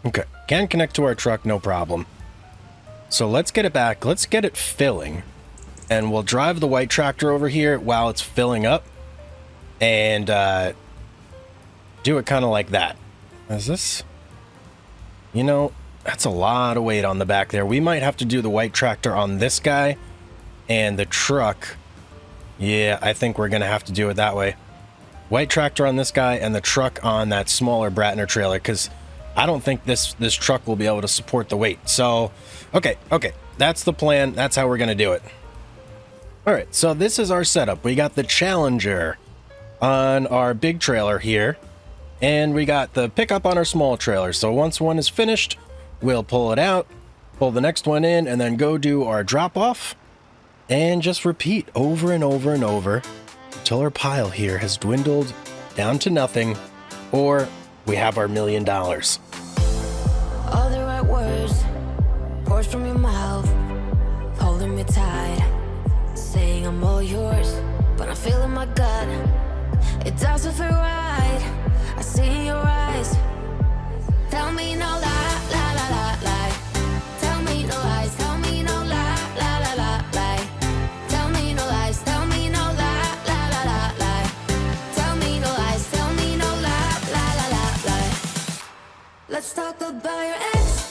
Okay, can connect to our truck, no problem. So let's get it back. Let's get it filling. And we'll drive the white tractor over here while it's filling up. And do it kind of like that. Is this? You know, that's a lot of weight on the back there. We might have to do the white tractor on this guy. And the truck. Yeah, I think we're going to have to do it that way. White tractor on this guy and the truck on that smaller Bratner trailer. Because I don't think this truck will be able to support the weight. So, okay. That's the plan. That's how we're going to do it. All right, so this is our setup. We got the Challenger on our big trailer here, and we got the pickup on our small trailer. So once one is finished, we'll pull it out, pull the next one in, and then go do our drop-off, and just repeat over and over and over until our pile here has dwindled down to nothing, or we have our $1 million. All the right words, words from your mouth, holding me tight, saying I'm all yours, but I'm feeling my gut. It doesn't feel right. I see in your eyes. Tell me no lie, lie, lie, lie, lie. Tell me no lies. Tell me no lie, lie, lie, lie, lie. Tell me no lies. Tell me no lie, lie, lie, lie, lie. Tell me no lies. Tell me no lie, lie, lie, lie, lie. Let's talk about your ex.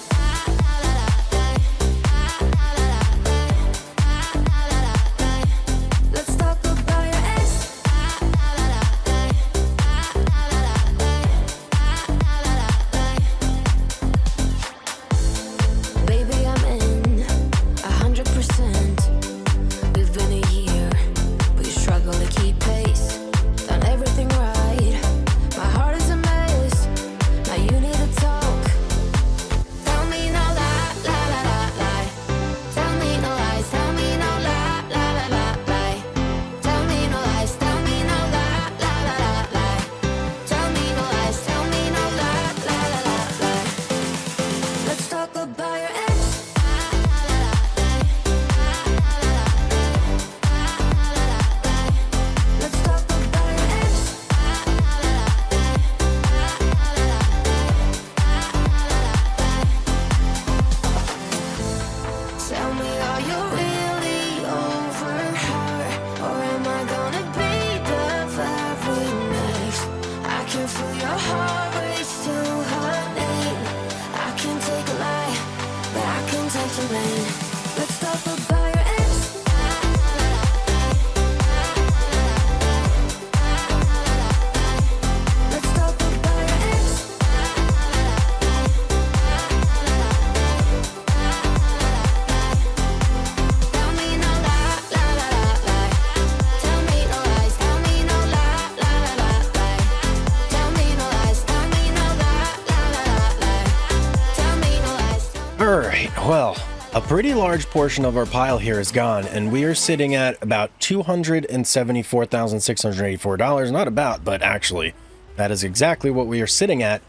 Well, a pretty large portion of our pile here is gone, and we are sitting at about $274,684. Not about, but actually, that is exactly what we are sitting at.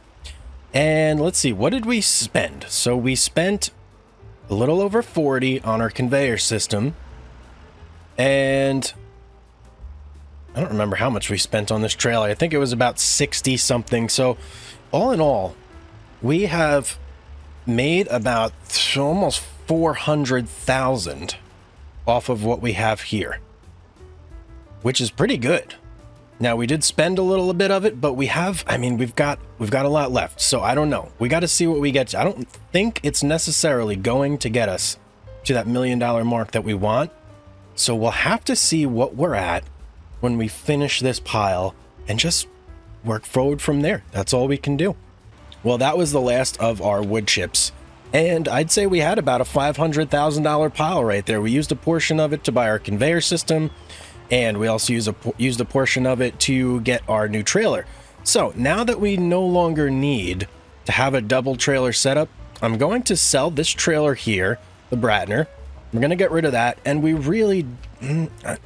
And let's see, what did we spend? So we spent a little over 40 on our conveyor system, and I don't remember how much we spent on this trailer. I think it was about 60 something. So all in all, we have made about almost 400,000 off of what we have here, which is pretty good. Now, we did spend a little bit of it, but we have, I mean, we've got a lot left. So I don't know. We got to see what we get to. I don't think it's necessarily going to get us to that $1 million mark that we want. So we'll have to see what we're at when we finish this pile and just work forward from there. That's all we can do. Well, that was the last of our wood chips. And I'd say we had about a $500,000 pile right there. We used a portion of it to buy our conveyor system, and we also used a portion of it to get our new trailer. So now that we no longer need to have a double trailer setup, I'm going to sell this trailer here, the Bratner. I'm going to get rid of that, and we really, I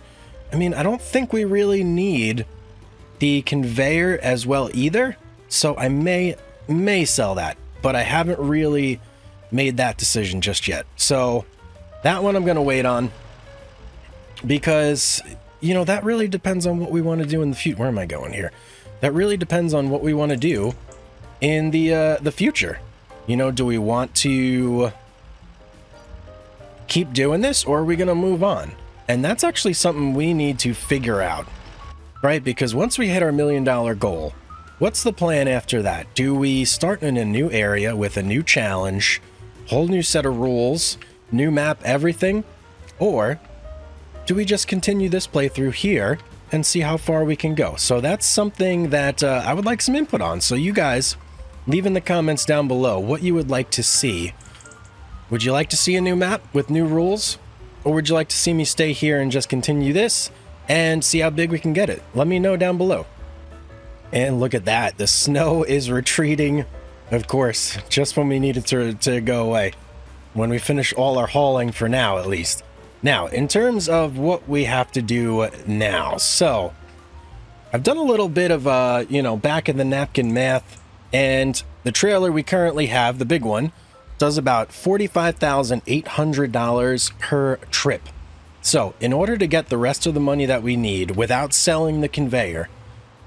mean, I don't think we really need the conveyor as well either. So I may sell that, but I haven't really made that decision just yet. So that one I'm going to wait on, because, you know, that really depends on what we want to do in the future. Where am I going here? That really depends on what we want to do in the future. You know, do we want to keep doing this, or are we going to move on? And that's actually something we need to figure out, right? Because once we hit our $1 million goal, what's the plan after that? Do we start in a new area with a new challenge, whole new set of rules, new map, everything? Or do we just continue this playthrough here and see how far we can go? So that's something that I would like some input on. So you guys, leave in the comments down below what you would like to see. Would you like to see a new map with new rules? Or would you like to see me stay here and just continue this and see how big we can get it? Let me know down below. And look at that. The snow is retreating, of course, just when we need it to go away. When we finish all our hauling, for now at least. Now, in terms of what we have to do now. So, I've done a little bit of, back in the napkin math. And the trailer we currently have, the big one, does about $45,800 per trip. So, in order to get the rest of the money that we need without selling the conveyor,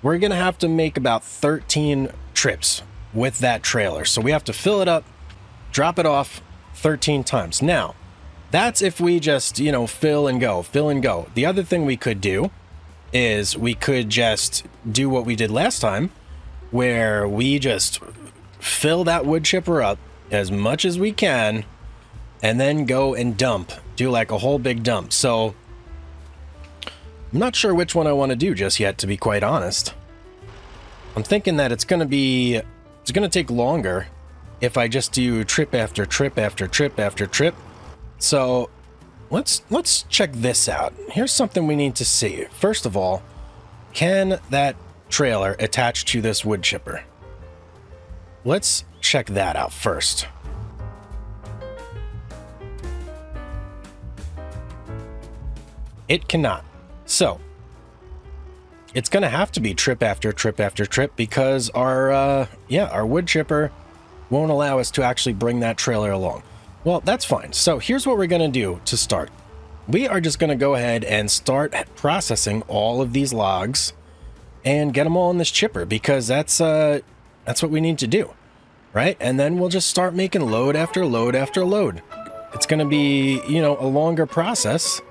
we're going to have to make about 13 trips with that trailer. So we have to fill it up, drop it off 13 times. Now, that's if we just, fill and go. The other thing we could do is we could just do what we did last time, where we just fill that wood chipper up as much as we can and then go and dump, do like a whole big dump. So I'm not sure which one I want to do just yet, to be quite honest. I'm thinking that it's going to take longer if I just do trip after trip after trip after trip. So let's check this out. Here's something we need to see. First of all, can that trailer attach to this wood chipper? Let's check that out first. It cannot. So it's going to have to be trip after trip after trip, because our wood chipper won't allow us to actually bring that trailer along. Well, that's fine. So here's what we're going to do to start. We are just going to go ahead and start processing all of these logs and get them all in this chipper, because that's what we need to do, right? And then we'll just start making load after load after load. It's going to be, a longer process,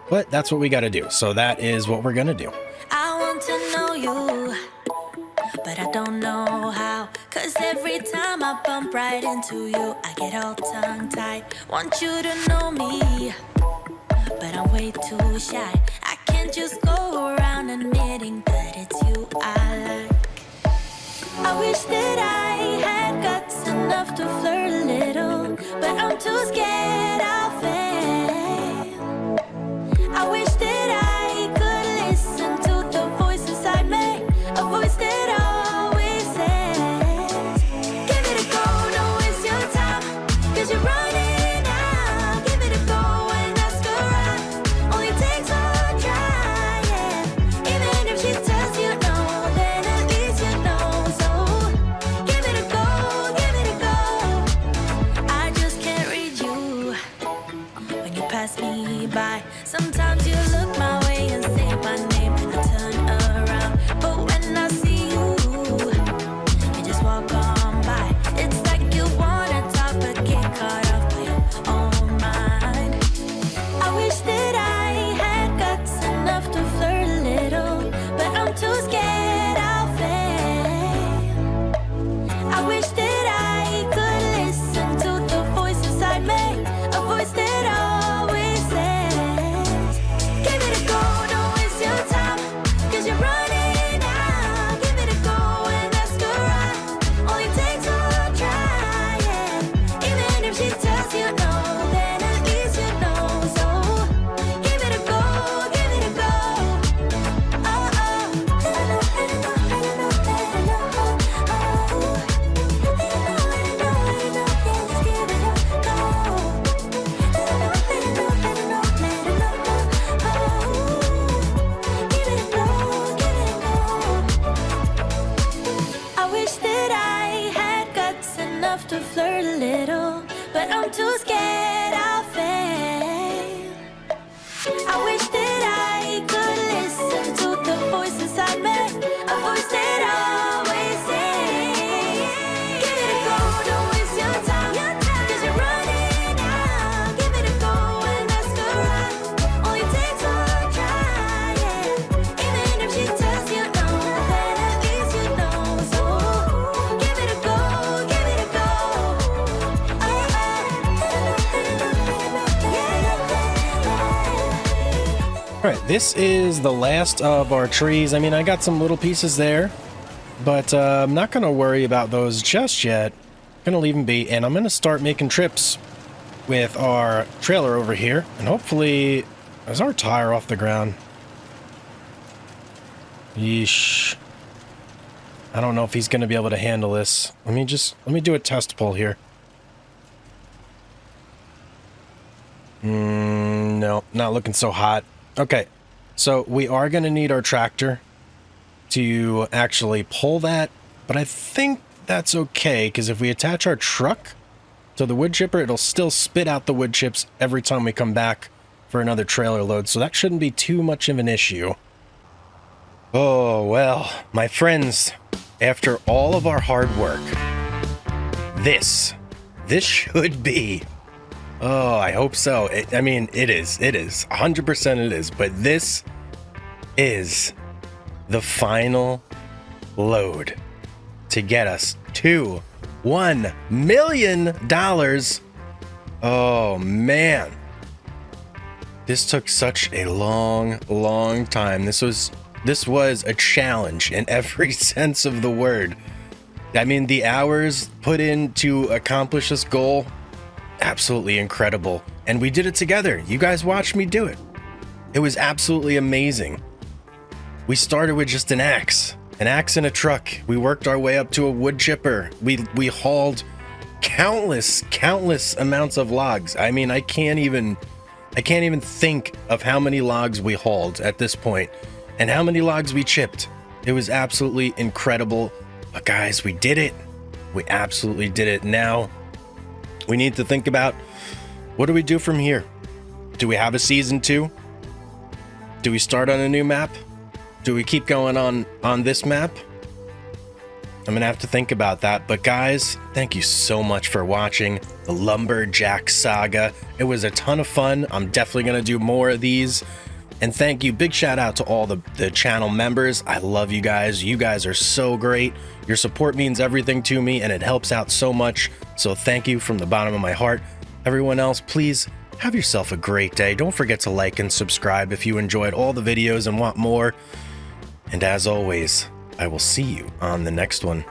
but that's what we got to do. So that is what we're going to do. I want to know you, but I don't know how. Cause every time I bump right into you, I get all tongue-tied. Want you to know me, but I'm way too shy. I can't just go around admitting that it's you I like. I wish that I had guts enough to flirt a little, but I'm too scared I'll fail. I wish that I could listen to the voice inside me, a voice that always says, give it a go, don't waste your time, cause you're running out. to flirt a little, but I'm too scared I'll fail. I wish that I could listen to the voice inside me, a voice that always says, give it a go, don't waste your time, 'cause you're running out. Give it a go and ask her out. Only takes one try, yeah. Even if she tells you no, then at least you know. So give it a go, give it a go. All right, this is the last of our trees. I mean, I got some little pieces there, but I'm not going to worry about those just yet. I'm going to leave them be, and I'm going to start making trips with our trailer over here, and hopefully, is our tire off the ground? Yeesh. I don't know if he's going to be able to handle this. Let me do a test pull here. No, not looking so hot. Okay, so we are going to need our tractor to actually pull that, but I think that's okay, because if we attach our truck to the wood chipper, it'll still spit out the wood chips every time we come back for another trailer load, so that shouldn't be too much of an issue. Oh, well, my friends, after all of our hard work, this should be... Oh, I hope so. I mean, it is. 100% it is. But this is the final load to get us to $1 million. Oh, man. This took such a long time. This was a challenge in every sense of the word. I mean, the hours put in to accomplish this goal, absolutely incredible. And we did it together. You guys watched me do it. It was absolutely amazing. We started with just an axe and a truck. We worked our way up to a wood chipper. We hauled countless amounts of logs. I mean, I can't even think of how many logs we hauled at this point and how many logs we chipped. It was absolutely incredible. But guys, we did it. We absolutely did it. Now we need to think about, what do we do from here? Do we have a season 2? Do we start on a new map? Do we keep going on this map? I'm gonna have to think about that. But guys, thank you so much for watching the Lumberjack saga. It was a ton of fun. I'm definitely gonna do more of these. And thank you, big shout out to all the channel members. I love you guys. You guys are so great. Your support means everything to me, and it helps out so much. So thank you from the bottom of my heart. Everyone else, please have yourself a great day. Don't forget to like and subscribe if you enjoyed all the videos and want more. And as always, I will see you on the next one.